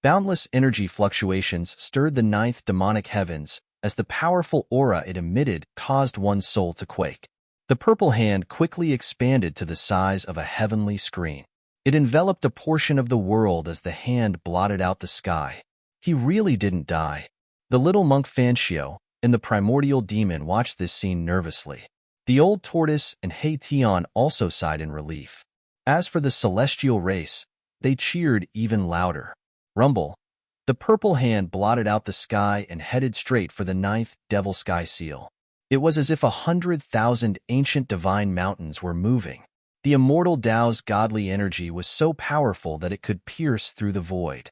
Boundless energy fluctuations stirred the 9th demonic heavens as the powerful aura it emitted caused one's soul to quake. The purple hand quickly expanded to the size of a heavenly screen. It enveloped a portion of the world as the hand blotted out the sky. He really didn't die. The little monk Fanxio and the primordial demon watched this scene nervously. The old tortoise and Heition also sighed in relief. As for the celestial race, they cheered even louder. Rumble. The purple hand blotted out the sky and headed straight for the ninth devil sky seal. It was as if 100,000 ancient divine mountains were moving. The immortal Tao's godly energy was so powerful that it could pierce through the void.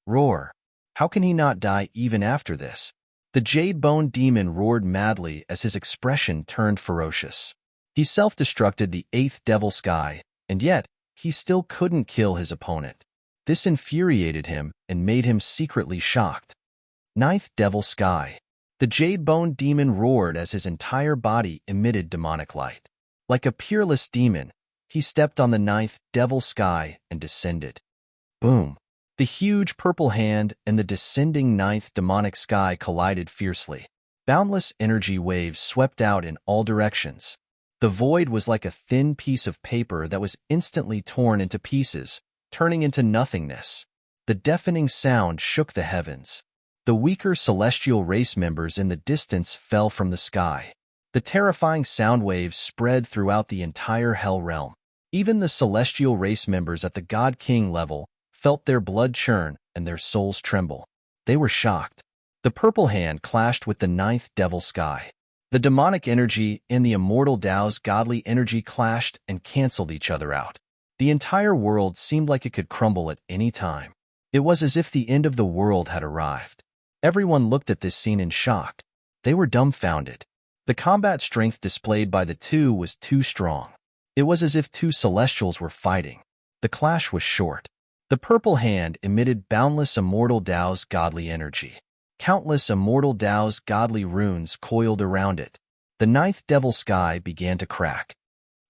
Roar! How can he not die even after this? The jade-bone demon roared madly as his expression turned ferocious. He self-destructed the eighth devil sky, and yet he still couldn't kill his opponent. This infuriated him and made him secretly shocked. Ninth devil sky. The jade-bone demon roared as his entire body emitted demonic light. Like a peerless demon, he stepped on the ninth devil sky and descended. Boom! The huge purple hand and the descending ninth demonic sky collided fiercely. Boundless energy waves swept out in all directions. The void was like a thin piece of paper that was instantly torn into pieces, turning into nothingness. The deafening sound shook the heavens. The weaker celestial race members in the distance fell from the sky. The terrifying sound waves spread throughout the entire hell realm. Even the celestial race members at the God King level felt their blood churn and their souls tremble. They were shocked. The purple hand clashed with the ninth devil sky. The demonic energy and the immortal Tao's godly energy clashed and canceled each other out. The entire world seemed like it could crumble at any time. It was as if the end of the world had arrived. Everyone looked at this scene in shock. They were dumbfounded. The combat strength displayed by the two was too strong. It was as if two celestials were fighting. The clash was short. The purple hand emitted boundless immortal Tao's godly energy. Countless immortal Tao's godly runes coiled around it. The ninth devil sky began to crack.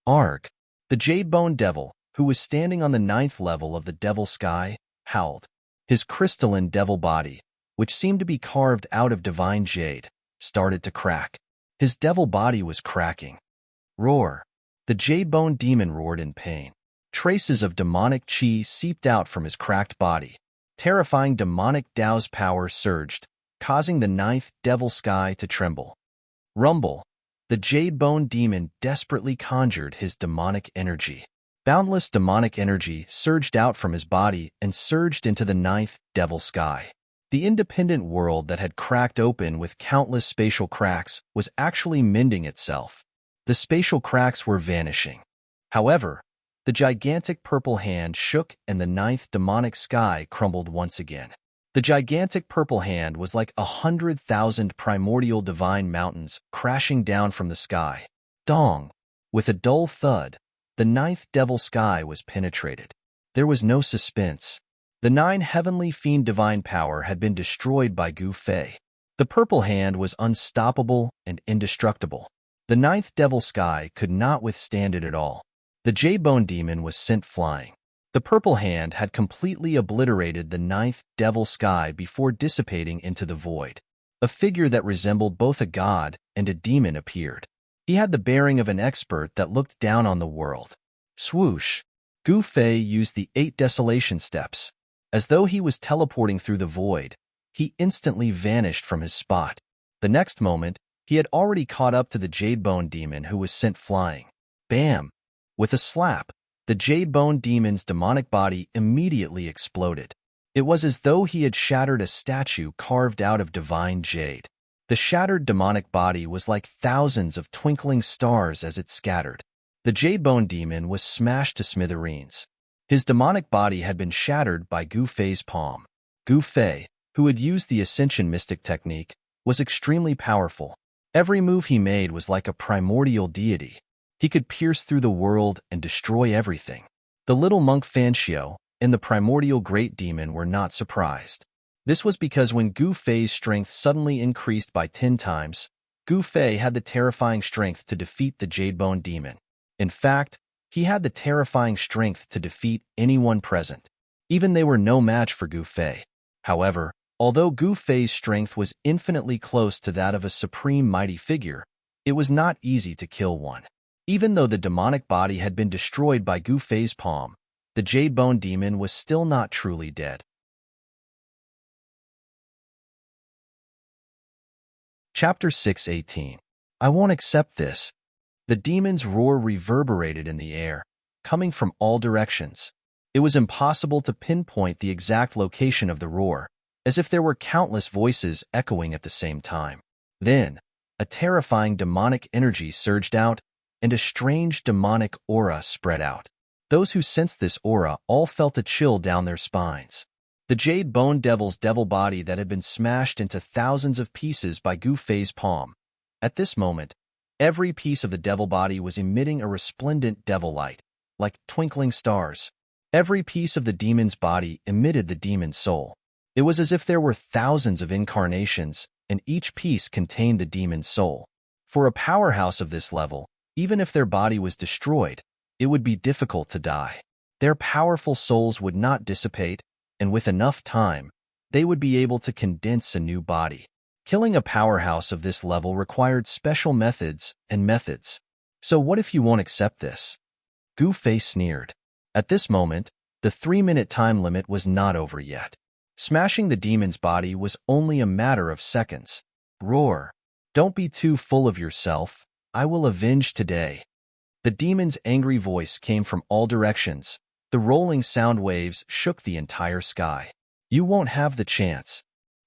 Arg! The jade-bone devil, who was standing on the ninth level of the devil sky, howled. His crystalline devil body, which seemed to be carved out of divine jade, started to crack. His devil body was cracking. Roar! The jade-bone demon roared in pain. Traces of demonic chi seeped out from his cracked body. Terrifying demonic Tao's power surged, causing the ninth devil sky to tremble. Rumble! The jade-bone demon desperately conjured his demonic energy. Boundless demonic energy surged out from his body and surged into the ninth devil sky. The independent world that had cracked open with countless spatial cracks was actually mending itself. The spatial cracks were vanishing. However, the gigantic purple hand shook and the ninth demonic sky crumbled once again. The gigantic purple hand was like 100,000 primordial divine mountains crashing down from the sky. Dong! With a dull thud, the ninth devil sky was penetrated. There was no suspense. The 9 heavenly fiend divine power had been destroyed by Gu Fei. The purple hand was unstoppable and indestructible. The ninth devil sky could not withstand it at all. The jade-bone demon was sent flying. The purple hand had completely obliterated the ninth devil sky before dissipating into the void. A figure that resembled both a god and a demon appeared. He had the bearing of an expert that looked down on the world. Swoosh! Gu Fei used the 8 desolation steps. As though he was teleporting through the void, he instantly vanished from his spot. The next moment, he had already caught up to the jade-bone demon who was sent flying. Bam! With a slap, the jade-bone demon's demonic body immediately exploded. It was as though he had shattered a statue carved out of divine jade. The shattered demonic body was like thousands of twinkling stars as it scattered. The jade-bone demon was smashed to smithereens. His demonic body had been shattered by Gu Fei's palm. Gu Fei, who had used the Ascension Mystic technique, was extremely powerful. Every move he made was like a primordial deity. He could pierce through the world and destroy everything. The little monk Fanxiu and the primordial great demon were not surprised. This was because when Gu Fei's strength suddenly increased by 10 times, Gu Fei had the terrifying strength to defeat the jade-bone demon. In fact, he had the terrifying strength to defeat anyone present. Even they were no match for Gu Fei. However, although Gu Fei's strength was infinitely close to that of a supreme mighty figure, it was not easy to kill one. Even though the demonic body had been destroyed by Gu Fei's palm, the jade-bone demon was still not truly dead. Chapter 6:18. I won't accept this. The demon's roar reverberated in the air, coming from all directions. It was impossible to pinpoint the exact location of the roar, as if there were countless voices echoing at the same time. Then, a terrifying demonic energy surged out, and a strange demonic aura spread out. Those who sensed this aura all felt a chill down their spines. The Jade Bone Devil's devil body that had been smashed into thousands of pieces by Gu Fei's palm. At this moment, every piece of the devil body was emitting a resplendent devil light, like twinkling stars. Every piece of the demon's body emitted the demon's soul. It was as if there were thousands of incarnations, and each piece contained the demon's soul. For a powerhouse of this level, even if their body was destroyed, it would be difficult to die. Their powerful souls would not dissipate, and with enough time, they would be able to condense a new body. Killing a powerhouse of this level required special methods. So what if you won't accept this? Gu Fei sneered. At this moment, the 3-minute time limit was not over yet. Smashing the demon's body was only a matter of seconds. Roar. Don't be too full of yourself. I will avenge today. The demon's angry voice came from all directions. The rolling sound waves shook the entire sky. You won't have the chance,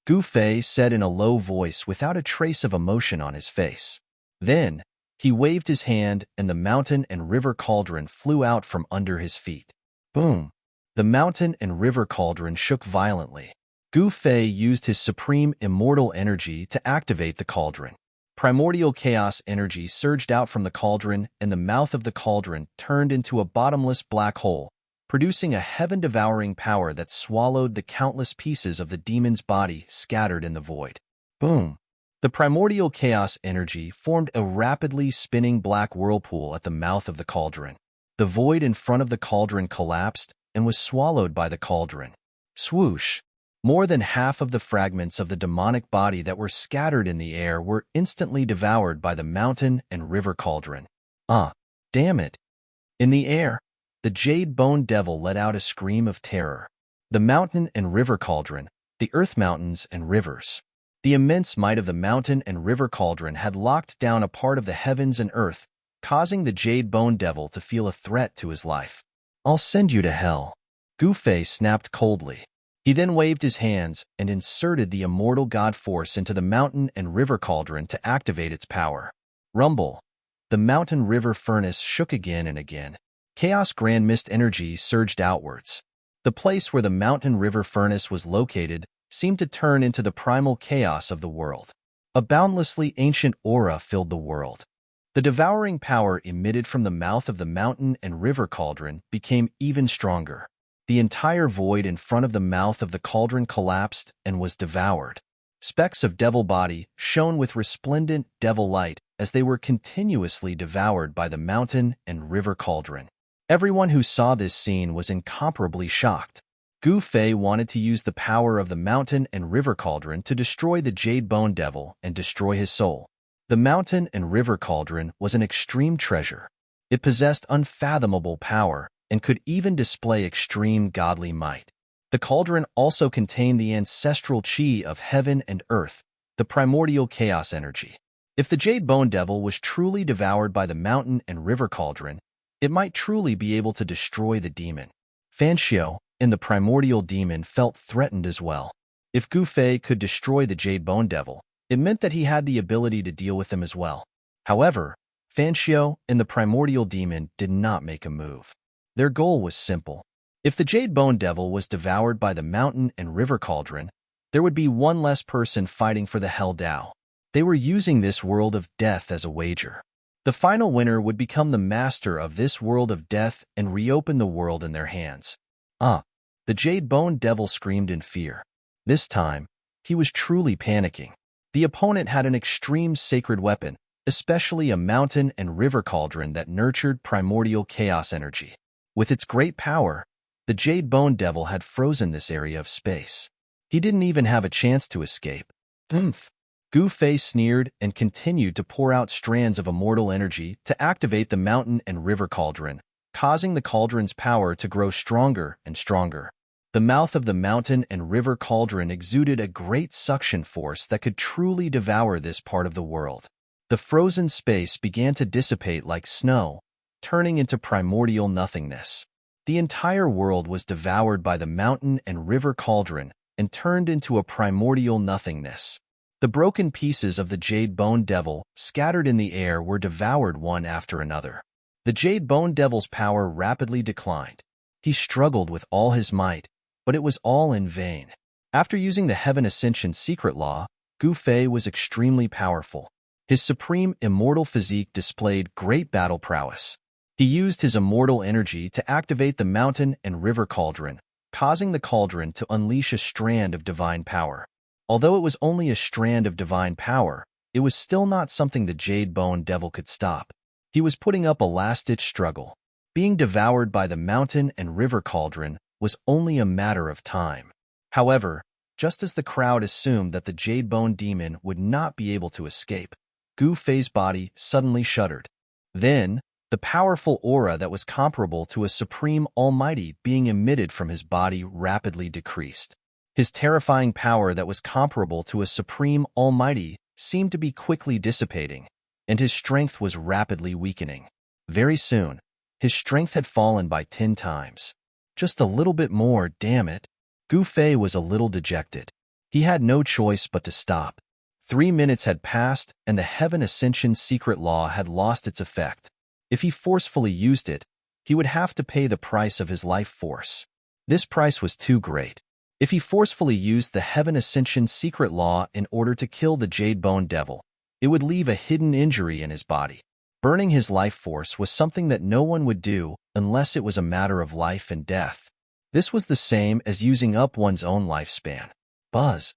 Gu Fei said in a low voice without a trace of emotion on his face. Then, he waved his hand and the mountain and river cauldron flew out from under his feet. Boom! The mountain and river cauldron shook violently. Gu Fei used his supreme immortal energy to activate the cauldron. Primordial chaos energy surged out from the cauldron, and the mouth of the cauldron turned into a bottomless black hole, producing a heaven-devouring power that swallowed the countless pieces of the demon's body scattered in the void. Boom! The primordial chaos energy formed a rapidly spinning black whirlpool at the mouth of the cauldron. The void in front of the cauldron collapsed and was swallowed by the cauldron. Swoosh! More than half of the fragments of the demonic body that were scattered in the air were instantly devoured by the mountain and river cauldron. Damn it! In the air, the Jade Bone Devil let out a scream of terror. The mountain and river cauldron, the earth mountains and rivers. The immense might of the mountain and river cauldron had locked down a part of the heavens and earth, causing the Jade Bone Devil to feel a threat to his life. I'll send you to hell, Gu Fei snapped coldly. He then waved his hands and inserted the immortal god force into the mountain and river cauldron to activate its power. Rumble. The mountain river furnace shook again and again. Chaos grand mist energy surged outwards. The place where the mountain river furnace was located seemed to turn into the primal chaos of the world. A boundlessly ancient aura filled the world. The devouring power emitted from the mouth of the mountain and river cauldron became even stronger. The entire void in front of the mouth of the cauldron collapsed and was devoured. Specks of devil body shone with resplendent devil light as they were continuously devoured by the mountain and river cauldron. Everyone who saw this scene was incomparably shocked. Gu Fei wanted to use the power of the mountain and river cauldron to destroy the Jade Bone Devil and destroy his soul. The mountain and river cauldron was an extreme treasure. It possessed unfathomable power and could even display extreme godly might. The cauldron also contained the ancestral chi of heaven and earth, the primordial chaos energy. If the Jade Bone Devil was truly devoured by the mountain and river cauldron, it might truly be able to destroy the demon. Fan Xiao and the primordial demon felt threatened as well. If Gu Fei could destroy the Jade Bone Devil, it meant that he had the ability to deal with them as well. However, Fan Xiao and the primordial demon did not make a move. Their goal was simple. If the Jade Bone Devil was devoured by the mountain and river cauldron, there would be one less person fighting for the Hell Dao. They were using this world of death as a wager. The final winner would become the master of this world of death and reopen the world in their hands. The Jade Bone Devil screamed in fear. This time, he was truly panicking. The opponent had an extreme sacred weapon, especially a mountain and river cauldron that nurtured primordial chaos energy. With its great power, the Jade Bone Devil had frozen this area of space. He didn't even have a chance to escape. Gu Fei sneered and continued to pour out strands of immortal energy to activate the mountain and river cauldron, causing the cauldron's power to grow stronger and stronger. The mouth of the mountain and river cauldron exuded a great suction force that could truly devour this part of the world. The frozen space began to dissipate like snow, turning into primordial nothingness. The entire world was devoured by the mountain and river cauldron, and turned into a primordial nothingness. The broken pieces of the Jade Bone Devil, scattered in the air, were devoured one after another. The Jade Bone Devil's power rapidly declined. He struggled with all his might, but it was all in vain. After using the Heaven Ascension secret law, Gu Fei was extremely powerful. His supreme immortal physique displayed great battle prowess. He used his immortal energy to activate the mountain and river cauldron, causing the cauldron to unleash a strand of divine power. Although it was only a strand of divine power, it was still not something the Jade Bone Devil could stop. He was putting up a last-ditch struggle. Being devoured by the mountain and river cauldron was only a matter of time. However, just as the crowd assumed that the Jade Bone Demon would not be able to escape, Gu Fei's body suddenly shuddered. Then, the powerful aura that was comparable to a supreme almighty being emitted from his body rapidly decreased. His terrifying power that was comparable to a supreme almighty seemed to be quickly dissipating, and his strength was rapidly weakening. Very soon, his strength had fallen by 10 times. Just a little bit more, damn it. Gu Fei was a little dejected. He had no choice but to stop. 3 minutes had passed, and the Heaven Ascension secret law had lost its effect. If he forcefully used it, he would have to pay the price of his life force. This price was too great. If he forcefully used the Heaven Ascension secret law in order to kill the Jade Bone Devil, it would leave a hidden injury in his body. Burning his life force was something that no one would do unless it was a matter of life and death. This was the same as using up one's own lifespan. Buzz.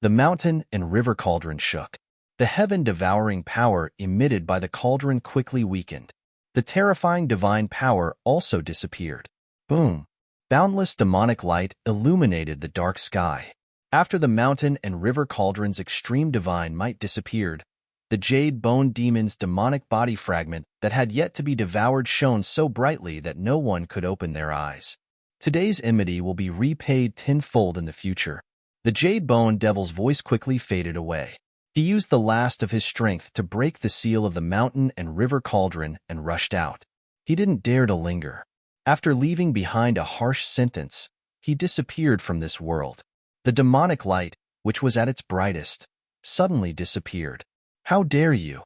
The mountain and river cauldron shook. The heaven-devouring power emitted by the cauldron quickly weakened. The terrifying divine power also disappeared. Boom. Boundless demonic light illuminated the dark sky. After the mountain and river cauldron's extreme divine might disappeared, the Jade Bone Demon's demonic body fragment that had yet to be devoured shone so brightly that no one could open their eyes. Today's enmity will be repaid tenfold in the future. The Jade Bone Devil's voice quickly faded away. He used the last of his strength to break the seal of the mountain and river cauldron and rushed out. He didn't dare to linger. After leaving behind a harsh sentence, he disappeared from this world. The demonic light, which was at its brightest, suddenly disappeared. How dare you?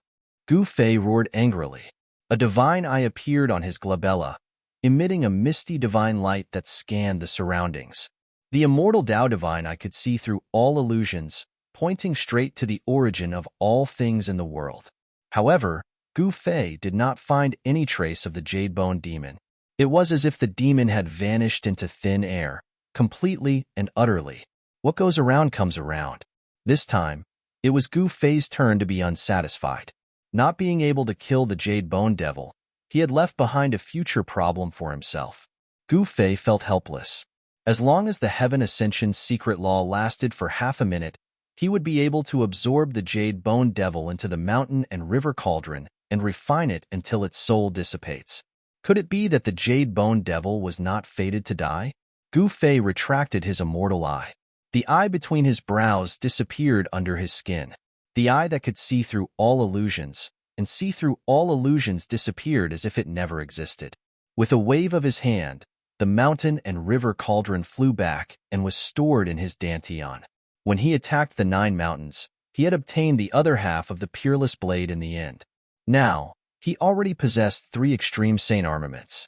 Gu Fei roared angrily. A divine eye appeared on his glabella, emitting a misty divine light that scanned the surroundings. The immortal Tao divine eye could see through all illusions, pointing straight to the origin of all things in the world. However, Gu Fei did not find any trace of the Jade Bone Demon. It was as if the demon had vanished into thin air, completely and utterly. What goes around comes around. This time, it was Gu Fei's turn to be unsatisfied. Not being able to kill the Jade Bone Devil, he had left behind a future problem for himself. Gu Fei felt helpless. As long as the Heaven Ascension secret law lasted for half a minute, he would be able to absorb the Jade Bone Devil into the mountain and river cauldron and refine it until its soul dissipates. Could it be that the Jade Bone Devil was not fated to die? Gu Fei retracted his immortal eye. The eye between his brows disappeared under his skin. The eye that could see through all illusions, and see through all illusions disappeared as if it never existed. With a wave of his hand, the mountain and river cauldron flew back and was stored in his dantian. When he attacked the 9 mountains, he had obtained the other half of the peerless blade in the end. Now, he already possessed 3 extreme saint armaments.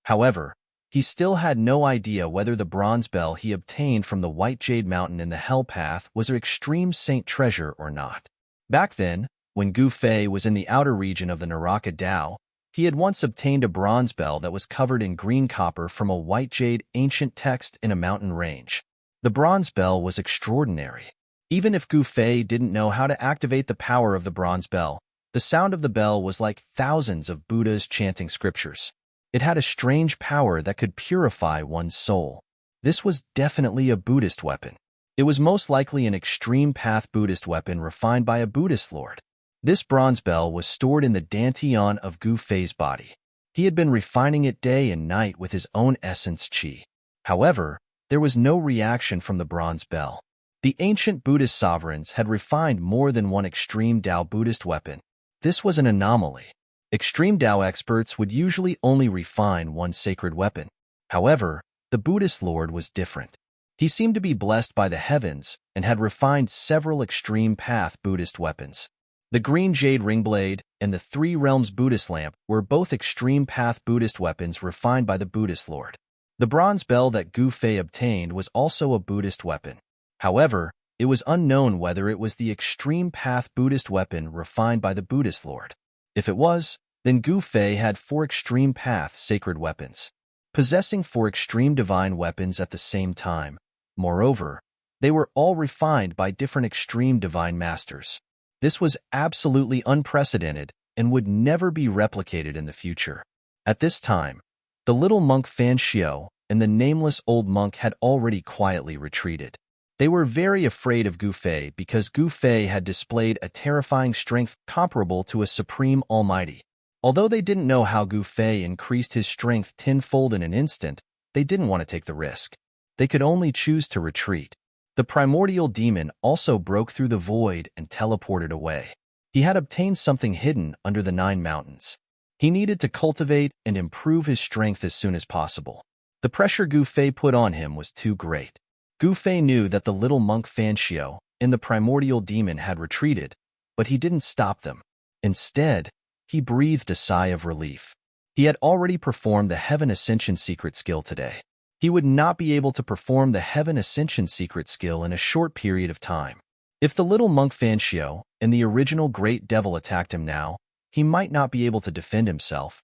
However, he still had no idea whether the bronze bell he obtained from the White Jade Mountain in the Hell Path was an extreme saint treasure or not. Back then, when Gu Fei was in the outer region of the Naraka Dao, he had once obtained a bronze bell that was covered in green copper from a white jade ancient text in a mountain range. The bronze bell was extraordinary. Even if Gu Fei didn't know how to activate the power of the bronze bell, the sound of the bell was like thousands of Buddhas chanting scriptures. It had a strange power that could purify one's soul. This was definitely a Buddhist weapon. It was most likely an extreme path Buddhist weapon refined by a Buddhist lord. This bronze bell was stored in the dantian of Gu Fei's body. He had been refining it day and night with his own essence qi. However, there was no reaction from the bronze bell. The ancient Buddhist sovereigns had refined more than one extreme Tao Buddhist weapon. This was an anomaly. Extreme Tao experts would usually only refine one sacred weapon. However, the Buddhist lord was different. He seemed to be blessed by the heavens and had refined several extreme path Buddhist weapons. The green jade ringblade and the Three Realms Buddhist lamp were both extreme path Buddhist weapons refined by the Buddhist Lord. The bronze bell that Gu Fei obtained was also a Buddhist weapon. However, it was unknown whether it was the extreme path Buddhist weapon refined by the Buddhist Lord. If it was, then Gu Fei had 4 extreme path sacred weapons, possessing 4 extreme divine weapons at the same time. Moreover, they were all refined by different extreme divine masters. This was absolutely unprecedented and would never be replicated in the future. At this time, the little monk Fan Xiao and the nameless old monk had already quietly retreated. They were very afraid of Gu Fei because Gu Fei had displayed a terrifying strength comparable to a supreme almighty. Although they didn't know how Gu Fei increased his strength tenfold in an instant, they didn't want to take the risk. They could only choose to retreat. The primordial demon also broke through the void and teleported away. He had obtained something hidden under the 9 mountains. He needed to cultivate and improve his strength as soon as possible. The pressure Gu Fei put on him was too great. Gu Fei knew that the little monk Fan Xiao and the primordial demon had retreated, but he didn't stop them. Instead, he breathed a sigh of relief. He had already performed the Heaven Ascension secret skill today. He would not be able to perform the Heaven Ascension secret skill in a short period of time. If the little monk Fan Xiao and the original Great Devil attacked him now, he might not be able to defend himself.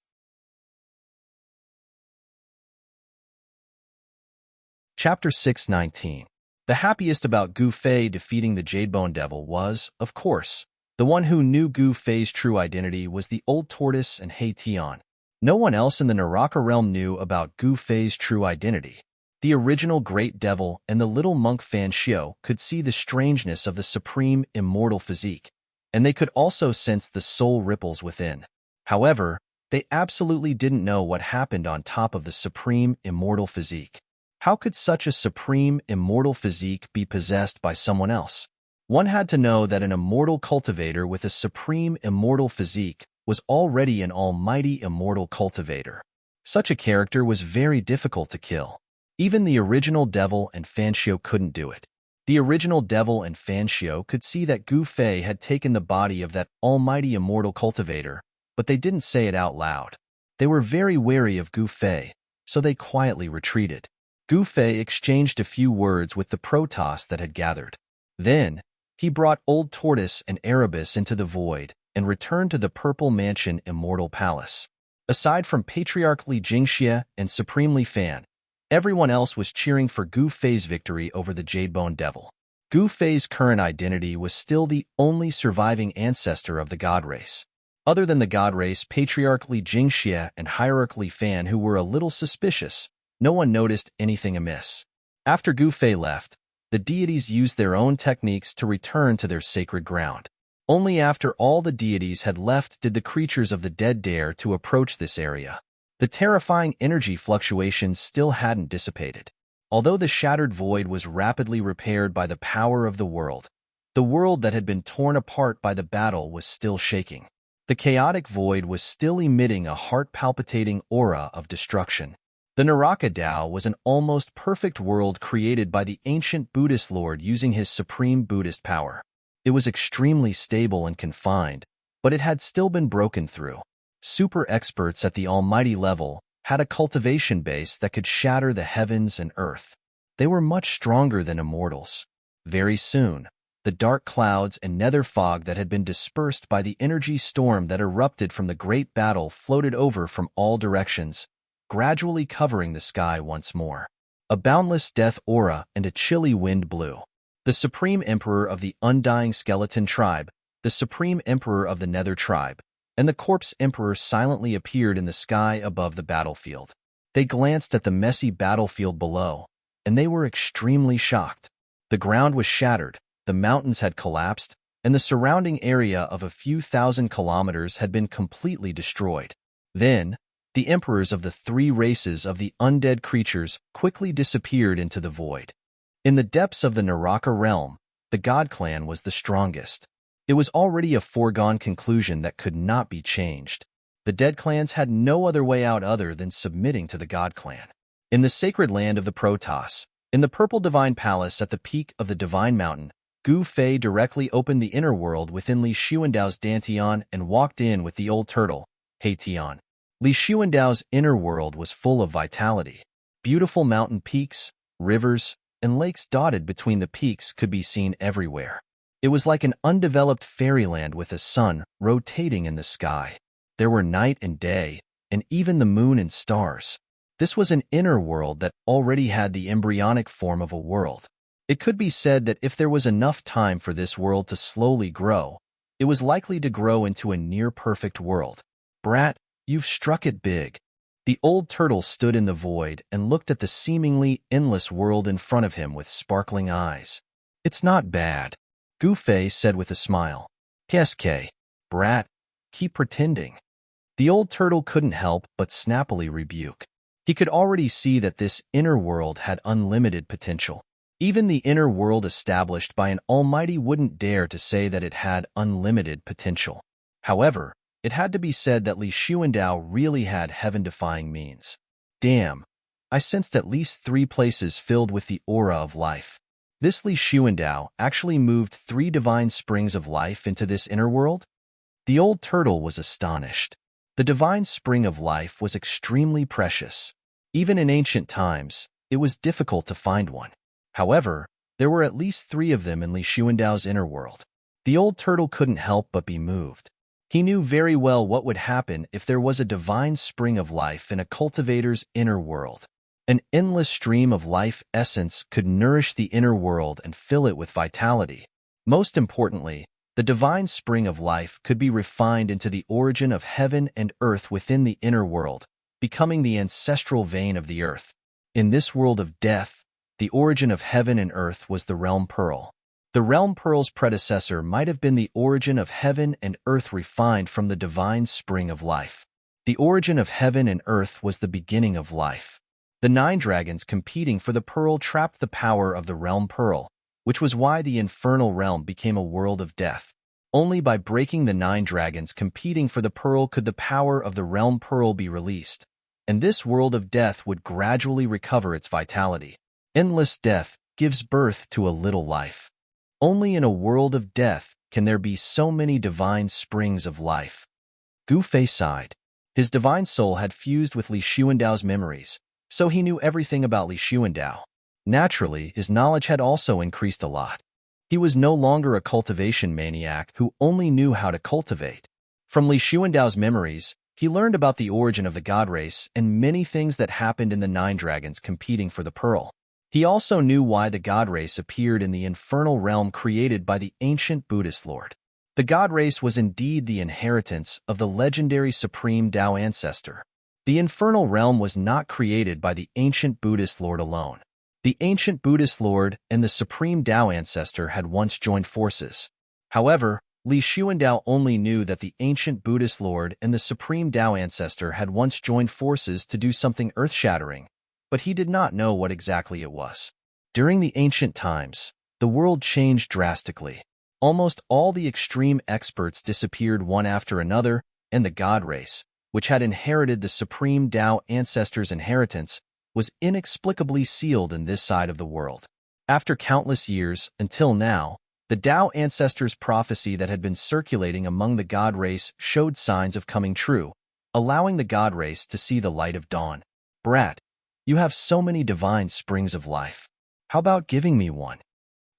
Chapter 619. The happiest about Gu Fei defeating the Jadebone Devil was, of course, the one who knew Gu Fei's true identity was the old tortoise and Hei Tian. No one else in the Naraka realm knew about Gu Fei's true identity. The original Great Devil and the little monk Fan Xiao could see the strangeness of the supreme immortal physique, and they could also sense the soul ripples within. However, they absolutely didn't know what happened on top of the supreme immortal physique. How could such a supreme immortal physique be possessed by someone else? One had to know that an immortal cultivator with a supreme immortal physique was already an almighty immortal cultivator. Such a character was very difficult to kill. Even the original Devil and Fan Xiao couldn't do it. The original Devil and Fan Xiao could see that Gu Fei had taken the body of that almighty immortal cultivator, but they didn't say it out loud. They were very wary of Gu Fei, so they quietly retreated. Gu Fei exchanged a few words with the Protoss that had gathered. Then, he brought Old Tortoise and Erebus into the void and returned to the Purple Mansion Immortal Palace. Aside from Patriarch Li Jingxia and Supreme Li Fan, everyone else was cheering for Gu Fei's victory over the Jadebone Devil. Gu Fei's current identity was still the only surviving ancestor of the God race. Other than the God race, Patriarch Li Jingxia and Hierarch Li Fan, who were a little suspicious, no one noticed anything amiss. After Gu Fei left, the deities used their own techniques to return to their sacred ground. Only after all the deities had left did the creatures of the dead dare to approach this area. The terrifying energy fluctuations still hadn't dissipated. Although the shattered void was rapidly repaired by the power of the world that had been torn apart by the battle was still shaking. The chaotic void was still emitting a heart-palpitating aura of destruction. The Naraka Tao was an almost perfect world created by the ancient Buddhist Lord using his supreme Buddhist power. It was extremely stable and confined, but it had still been broken through. Super experts at the almighty level had a cultivation base that could shatter the heavens and earth. They were much stronger than immortals. Very soon, the dark clouds and nether fog that had been dispersed by the energy storm that erupted from the great battle floated over from all directions, gradually covering the sky once more. A boundless death aura and a chilly wind blew. The Supreme Emperor of the Undying Skeleton Tribe, the Supreme Emperor of the Nether Tribe, and the Corpse Emperor silently appeared in the sky above the battlefield. They glanced at the messy battlefield below, and they were extremely shocked. The ground was shattered, the mountains had collapsed, and the surrounding area of a few thousand kilometers had been completely destroyed. Then, the emperors of the 3 races of the undead creatures quickly disappeared into the void. In the depths of the Naraka realm, the God Clan was the strongest. It was already a foregone conclusion that could not be changed. The dead clans had no other way out other than submitting to the God Clan. In the sacred land of the Protoss, In the purple divine palace at the peak of the divine mountain, Gu Fei directly opened the inner world within Li Xuandao's Dantian and walked in with the old turtle, He Tian. Li Xuandao's inner world was full of vitality. Beautiful mountain peaks, rivers, and lakes dotted between the peaks could be seen everywhere. It was like an undeveloped fairyland with a sun rotating in the sky. There were night and day, and even the moon and stars. This was an inner world that already had the embryonic form of a world. It could be said that if there was enough time for this world to slowly grow, it was likely to grow into a near-perfect world. Brat, you've struck it big. The old turtle stood in the void and looked at the seemingly endless world in front of him with sparkling eyes. It's not bad, Gu Fei said with a smile. PSK, brat, keep pretending. The old turtle couldn't help but snappily rebuke. He could already see that this inner world had unlimited potential. Even the inner world established by an almighty wouldn't dare to say that it had unlimited potential. However, it had to be said that Li Xuandao really had heaven-defying means. Damn, I sensed at least 3 places filled with the aura of life. This Li Xuandao actually moved 3 divine springs of life into this inner world? The old turtle was astonished. The divine spring of life was extremely precious. Even in ancient times, it was difficult to find one. However, there were at least 3 of them in Li Xuandao's inner world. The old turtle couldn't help but be moved. He knew very well what would happen if there was a divine spring of life in a cultivator's inner world. An endless stream of life essence could nourish the inner world and fill it with vitality. Most importantly, the divine spring of life could be refined into the origin of heaven and earth within the inner world, becoming the ancestral vein of the earth. In this world of death, the origin of heaven and earth was the realm pearl. The realm pearl's predecessor might have been the origin of heaven and earth refined from the divine spring of life. The origin of heaven and earth was the beginning of life. The 9 dragons competing for the pearl trapped the power of the realm pearl, which was why the infernal realm became a world of death. Only by breaking the 9 dragons competing for the pearl could the power of the realm pearl be released, and this world of death would gradually recover its vitality. Endless death gives birth to a little life. Only in a world of death can there be so many divine springs of life. Gu Fei sighed. His divine soul had fused with Li Xuandao's memories, so he knew everything about Li Xuandao. Naturally, his knowledge had also increased a lot. He was no longer a cultivation maniac who only knew how to cultivate. From Li Xuandao's memories, he learned about the origin of the god race and many things that happened in the 9 dragons competing for the pearl. He also knew why the god race appeared in the infernal realm created by the ancient Buddhist lord. The god race was indeed the inheritance of the legendary supreme Tao ancestor. The infernal realm was not created by the ancient Buddhist lord alone. The ancient Buddhist lord and the supreme Tao ancestor had once joined forces. However, Li Xuandao only knew that the ancient Buddhist lord and the supreme Tao ancestor had once joined forces to do something earth-shattering, but he did not know what exactly it was. During the ancient times, the world changed drastically. Almost all the extreme experts disappeared one after another, and the god race, which had inherited the supreme Tao ancestor's inheritance, was inexplicably sealed in this side of the world. After countless years, until now, the Tao ancestors' prophecy that had been circulating among the god race showed signs of coming true, allowing the god race to see the light of dawn. Brat, you have so many divine springs of life. How about giving me one?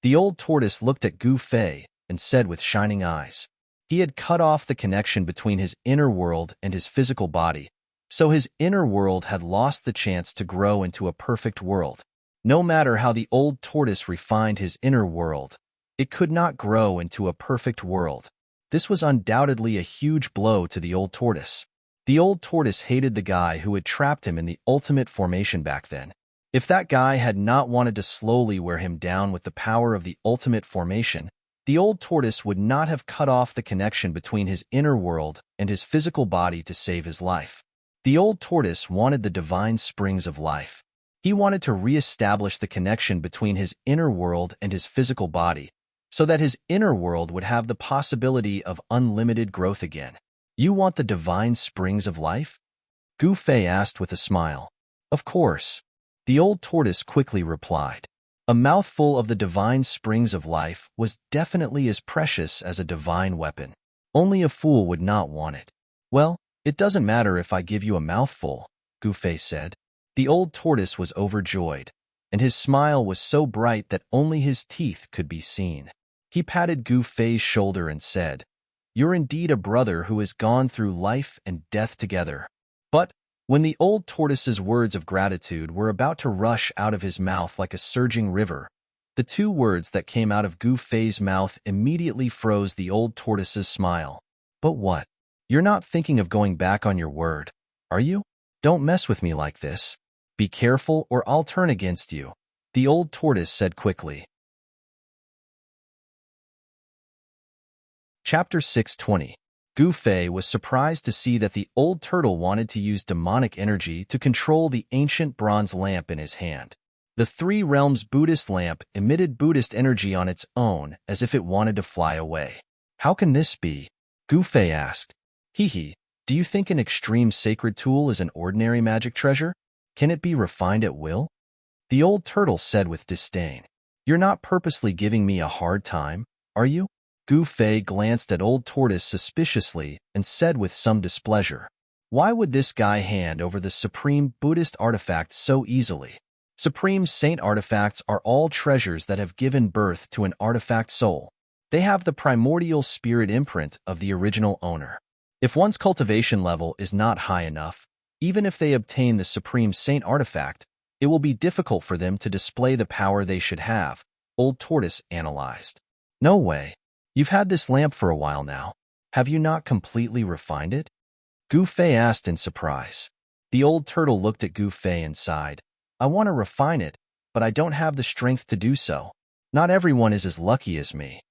The old tortoise looked at Gu Fei and said with shining eyes. He had cut off the connection between his inner world and his physical body, so his inner world had lost the chance to grow into a perfect world. No matter how the old tortoise refined his inner world, it could not grow into a perfect world. This was undoubtedly a huge blow to the old tortoise. The old tortoise hated the guy who had trapped him in the ultimate formation back then. If that guy had not wanted to slowly wear him down with the power of the ultimate formation, the old tortoise would not have cut off the connection between his inner world and his physical body to save his life. The old tortoise wanted the divine springs of life. He wanted to re-establish the connection between his inner world and his physical body, so that his inner world would have the possibility of unlimited growth again. You want the divine springs of life? Gu Fei asked with a smile. Of course. The old tortoise quickly replied. A mouthful of the divine springs of life was definitely as precious as a divine weapon. Only a fool would not want it. Well, it doesn't matter if I give you a mouthful, Gufei said. The old tortoise was overjoyed, and his smile was so bright that only his teeth could be seen. He patted Gufei's shoulder and said, "You're indeed a brother who has gone through life and death together." But when the old tortoise's words of gratitude were about to rush out of his mouth like a surging river, the two words that came out of Gufei's mouth immediately froze the old tortoise's smile. "But what? You're not thinking of going back on your word, are you? Don't mess with me like this. Be careful or I'll turn against you," the old tortoise said quickly. Chapter 620. Gufei was surprised to see that the old turtle wanted to use demonic energy to control the ancient bronze lamp in his hand. The Three Realms Buddhist lamp emitted Buddhist energy on its own as if it wanted to fly away. "How can this be?" Gufei asked. "Hee, do you think an extreme sacred tool is an ordinary magic treasure? Can it be refined at will?" The old turtle said with disdain. "You're not purposely giving me a hard time, are you?" Gufei glanced at Old Tortoise suspiciously and said with some displeasure, "Why would this guy hand over the supreme Buddhist artifact so easily? Supreme saint artifacts are all treasures that have given birth to an artifact soul. They have the primordial spirit imprint of the original owner. If one's cultivation level is not high enough, even if they obtain the supreme saint artifact, it will be difficult for them to display the power they should have," Old Tortoise analyzed. "No way. You've had this lamp for a while now. Have you not completely refined it?" Gufei asked in surprise. The old turtle looked at Gufei and sighed. "I want to refine it, but I don't have the strength to do so. Not everyone is as lucky as me."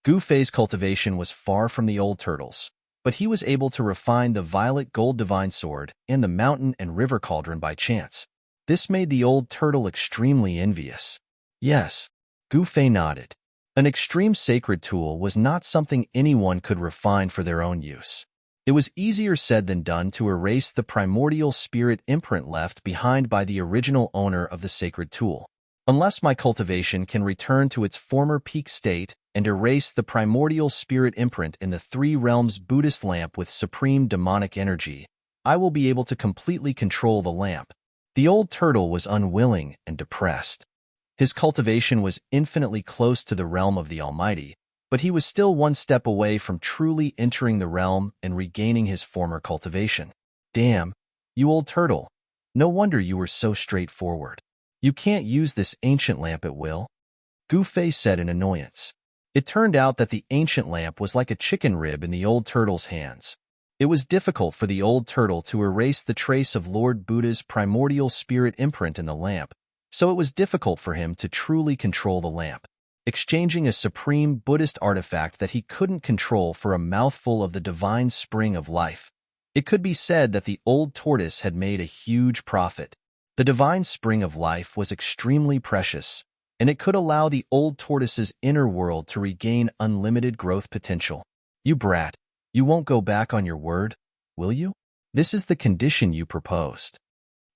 Gufei's cultivation was far from the old turtle's, but he was able to refine the violet gold divine sword and the mountain and river cauldron by chance. This made the old turtle extremely envious. "Yes," Gufei nodded. An extreme sacred tool was not something anyone could refine for their own use. It was easier said than done to erase the primordial spirit imprint left behind by the original owner of the sacred tool. Unless my cultivation can return to its former peak state and erase the primordial spirit imprint in the Three Realms Buddhist lamp with supreme demonic energy, I will be able to completely control the lamp. The old turtle was unwilling and depressed. His cultivation was infinitely close to the realm of the Almighty, but he was still one step away from truly entering the realm and regaining his former cultivation. "Damn, you old turtle. No wonder you were so straightforward. You can't use this ancient lamp at will," Gufei said in annoyance. It turned out that the ancient lamp was like a chicken rib in the old turtle's hands. It was difficult for the old turtle to erase the trace of Lord Buddha's primordial spirit imprint in the lamp, so it was difficult for him to truly control the lamp. Exchanging a supreme Buddhist artifact that he couldn't control for a mouthful of the divine spring of life. It could be said that the old tortoise had made a huge profit. The divine spring of life was extremely precious, and it could allow the old tortoise's inner world to regain unlimited growth potential. "You brat, you won't go back on your word, will you? This is the condition you proposed."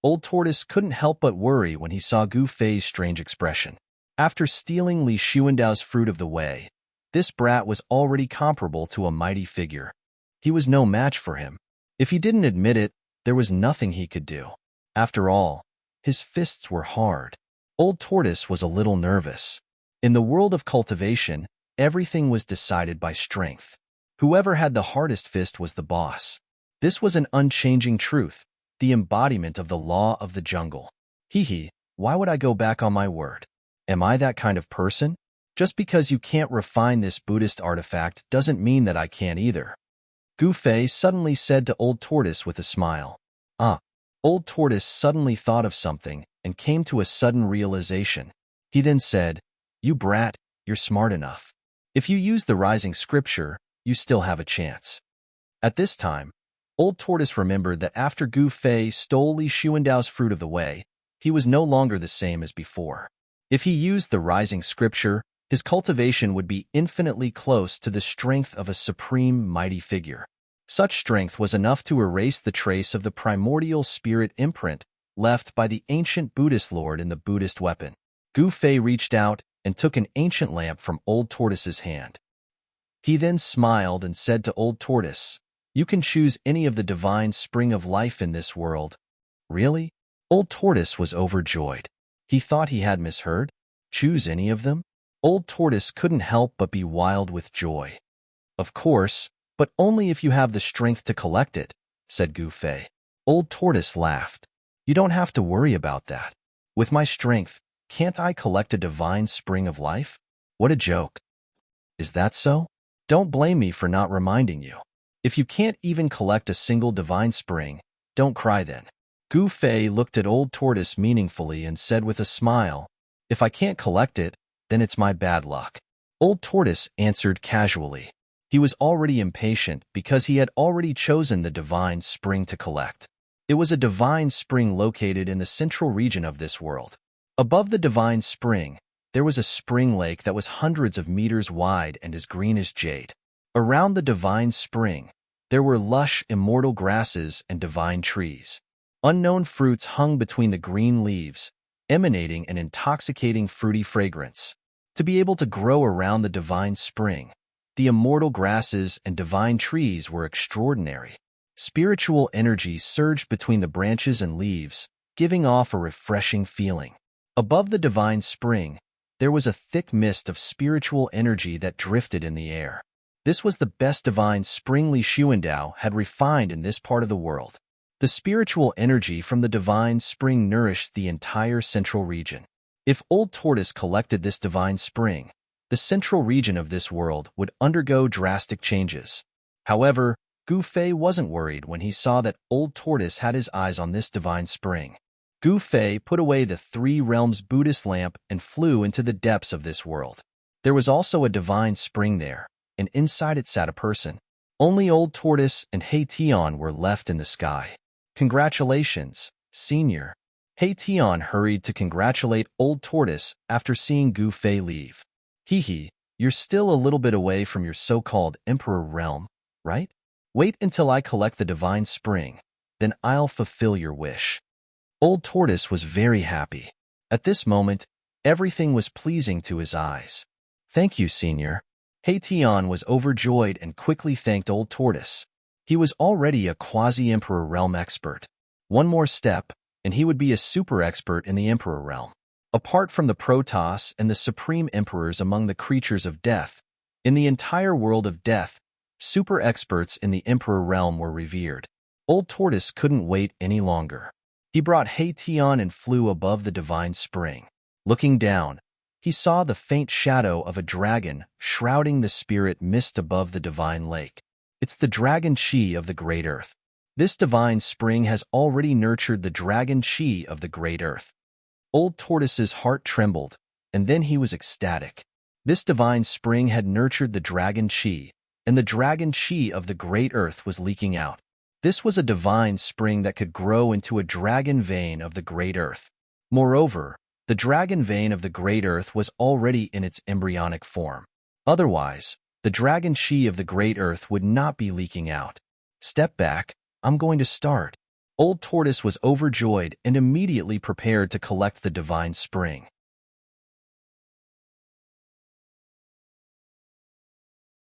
Old Tortoise couldn't help but worry when he saw Gufei's strange expression. After stealing Li Xuandao's fruit of the way, this brat was already comparable to a mighty figure. He was no match for him. If he didn't admit it, there was nothing he could do. After all, his fists were hard. Old Tortoise was a little nervous. In the world of cultivation, everything was decided by strength. Whoever had the hardest fist was the boss. This was an unchanging truth, the embodiment of the law of the jungle. Hee, why would I go back on my word? Am I that kind of person? Just because you can't refine this Buddhist artifact doesn't mean that I can't either. Gufei suddenly said to Old Tortoise with a smile. Old Tortoise suddenly thought of something and came to a sudden realization. He then said, "You brat, you're smart enough. If you use the rising scripture, you still have a chance." At this time, Old Tortoise remembered that after Gufei stole Li Xuandao's fruit of the way, he was no longer the same as before. If he used the rising scripture, his cultivation would be infinitely close to the strength of a supreme mighty figure. Such strength was enough to erase the trace of the primordial spirit imprint left by the ancient Buddhist lord in the Buddhist weapon. Gu Fei reached out and took an ancient lamp from Old Tortoise's hand. He then smiled and said to Old Tortoise, "You can choose any of the divine spring of life in this world." Really? Old Tortoise was overjoyed. He thought he had misheard. Choose any of them? Old Tortoise couldn't help but be wild with joy. Of course, but only if you have the strength to collect it, said Gu Fei. Old Tortoise laughed. You don't have to worry about that. With my strength, can't I collect a divine spring of life? What a joke. Is that so? Don't blame me for not reminding you. If you can't even collect a single divine spring, don't cry then. Gu Fei looked at Old Tortoise meaningfully and said with a smile, If I can't collect it, then it's my bad luck. Old Tortoise answered casually. He was already impatient because he had already chosen the divine spring to collect. It was a divine spring located in the central region of this world. Above the divine spring, there was a spring lake that was hundreds of meters wide and as green as jade. Around the divine spring, there were lush, immortal grasses and divine trees. Unknown fruits hung between the green leaves, emanating an intoxicating fruity fragrance. To be able to grow around the divine spring, the immortal grasses and divine trees were extraordinary. Spiritual energy surged between the branches and leaves, giving off a refreshing feeling. Above the divine spring, there was a thick mist of spiritual energy that drifted in the air. This was the best divine spring Li Xuandao had refined in this part of the world. The spiritual energy from the divine spring nourished the entire central region. If Old Tortoise collected this divine spring, the central region of this world would undergo drastic changes. However, Gu Fei wasn't worried when he saw that Old Tortoise had his eyes on this divine spring. Gu Fei put away the Three Realms Buddhist lamp and flew into the depths of this world. There was also a divine spring there, and inside it sat a person. Only Old Tortoise and Hei Tian were left in the sky. Congratulations, Senior. Hei Tian hurried to congratulate Old Tortoise after seeing Gu Fei leave. Hee, you're still a little bit away from your so-called Emperor realm, right? Wait until I collect the divine spring, then I'll fulfill your wish. Old Tortoise was very happy. At this moment, everything was pleasing to his eyes. Thank you, Senior. Hei Tian was overjoyed and quickly thanked Old Tortoise. He was already a quasi-Emperor realm expert. One more step, and he would be a super expert in the Emperor realm. Apart from the Protoss and the Supreme Emperors among the creatures of death, in the entire world of death, super experts in the Emperor realm were revered. Old Tortoise couldn't wait any longer. He brought Hei Tian and flew above the divine spring. Looking down, he saw the faint shadow of a dragon shrouding the spirit mist above the divine lake. It's the dragon chi of the Great Earth. This divine spring has already nurtured the dragon chi of the Great Earth. Old Tortoise's heart trembled, and then he was ecstatic. This divine spring had nurtured the dragon chi, and the dragon chi of the Great Earth was leaking out. This was a divine spring that could grow into a dragon vein of the Great Earth. Moreover, the dragon vein of the Great Earth was already in its embryonic form. Otherwise, the dragon chi of the Great Earth would not be leaking out. Step back, I'm going to start. Old Tortoise was overjoyed and immediately prepared to collect the divine spring.